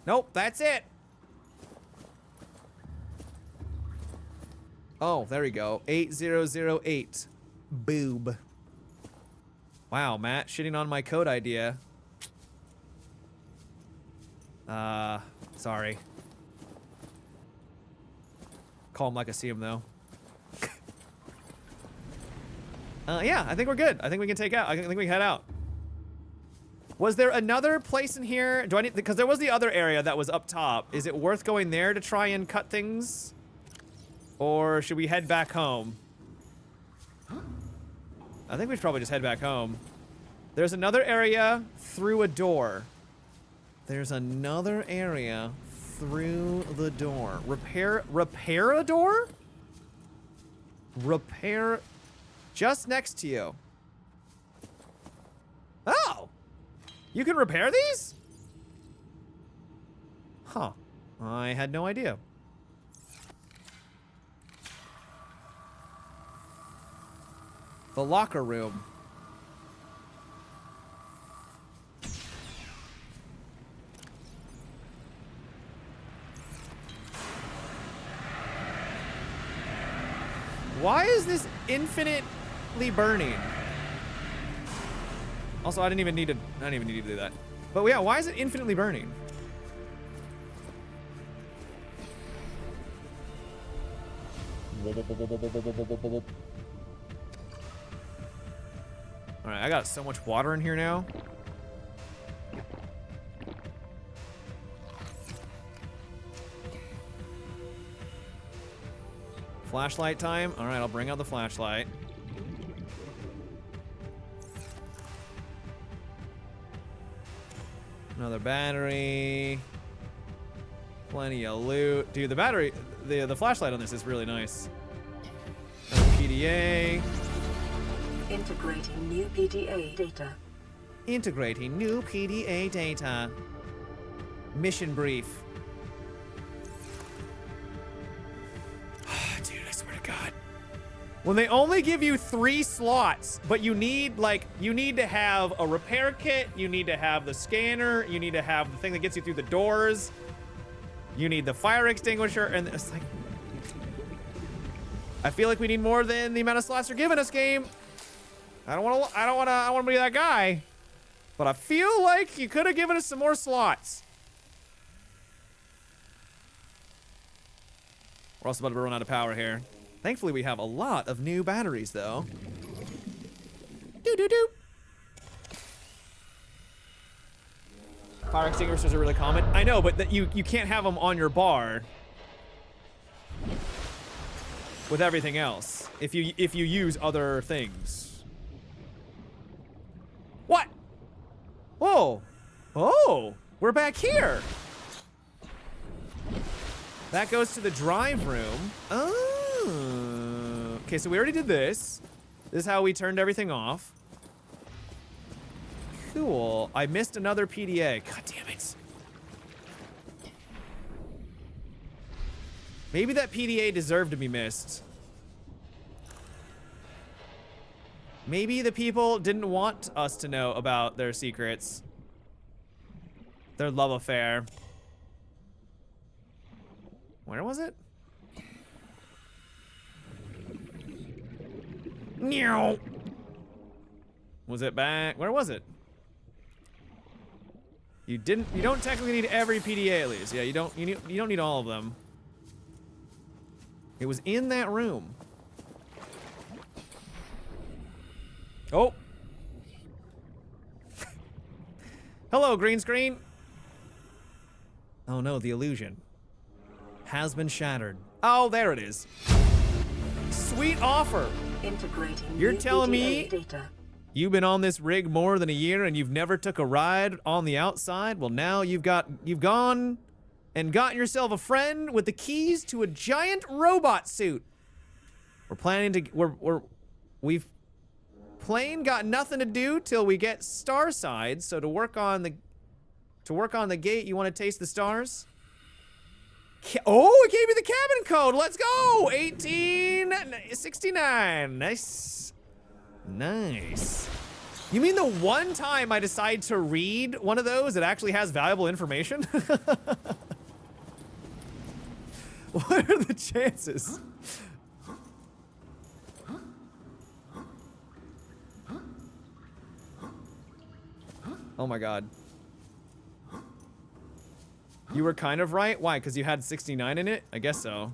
Nope, that's it. Oh, there we go. 8008. Boob. Wow, Matt, shitting on my code idea. Sorry. Call him like I see him, though. Yeah, I think we're good. I think we can take out. I think we can head out. Was there another place in here? Do I need, because there was the other area that was up top. Is it worth going there to try and cut things? Or should we head back home? I think we should probably just head back home. There's another area through a door. There's another area through the door. Repair a door? Repair just next to you. Oh! You can repair these? Huh. I had no idea. The locker room. Why is this infinitely burning? Also, I didn't even need to do that. But yeah, why is it infinitely burning? All right, I got so much water in here now. Flashlight time. All right, I'll bring out the flashlight. Another battery. Plenty of loot. Dude, the battery, the flashlight on this is really nice. Another PDA. Integrating new PDA data. Integrating new PDA data. Mission brief. Dude, I swear to God. When they only give you 3 slots, but you need to have a repair kit, you need to have the scanner, you need to have the thing that gets you through the doors, you need the fire extinguisher, and it's like, I feel like we need more than the amount of slots you're giving us, game. I don't want to be that guy, but I feel like you could have given us some more slots. We're also about to run out of power here. Thankfully, we have a lot of new batteries, though. Doo-doo-doo. Fire extinguishers are really common. I know, but that you can't have them on your bar with everything else if you use other things. What? Whoa. Oh, we're back here. That goes to the drive room. Oh. Okay, so we already did this. This is how we turned everything off. Cool. I missed another PDA. God damn it. Maybe that PDA deserved to be missed. Maybe the people didn't want us to know about their secrets. Their love affair. Where was it? Meow. Was it back? Where was it? You don't technically need every PDA at least. Yeah, you don't need all of them. It was in that room. Oh. Hello, green screen. Oh no, the illusion has been shattered. Oh, there it is. Sweet offer. Integrating You're new telling PDA me data. you've been on this rig more than a year and you've never took a ride on the outside? Well, now you've gone and gotten yourself a friend with the keys to a giant robot suit. We're planning to, we've plain got nothing to do till we get Starside, so to work on the gate, you want to taste the stars? Oh, it gave me the cabin code. Let's go. 1869. Nice. Nice. You mean the one time I decide to read one of those, it actually has valuable information? What are the chances? Oh my god. You were kind of right. Why? Because you had 69 in it? I guess so.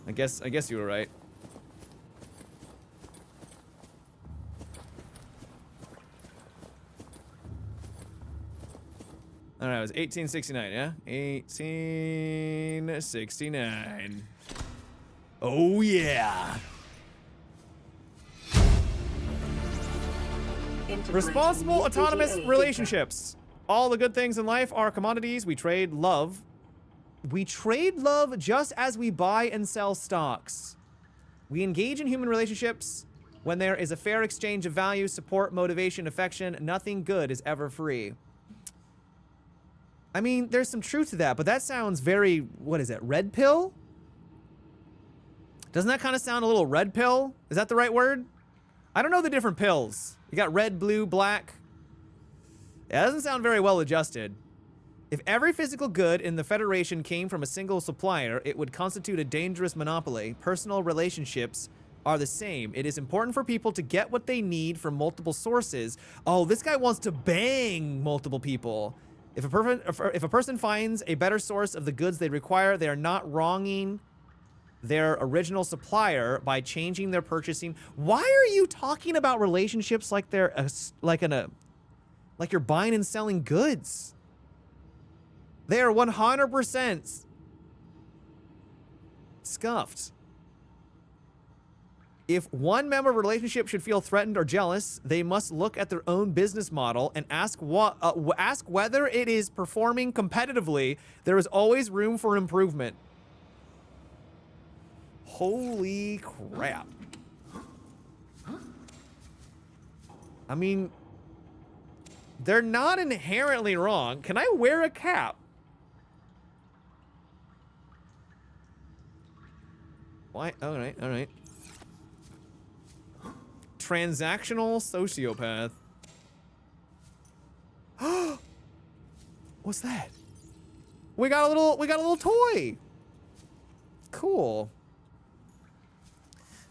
I guess you were right. Alright, it was 1869, yeah? 1869. Oh yeah! Responsible autonomous relationships. All the good things in life are commodities. We trade love. We trade love just as we buy and sell stocks. We engage in human relationships when there is a fair exchange of value, support, motivation, affection. Nothing good is ever free. I mean, there's some truth to that, but that sounds very, what is it, red pill? Doesn't that kind of sound a little red pill? Is that the right word? I don't know the different pills. You got red, blue, black. That doesn't sound very well adjusted. If every physical good in the Federation came from a single supplier, it would constitute a dangerous monopoly. Personal relationships are the same. It is important for people to get what they need from multiple sources. Oh, this guy wants to bang multiple people. If a person finds a better source of the goods they require, they are not wronging their original supplier by changing their purchasing. Why are you talking about relationships like they're like you're buying and selling goods? They are 100% scuffed. If one member of a relationship should feel threatened or jealous, they must look at their own business model and ask whether it is performing competitively. There is always room for improvement. Holy crap. I mean, they're not inherently wrong. Can I wear a cap? Why? All right, all right. Transactional sociopath. What's that? We got a little toy. Cool.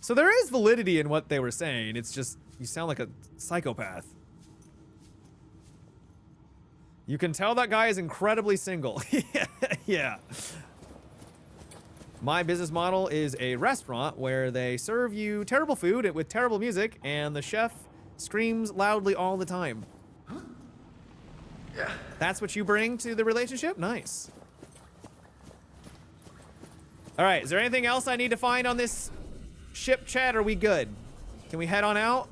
So there is validity in what they were saying. It's just you sound like a psychopath. You can tell that guy is incredibly single. Yeah. My business model is a restaurant where they serve you terrible food with terrible music, and the chef screams loudly all the time. That's what you bring to the relationship? Nice. All right, is there anything else I need to find on this ship, chat? Are we good? Can we head on out?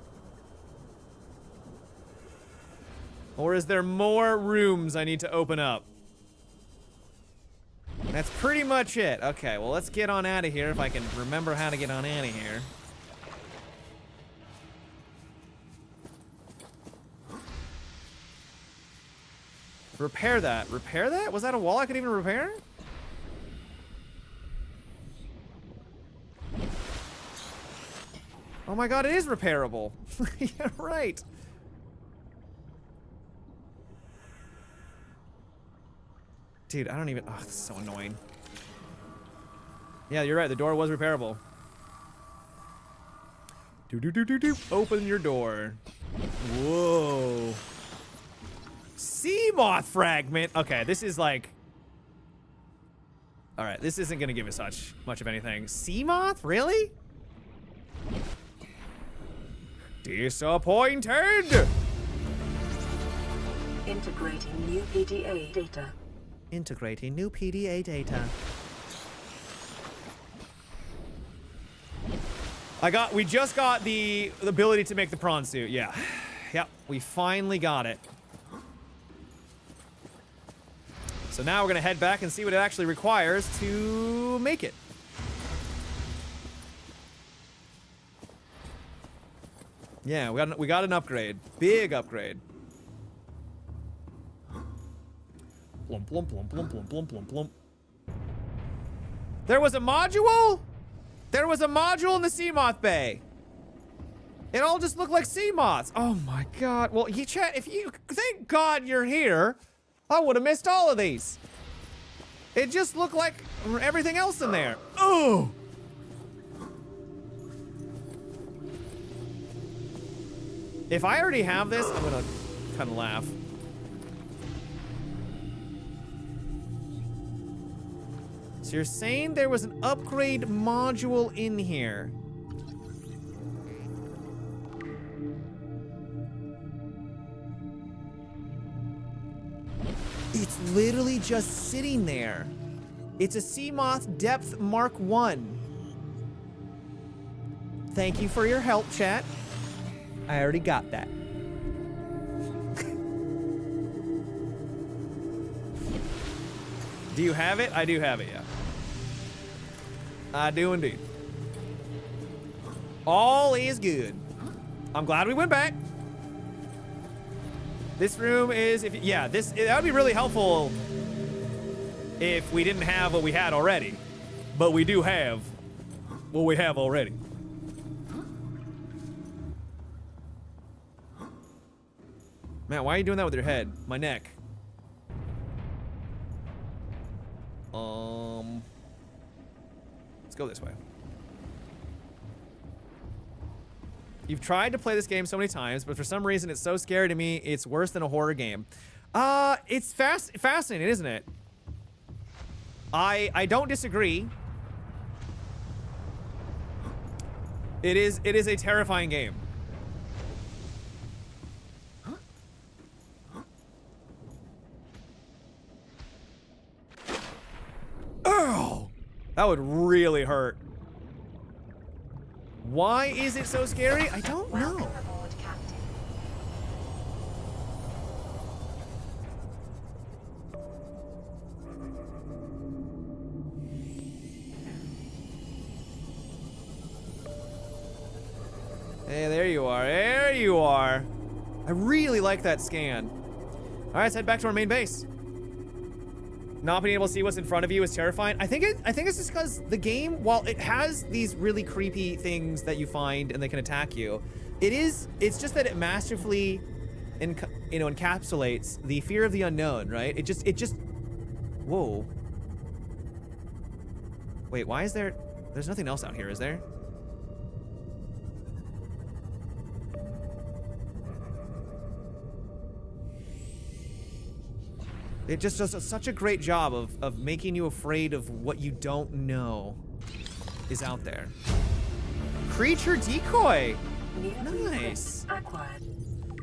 Or is there more rooms I need to open up? That's pretty much it. Okay, well, let's get on out of here if I can remember how to get on out of here. Repair that. Repair that? Was that a wall I could even repair? Oh my god, it is repairable. Yeah, right. Dude, I don't even... Oh, this is so annoying. Yeah, you're right. The door was repairable. Do. Open your door. Whoa. Sea moth fragment. Okay, this is like... Alright, this isn't going to give us much of anything. Sea moth? Really? Disappointed! Integrating new PDA data. Integrating new PDA data. We just got the ability to make the prawn suit, yeah. Yep, we finally got it. So now we're gonna head back and see what it actually requires to make it. Yeah, we got an upgrade. Big upgrade. Plump, plump, plump, plump, plump, plump, plump, plump. There was a module? There was a module in the Seamoth Bay. It all just looked like sea moths. Oh my god. Well, chat, if you thank God you're here, I would have missed all of these. It just looked like everything else in there. Oh. If I already have this, I'm gonna kind of laugh. So you're saying there was an upgrade module in here? It's literally just sitting there. It's a Seamoth Depth Mark 1. Thank you for your help, chat. I already got that. Do you have it? I do have it, yeah. I do indeed. All is good. I'm glad we went back. This room is, that would be really helpful if we didn't have what we had already. But we do have what we have already. Man, why are you doing that with your head? My neck. Let's go this way. You've tried to play this game so many times, but for some reason it's so scary to me, it's worse than a horror game. It's fascinating, isn't it? I don't disagree. It is a terrifying game. Oh, that would really hurt. Why is it so scary? I don't know. Welcome aboard, Captain. Hey, there you are. There you are. I really like that scan. All right, let's head back to our main base. Not being able to see what's in front of you is terrifying. I think it's just because the game, while it has these really creepy things that you find and they can attack you, it's just that it masterfully encapsulates the fear of the unknown, right? It just whoa. Wait, why is there's nothing else out here, is there? It just does such a great job of making you afraid of what you don't know is out there. Creature decoy! Nice.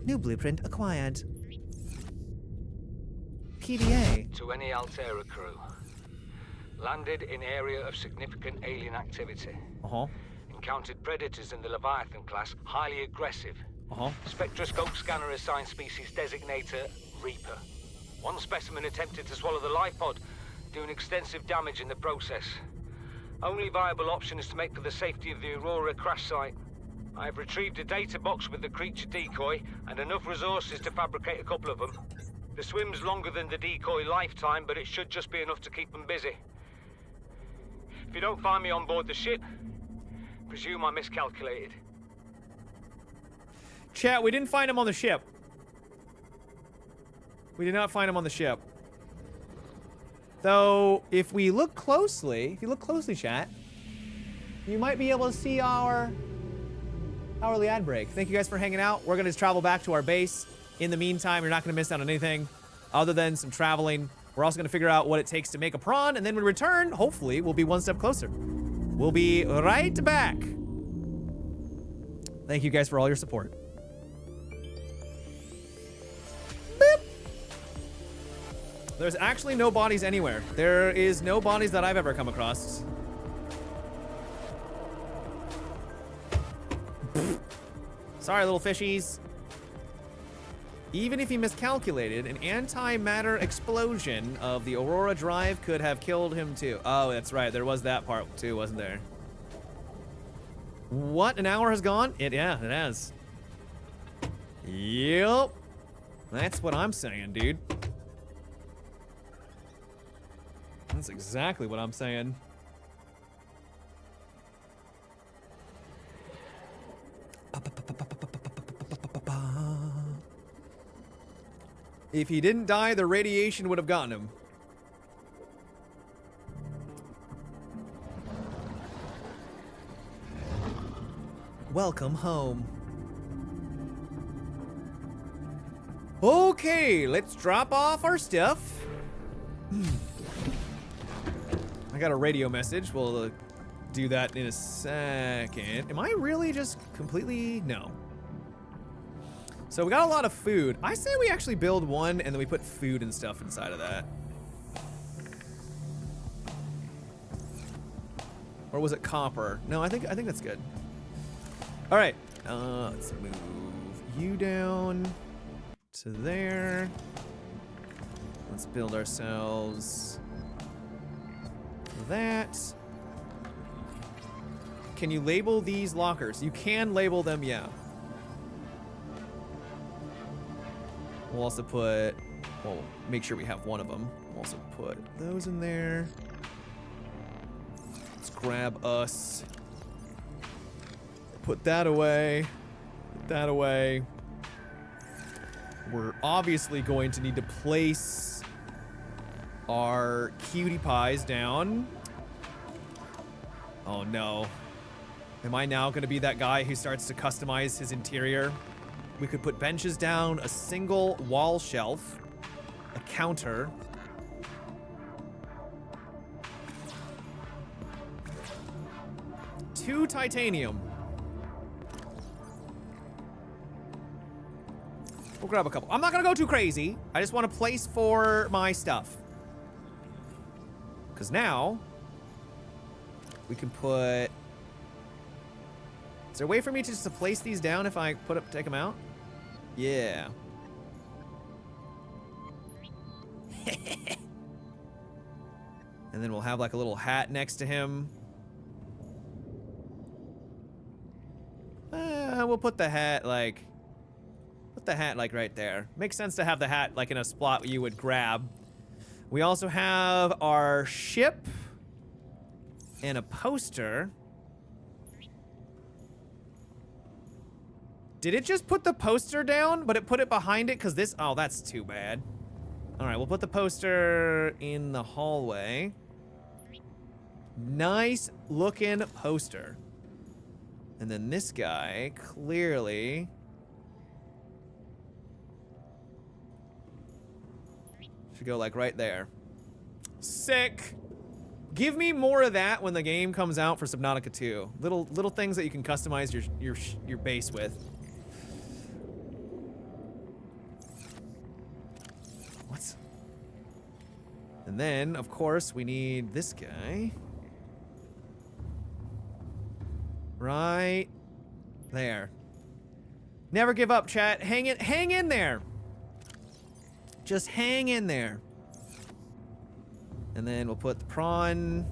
New blueprint acquired. PDA. To any Altera crew. Landed in area of significant alien activity. Uh-huh. Encountered predators in the Leviathan class, highly aggressive. Uh-huh. Spectroscope scanner assigned species designator Reaper. One specimen attempted to swallow the life pod, doing extensive damage in the process. Only viable option is to make for the safety of the Aurora crash site. I have retrieved a data box with the creature decoy and enough resources to fabricate a couple of them. The swim's longer than the decoy lifetime, but it should just be enough to keep them busy. If you don't find me on board the ship, presume I miscalculated. Chat, we didn't find him on the ship. We did not find him on the ship. Though, if you look closely, chat, you might be able to see our hourly ad break. Thank you guys for hanging out. We're going to travel back to our base. In the meantime, you're not going to miss out on anything other than some traveling. We're also going to figure out what it takes to make a prawn, and then when we return, hopefully, we'll be one step closer. We'll be right back. Thank you guys for all your support. There's actually no bodies anywhere. There is no bodies that I've ever come across. Sorry, little fishies. Even if he miscalculated, an antimatter explosion of the Aurora Drive could have killed him too. Oh, that's right. There was that part too, wasn't there? What? An hour has gone? Yeah, it has. Yep. That's what I'm saying, dude. That's exactly what I'm saying. If he didn't die, the radiation would have gotten him. Welcome home. Okay, let's drop off our stuff. I got a radio message. We'll do that in a second. Am I really just completely... No. So we got a lot of food. I say we actually build one and then we put food and stuff inside of that. Or was it copper? No, I think that's good. All right, let's move you down to there. Let's build ourselves that. Can you label these lockers? You can label them, yeah. We'll also put, well, make sure we have one of them. We'll also put those in there. Let's grab us. Put that away. Put that away. We're obviously going to need to place our cutie pies down. Oh no. Am I now going to be that guy who starts to customize his interior? We could put benches down, a single wall shelf, a counter. Two titanium. We'll grab a couple. I'm not gonna go too crazy. I just want a place for my stuff. Because now, we can put... Is there a way for me to just to place these down if I take them out? Yeah. And then we'll have like a little hat next to him. We'll put the hat like... Put the hat like right there. Makes sense to have the hat like in a spot you would grab. We also have our ship and a poster. Did it just put the poster down, but it put it behind it? Because this... Oh, that's too bad. All right, we'll put the poster in the hallway. Nice looking poster. And then this guy, clearly... should go like right there. Sick! Give me more of that when the game comes out for Subnautica 2. Little things that you can customize your base with. What's... And then, of course, we need this guy. Right there. Never give up, chat. Hang in there. Just hang in there. And then we'll put the prawn.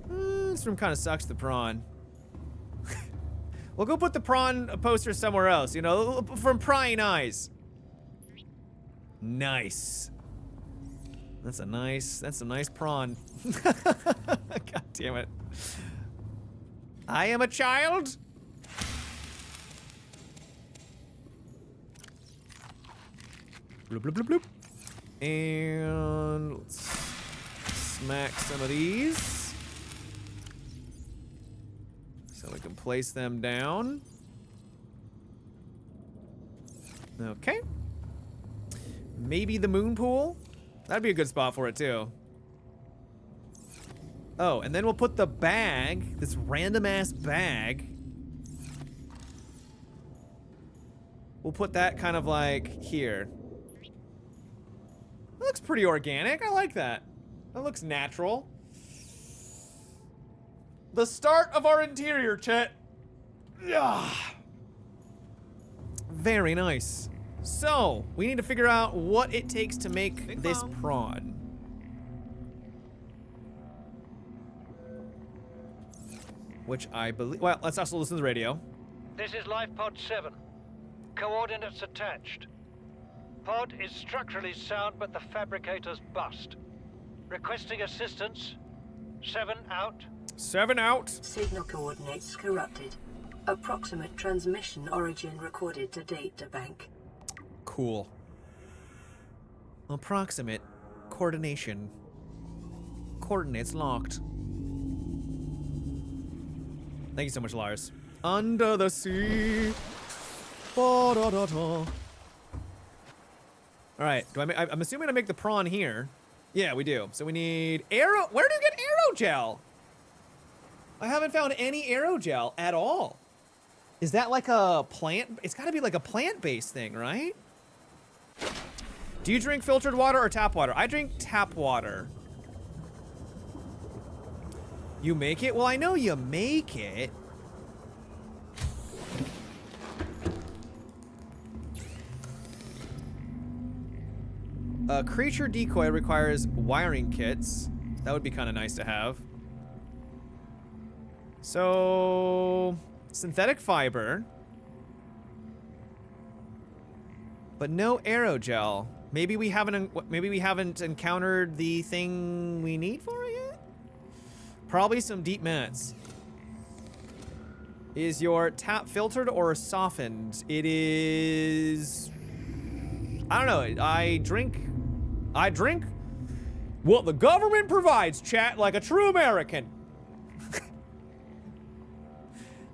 This room kind of sucks, the prawn. We'll go put the prawn poster somewhere else, you know, from prying eyes. Nice. That's a nice prawn. God damn it. I am a child. Bloop, bloop, bloop, bloop. And let's smack some of these so we can place them down. Okay. Maybe the moon pool? That'd be a good spot for it too. Oh, and then we'll put the bag, this random ass bag. We'll put that kind of like here. That looks pretty organic. I like that. That looks natural. The start of our interior, chat. Yeah. Very nice. So, we need to figure out what it takes to make Big this bomb. prawn. Which I believe... Well, let's also listen to the radio. This is Life Pod 7. Coordinates attached. Pod is structurally sound, but the fabricator's bust. Requesting assistance. 7 out. 7 out. Signal coordinates corrupted. Approximate transmission origin recorded to data bank. Cool. Approximate coordination. Coordinates locked. Thank you so much, Lars. Under the sea. Ba-da-da-da. All right. I'm assuming I make the prawn here. Yeah, we do. So we need arrow. Where do you get arrow gel? I haven't found any arrow gel at all. Is that like a plant? It's got to be like a plant-based thing, right? Do you drink filtered water or tap water? I drink tap water. You make it? Well, I know you make it. Creature decoy requires wiring kits. That would be kind of nice to have. So, synthetic fiber. But no aerogel. Maybe we haven't encountered the thing we need for it yet? Probably some deep mats. Is your tap filtered or softened? It is... I don't know. I drink what the government provides, chat, like a true American.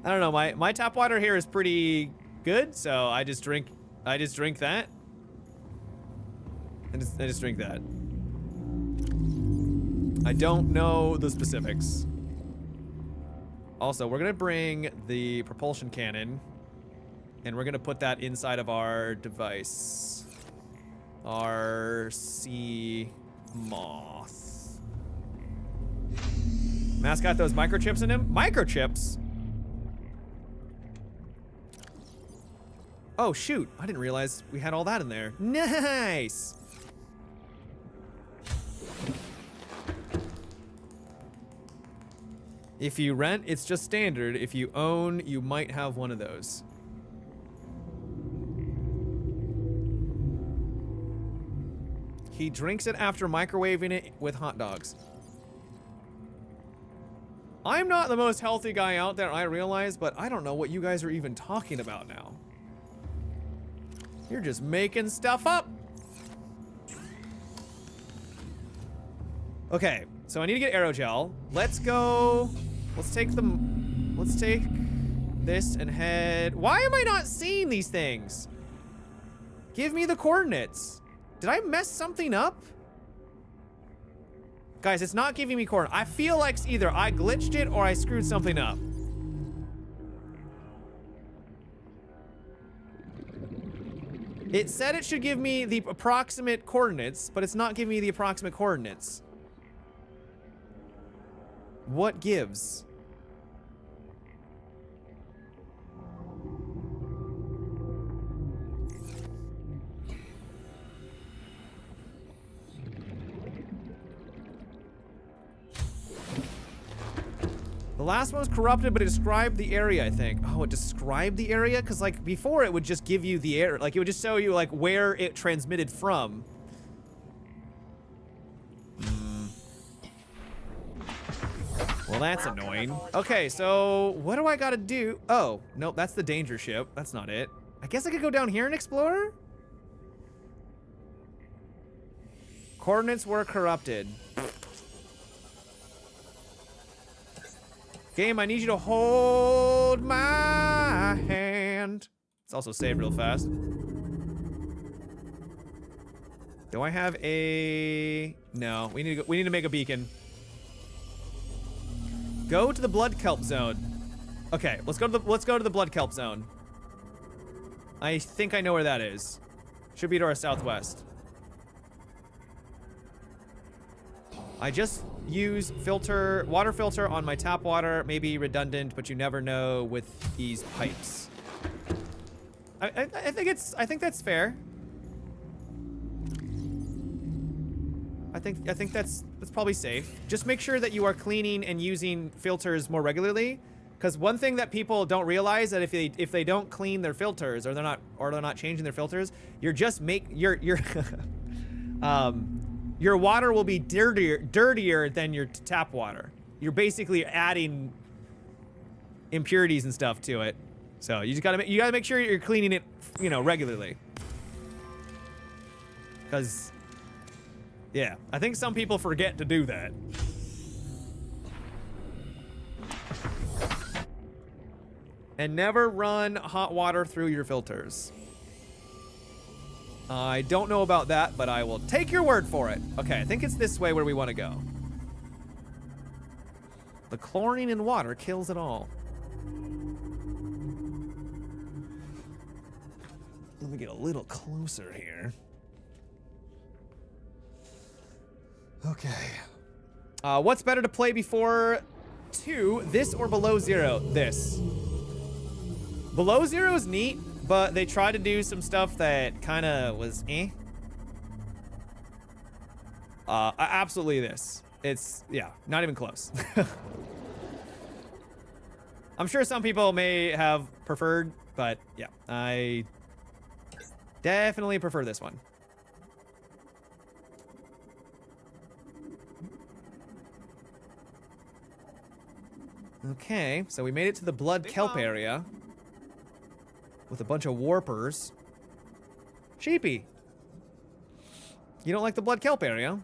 I don't know. My tap water here is pretty good, so I just drink that. I just drink that. I don't know the specifics. Also, we're gonna bring the propulsion cannon, and we're gonna put that inside of our device. Our sea moth. Mask got those microchips in him? Microchips? Oh shoot, I didn't realize we had all that in there. Nice! If you rent, it's just standard. If you own, you might have one of those. He drinks it after microwaving it with hot dogs. I'm not the most healthy guy out there, I realize, but I don't know what you guys are even talking about now. You're just making stuff up. Okay, so I need to get aerogel. Let's go. Let's take this and head. Why am I not seeing these things? Give me the coordinates. Did I mess something up? Guys, it's not giving me coordinates. I feel like either I glitched it or I screwed something up. It said it should give me the approximate coordinates, but it's not giving me the approximate coordinates. What gives? The last one was corrupted, but it described the area, I think. Oh, it described the area? Because, like, before it would just give you the area. Like, it would just show you, like, where it transmitted from. Well, that's annoying. Okay, so what do I gotta do? Oh, nope, that's the danger ship. That's not it. I guess I could go down here and explore? Coordinates were corrupted. Game, I need you to hold my hand. It's also saved real fast. Do I have a... No, we need to make a beacon. Go to the blood kelp zone. Okay, let's go to the blood kelp zone. I think I know where that is. Should be to our southwest. I just use water filter on my tap water. Maybe redundant, but you never know with these pipes. I think that's fair. I think that's probably safe. Just make sure that you are cleaning and using filters more regularly, because one thing that people don't realize that if they don't clean their filters or they're not changing their filters, you're just your water will be dirtier than your tap water. You're basically adding impurities and stuff to it. So you just gotta make sure you're cleaning it, you know, regularly. Because, yeah, I think some people forget to do that. And never run hot water through your filters. I don't know about that, but I will take your word for it. Okay, I think it's this way where we want to go. The chlorine in water kills it all. Let me get a little closer here. Okay. What's better to play before 2? This or Below Zero? This. Below Zero is neat, but they tried to do some stuff that kind of was eh. Absolutely this. It's, yeah, not even close. I'm sure some people may have preferred, but yeah, I definitely prefer this one. Okay, so we made it to the blood kelp area with a bunch of warpers. Sheepy, you don't like the blood kelp area?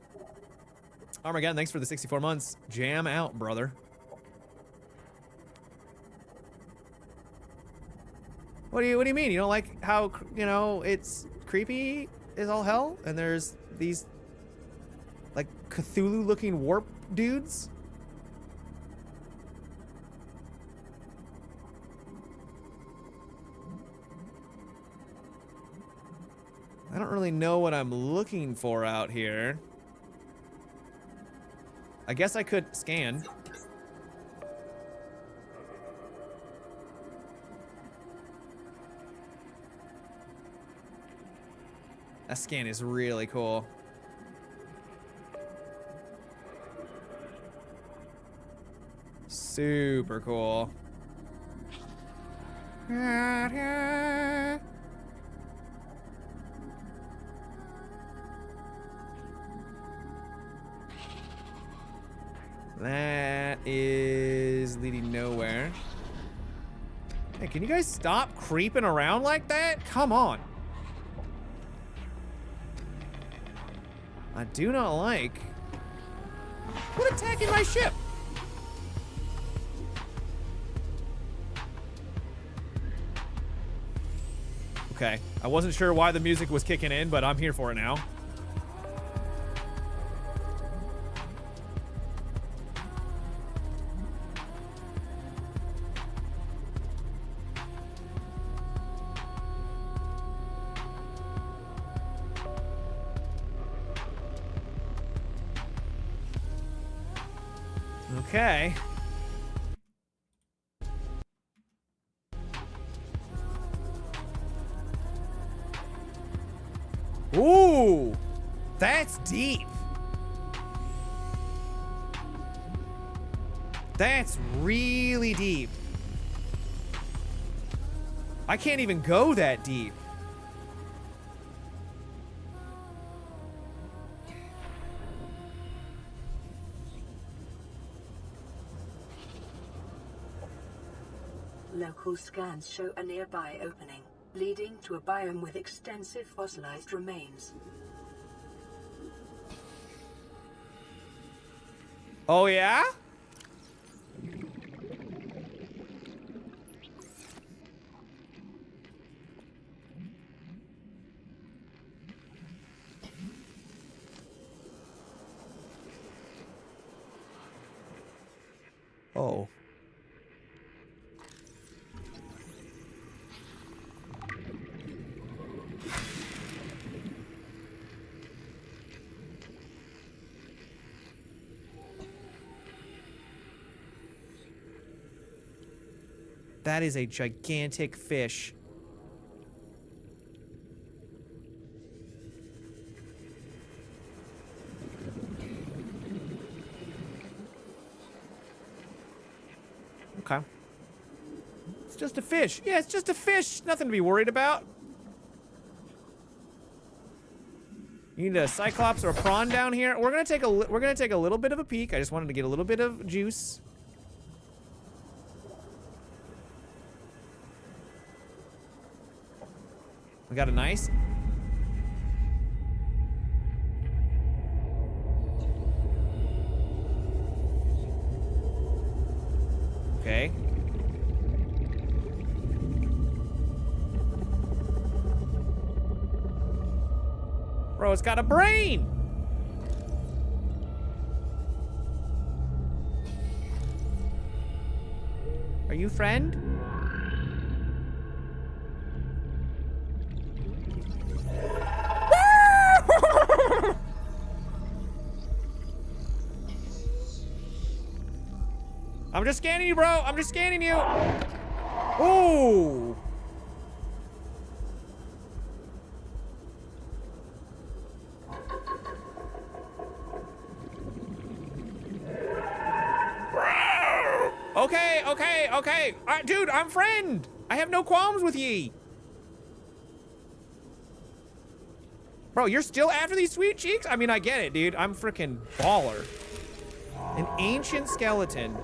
Armageddon, thanks for the 64 months. Jam out, brother. What do you mean? You don't like how, you know, it's creepy as all hell and there's these like Cthulhu-looking warp dudes? I don't really know what I'm looking for out here. I guess I could scan. That scan is really cool. Super cool. That is leading nowhere. Hey, can you guys stop creeping around like that? Come on. I do not like... Quit attacking my ship! Okay, I wasn't sure why the music was kicking in, but I'm here for it now. Okay. Ooh, that's deep. That's really deep. I can't even go that deep. Local scans show a nearby opening, leading to a biome with extensive fossilized remains. Oh, yeah? Oh. That is a gigantic fish. Okay. It's just a fish. Yeah, it's just a fish. Nothing to be worried about. You need a cyclops or a prawn down here. We're gonna take a little bit of a peek. I just wanted to get a little bit of juice. We got a nice. Okay. Bro, it's got a brain! Are you friend? I'm just scanning you, bro. I'm just scanning you. Ooh. Okay. Dude, I'm friend. I have no qualms with ye. Bro, you're still after these sweet cheeks? I mean, I get it, dude. I'm freaking baller. An ancient skeleton.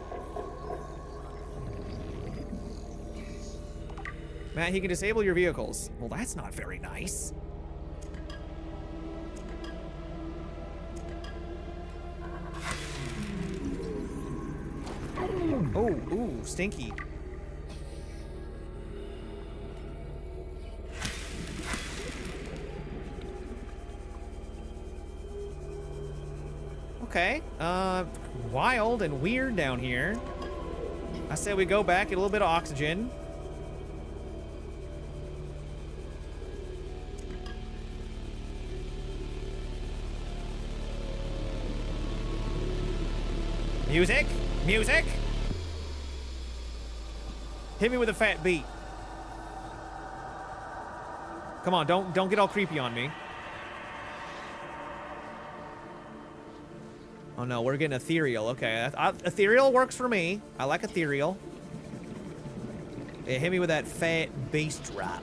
Matt, he can disable your vehicles. Well, that's not very nice. Oh, ooh, stinky. Okay, wild and weird down here. I say we go back, get a little bit of oxygen. Music, music. Hit me with a fat beat. Come on, don't get all creepy on me. Oh no, we're getting ethereal. Okay, ethereal works for me. I like ethereal. Yeah, hit me with that fat bass drop.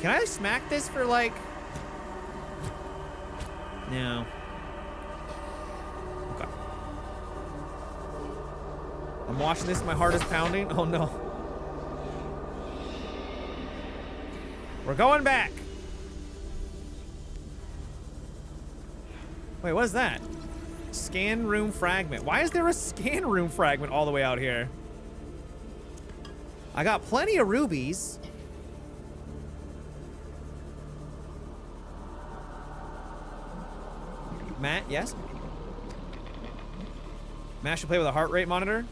Can I smack this for like... No. Okay. I'm watching this, my heart is pounding. Oh no. We're going back. Wait, what is that? Scan room fragment. Why is there a scan room fragment all the way out here? I got plenty of rubies. Matt, yes? Matt should play with a heart rate monitor?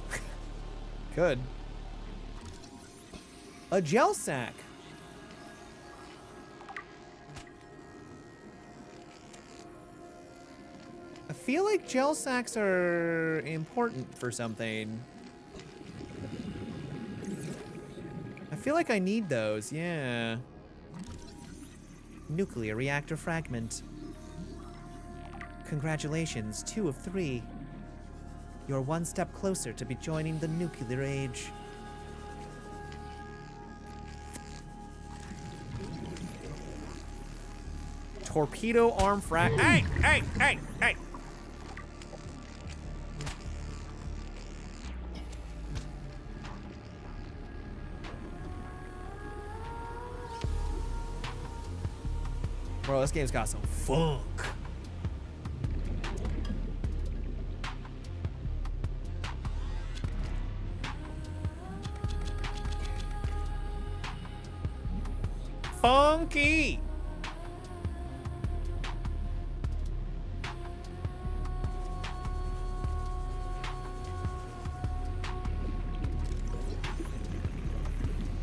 Good. A gel sack. I feel like gel sacks are important for something. I feel like I need those, yeah. Nuclear reactor fragment. Congratulations, 2 of 3. You're one step closer to be joining the nuclear age. Torpedo arm frag. Hey! Bro, this game's got some funk. Funky.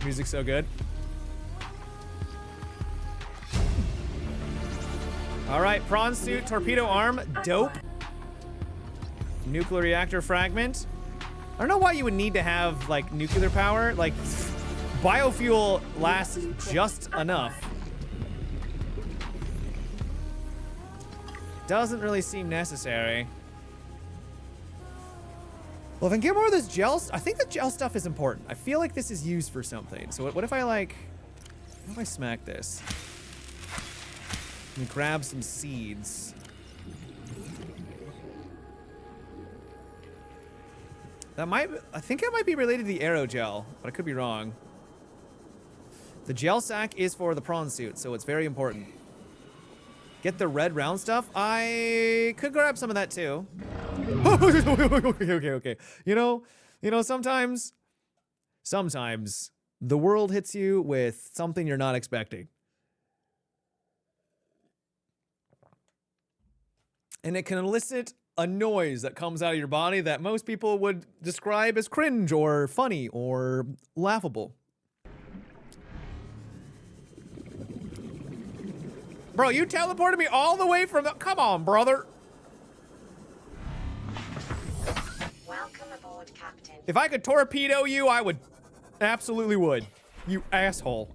Music's so good. All right, prawn suit, torpedo arm, dope. Nuclear reactor fragment. I don't know why you would need to have like nuclear power. Like, biofuel lasts just enough. Doesn't really seem necessary. Well, then get more of this gel. I think the gel stuff is important. I feel like this is used for something. So what if I like, what if I smack this? Let me grab some seeds. That might, I think it might be related to the aerogel, but I could be wrong. The gel sack is for the prawn suit, so it's very important. Get the red round stuff. I could grab some of that too. Okay. You know, sometimes the world hits you with something you're not expecting. And it can elicit a noise that comes out of your body that most people would describe as cringe or funny or laughable. Bro, you teleported me all the way from the... Come on, brother. Welcome aboard, Captain. If I could torpedo you, I would. Absolutely would. You asshole.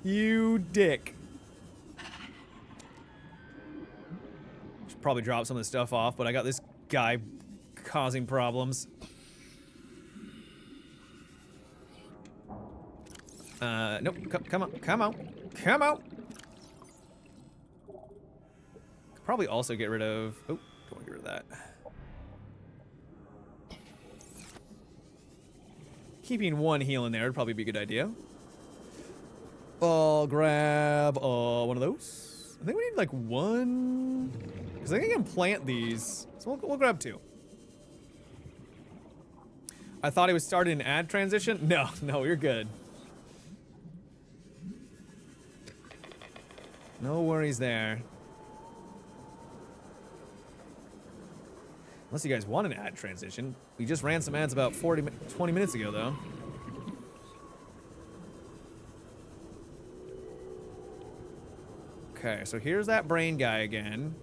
You dick. Should probably drop some of the stuff off, but I got this guy causing problems. Nope. Come on. Probably also get rid of. Oh, don't want to get rid of that. Keeping one heal in there would probably be a good idea. I'll grab one of those. I think we need like one. Because I think I can plant these. So we'll grab two. I thought he was starting an ad transition. No, you're good. No worries there. Unless you guys want an ad transition. We just ran some ads about 20 minutes ago, though. Okay, so here's that brain guy again.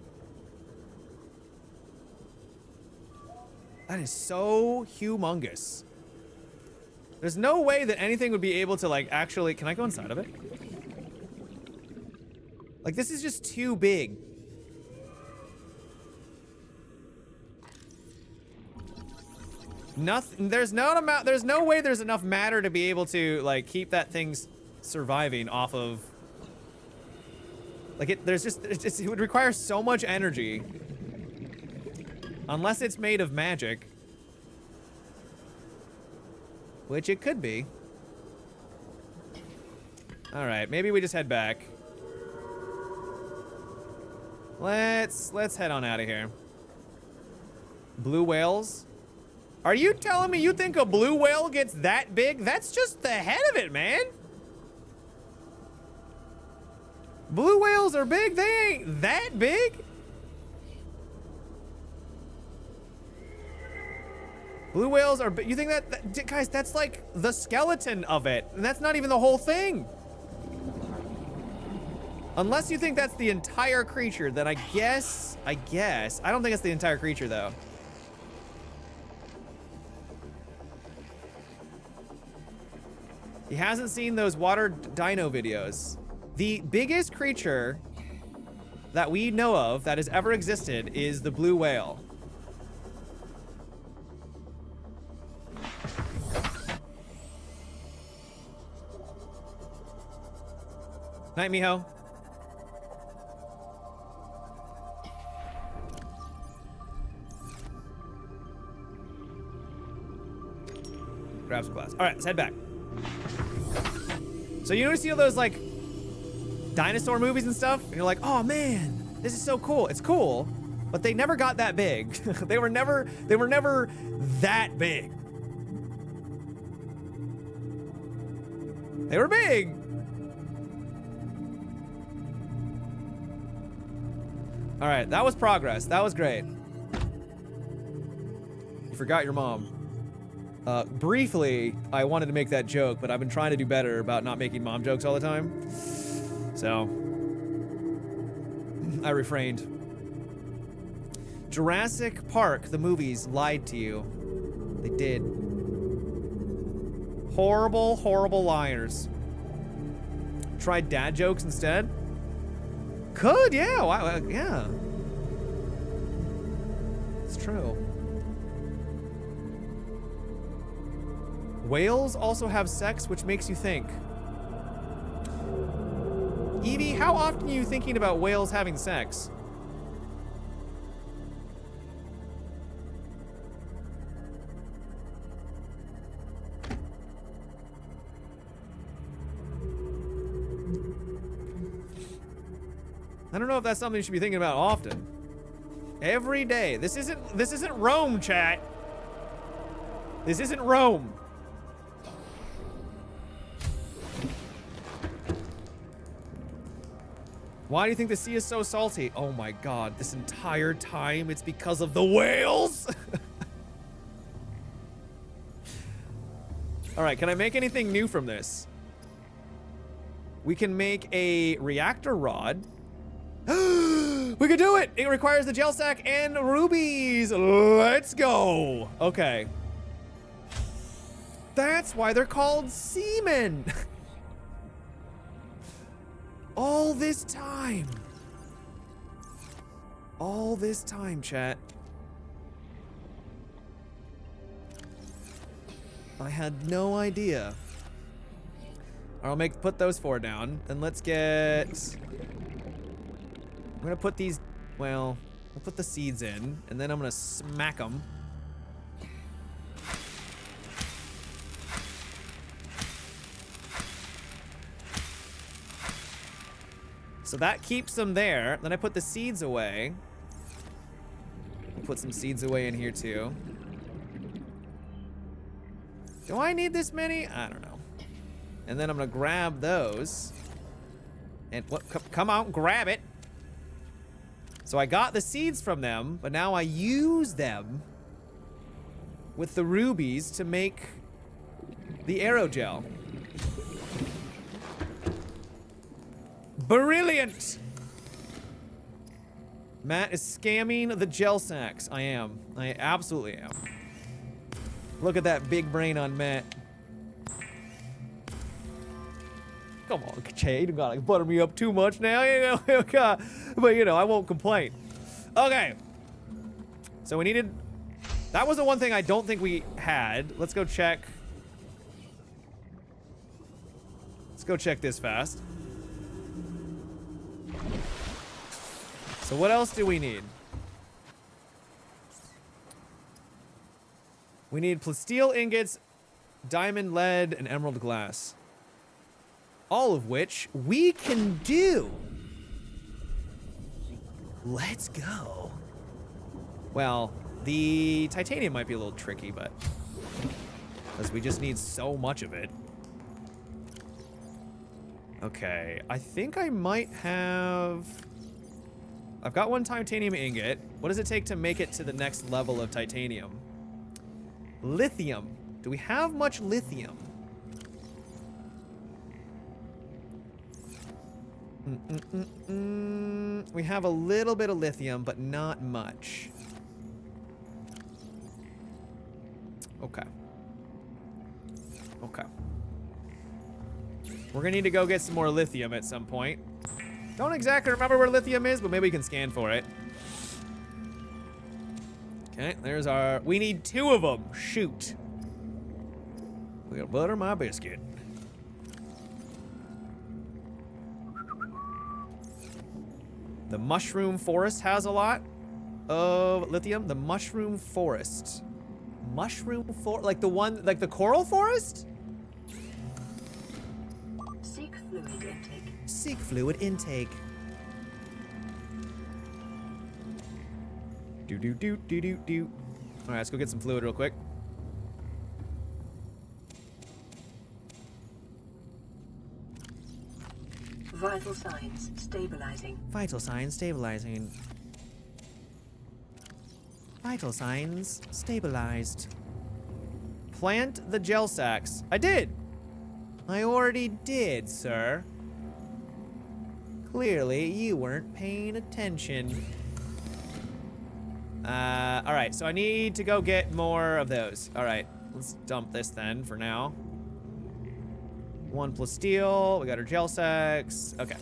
That is so humongous. There's no way that anything would be able to, like, actually... Can I go inside of it? Like, this is just too big. Nothing. There's no way there's enough matter to be able to, like, keep that thing surviving off of. Like, it would require so much energy. Unless it's made of magic. Which it could be. Alright, maybe we just head back. Let's head on out of here. Blue whales? Are you telling me you think a blue whale gets that big? That's just the head of it, man. Blue whales are big. They ain't that big. Blue whales are big. You think that guys, that's like the skeleton of it. And that's not even the whole thing. Unless you think that's the entire creature, then I guess. I don't think it's the entire creature, though. He hasn't seen those water dino videos. The biggest creature that we know of that has ever existed is the blue whale. Night, Miho. Grab some glass. All right, let's head back. So you know, see all those like dinosaur movies and stuff, and you're like, oh man, this is so cool. It's cool, but they never got that big. they were never that big. They were big. All right, that was progress. That was great. You forgot your mom. Briefly, I wanted to make that joke, but I've been trying to do better about not making mom jokes all the time. So, I refrained. Jurassic Park, the movies, lied to you. They did. Horrible, horrible liars. Tried dad jokes instead? Could, yeah. Yeah. That's true. Whales also have sex, which makes you think. Evie, how often are you thinking about whales having sex? I don't know if that's something you should be thinking about often. Every day. This isn't Rome, chat. This isn't Rome. Why do you think the sea is so salty? Oh my god, this entire time it's because of the whales? Alright, can I make anything new from this? We can make a reactor rod. We can do it! It requires the gel sack and rubies. Let's go. Okay. That's why they're called seamen. All this time. All this time, chat. I had no idea. I'll put those 4 down. And let's get... I'm gonna put these, well, I'll put the seeds in, and then I'm gonna smack them. So that keeps them there. Then I put the seeds away. Put some seeds away in here too. Do I need this many? I don't know. And then I'm gonna grab those. And what? Come on, grab it. So I got the seeds from them, but now I use them with the rubies to make the aerogel. Brilliant! Matt is scamming the gel sacks. I am. I absolutely am. Look at that big brain on Matt. Come on, Jay, you don't gotta butter me up too much now, you know. But you know, I won't complain. Okay. So we needed... That was the one thing I don't think we had. Let's go check. Let's go check this fast. So what else do we need? We need plasteel ingots, diamond, lead, and emerald glass. All of which we can do. Let's go. Well, the titanium might be a little tricky, but because we just need so much of it. Okay, I think I might have... I've got 1 titanium ingot. What does it take to make it to the next level of titanium? Lithium. Do we have much lithium? We have a little bit of lithium, but not much. Okay. Okay. We're gonna need to go get some more lithium at some point. Don't exactly remember where lithium is, but maybe we can scan for it. Okay, there's our... We need 2 of them. Shoot. We gotta butter my biscuit. The mushroom forest has a lot of lithium. The mushroom forest. Mushroom forest? Like the one, like the coral forest? Seek fluid intake. Seek fluid intake. Do. All right, let's go get some fluid real quick. Vital signs stabilizing. Vital signs stabilizing. Vital signs stabilized. Plant the gel sacks. I did. I already did, sir. Clearly, you weren't paying attention. All right, so I need to go get more of those. All right, let's dump this then for now. 1 plasteel. We got our gel sacks. Okay.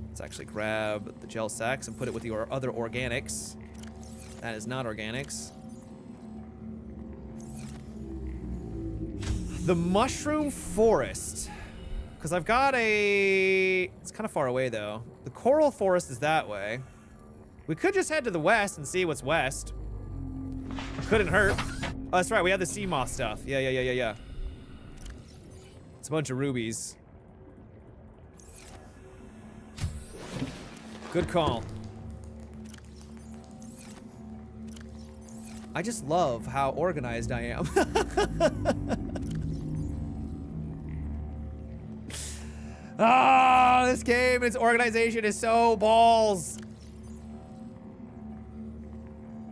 Let's actually grab the gel sacks and put it with your other organics. That is not organics. The mushroom forest. Because I've got a... It's kind of far away, though. The coral forest is that way. We could just head to the west and see what's west. Couldn't hurt. Oh, that's right. We have the sea moth stuff. Yeah. It's a bunch of rubies. Good call. I just love how organized I am. Ah, this game, its organization is so balls.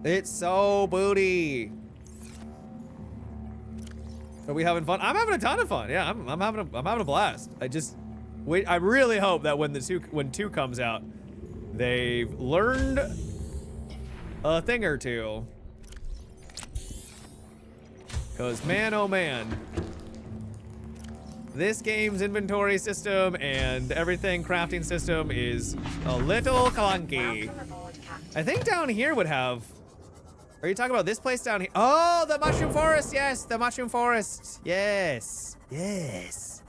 It's so booty. Are we having fun? I'm having a ton of fun. Yeah, I'm having a blast. I really hope that when two comes out, they've learned a thing or two. Cause man, oh man, this game's inventory system and everything crafting system is a little clunky. I think down here would have. Are you talking about this place down here? Oh, the mushroom forest. Yes, the mushroom forest. Yes. This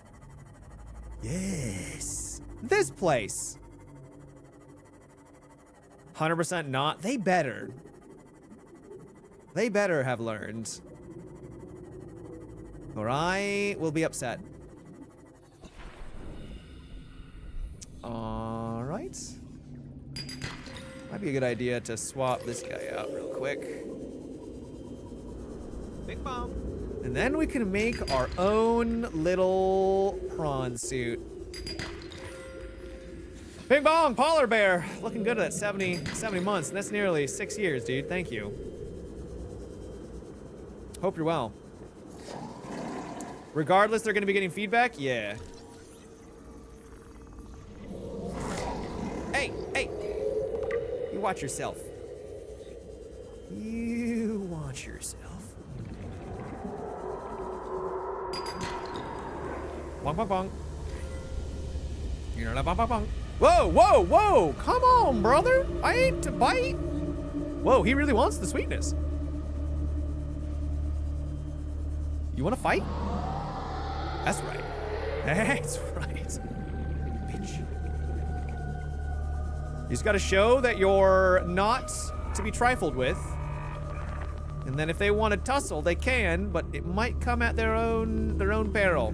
place. 100% not. They better have learned. Or I will be upset. All right. Might be a good idea to swap this guy out real quick. Big bomb. And then we can make our own little prawn suit. Bing bong, polar bear. Looking good at that 70 months. And that's nearly 6 years, dude. Thank you. Hope you're well. Regardless, they're gonna be getting feedback? Yeah. Hey! You watch yourself. You watch yourself. Bong bong bong. You know that bong bong bong. Whoa! Come on, brother! I ain't to bite. Whoa, he really wants the sweetness. You wanna fight? That's right. That's right. Bitch. You just gotta show that you're not to be trifled with. And then if they want to tussle, they can, but it might come at their own peril.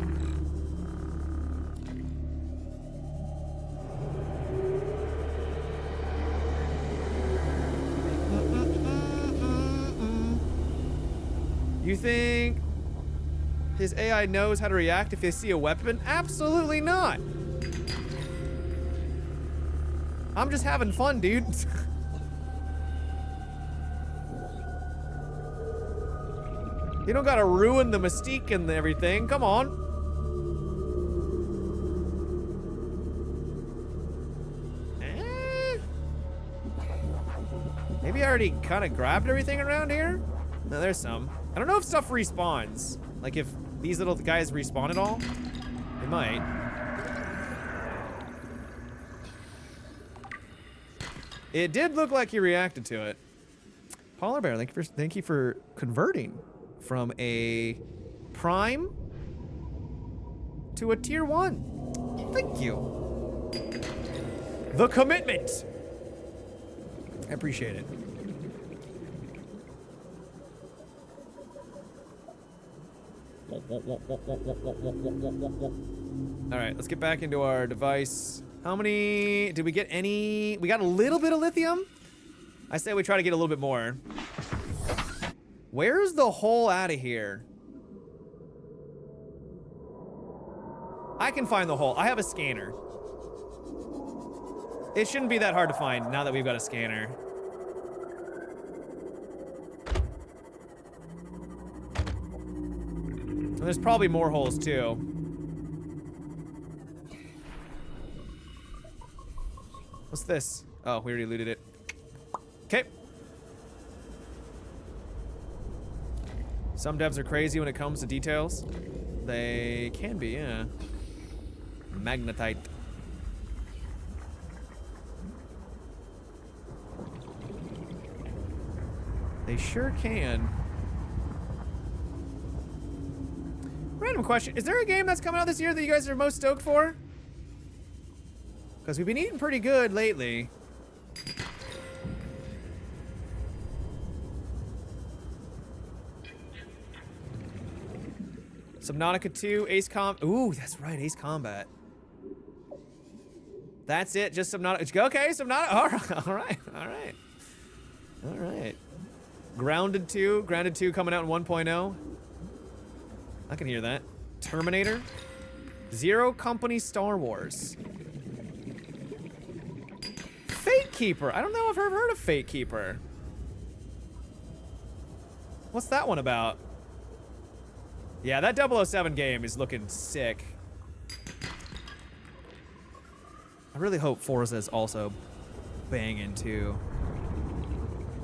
You think his AI knows how to react if they see a weapon? Absolutely not. I'm just having fun, dude. You don't gotta ruin the mystique and everything. Come on. Maybe I already kind of grabbed everything around here? No, there's some. I don't know if stuff respawns. Like if these little guys respawn at all. They might. It did look like he reacted to it. Polar bear, thank you for converting from a prime to a tier 1. Thank you. The commitment. I appreciate it. All right, let's get back into our device. How many, did we get any? We got a little bit of lithium. I say we try to get a little bit more. Where's the hole out of here? I can find the hole. I have a scanner. It shouldn't be that hard to find now that we've got a scanner. And there's probably more holes too. What's this? Oh, we already looted it. Okay. Some devs are crazy when it comes to details. They can be, yeah. Magnetite. They sure can. Random question. Is there a game that's coming out this year that you guys are most stoked for? Because we've been eating pretty good lately. Subnautica 2, Ace Combat. Ooh, that's right, Ace Combat. That's it, just Subnautica. Okay, Subnautica. All right. Grounded 2 coming out in 1.0. I can hear that. Terminator. Zero Company Star Wars. Fate Keeper. I don't know if I've ever heard of Fate Keeper. What's that one about? Yeah, that 007 game is looking sick. I really hope Forza is also banging too.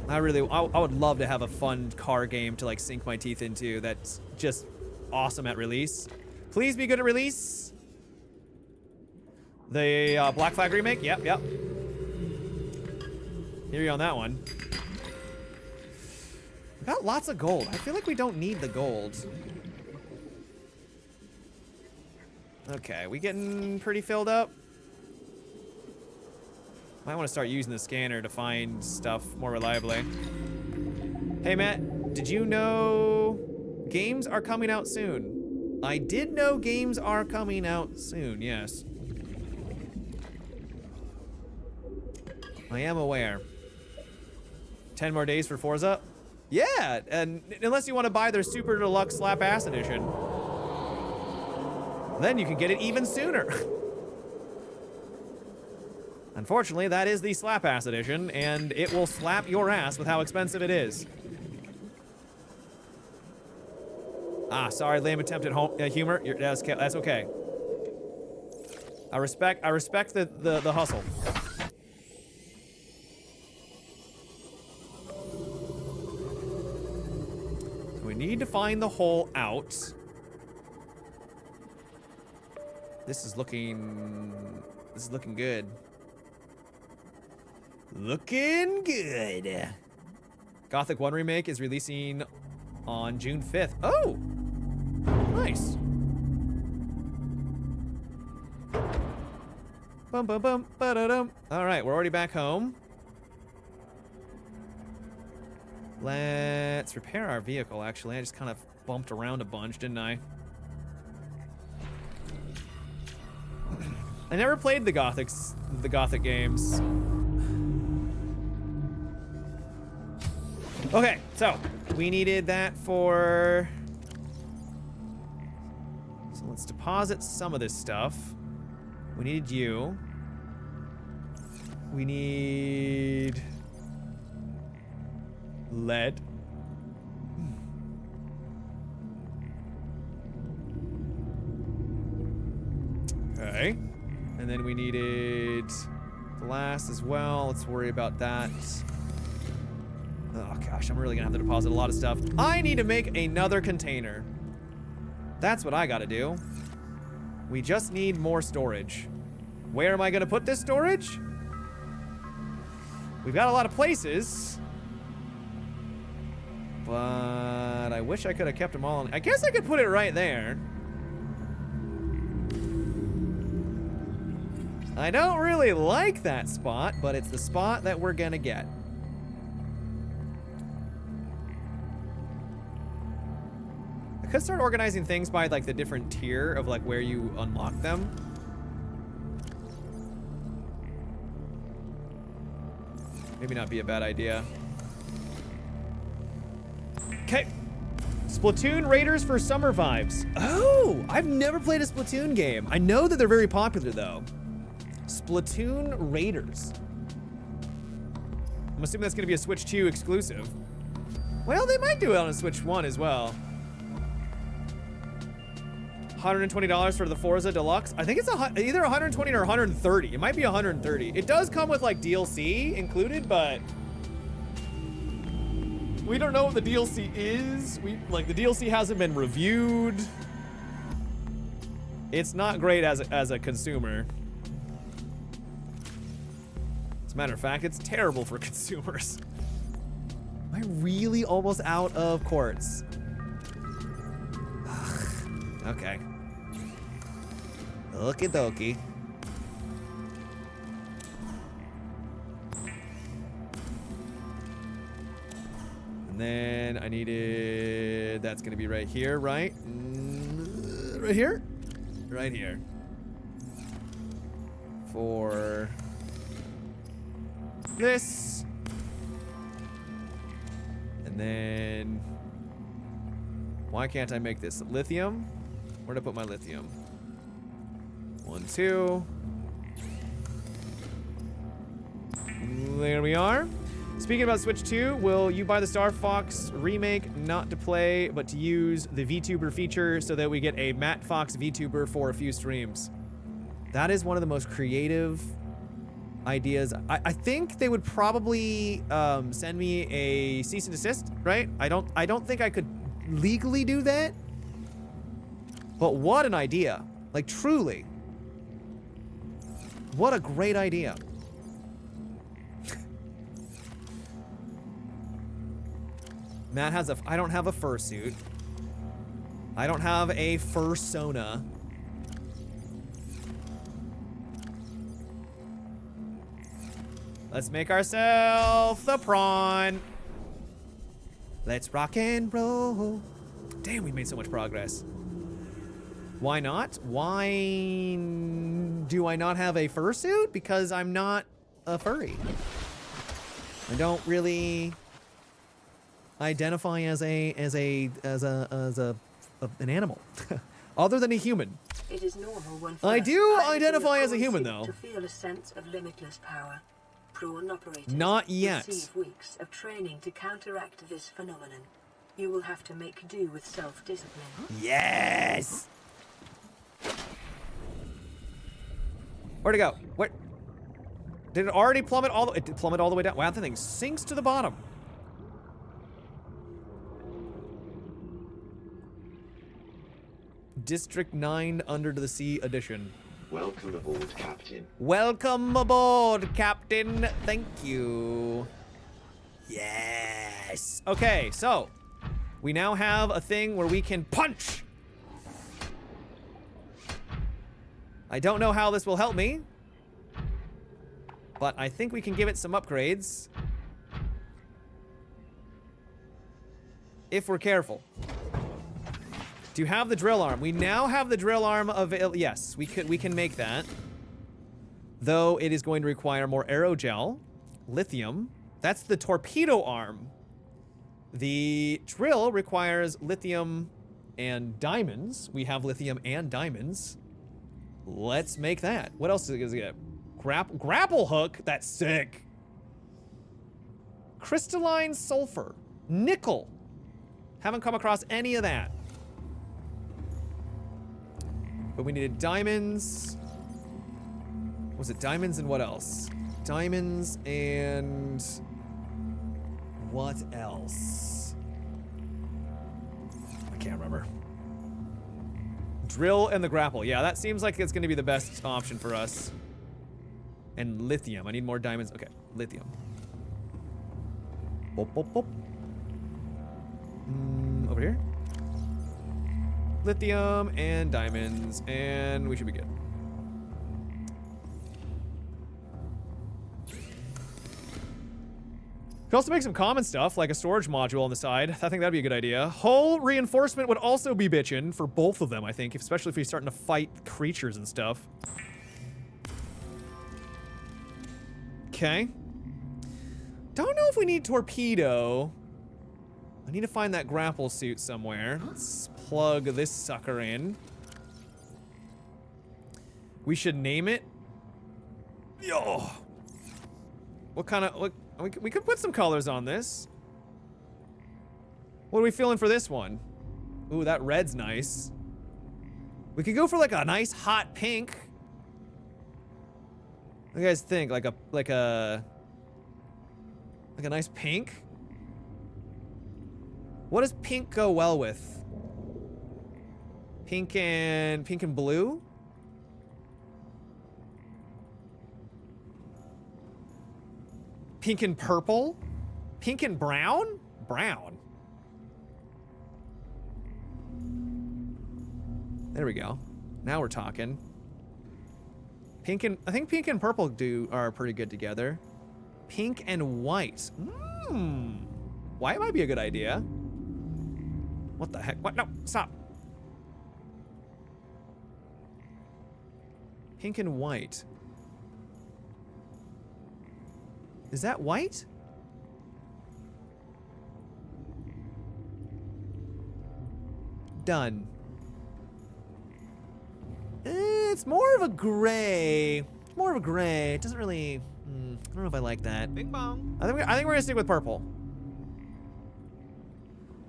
I would love to have a fun car game to like sink my teeth into that's just awesome at release. Please be good at release. The Black Flag remake? Yep. Hear you on that one. We got lots of gold. I feel like we don't need the gold. Okay, we getting pretty filled up? Might want to start using the scanner to find stuff more reliably. Hey Matt, did you know games are coming out soon? I did know games are coming out soon, yes. I am aware. 10 more days for Forza? Yeah, and unless you want to buy their Super Deluxe Slap Ass Edition. Then you can get it even sooner. Unfortunately, that is the Slap Ass Edition, and it will slap your ass with how expensive it is. Ah, sorry, lame attempt at humor. That's okay. I respect the hustle. We need to find the hole out. This is looking good. Looking good. Gothic 1 Remake is releasing on June 5th. Oh! Nice. Bum bum bum ba-da-dum. All right, we're already back home. Let's repair our vehicle, actually. I just kind of bumped around a bunch, didn't I? I never played the Gothic games. Okay, so we needed that for... So let's deposit some of this stuff. We needed you. We need... lead. Okay. And then we needed glass as well. Let's worry about that. Oh gosh, I'm really gonna have to deposit a lot of stuff. I need to make another container. That's what I gotta do. We just need more storage. Where am I gonna put this storage? We've got a lot of places. But I wish I could have kept them all in. I guess I could put it right there. I don't really like that spot, but it's the spot that we're gonna get. I could start organizing things by like the different tier of like where you unlock them. Maybe not be a bad idea. Okay. Splatoon Raiders for summer vibes. Oh, I've never played a Splatoon game. I know that they're very popular though. Splatoon Raiders. I'm assuming that's gonna be a Switch 2 exclusive. Well, they might do it on a Switch 1 as well. $120 for the Forza Deluxe. I think it's either 120 or 130. It might be 130. It does come with like DLC included, but we don't know what the DLC is. The DLC hasn't been reviewed. It's not great as a consumer. As a matter of fact, it's terrible for consumers. I really almost out of quartz? Okay. Okie dokie. And then I needed... That's going to be right here, right? Right here? Right here. For... this. And then... Why can't I make this? Lithium? Where'd I put my lithium? 1, 2. There we are. Speaking about Switch 2, will you buy the Star Fox remake not to play, but to use the VTuber feature so that we get a Matt Fox VTuber for a few streams? That is one of the most creative ideas. I think they would probably send me a cease and desist, right? I don't think I could legally do that. But what an idea. Like, truly. What a great idea. Matt has a... I don't have a fursuit. I don't have a fursona. Let's make ourselves the prawn. Let's rock and roll. Damn, we made so much progress. Why not? Why do I not have a fursuit? Because I'm not a furry. I don't really identify as an animal, other than a human. It is normal when I do first identify as a piloting human, suit though. To feel a sense of limitless power. Prawn operators Not yet. receive weeks of training to counteract this phenomenon. You will have to make do with self-discipline. Yes. Where'd it go? Where? Did it already plummet all the... It did plummet all the way down. Wow, that thing sinks to the bottom. District 9 Under the Sea Edition. Welcome aboard, Captain. Welcome aboard, Captain. Thank you. Yes. Okay, so we now have a thing where we can punch. I don't know how this will help me, but I think we can give it some upgrades if we're careful. Do you have the drill arm? We now have the drill arm available. Yes, we can make that. Though it is going to require more aerogel, lithium. That's the torpedo arm. The drill requires lithium and diamonds. We have lithium and diamonds. Let's make that. What else is it get? Grapple hook? That's sick. Crystalline sulfur. Nickel. Haven't come across any of that. But we needed diamonds. Was it diamonds and what else? Diamonds and... what else? I can't remember. Drill and the grapple. Yeah, that seems like it's going to be the best option for us. And lithium. I need more diamonds. Okay, lithium. Boop, boop, boop. Over here. Lithium and diamonds, and we should be good. Could also make some common stuff, like a storage module on the side. I think that'd be a good idea. Hull reinforcement would also be bitchin' for both of them, I think, especially if we're starting to fight creatures and stuff. Okay. Don't know if we need torpedo. I need to find that grapple suit somewhere. Let's plug this sucker in. We should name it. Yo. What kind of... What, we could put some colors on this. What are we feeling for this one? Ooh, that red's nice. We could go for like a nice hot pink. What do you guys think? Like a nice pink? What does pink go well with? Pink and blue? Pink and purple? Pink and brown? brown? There we go. Now we're talking. Pink and I think pink and purple are pretty good together. Pink and white. White might be a good idea. What the heck? What? No, stop. Pink and white. Is that white? Done. It's more of a gray. More of a gray. It doesn't really. I don't know if I like that. Bing bong. I think we're gonna stick with purple.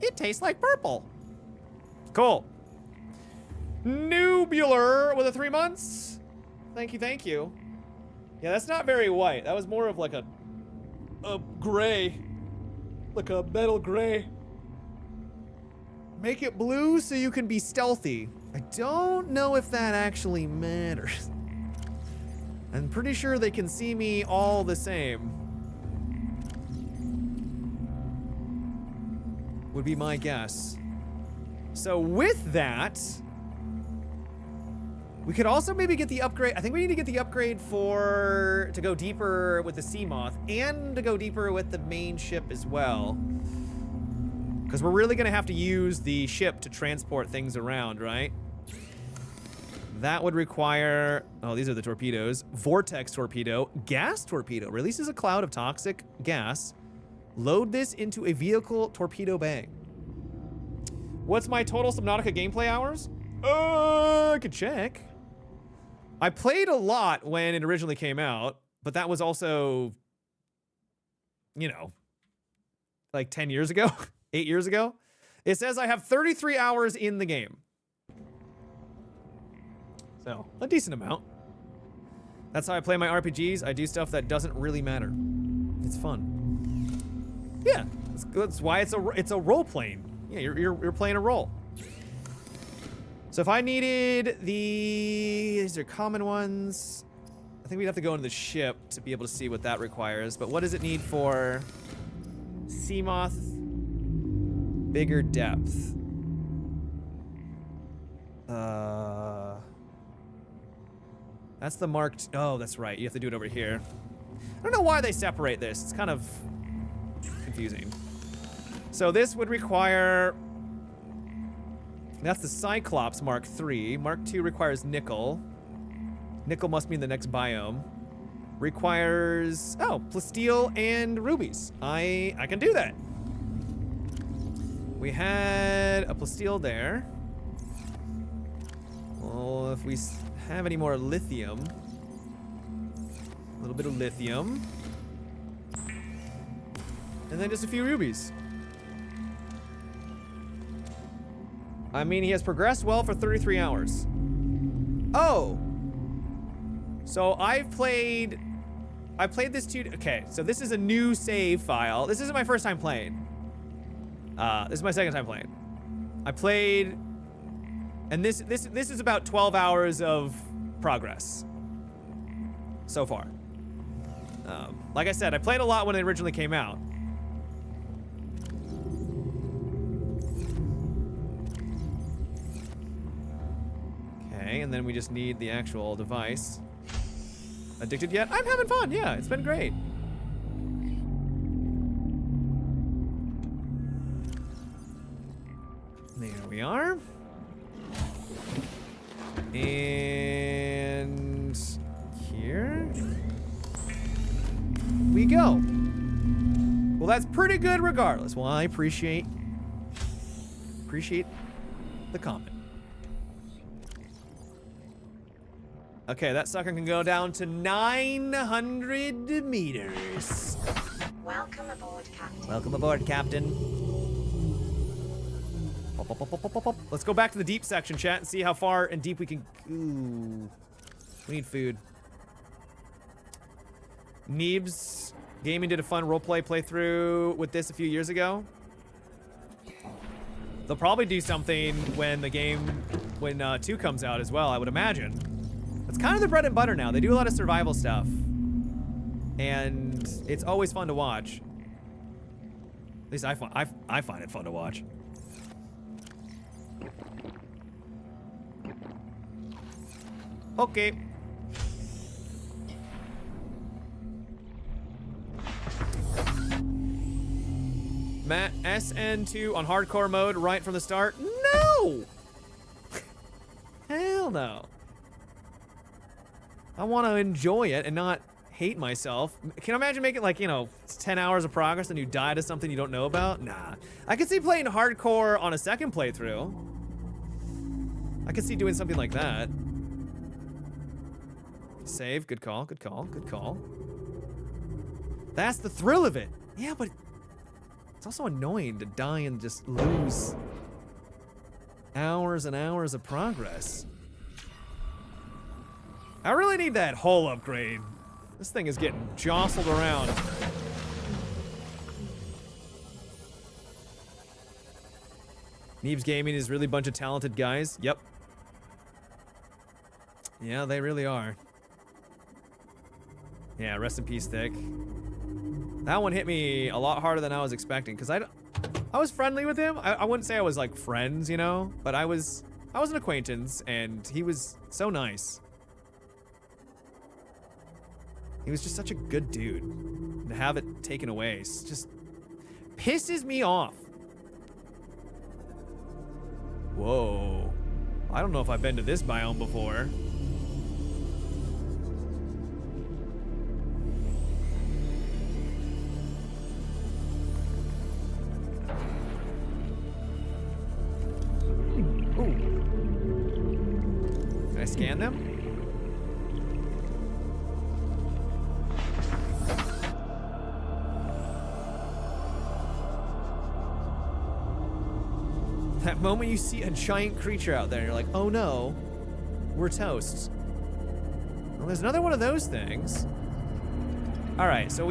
It tastes like purple. Cool. Nubular with a 3 months. Thank you, thank you. Yeah, that's not very white. That was more of like a gray. Like a metal gray. Make it blue so you can be stealthy. I don't know if that actually matters. I'm pretty sure they can see me all the same. Would be my guess. So with that, we could also maybe get the upgrade. I think we need to get the upgrade to go deeper with the sea moth and to go deeper with the main ship as well. Because we're really gonna have to use the ship to transport things around, right? That would require, oh, these are the torpedoes. Vortex torpedo, gas torpedo, releases a cloud of toxic gas. Load this into a vehicle torpedo bag. What's my total Subnautica gameplay hours? I could check. I played a lot when it originally came out, but that was also, you know, like 10 years ago, 8 years ago. It says I have 33 hours in the game. So, a decent amount. That's how I play my RPGs. I do stuff that doesn't really matter. It's fun. Yeah, that's why it's a role playing. Yeah, you're playing a role. So if I needed these are common ones. I think we'd have to go into the ship to be able to see what that requires. But what does it need for sea moth? Bigger depth. That's the marked. Oh, that's right. You have to do it over here. I don't know why they separate this. It's kind of confusing. So this would require. That's the Cyclops Mark III. Mark II requires nickel. Nickel must be in the next biome. Requires plasteel and rubies. I can do that. We had a plasteel there. Well, if we have any more lithium, a little bit of lithium, and then just a few rubies. I mean, he has progressed well for 33 hours. Oh, so I played this okay, so this is a new save file. This isn't my first time playing. This is my second time playing. I played, and this is about 12 hours of progress so far. Like I said, I played a lot when it originally came out. Okay, and then we just need the actual device. Addicted yet? I'm having fun, yeah, it's been great. There we are. And here we go. Well, that's pretty good regardless. Well, I appreciate the comment. Okay, that sucker can go down to 900 meters. Welcome aboard, Captain. Welcome aboard, Captain. Let's go back to the deep section, chat, and see how far and deep we can. Ooh, we need food. Neebs Gaming did a fun roleplay playthrough with this a few years ago. They'll probably do something when 2 comes out as well, I would imagine. It's kind of the bread and butter now. They do a lot of survival stuff. And it's always fun to watch. At least I find it fun to watch. Okay. Matt, SN2 on hardcore mode right from the start? No! Hell no. I want to enjoy it and not hate myself. Can you imagine making like, you know, 10 hours of progress and you die to something you don't know about? Nah. I could see playing hardcore on a second playthrough. I could see doing something like that. Save, good call, good call, good call. That's the thrill of it. Yeah, but it's also annoying to die and just lose hours and hours of progress. I really need that hull upgrade. This thing is getting jostled around. Neebs Gaming is really a bunch of talented guys. Yep. Yeah, they really are. Yeah, rest in peace, Thick. That one hit me a lot harder than I was expecting, because I was friendly with him. I wouldn't say I was like friends, you know, but I was an acquaintance, and he was so nice. He was just such a good dude. And to have it taken away just pisses me off. Whoa. I don't know if I've been to this biome before. Can I scan them? That moment you see a giant creature out there, you're like, oh no, we're toast. Well, there's another one of those things. All right, so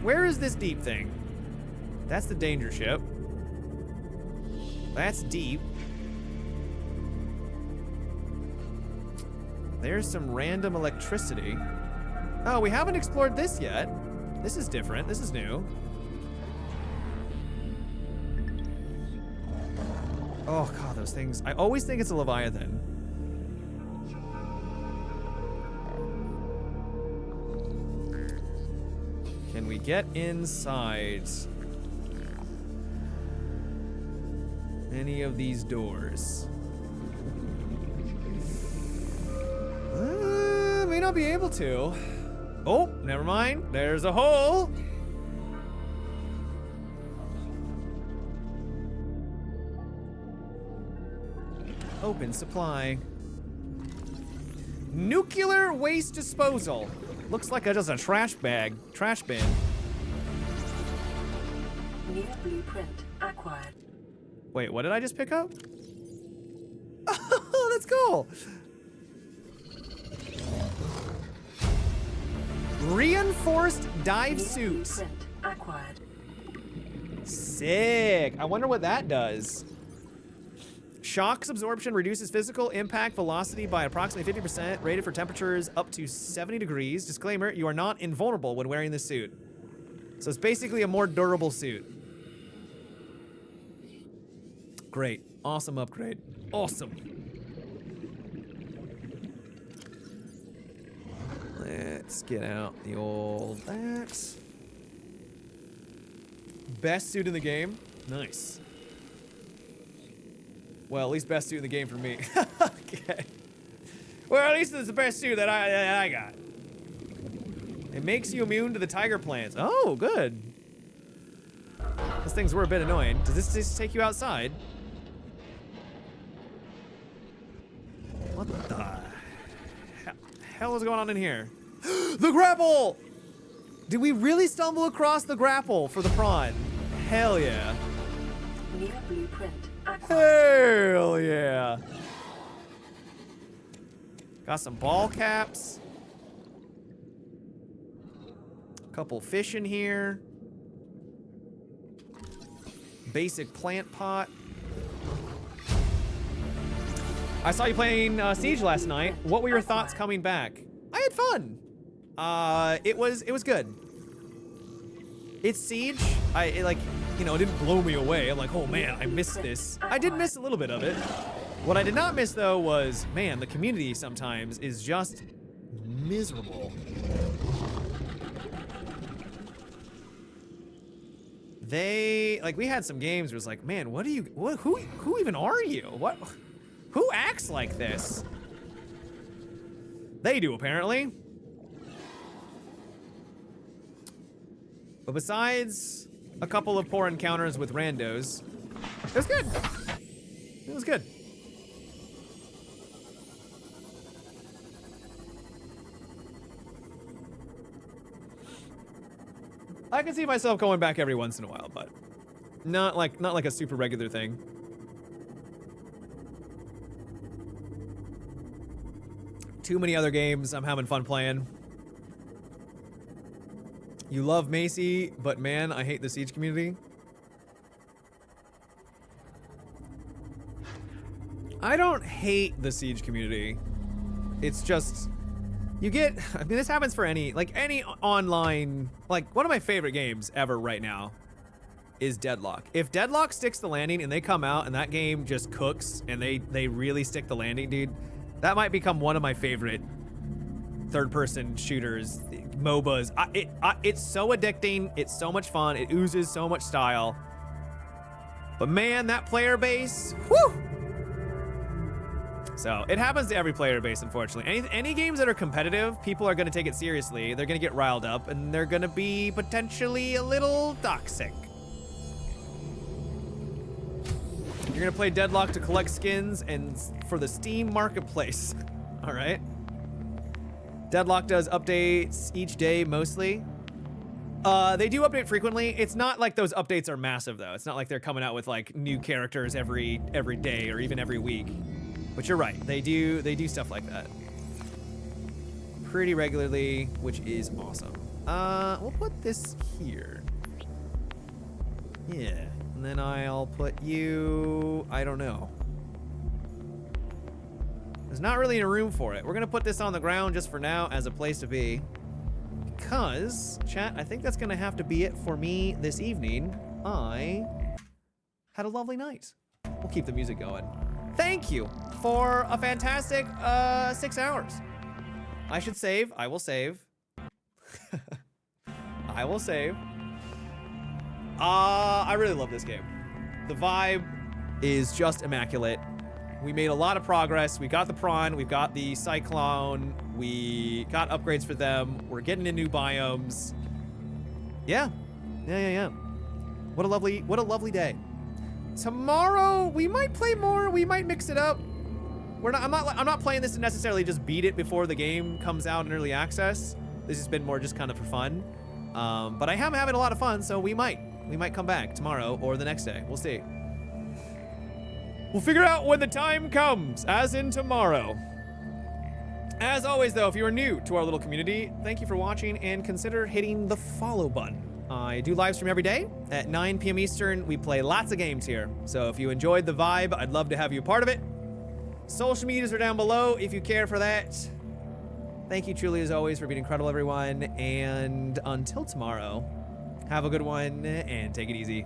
where is this deep thing? That's the danger ship. That's deep. There's some random electricity. Oh, we haven't explored this yet. This is different, this is new. Oh god, those things. I always think it's a Leviathan. Can we get inside any of these doors? May not be able to. Oh, never mind. There's a hole. Open supply. Nuclear waste disposal. Looks like just a trash bin. New blueprint acquired. Wait, what did I just pick up? Oh, that's cool. Reinforced dive suit. Blueprint acquired. Sick. I wonder what that does. Shock's absorption reduces physical impact velocity by approximately 50%, rated for temperatures up to 70 degrees. Disclaimer, you are not invulnerable when wearing this suit. So it's basically a more durable suit. Great. Awesome upgrade. Awesome. Let's get out the old that. Best suit in the game. Nice. Well, at least best suit in the game for me. Okay. Well, at least it's the best suit that I got. It makes you immune to the tiger plants. Oh, good. Those things were a bit annoying. Does this just take you outside? What the hell is going on in here? The grapple! Did we really stumble across the grapple for the prawn? Hell yeah. New blueprint. Hell yeah. Got some ball caps. Couple fish in here. Basic plant pot. I saw you playing Siege last night. What were your thoughts coming back? I had fun. It was good. It's Siege. like, you know, it didn't blow me away. I'm like, oh man, I missed this. I did miss a little bit of it. What I did not miss though was, man, the community sometimes is just miserable. They, like, we had some games where it's like, man, who even are you? Who acts like this? They do, apparently. But besides a couple of poor encounters with randos, it was good. It was good. I can see myself going back every once in a while, but not like a super regular thing. Too many other games I'm having fun playing. You love Macy, but man, I hate the Siege community. I don't hate the Siege community. It's just, you get, I mean, this happens for any online, like one of my favorite games ever right now is Deadlock. If Deadlock sticks the landing and they come out and that game just cooks and they really stick the landing, dude, that might become one of my favorite third-person shooters, MOBAs. It's so addicting. It's so much fun. It oozes so much style. But man, that player base, whew! So it happens to every player base, unfortunately. Any games that are competitive, people are going to take it seriously. They're going to get riled up, and they're going to be potentially a little toxic. You're going to play Deadlock to collect skins and for the Steam Marketplace. All right. Deadlock does updates each day, mostly. They do update frequently. It's not like those updates are massive, though. It's not like they're coming out with like new characters every day or even every week. But you're right. They do stuff like that pretty regularly, which is awesome. We'll put this here. Yeah, and then I'll put you, I don't know. There's not really a room for it. We're gonna put this on the ground just for now as a place to be. Because, chat, I think that's gonna have to be it for me this evening. I had a lovely night. We'll keep the music going. Thank you for a fantastic 6 hours. I should save. I will save. I will save. I really love this game. The vibe is just immaculate. We made a lot of progress. We got the prawn. We've got the cyclone. We got upgrades for them. We're getting in new biomes. Yeah. What a lovely day. Tomorrow we might play more. We might mix it up. I'm not playing this to necessarily just beat it before the game comes out in early access. This has been more just kind of for fun. But I am having a lot of fun, so we might come back tomorrow or the next day. We'll see. We'll figure out when the time comes, as in tomorrow. As always, though, if you are new to our little community, thank you for watching and consider hitting the follow button. I do live stream every day at 9 p.m. Eastern. We play lots of games here. So if you enjoyed the vibe, I'd love to have you a part of it. Social medias are down below if you care for that. Thank you truly, as always, for being incredible, everyone. And until tomorrow, have a good one and take it easy.